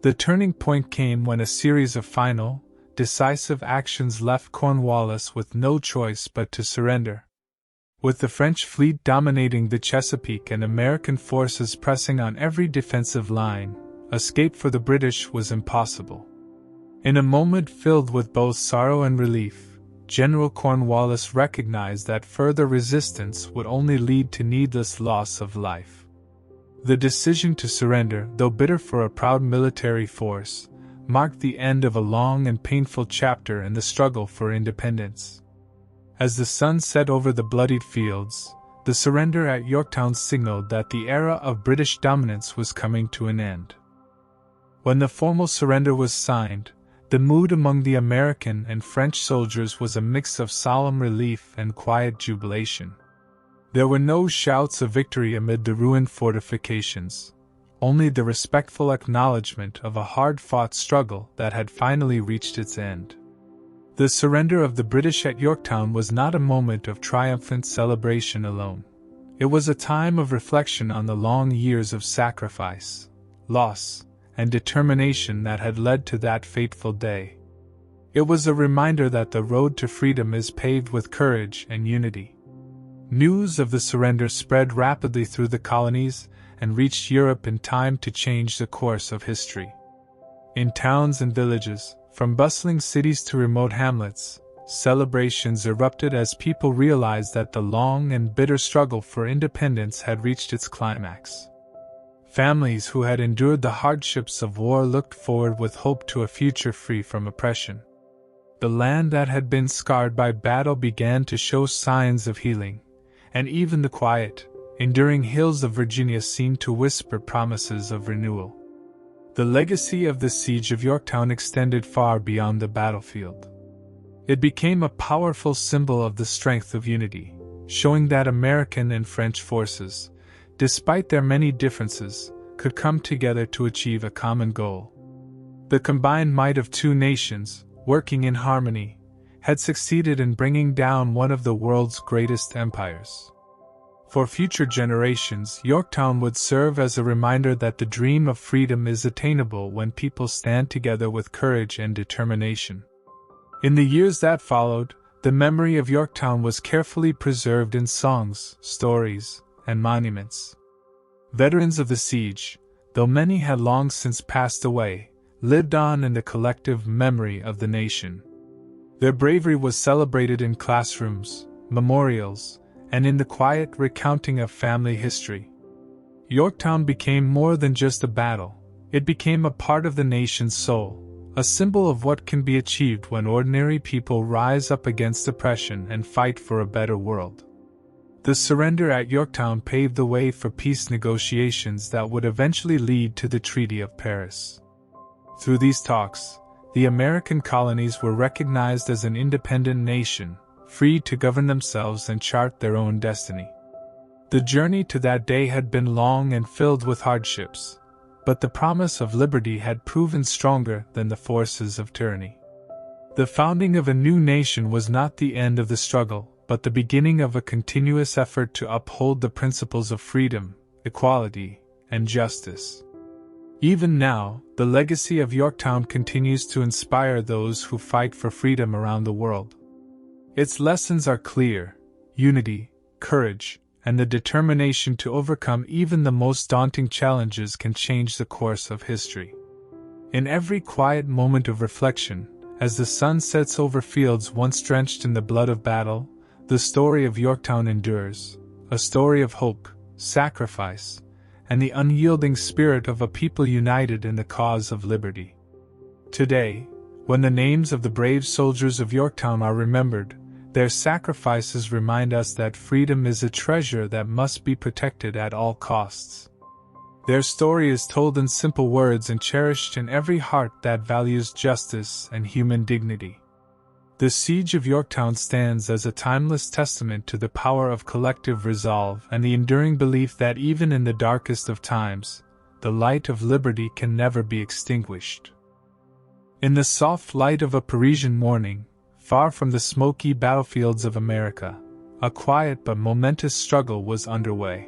The turning point came when a series of final, decisive actions left Cornwallis with no choice but to surrender. With the French fleet dominating the Chesapeake and American forces pressing on every defensive line, escape for the British was impossible. In a moment filled with both sorrow and relief, General Cornwallis recognized that further resistance would only lead to needless loss of life. The decision to surrender, though bitter for a proud military force, marked the end of a long and painful chapter in the struggle for independence. As the sun set over the bloodied fields, the surrender at Yorktown signaled that the era of British dominance was coming to an end. When the formal surrender was signed, the mood among the American and French soldiers was a mix of solemn relief and quiet jubilation. There were no shouts of victory amid the ruined fortifications, only the respectful acknowledgement of a hard-fought struggle that had finally reached its end. The surrender of the British at Yorktown was not a moment of triumphant celebration alone. It was a time of reflection on the long years of sacrifice, loss, and determination that had led to that fateful day. It was a reminder that the road to freedom is paved with courage and unity. News of the surrender spread rapidly through the colonies and reached Europe in time to change the course of history. In towns and villages, from bustling cities to remote hamlets, celebrations erupted as people realized that the long and bitter struggle for independence had reached its climax. Families who had endured the hardships of war looked forward with hope to a future free from oppression. The land that had been scarred by battle began to show signs of healing, and even the quiet, enduring hills of Virginia seemed to whisper promises of renewal. The legacy of the siege of Yorktown extended far beyond the battlefield. It became a powerful symbol of the strength of unity, showing that American and French forces, despite their many differences, could come together to achieve a common goal. The combined might of two nations, working in harmony, had succeeded in bringing down one of the world's greatest empires. For future generations, Yorktown would serve as a reminder that the dream of freedom is attainable when people stand together with courage and determination. In the years that followed, the memory of Yorktown was carefully preserved in songs, stories, and monuments. Veterans of the siege, though many had long since passed away, lived on in the collective memory of the nation. Their bravery was celebrated in classrooms, memorials, and in the quiet recounting of family history. Yorktown became more than just a battle, it became a part of the nation's soul, a symbol of what can be achieved when ordinary people rise up against oppression and fight for a better world. The surrender at Yorktown paved the way for peace negotiations that would eventually lead to the Treaty of Paris. Through these talks, the American colonies were recognized as an independent nation, free to govern themselves and chart their own destiny. The journey to that day had been long and filled with hardships, but the promise of liberty had proven stronger than the forces of tyranny. The founding of a new nation was not the end of the struggle, but the beginning of a continuous effort to uphold the principles of freedom, equality, and justice. Even now, the legacy of Yorktown continues to inspire those who fight for freedom around the world. Its lessons are clear: unity, courage, and the determination to overcome even the most daunting challenges can change the course of history. In every quiet moment of reflection, as the sun sets over fields once drenched in the blood of battle, the story of Yorktown endures, a story of hope, sacrifice, and the unyielding spirit of a people united in the cause of liberty. Today, when the names of the brave soldiers of Yorktown are remembered, their sacrifices remind us that freedom is a treasure that must be protected at all costs. Their story is told in simple words and cherished in every heart that values justice and human dignity. The Siege of Yorktown stands as a timeless testament to the power of collective resolve and the enduring belief that even in the darkest of times, the light of liberty can never be extinguished. In the soft light of a Parisian morning, far from the smoky battlefields of America, a quiet but momentous struggle was underway.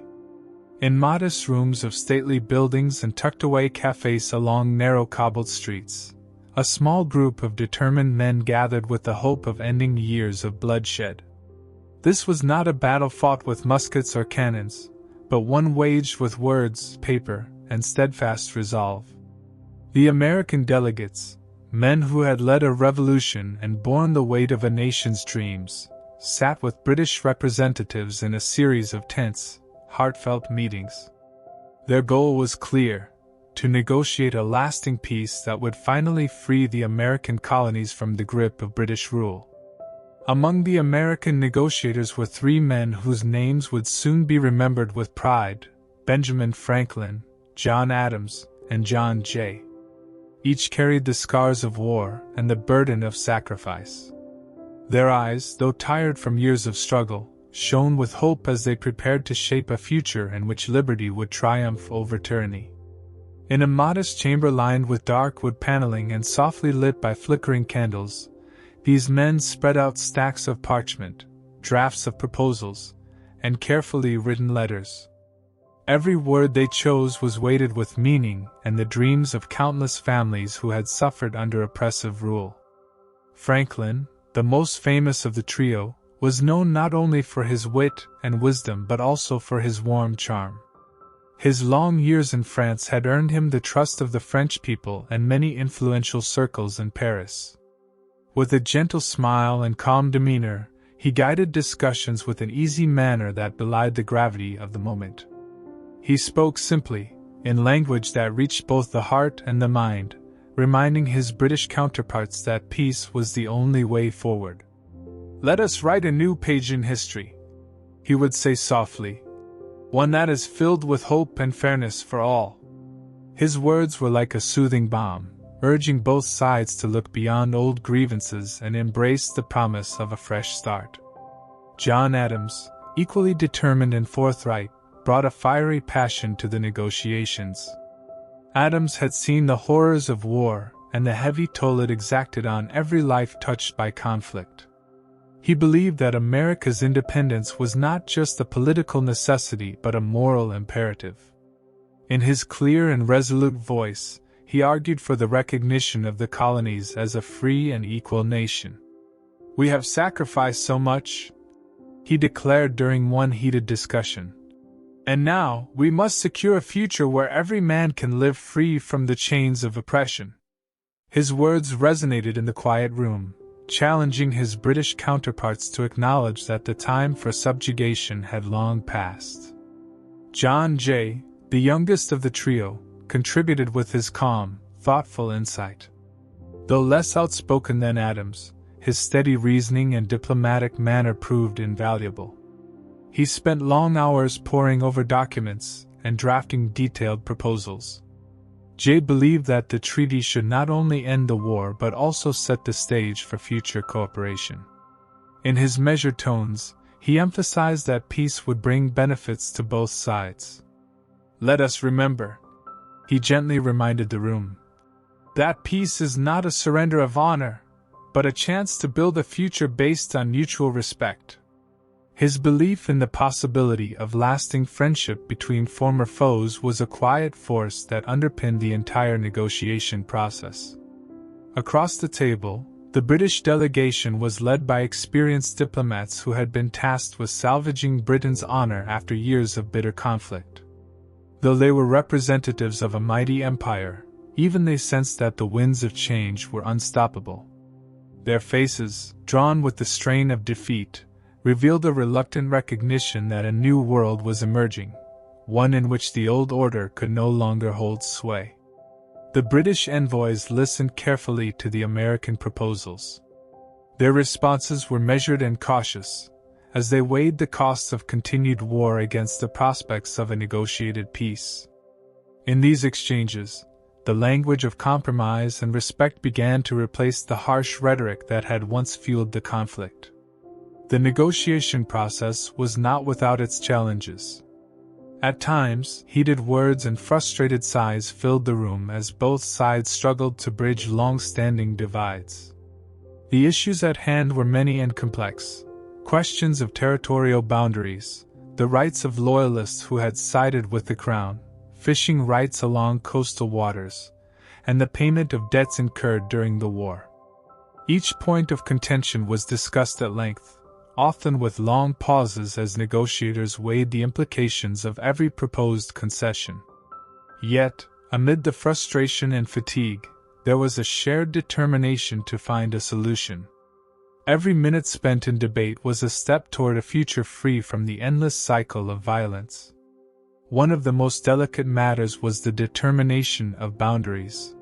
In modest rooms of stately buildings and tucked-away cafes along narrow cobbled streets, a small group of determined men gathered with the hope of ending years of bloodshed. This was not a battle fought with muskets or cannons, but one waged with words, paper, and steadfast resolve. The American delegates, men who had led a revolution and borne the weight of a nation's dreams, sat with British representatives in a series of tense, heartfelt meetings. Their goal was clear: to negotiate a lasting peace that would finally free the American colonies from the grip of British rule. Among the American negotiators were three men whose names would soon be remembered with pride: Benjamin Franklin, John Adams, and John Jay. Each carried the scars of war and the burden of sacrifice. Their eyes, though tired from years of struggle, shone with hope as they prepared to shape a future in which liberty would triumph over tyranny. In a modest chamber lined with dark wood paneling and softly lit by flickering candles, these men spread out stacks of parchment, drafts of proposals, and carefully written letters. Every word they chose was weighted with meaning and the dreams of countless families who had suffered under oppressive rule. Franklin, the most famous of the trio, was known not only for his wit and wisdom but also for his warm charm. His long years in France had earned him the trust of the French people and many influential circles in Paris. With a gentle smile and calm demeanor, he guided discussions with an easy manner that belied the gravity of the moment. He spoke simply, in language that reached both the heart and the mind, reminding his British counterparts that peace was the only way forward. "Let us write a new page in history," he would say softly, "one that is filled with hope and fairness for all." His words were like a soothing balm, urging both sides to look beyond old grievances and embrace the promise of a fresh start. John Adams, equally determined and forthright, brought a fiery passion to the negotiations. Adams had seen the horrors of war and the heavy toll it exacted on every life touched by conflict. He believed that America's independence was not just a political necessity but a moral imperative. In his clear and resolute voice, he argued for the recognition of the colonies as a free and equal nation. "We have sacrificed so much," he declared during one heated discussion. "And now, we must secure a future where every man can live free from the chains of oppression." His words resonated in the quiet room, challenging his British counterparts to acknowledge that the time for subjugation had long passed. John Jay, the youngest of the trio, contributed with his calm, thoughtful insight. Though less outspoken than Adams, his steady reasoning and diplomatic manner proved invaluable. He spent long hours poring over documents and drafting detailed proposals. Jay believed that the treaty should not only end the war but also set the stage for future cooperation. In his measured tones, he emphasized that peace would bring benefits to both sides. "Let us remember," he gently reminded the room, "that peace is not a surrender of honor, but a chance to build a future based on mutual respect." His belief in the possibility of lasting friendship between former foes was a quiet force that underpinned the entire negotiation process. Across the table, the British delegation was led by experienced diplomats who had been tasked with salvaging Britain's honor after years of bitter conflict. Though they were representatives of a mighty empire, even they sensed that the winds of change were unstoppable. Their faces, drawn with the strain of defeat, revealed a reluctant recognition that a new world was emerging, one in which the old order could no longer hold sway. The British envoys listened carefully to the American proposals. Their responses were measured and cautious, as they weighed the costs of continued war against the prospects of a negotiated peace. In these exchanges, the language of compromise and respect began to replace the harsh rhetoric that had once fueled the conflict. The negotiation process was not without its challenges. At times, heated words and frustrated sighs filled the room as both sides struggled to bridge long-standing divides. The issues at hand were many and complex: questions of territorial boundaries, the rights of loyalists who had sided with the Crown, fishing rights along coastal waters, and the payment of debts incurred during the war. Each point of contention was discussed at length, often with long pauses as negotiators weighed the implications of every proposed concession. Yet, amid the frustration and fatigue, there was a shared determination to find a solution. Every minute spent in debate was a step toward a future free from the endless cycle of violence. One of the most delicate matters was the determination of boundaries.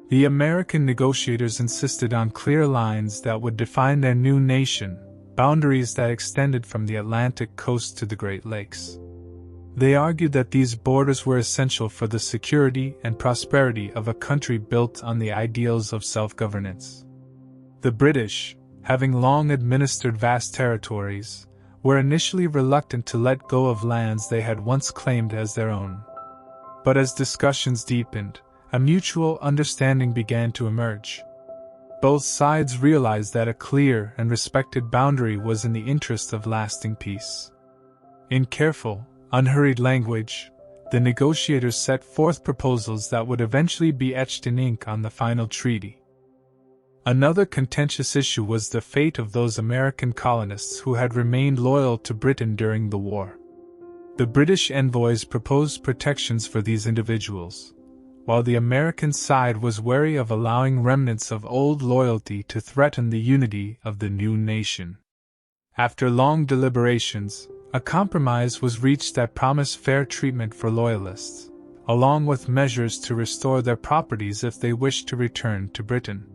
The American negotiators insisted on clear lines that would define their new nation, boundaries that extended from the Atlantic coast to the Great Lakes. They argued that these borders were essential for the security and prosperity of a country built on the ideals of self-governance. The British, having long administered vast territories, were initially reluctant to let go of lands they had once claimed as their own. But as discussions deepened, a mutual understanding began to emerge. Both sides realized that a clear and respected boundary was in the interest of lasting peace. In careful, unhurried language, the negotiators set forth proposals that would eventually be etched in ink on the final treaty. Another contentious issue was the fate of those American colonists who had remained loyal to Britain during the war. The British envoys proposed protections for these individuals, while the American side was wary of allowing remnants of old loyalty to threaten the unity of the new nation. After long deliberations, a compromise was reached that promised fair treatment for loyalists, along with measures to restore their properties if they wished to return to Britain.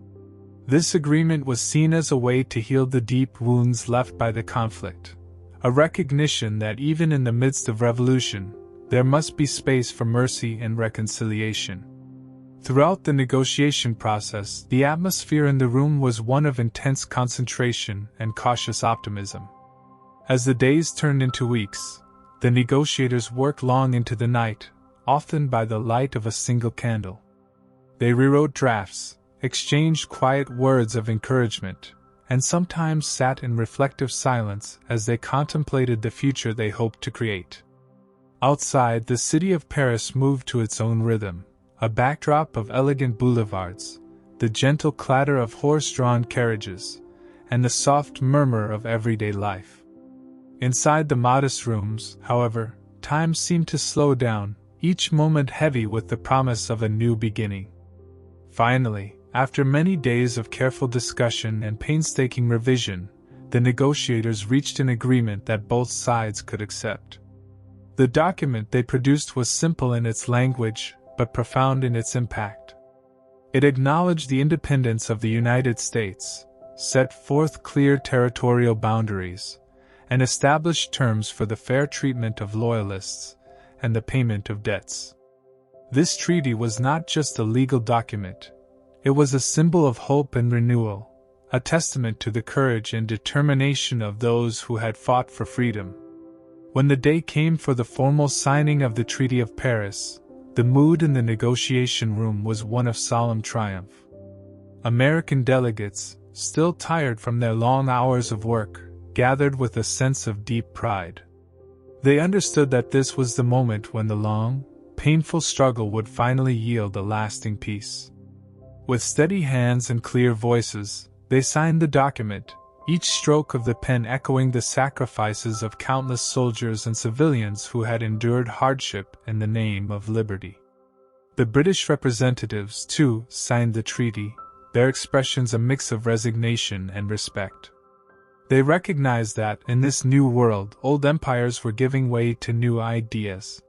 This agreement was seen as a way to heal the deep wounds left by the conflict, a recognition that even in the midst of revolution, there must be space for mercy and reconciliation. Throughout the negotiation process, the atmosphere in the room was one of intense concentration and cautious optimism. As the days turned into weeks, the negotiators worked long into the night, often by the light of a single candle. They rewrote drafts, exchanged quiet words of encouragement, and sometimes sat in reflective silence as they contemplated the future they hoped to create. Outside, the city of Paris moved to its own rhythm, a backdrop of elegant boulevards, the gentle clatter of horse-drawn carriages, and the soft murmur of everyday life. Inside the modest rooms, however, time seemed to slow down, each moment heavy with the promise of a new beginning. Finally, after many days of careful discussion and painstaking revision, the negotiators reached an agreement that both sides could accept. The document they produced was simple in its language, but profound in its impact. It acknowledged the independence of the United States, set forth clear territorial boundaries, and established terms for the fair treatment of loyalists and the payment of debts. This treaty was not just a legal document, it was a symbol of hope and renewal, a testament to the courage and determination of those who had fought for freedom. When the day came for the formal signing of the Treaty of Paris, the mood in the negotiation room was one of solemn triumph. American delegates, still tired from their long hours of work, gathered with a sense of deep pride. They understood that this was the moment when the long, painful struggle would finally yield a lasting peace. With steady hands and clear voices, they signed the document, each stroke of the pen echoing the sacrifices of countless soldiers and civilians who had endured hardship in the name of liberty. The British representatives, too, signed the treaty, their expressions a mix of resignation and respect. They recognized that, in this new world, old empires were giving way to new ideas.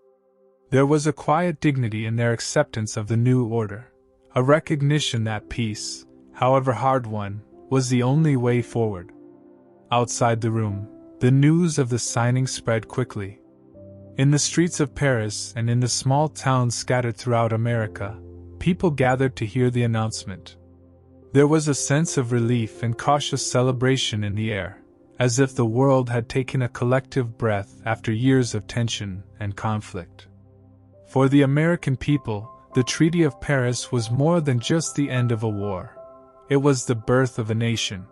There was a quiet dignity in their acceptance of the new order, a recognition that peace, however hard won, was the only way forward. Outside the room, the news of the signing spread quickly. In the streets of Paris and in the small towns scattered throughout America, people gathered to hear the announcement. There was a sense of relief and cautious celebration in the air, as if the world had taken a collective breath after years of tension and conflict. For the American people, the Treaty of Paris was more than just the end of a war. It was the birth of a nation.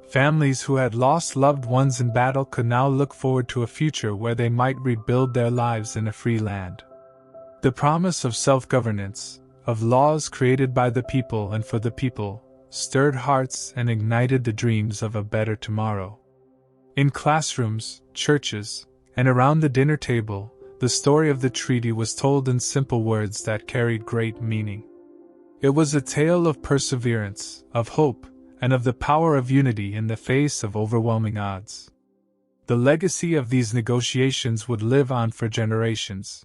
Families who had lost loved ones in battle could now look forward to a future where they might rebuild their lives in a free land. The promise of self-governance, of laws created by the people and for the people, stirred hearts and ignited the dreams of a better tomorrow. In classrooms, churches, and around the dinner table, the story of the treaty was told in simple words that carried great meaning. It was a tale of perseverance, of hope, and of the power of unity in the face of overwhelming odds. The legacy of these negotiations would live on for generations.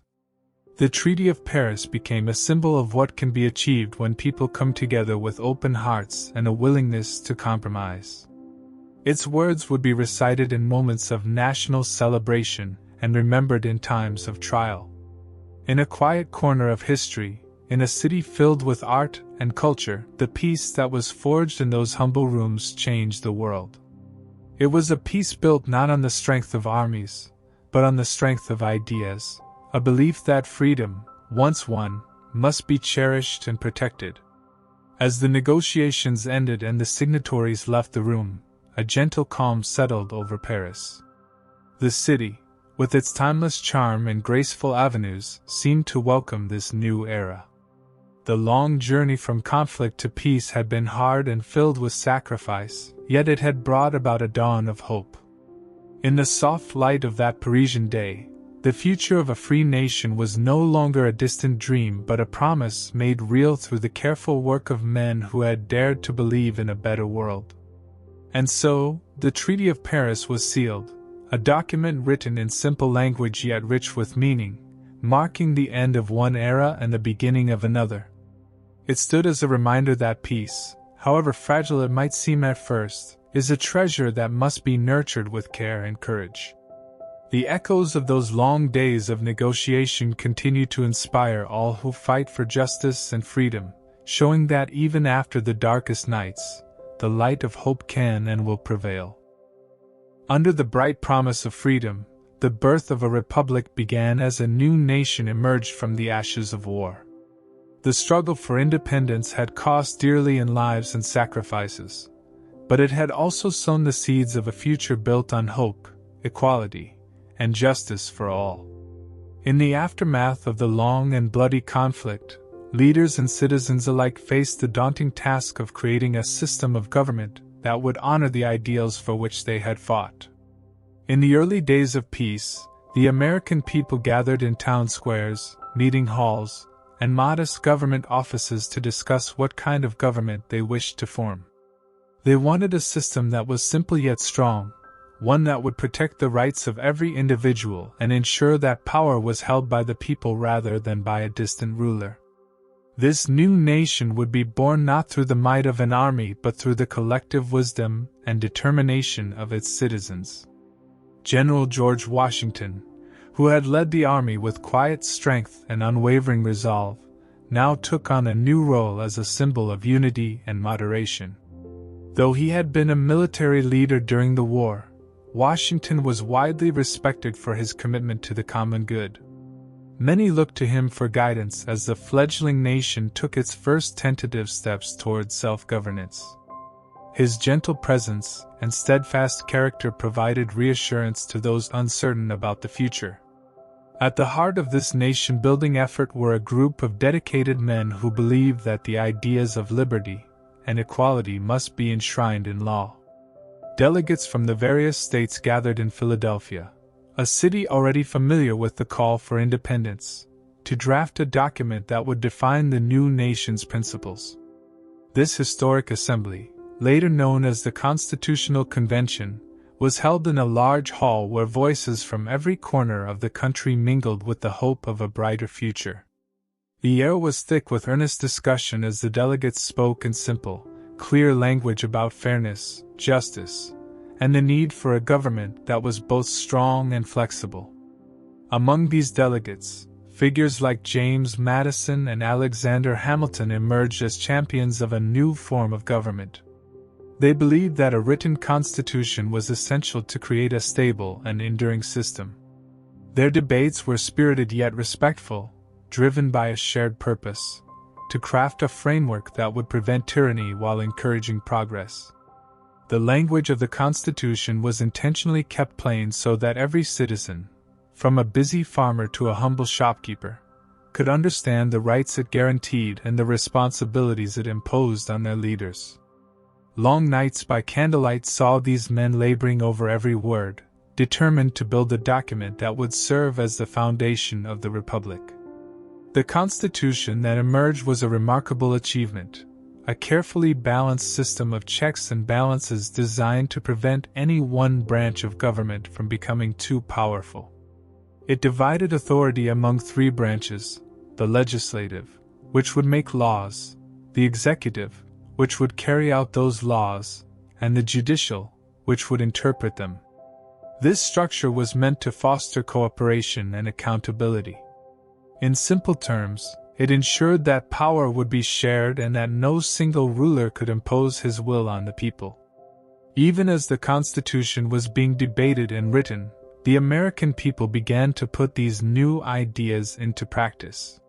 The Treaty of Paris became a symbol of what can be achieved when people come together with open hearts and a willingness to compromise. Its words would be recited in moments of national celebration and remembered in times of trial. In a quiet corner of history, in a city filled with art and culture, the peace that was forged in those humble rooms changed the world. It was a peace built not on the strength of armies, but on the strength of ideas, a belief that freedom, once won, must be cherished and protected. As the negotiations ended and the signatories left the room, a gentle calm settled over Paris. The city, with its timeless charm and graceful avenues, seemed to welcome this new era. The long journey from conflict to peace had been hard and filled with sacrifice, yet it had brought about a dawn of hope. In the soft light of that Parisian day, the future of a free nation was no longer a distant dream but a promise made real through the careful work of men who had dared to believe in a better world. And so, the Treaty of Paris was sealed, a document written in simple language yet rich with meaning, marking the end of one era and the beginning of another. It stood as a reminder that peace, however fragile it might seem at first, is a treasure that must be nurtured with care and courage. The echoes of those long days of negotiation continue to inspire all who fight for justice and freedom, showing that even after the darkest nights, the light of hope can and will prevail. Under the bright promise of freedom, the birth of a republic began as a new nation emerged from the ashes of war. The struggle for independence had cost dearly in lives and sacrifices, but it had also sown the seeds of a future built on hope, equality, and justice for all. In the aftermath of the long and bloody conflict, leaders and citizens alike faced the daunting task of creating a system of government that would honor the ideals for which they had fought. In the early days of peace, the American people gathered in town squares, meeting halls, and modest government offices to discuss what kind of government they wished to form. They wanted a system that was simple yet strong, one that would protect the rights of every individual and ensure that power was held by the people rather than by a distant ruler. This new nation would be born not through the might of an army but through the collective wisdom and determination of its citizens. General George Washington, who had led the army with quiet strength and unwavering resolve, now took on a new role as a symbol of unity and moderation. Though he had been a military leader during the war, Washington was widely respected for his commitment to the common good. Many looked to him for guidance as the fledgling nation took its first tentative steps towards self-governance. His gentle presence and steadfast character provided reassurance to those uncertain about the future. At the heart of this nation-building effort were a group of dedicated men who believed that the ideas of liberty and equality must be enshrined in law. Delegates from the various states gathered in Philadelphia, a city already familiar with the call for independence, to draft a document that would define the new nation's principles. This historic assembly, later known as the Constitutional Convention, was held in a large hall where voices from every corner of the country mingled with the hope of a brighter future. The air was thick with earnest discussion as the delegates spoke in simple, clear language about fairness, justice, and the need for a government that was both strong and flexible. Among these delegates, figures like James Madison and Alexander Hamilton emerged as champions of a new form of government. They believed that a written constitution was essential to create a stable and enduring system. Their debates were spirited yet respectful, driven by a shared purpose: to craft a framework that would prevent tyranny while encouraging progress. The language of the Constitution was intentionally kept plain so that every citizen, from a busy farmer to a humble shopkeeper, could understand the rights it guaranteed and the responsibilities it imposed on their leaders. Long nights by candlelight saw these men laboring over every word, determined to build a document that would serve as the foundation of the Republic. The Constitution that emerged was a remarkable achievement, a carefully balanced system of checks and balances designed to prevent any one branch of government from becoming too powerful. It divided authority among three branches: the legislative, which would make laws; the executive, which would carry out those laws; and the judicial, which would interpret them. This structure was meant to foster cooperation and accountability. In simple terms, it ensured that power would be shared and that no single ruler could impose his will on the people. Even as the Constitution was being debated and written, the American people began to put these new ideas into practice.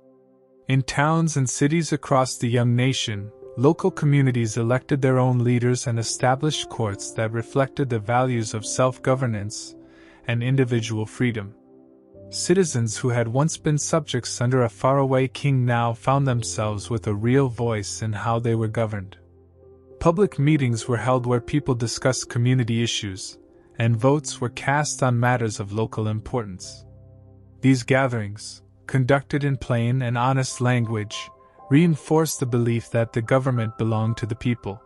In towns and cities across the young nation, local communities elected their own leaders and established courts that reflected the values of self-governance and individual freedom. Citizens who had once been subjects under a faraway king now found themselves with a real voice in how they were governed. Public meetings were held where people discussed community issues, and votes were cast on matters of local importance. These gatherings, conducted in plain and honest language, reinforced the belief that the government belonged to the people.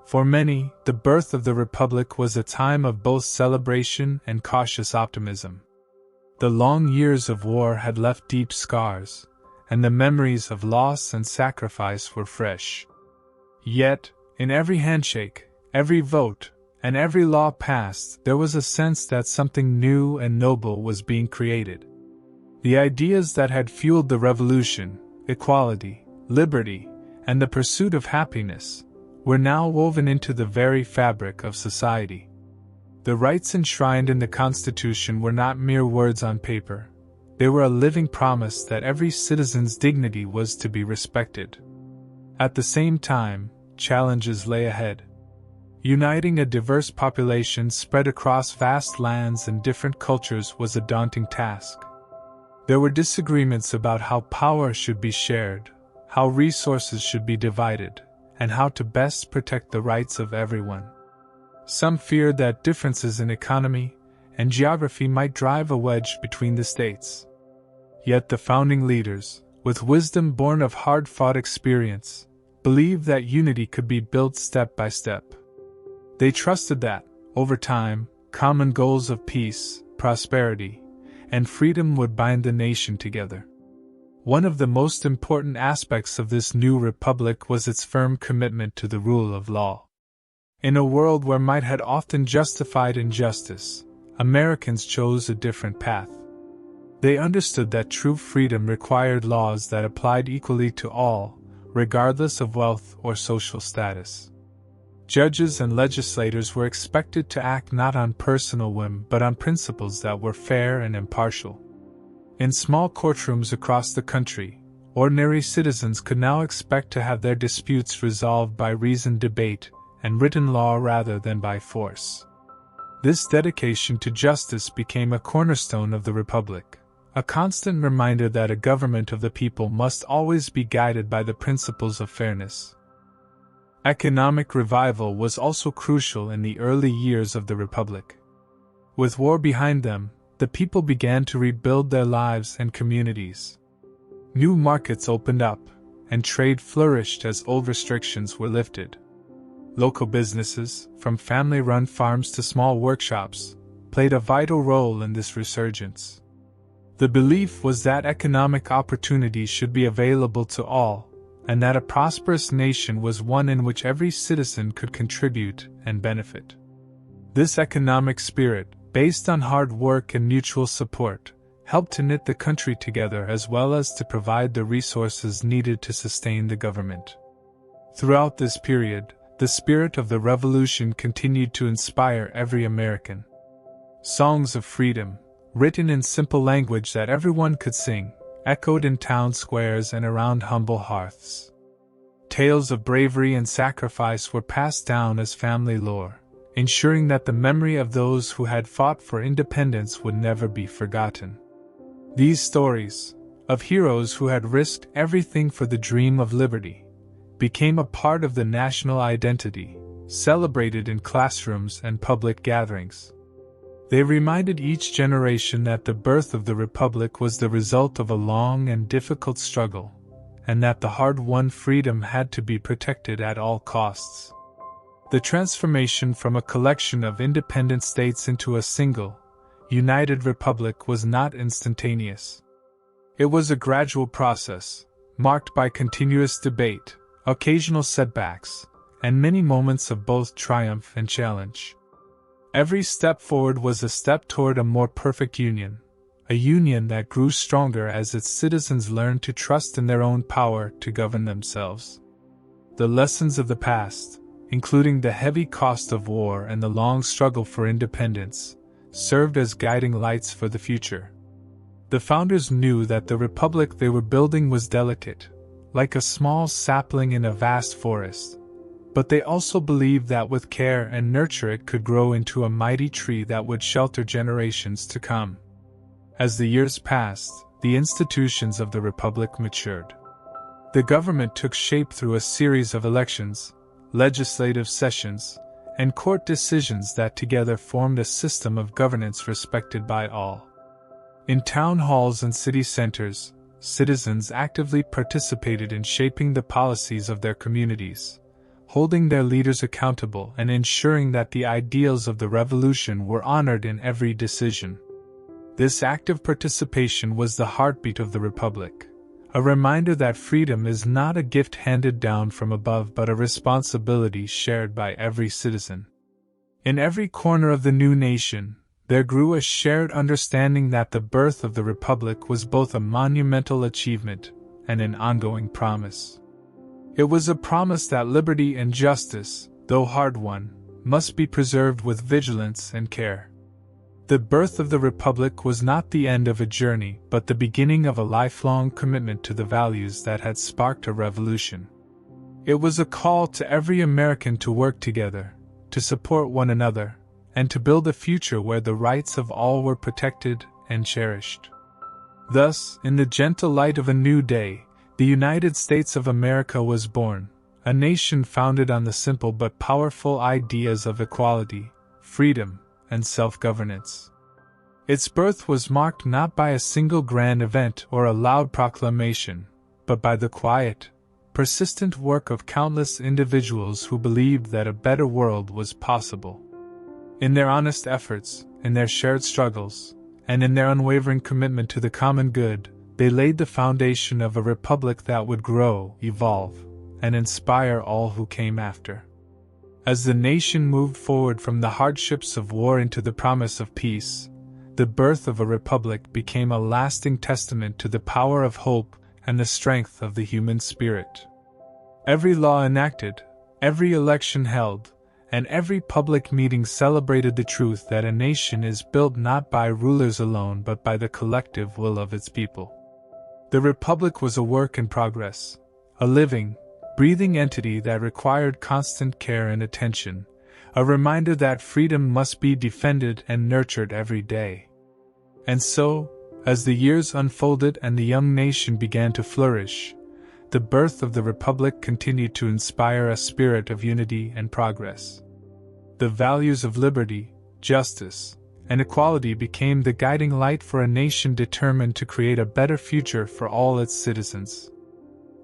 For many, the birth of the Republic was a time of both celebration and cautious optimism. The long years of war had left deep scars, and the memories of loss and sacrifice were fresh. Yet, in every handshake, every vote, and every law passed, there was a sense that something new and noble was being created. The ideas that had fueled the revolution, equality, liberty, and the pursuit of happiness, were now woven into the very fabric of society. The rights enshrined in the Constitution were not mere words on paper. They were a living promise that every citizen's dignity was to be respected. At the same time, challenges lay ahead. Uniting a diverse population spread across vast lands and different cultures was a daunting task. There were disagreements about how power should be shared, how resources should be divided, and how to best protect the rights of everyone. Some feared that differences in economy and geography might drive a wedge between the states. Yet the founding leaders, with wisdom born of hard-fought experience, believed that unity could be built step by step. They trusted that, over time, common goals of peace, prosperity, and freedom would bind the nation together. One of the most important aspects of this new republic was its firm commitment to the rule of law. In a world where might had often justified injustice, Americans chose a different path. They understood that true freedom required laws that applied equally to all, regardless of wealth or social status. Judges and legislators were expected to act not on personal whim but on principles that were fair and impartial. In small courtrooms across the country, ordinary citizens could now expect to have their disputes resolved by reasoned debate and written law rather than by force. This dedication to justice became a cornerstone of the Republic, a constant reminder that a government of the people must always be guided by the principles of fairness. Economic revival was also crucial in the early years of the Republic. With war behind them, the people began to rebuild their lives and communities. New markets opened up, and trade flourished as old restrictions were lifted. Local businesses, from family-run farms to small workshops, played a vital role in this resurgence. The belief was that economic opportunities should be available to all, and that a prosperous nation was one in which every citizen could contribute and benefit. This economic spirit, based on hard work and mutual support, helped to knit the country together as well as to provide the resources needed to sustain the government. Throughout this period, the spirit of the revolution continued to inspire every American. Songs of freedom, written in simple language that everyone could sing, echoed in town squares and around humble hearths. Tales of bravery and sacrifice were passed down as family lore, ensuring that the memory of those who had fought for independence would never be forgotten. These stories, of heroes who had risked everything for the dream of liberty, became a part of the national identity, celebrated in classrooms and public gatherings. They reminded each generation that the birth of the Republic was the result of a long and difficult struggle, and that the hard-won freedom had to be protected at all costs. The transformation from a collection of independent states into a single, united republic was not instantaneous. It was a gradual process, marked by continuous debate, occasional setbacks, and many moments of both triumph and challenge. Every step forward was a step toward a more perfect union, a union that grew stronger as its citizens learned to trust in their own power to govern themselves. The lessons of the past, including the heavy cost of war and the long struggle for independence, served as guiding lights for the future. The founders knew that the republic they were building was delicate, like a small sapling in a vast forest, but they also believed that with care and nurture it could grow into a mighty tree that would shelter generations to come. As the years passed, the institutions of the republic matured. The government took shape through a series of elections, legislative sessions, and court decisions that together formed a system of governance respected by all. In town halls and city centers, citizens actively participated in shaping the policies of their communities, holding their leaders accountable and ensuring that the ideals of the revolution were honored in every decision. This active participation was the heartbeat of the Republic, a reminder that freedom is not a gift handed down from above but a responsibility shared by every citizen. In every corner of the new nation, there grew a shared understanding that the birth of the Republic was both a monumental achievement and an ongoing promise. It was a promise that liberty and justice, though hard-won, must be preserved with vigilance and care. The birth of the Republic was not the end of a journey, but the beginning of a lifelong commitment to the values that had sparked a revolution. It was a call to every American to work together, to support one another, and to build a future where the rights of all were protected and cherished. Thus, in the gentle light of a new day, the United States of America was born, a nation founded on the simple but powerful ideas of equality, freedom, and self-governance. Its birth was marked not by a single grand event or a loud proclamation, but by the quiet, persistent work of countless individuals who believed that a better world was possible. In their honest efforts, in their shared struggles, and in their unwavering commitment to the common good, they laid the foundation of a republic that would grow, evolve, and inspire all who came after. As the nation moved forward from the hardships of war into the promise of peace, the birth of a republic became a lasting testament to the power of hope and the strength of the human spirit. Every law enacted, every election held, and every public meeting celebrated the truth that a nation is built not by rulers alone but by the collective will of its people. The republic was a work in progress, a living, breathing entity that required constant care and attention, a reminder that freedom must be defended and nurtured every day. And so, as the years unfolded and the young nation began to flourish, the birth of the Republic continued to inspire a spirit of unity and progress. The values of liberty, justice, and equality became the guiding light for a nation determined to create a better future for all its citizens.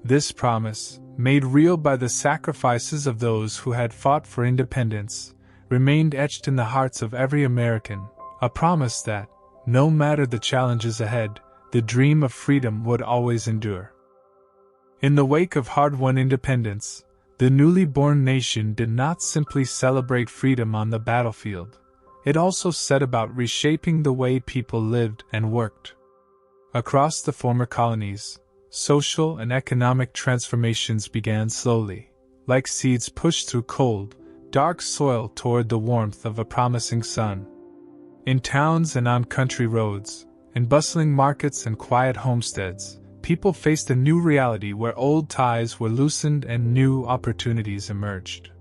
This promise, made real by the sacrifices of those who had fought for independence, remained etched in the hearts of every American, a promise that, no matter the challenges ahead, the dream of freedom would always endure. In the wake of hard-won independence, the newly born nation did not simply celebrate freedom on the battlefield, it also set about reshaping the way people lived and worked. Across the former colonies, social and economic transformations began slowly, like seeds pushed through cold, dark soil toward the warmth of a promising sun. In towns and on country roads, in bustling markets and quiet homesteads, people faced a new reality where old ties were loosened and new opportunities emerged.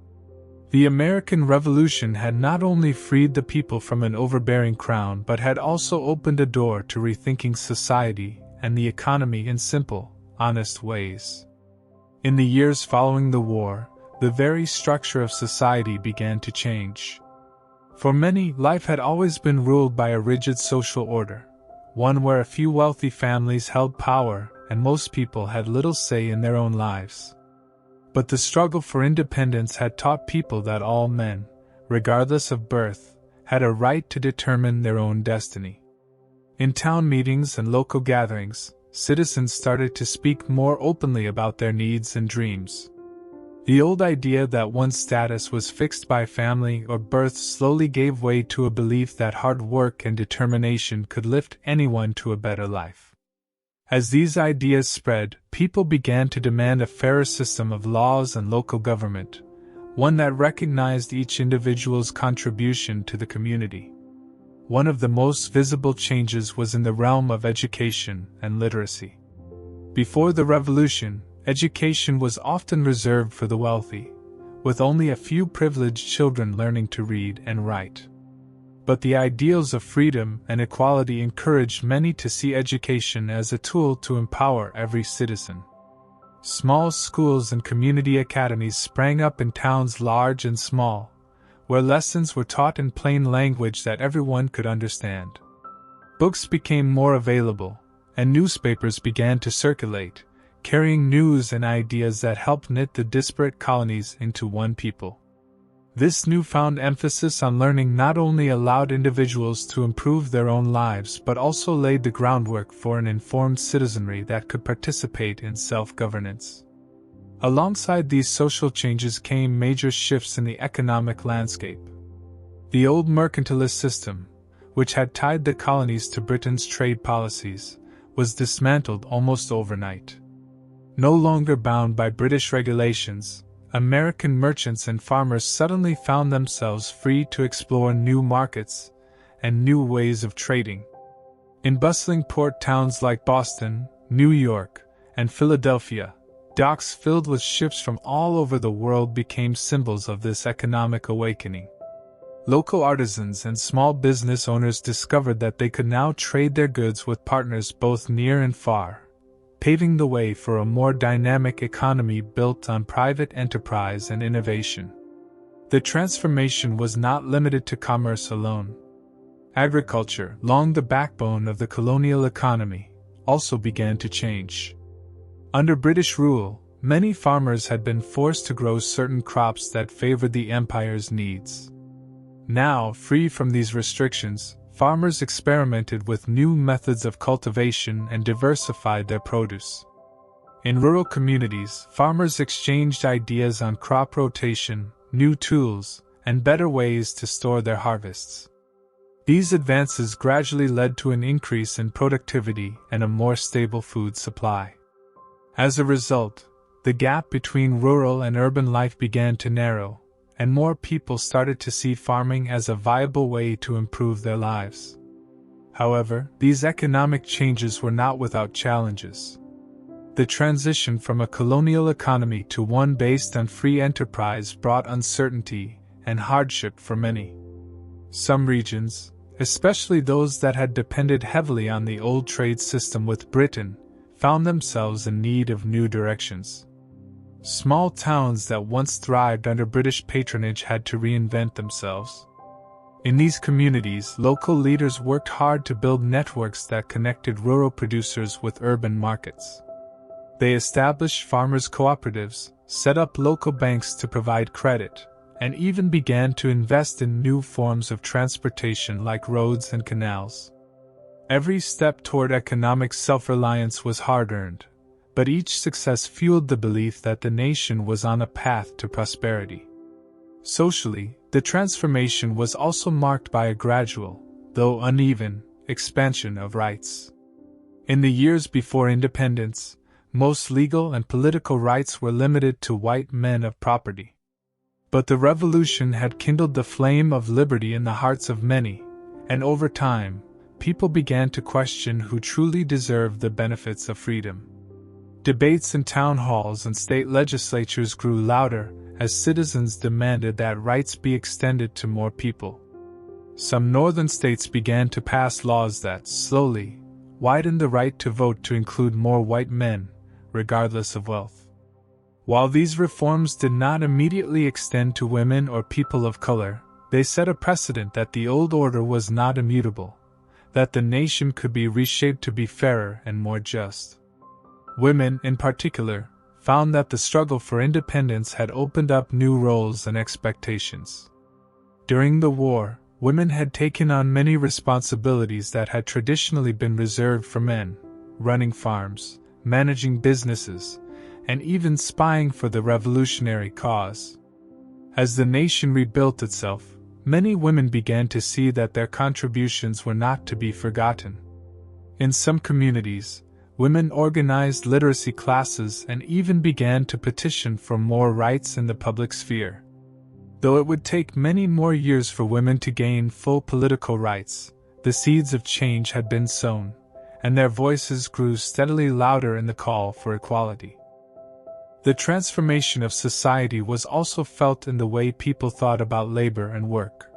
The American Revolution had not only freed the people from an overbearing crown but had also opened a door to rethinking society and the economy in simple, honest ways. In the years following the war, the very structure of society began to change. For many, life had always been ruled by a rigid social order, one where a few wealthy families held power and most people had little say in their own lives. But the struggle for independence had taught people that all men, regardless of birth, had a right to determine their own destiny. In town meetings and local gatherings, citizens started to speak more openly about their needs and dreams. The old idea that one's status was fixed by family or birth slowly gave way to a belief that hard work and determination could lift anyone to a better life. As these ideas spread, people began to demand a fairer system of laws and local government, one that recognized each individual's contribution to the community. One of the most visible changes was in the realm of education and literacy. Before the Revolution, education was often reserved for the wealthy, with only a few privileged children learning to read and write. But the ideals of freedom and equality encouraged many to see education as a tool to empower every citizen. Small schools and community academies sprang up in towns large and small, where lessons were taught in plain language that everyone could understand. Books became more available, and newspapers began to circulate, carrying news and ideas that helped knit the disparate colonies into one people. This newfound emphasis on learning not only allowed individuals to improve their own lives but also laid the groundwork for an informed citizenry that could participate in self-governance. Alongside these social changes came major shifts in the economic landscape. The old mercantilist system, which had tied the colonies to Britain's trade policies, was dismantled almost overnight. No longer bound by British regulations, American merchants and farmers suddenly found themselves free to explore new markets, and new ways of trading. In bustling port towns like Boston, New York, and Philadelphia, docks filled with ships from all over the world became symbols of this economic awakening. Local artisans and small business owners discovered that they could now trade their goods with partners both near and far, paving the way for a more dynamic economy built on private enterprise and innovation. The transformation was not limited to commerce alone. Agriculture, long the backbone of the colonial economy, also began to change. Under British rule, many farmers had been forced to grow certain crops that favored the empire's needs. Now, free from these restrictions, farmers experimented with new methods of cultivation and diversified their produce. In rural communities, farmers exchanged ideas on crop rotation, new tools, and better ways to store their harvests. These advances gradually led to an increase in productivity and a more stable food supply. As a result, the gap between rural and urban life began to narrow, and more people started to see farming as a viable way to improve their lives. However, these economic changes were not without challenges. The transition from a colonial economy to one based on free enterprise brought uncertainty and hardship for many. Some regions, especially those that had depended heavily on the old trade system with Britain, found themselves in need of new directions. Small towns that once thrived under British patronage had to reinvent themselves. In these communities, local leaders worked hard to build networks that connected rural producers with urban markets. They established farmers' cooperatives, set up local banks to provide credit, and even began to invest in new forms of transportation like roads and canals. Every step toward economic self-reliance was hard-earned, but each success fueled the belief that the nation was on a path to prosperity. Socially, the transformation was also marked by a gradual, though uneven, expansion of rights. In the years before independence, most legal and political rights were limited to white men of property. But the revolution had kindled the flame of liberty in the hearts of many, and over time, people began to question who truly deserved the benefits of freedom. Debates in town halls and state legislatures grew louder as citizens demanded that rights be extended to more people. Some northern states began to pass laws that, slowly, widened the right to vote to include more white men, regardless of wealth. While these reforms did not immediately extend to women or people of color, they set a precedent that the old order was not immutable, that the nation could be reshaped to be fairer and more just. Women, in particular, found that the struggle for independence had opened up new roles and expectations. During the war, women had taken on many responsibilities that had traditionally been reserved for men, running farms, managing businesses, and even spying for the revolutionary cause. As the nation rebuilt itself, many women began to see that their contributions were not to be forgotten. In some communities, women organized literacy classes and even began to petition for more rights in the public sphere. Though it would take many more years for women to gain full political rights, the seeds of change had been sown, and their voices grew steadily louder in the call for equality. The transformation of society was also felt in the way people thought about labor and work.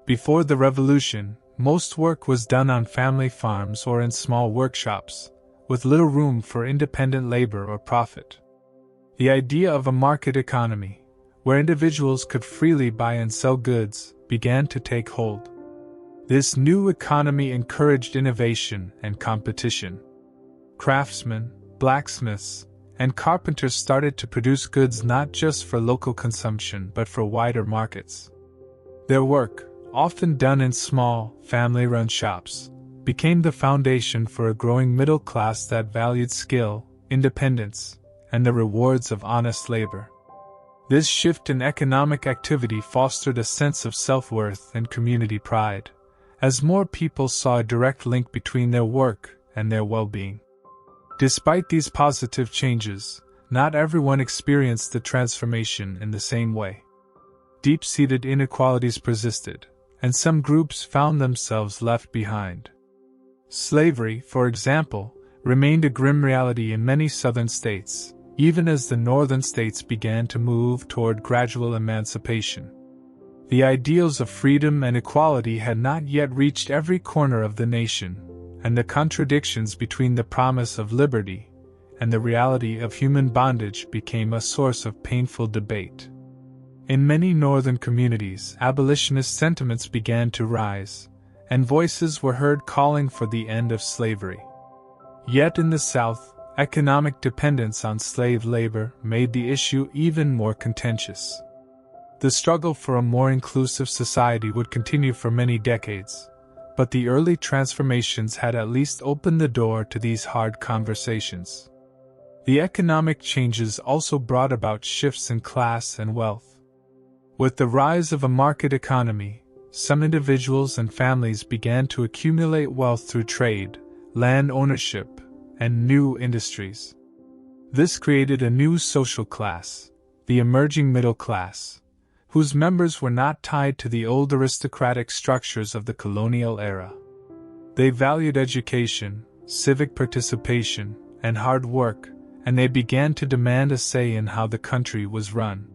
Before the revolution, most work was done on family farms or in small workshops, with little room for independent labor or profit. The idea of a market economy, where individuals could freely buy and sell goods, began to take hold. This new economy encouraged innovation and competition. Craftsmen, blacksmiths, and carpenters started to produce goods not just for local consumption but for wider markets. Their work, often done in small, family-run shops, became the foundation for a growing middle class that valued skill, independence, and the rewards of honest labor. This shift in economic activity fostered a sense of self-worth and community pride, as more people saw a direct link between their work and their well-being. Despite these positive changes, not everyone experienced the transformation in the same way. Deep-seated inequalities persisted, and some groups found themselves left behind. Slavery, for example, remained a grim reality in many southern states, even as the northern states began to move toward gradual emancipation. The ideals of freedom and equality had not yet reached every corner of the nation, and the contradictions between the promise of liberty and the reality of human bondage became a source of painful debate. In many northern communities, abolitionist sentiments began to rise, and voices were heard calling for the end of slavery. Yet in the South, economic dependence on slave labor made the issue even more contentious. The struggle for a more inclusive society would continue for many decades, but the early transformations had at least opened the door to these hard conversations. The economic changes also brought about shifts in class and wealth. With the rise of a market economy, some individuals and families began to accumulate wealth through trade, land ownership, and new industries. This created a new social class, the emerging middle class, whose members were not tied to the old aristocratic structures of the colonial era. They valued education, civic participation, and hard work, and they began to demand a say in how the country was run.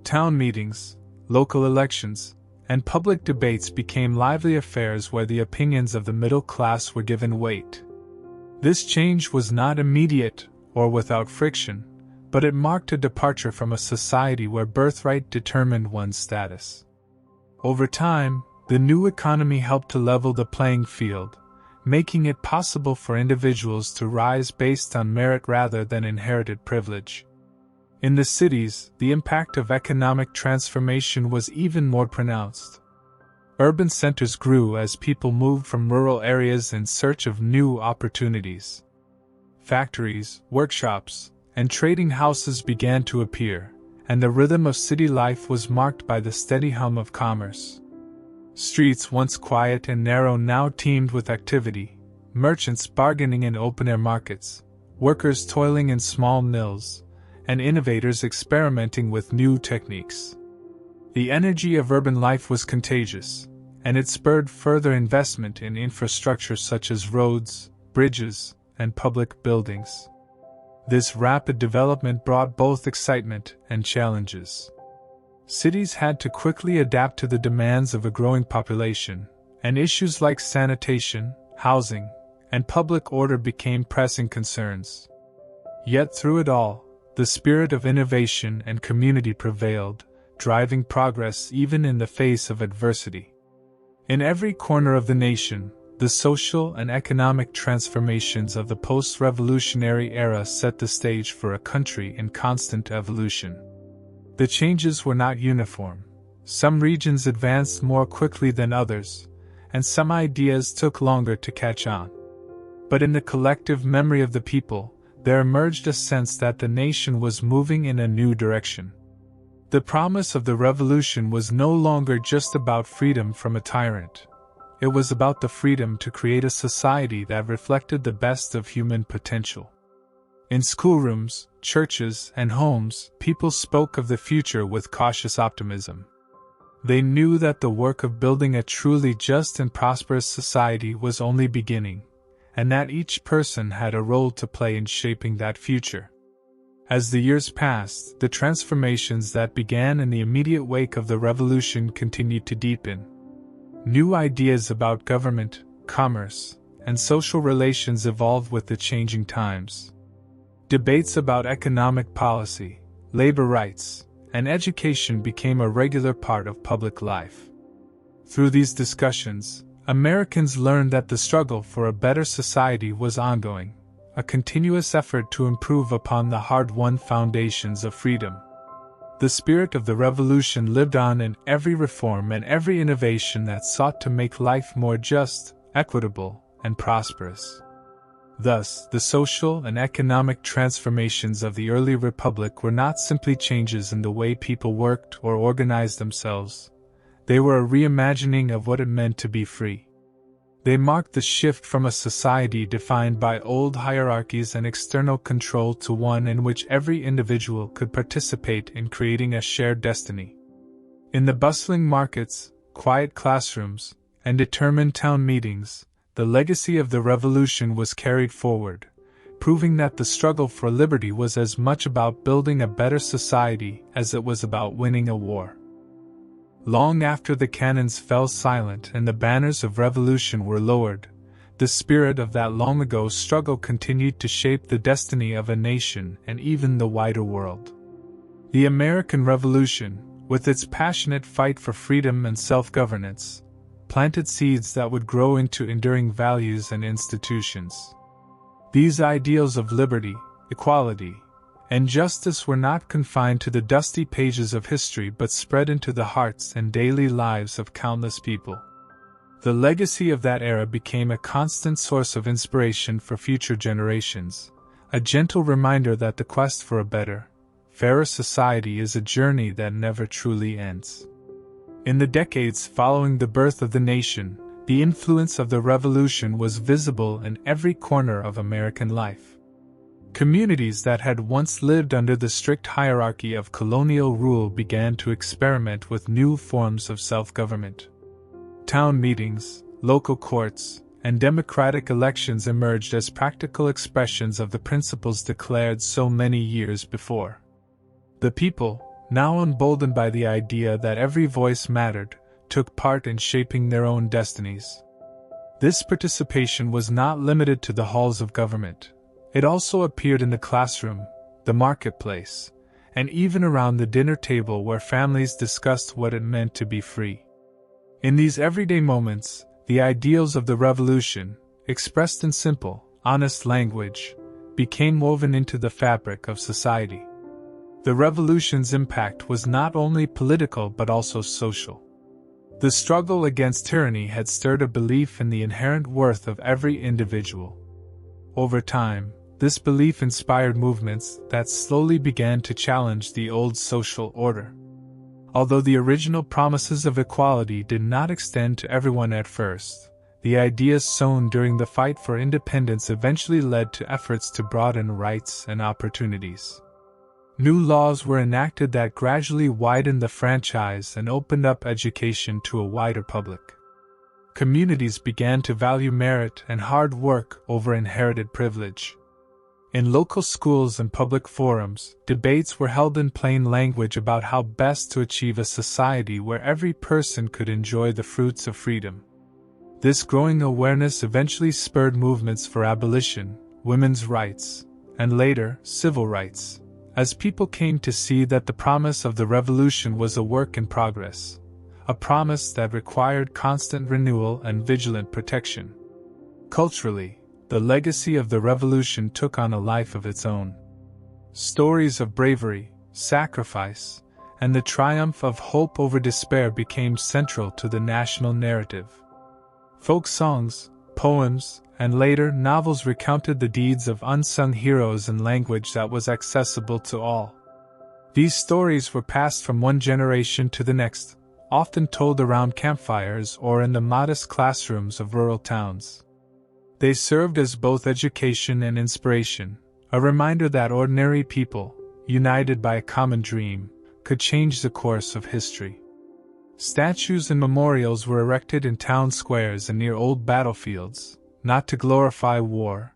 Town meetings, local elections, and public debates became lively affairs where the opinions of the middle class were given weight. This change was not immediate or without friction, but it marked a departure from a society where birthright determined one's status. Over time, the new economy helped to level the playing field, making it possible for individuals to rise based on merit rather than inherited privilege. In the cities, the impact of economic transformation was even more pronounced. Urban centers grew as people moved from rural areas in search of new opportunities. Factories, workshops, and trading houses began to appear, and the rhythm of city life was marked by the steady hum of commerce. Streets once quiet and narrow now teemed with activity, merchants bargaining in open-air markets, workers toiling in small mills, and innovators experimenting with new techniques. The energy of urban life was contagious, and it spurred further investment in infrastructure such as roads, bridges, and public buildings. This rapid development brought both excitement and challenges. Cities had to quickly adapt to the demands of a growing population, and issues like sanitation, housing, and public order became pressing concerns. Yet through it all, the spirit of innovation and community prevailed, driving progress even in the face of adversity. In every corner of the nation, the social and economic transformations of the post-revolutionary era set the stage for a country in constant evolution. The changes were not uniform. Some regions advanced more quickly than others, and some ideas took longer to catch on. But in the collective memory of the people, there emerged a sense that the nation was moving in a new direction. The promise of the revolution was no longer just about freedom from a tyrant. It was about the freedom to create a society that reflected the best of human potential. In schoolrooms, churches, and homes, people spoke of the future with cautious optimism. They knew that the work of building a truly just and prosperous society was only beginning, and that each person had a role to play in shaping that future. As the years passed, the transformations that began in the immediate wake of the revolution continued to deepen. New ideas about government, commerce, and social relations evolved with the changing times. Debates about economic policy, labor rights, and education became a regular part of public life. Through these discussions, Americans learned that the struggle for a better society was ongoing, a continuous effort to improve upon the hard-won foundations of freedom. The spirit of the revolution lived on in every reform and every innovation that sought to make life more just, equitable, and prosperous. Thus, the social and economic transformations of the early republic were not simply changes in the way people worked or organized themselves. They were a reimagining of what it meant to be free. They marked the shift from a society defined by old hierarchies and external control to one in which every individual could participate in creating a shared destiny. In the bustling markets, quiet classrooms, and determined town meetings, the legacy of the revolution was carried forward, proving that the struggle for liberty was as much about building a better society as it was about winning a war. Long after the cannons fell silent and the banners of revolution were lowered, the spirit of that long-ago struggle continued to shape the destiny of a nation and even the wider world. The American Revolution, with its passionate fight for freedom and self-governance, planted seeds that would grow into enduring values and institutions. These ideals of liberty, equality, and justice were not confined to the dusty pages of history but spread into the hearts and daily lives of countless people. The legacy of that era became a constant source of inspiration for future generations, a gentle reminder that the quest for a better, fairer society is a journey that never truly ends. In the decades following the birth of the nation, the influence of the revolution was visible in every corner of American life. Communities that had once lived under the strict hierarchy of colonial rule began to experiment with new forms of self-government. Town meetings, local courts, and democratic elections emerged as practical expressions of the principles declared so many years before. The people, now emboldened by the idea that every voice mattered, took part in shaping their own destinies. This participation was not limited to the halls of government. It also appeared in the classroom, the marketplace, and even around the dinner table where families discussed what it meant to be free. In these everyday moments, the ideals of the revolution, expressed in simple, honest language, became woven into the fabric of society. The revolution's impact was not only political but also social. The struggle against tyranny had stirred a belief in the inherent worth of every individual. Over time, this belief inspired movements that slowly began to challenge the old social order. Although the original promises of equality did not extend to everyone at first, the ideas sown during the fight for independence eventually led to efforts to broaden rights and opportunities. New laws were enacted that gradually widened the franchise and opened up education to a wider public. Communities began to value merit and hard work over inherited privilege. In local schools and public forums, debates were held in plain language about how best to achieve a society where every person could enjoy the fruits of freedom. This growing awareness eventually spurred movements for abolition, women's rights, and later, civil rights, as people came to see that the promise of the revolution was a work in progress, a promise that required constant renewal and vigilant protection. Culturally, the legacy of the revolution took on a life of its own. Stories of bravery, sacrifice, and the triumph of hope over despair became central to the national narrative. Folk songs, poems, and later novels recounted the deeds of unsung heroes in language that was accessible to all. These stories were passed from one generation to the next, often told around campfires or in the modest classrooms of rural towns. They served as both education and inspiration, a reminder that ordinary people, united by a common dream, could change the course of history. Statues and memorials were erected in town squares and near old battlefields, not to glorify war,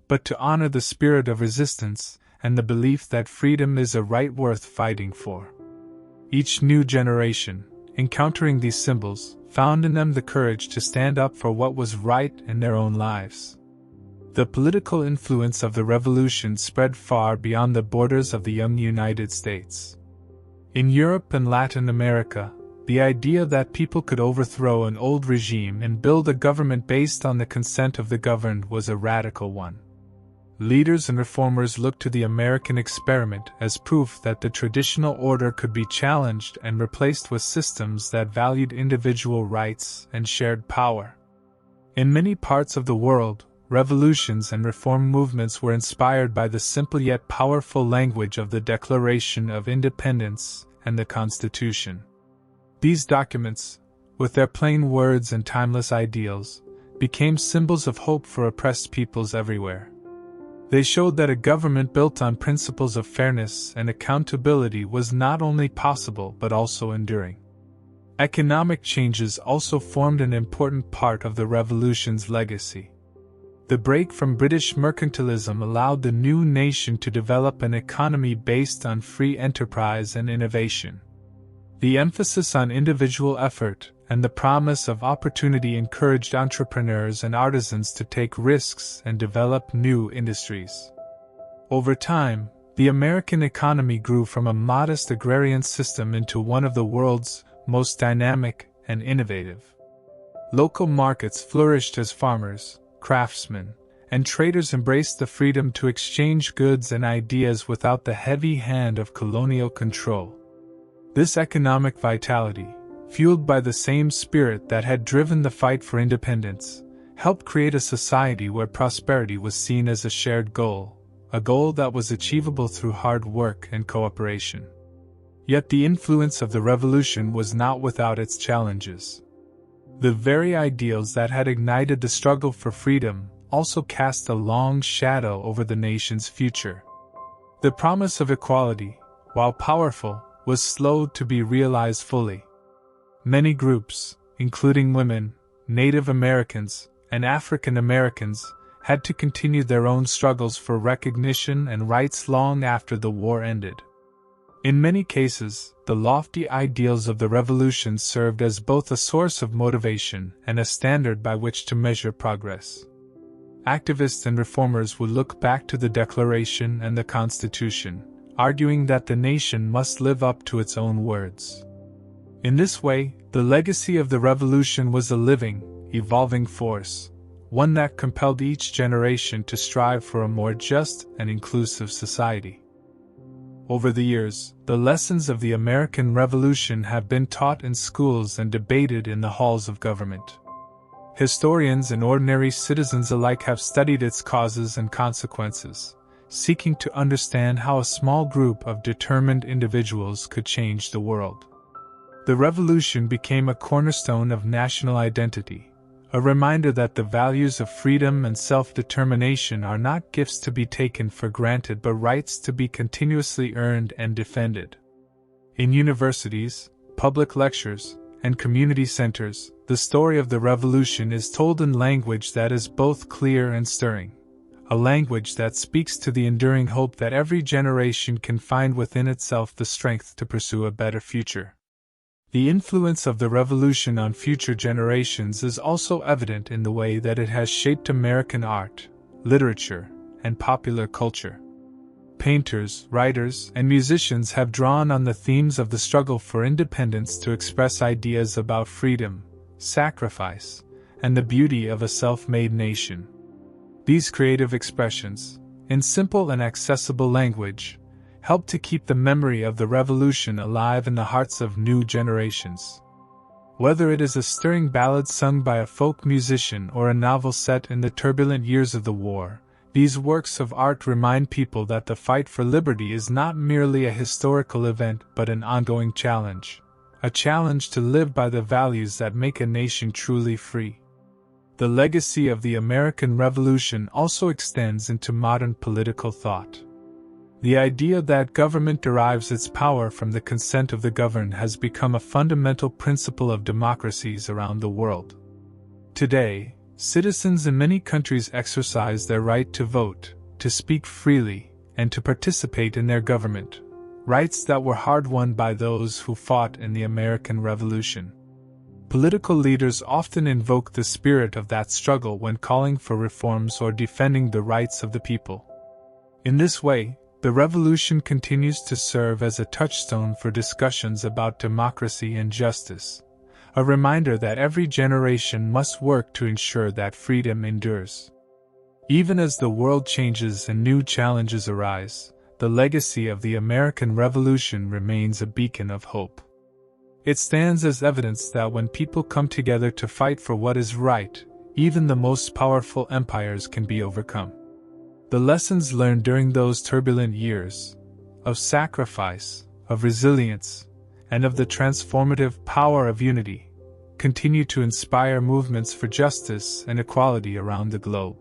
but to honor the spirit of resistance and the belief that freedom is a right worth fighting for. Each new generation, encountering these symbols, found in them the courage to stand up for what was right in their own lives. The political influence of the revolution spread far beyond the borders of the young United States. In Europe and Latin America, the idea that people could overthrow an old regime and build a government based on the consent of the governed was a radical one. Leaders and reformers looked to the American experiment as proof that the traditional order could be challenged and replaced with systems that valued individual rights and shared power. In many parts of the world, revolutions and reform movements were inspired by the simple yet powerful language of the Declaration of Independence and the Constitution. These documents, with their plain words and timeless ideals, became symbols of hope for oppressed peoples everywhere. They showed that a government built on principles of fairness and accountability was not only possible but also enduring. Economic changes also formed an important part of the revolution's legacy. The break from British mercantilism allowed the new nation to develop an economy based on free enterprise and innovation. The emphasis on individual effort and the promise of opportunity encouraged entrepreneurs and artisans to take risks and develop new industries. Over time, the American economy grew from a modest agrarian system into one of the world's most dynamic and innovative. Local markets flourished as farmers, craftsmen, and traders embraced the freedom to exchange goods and ideas without the heavy hand of colonial control. This economic vitality, fueled by the same spirit that had driven the fight for independence, helped create a society where prosperity was seen as a shared goal, a goal that was achievable through hard work and cooperation. Yet the influence of the revolution was not without its challenges. The very ideals that had ignited the struggle for freedom also cast a long shadow over the nation's future. The promise of equality, while powerful, was slow to be realized fully. Many groups, including women, Native Americans, and African Americans, had to continue their own struggles for recognition and rights long after the war ended. In many cases, the lofty ideals of the revolution served as both a source of motivation and a standard by which to measure progress. Activists and reformers would look back to the Declaration and the Constitution, arguing that the nation must live up to its own words. In this way, the legacy of the revolution was a living, evolving force, one that compelled each generation to strive for a more just and inclusive society. Over the years, the lessons of the American Revolution have been taught in schools and debated in the halls of government. Historians and ordinary citizens alike have studied its causes and consequences, seeking to understand how a small group of determined individuals could change the world. The revolution became a cornerstone of national identity, a reminder that the values of freedom and self-determination are not gifts to be taken for granted but rights to be continuously earned and defended. In universities, public lectures, and community centers, the story of the revolution is told in language that is both clear and stirring, a language that speaks to the enduring hope that every generation can find within itself the strength to pursue a better future. The influence of the revolution on future generations is also evident in the way that it has shaped American art, literature, and popular culture. Painters, writers, and musicians have drawn on the themes of the struggle for independence to express ideas about freedom, sacrifice, and the beauty of a self-made nation. These creative expressions, in simple and accessible language, help to keep the memory of the revolution alive in the hearts of new generations. Whether it is a stirring ballad sung by a folk musician or a novel set in the turbulent years of the war, these works of art remind people that the fight for liberty is not merely a historical event but an ongoing challenge, a challenge to live by the values that make a nation truly free. The legacy of the American Revolution also extends into modern political thought. The idea that government derives its power from the consent of the governed has become a fundamental principle of democracies around the world. Today, citizens in many countries exercise their right to vote, to speak freely, and to participate in their government, rights that were hard-won by those who fought in the American Revolution. Political leaders often invoke the spirit of that struggle when calling for reforms or defending the rights of the people. In this way, the revolution continues to serve as a touchstone for discussions about democracy and justice, a reminder that every generation must work to ensure that freedom endures. Even as the world changes and new challenges arise, the legacy of the American Revolution remains a beacon of hope. It stands as evidence that when people come together to fight for what is right, even the most powerful empires can be overcome. The lessons learned during those turbulent years, of sacrifice, of resilience, and of the transformative power of unity, continue to inspire movements for justice and equality around the globe.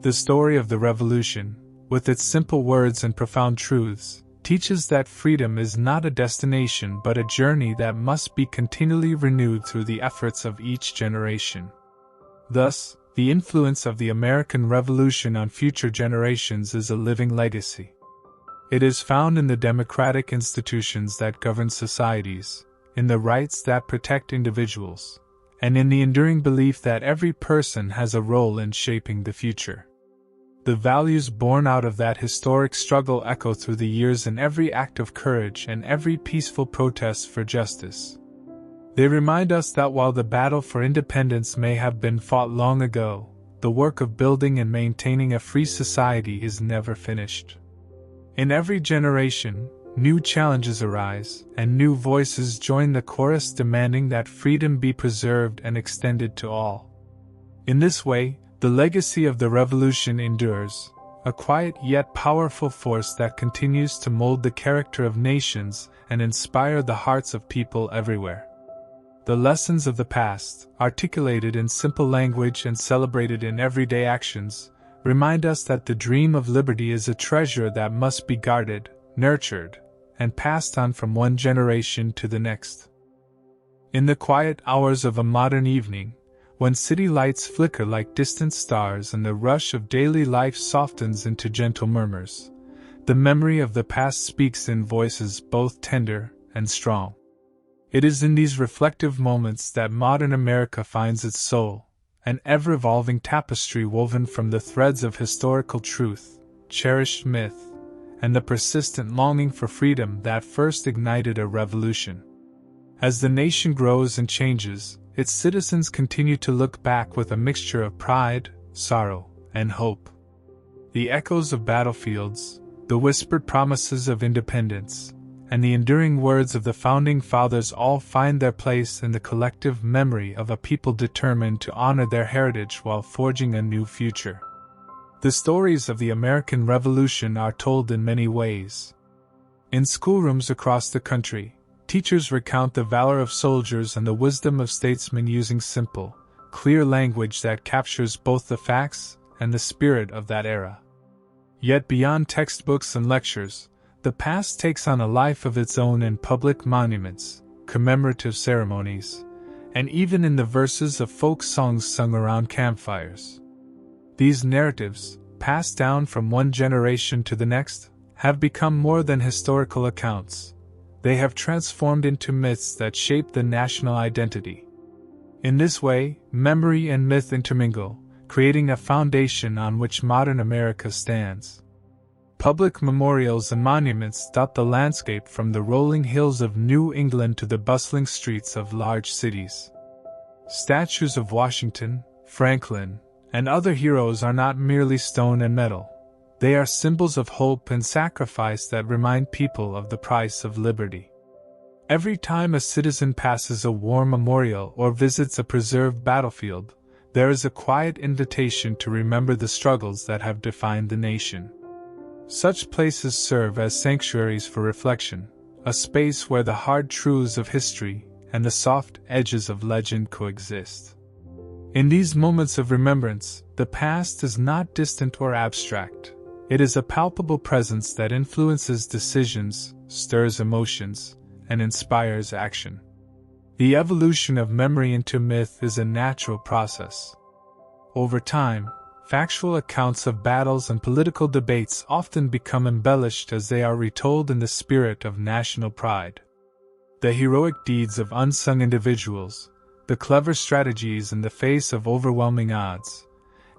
The story of the revolution, with its simple words and profound truths, teaches that freedom is not a destination but a journey that must be continually renewed through the efforts of each generation. Thus, the influence of the American Revolution on future generations is a living legacy. It is found in the democratic institutions that govern societies, in the rights that protect individuals, and in the enduring belief that every person has a role in shaping the future. The values born out of that historic struggle echo through the years in every act of courage and every peaceful protest for justice. They remind us that while the battle for independence may have been fought long ago, the work of building and maintaining a free society is never finished. In every generation, new challenges arise, and new voices join the chorus demanding that freedom be preserved and extended to all. In this way, the legacy of the revolution endures, a quiet yet powerful force that continues to mold the character of nations and inspire the hearts of people everywhere. The lessons of the past, articulated in simple language and celebrated in everyday actions, remind us that the dream of liberty is a treasure that must be guarded, nurtured, and passed on from one generation to the next. In the quiet hours of a modern evening, when city lights flicker like distant stars and the rush of daily life softens into gentle murmurs, the memory of the past speaks in voices both tender and strong. It is in these reflective moments that modern America finds its soul, an ever-evolving tapestry woven from the threads of historical truth, cherished myth, and the persistent longing for freedom that first ignited a revolution. As the nation grows and changes, its citizens continue to look back with a mixture of pride, sorrow, and hope. The echoes of battlefields, the whispered promises of independence, and the enduring words of the Founding Fathers all find their place in the collective memory of a people determined to honor their heritage while forging a new future. The stories of the American Revolution are told in many ways. In schoolrooms across the country, teachers recount the valor of soldiers and the wisdom of statesmen using simple, clear language that captures both the facts and the spirit of that era. Yet beyond textbooks and lectures, the past takes on a life of its own in public monuments, commemorative ceremonies, and even in the verses of folk songs sung around campfires. These narratives, passed down from one generation to the next, have become more than historical accounts. They have transformed into myths that shape the national identity. In this way, memory and myth intermingle, creating a foundation on which modern America stands. Public memorials and monuments dot the landscape from the rolling hills of New England to the bustling streets of large cities. Statues of Washington, Franklin, and other heroes are not merely stone and metal. They are symbols of hope and sacrifice that remind people of the price of liberty. Every time a citizen passes a war memorial or visits a preserved battlefield, there is a quiet invitation to remember the struggles that have defined the nation. Such places serve as sanctuaries for reflection, a space where the hard truths of history and the soft edges of legend coexist. In these moments of remembrance, the past is not distant or abstract. It is a palpable presence that influences decisions, stirs emotions, and inspires action. The evolution of memory into myth is a natural process. Over time, factual accounts of battles and political debates often become embellished as they are retold in the spirit of national pride. The heroic deeds of unsung individuals, the clever strategies in the face of overwhelming odds,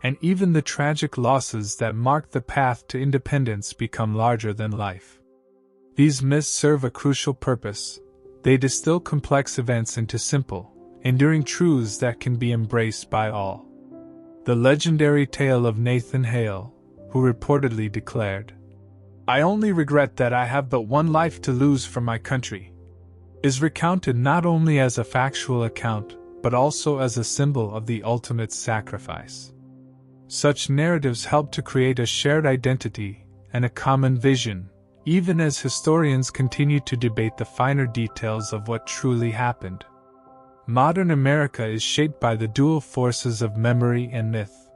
and even the tragic losses that mark the path to independence become larger than life. These myths serve a crucial purpose. They distill complex events into simple, enduring truths that can be embraced by all. The legendary tale of Nathan Hale, who reportedly declared, "I only regret that I have but one life to lose for my country," is recounted not only as a factual account, but also as a symbol of the ultimate sacrifice. Such narratives help to create a shared identity and a common vision, even as historians continue to debate the finer details of what truly happened. Modern America is shaped by the dual forces of memory and myth.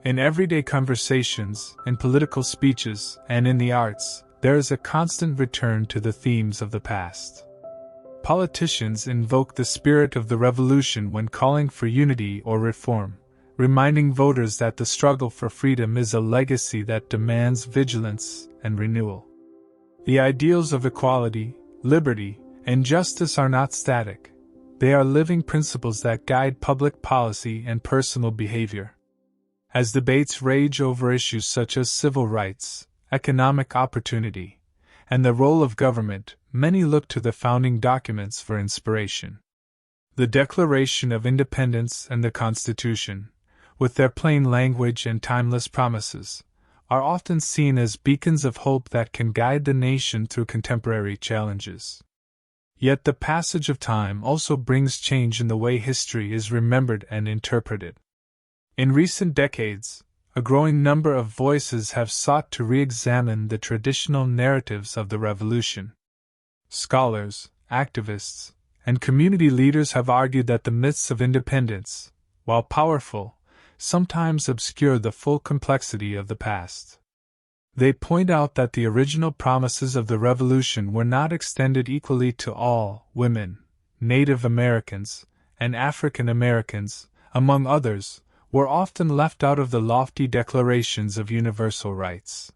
In everyday conversations, in political speeches, and in the arts, there is a constant return to the themes of the past. Politicians invoke the spirit of the revolution when calling for unity or reform, reminding voters that the struggle for freedom is a legacy that demands vigilance and renewal. The ideals of equality, liberty, and justice are not static. They are living principles that guide public policy and personal behavior. As debates rage over issues such as civil rights, economic opportunity, and the role of government, many look to the founding documents for inspiration. The Declaration of Independence and the Constitution, with their plain language and timeless promises, are often seen as beacons of hope that can guide the nation through contemporary challenges. Yet the passage of time also brings change in the way history is remembered and interpreted. In recent decades, a growing number of voices have sought to re-examine the traditional narratives of the revolution. Scholars, activists, and community leaders have argued that the myths of independence, while powerful, sometimes obscure the full complexity of the past. They point out that the original promises of the revolution were not extended equally to all women, Native Americans, and African Americans, among others, were often left out of the lofty declarations of universal rights.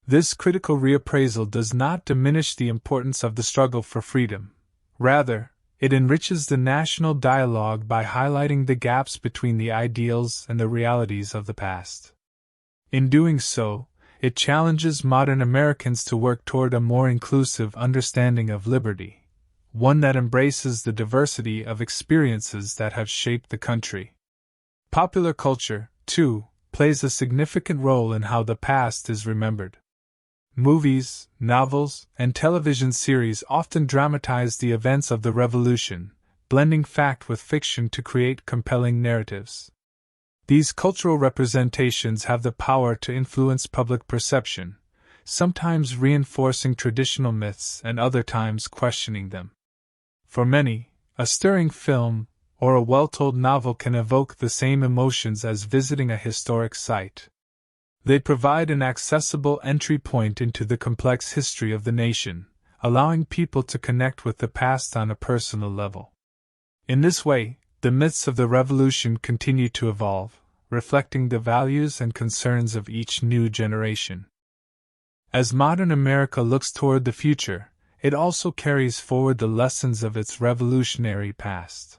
This critical reappraisal does not diminish the importance of the struggle for freedom. Rather, it enriches the national dialogue by highlighting the gaps between the ideals and the realities of the past. In doing so, it challenges modern Americans to work toward a more inclusive understanding of liberty, one that embraces the diversity of experiences that have shaped the country. Popular culture, too, plays a significant role in how the past is remembered. Movies, novels, and television series often dramatize the events of the revolution, blending fact with fiction to create compelling narratives. These cultural representations have the power to influence public perception, sometimes reinforcing traditional myths and other times questioning them. For many, a stirring film or a well-told novel can evoke the same emotions as visiting a historic site. They provide an accessible entry point into the complex history of the nation, allowing people to connect with the past on a personal level. In this way, the myths of the revolution continue to evolve, reflecting the values and concerns of each new generation. As modern America looks toward the future, it also carries forward the lessons of its revolutionary past.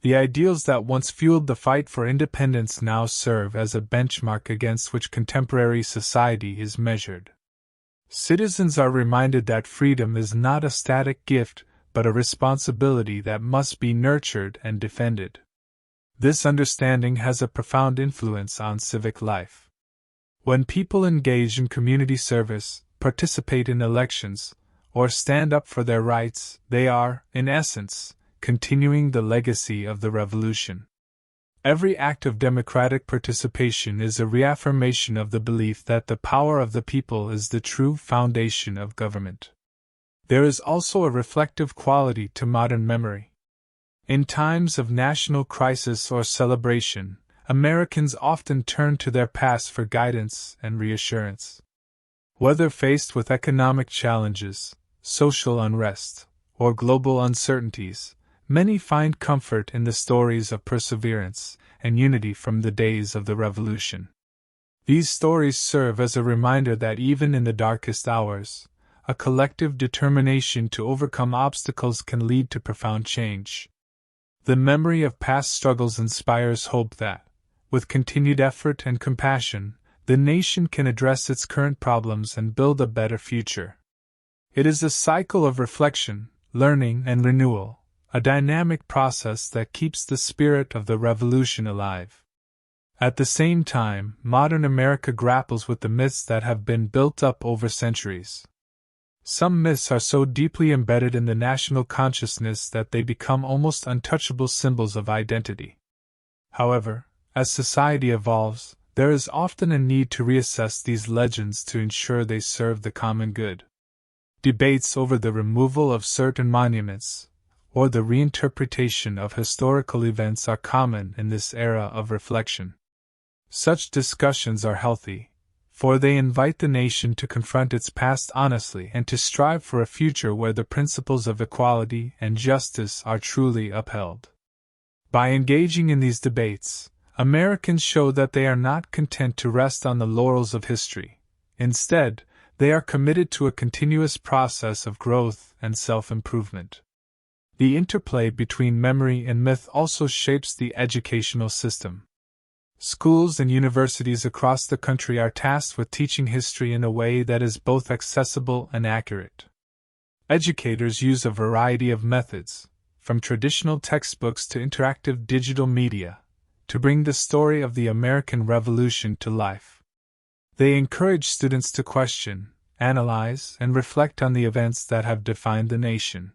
The ideals that once fueled the fight for independence now serve as a benchmark against which contemporary society is measured. Citizens are reminded that freedom is not a static gift, but a responsibility that must be nurtured and defended. This understanding has a profound influence on civic life. When people engage in community service, participate in elections, or stand up for their rights, they are, in essence, continuing the legacy of the revolution. Every act of democratic participation is a reaffirmation of the belief that the power of the people is the true foundation of government. There is also a reflective quality to modern memory. In times of national crisis or celebration, Americans often turn to their past for guidance and reassurance. Whether faced with economic challenges, social unrest, or global uncertainties, many find comfort in the stories of perseverance and unity from the days of the revolution. These stories serve as a reminder that even in the darkest hours, a collective determination to overcome obstacles can lead to profound change. The memory of past struggles inspires hope that, with continued effort and compassion, the nation can address its current problems and build a better future. It is a cycle of reflection, learning, and renewal, a dynamic process that keeps the spirit of the revolution alive. At the same time, modern America grapples with the myths that have been built up over centuries. Some myths are so deeply embedded in the national consciousness that they become almost untouchable symbols of identity. However, as society evolves, there is often a need to reassess these legends to ensure they serve the common good. Debates over the removal of certain monuments, or the reinterpretation of historical events are common in this era of reflection. Such discussions are healthy, for they invite the nation to confront its past honestly and to strive for a future where the principles of equality and justice are truly upheld. By engaging in these debates, Americans show that they are not content to rest on the laurels of history. Instead, they are committed to a continuous process of growth and self-improvement. The interplay between memory and myth also shapes the educational system. Schools and universities across the country are tasked with teaching history in a way that is both accessible and accurate. Educators use a variety of methods, from traditional textbooks to interactive digital media, to bring the story of the American Revolution to life. They encourage students to question, analyze, and reflect on the events that have defined the nation.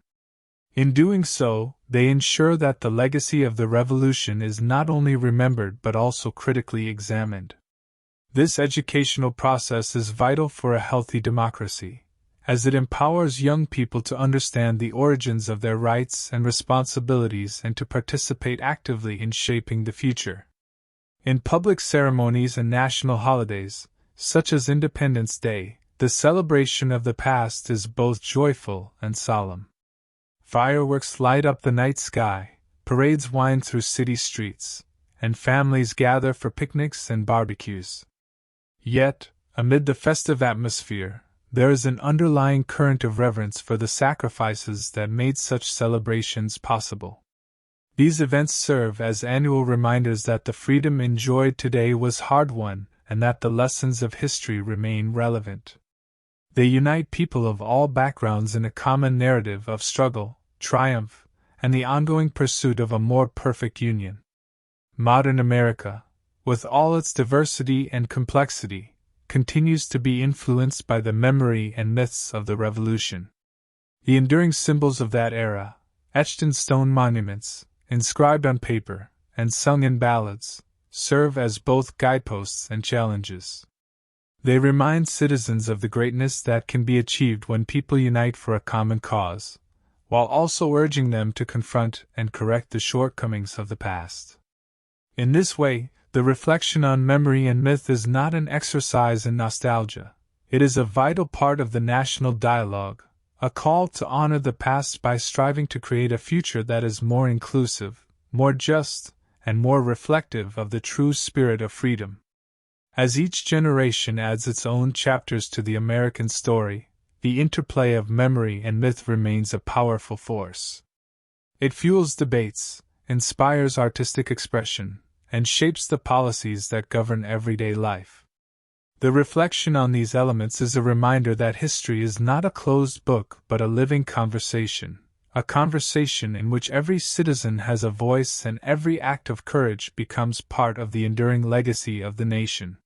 In doing so, they ensure that the legacy of the Revolution is not only remembered but also critically examined. This educational process is vital for a healthy democracy, as it empowers young people to understand the origins of their rights and responsibilities and to participate actively in shaping the future. In public ceremonies and national holidays, such as Independence Day, the celebration of the past is both joyful and solemn. Fireworks light up the night sky, parades wind through city streets, and families gather for picnics and barbecues. Yet, amid the festive atmosphere, there is an underlying current of reverence for the sacrifices that made such celebrations possible. These events serve as annual reminders that the freedom enjoyed today was hard-won and that the lessons of history remain relevant. They unite people of all backgrounds in a common narrative of struggle, triumph, and the ongoing pursuit of a more perfect union. Modern America, with all its diversity and complexity, continues to be influenced by the memory and myths of the Revolution. The enduring symbols of that era, etched in stone monuments, inscribed on paper, and sung in ballads, serve as both guideposts and challenges. They remind citizens of the greatness that can be achieved when people unite for a common cause, while also urging them to confront and correct the shortcomings of the past. In this way, the reflection on memory and myth is not an exercise in nostalgia. It is a vital part of the national dialogue, a call to honor the past by striving to create a future that is more inclusive, more just, and more reflective of the true spirit of freedom. As each generation adds its own chapters to the American story, the interplay of memory and myth remains a powerful force. It fuels debates, inspires artistic expression, and shapes the policies that govern everyday life. The reflection on these elements is a reminder that history is not a closed book but a living conversation, a conversation in which every citizen has a voice and every act of courage becomes part of the enduring legacy of the nation.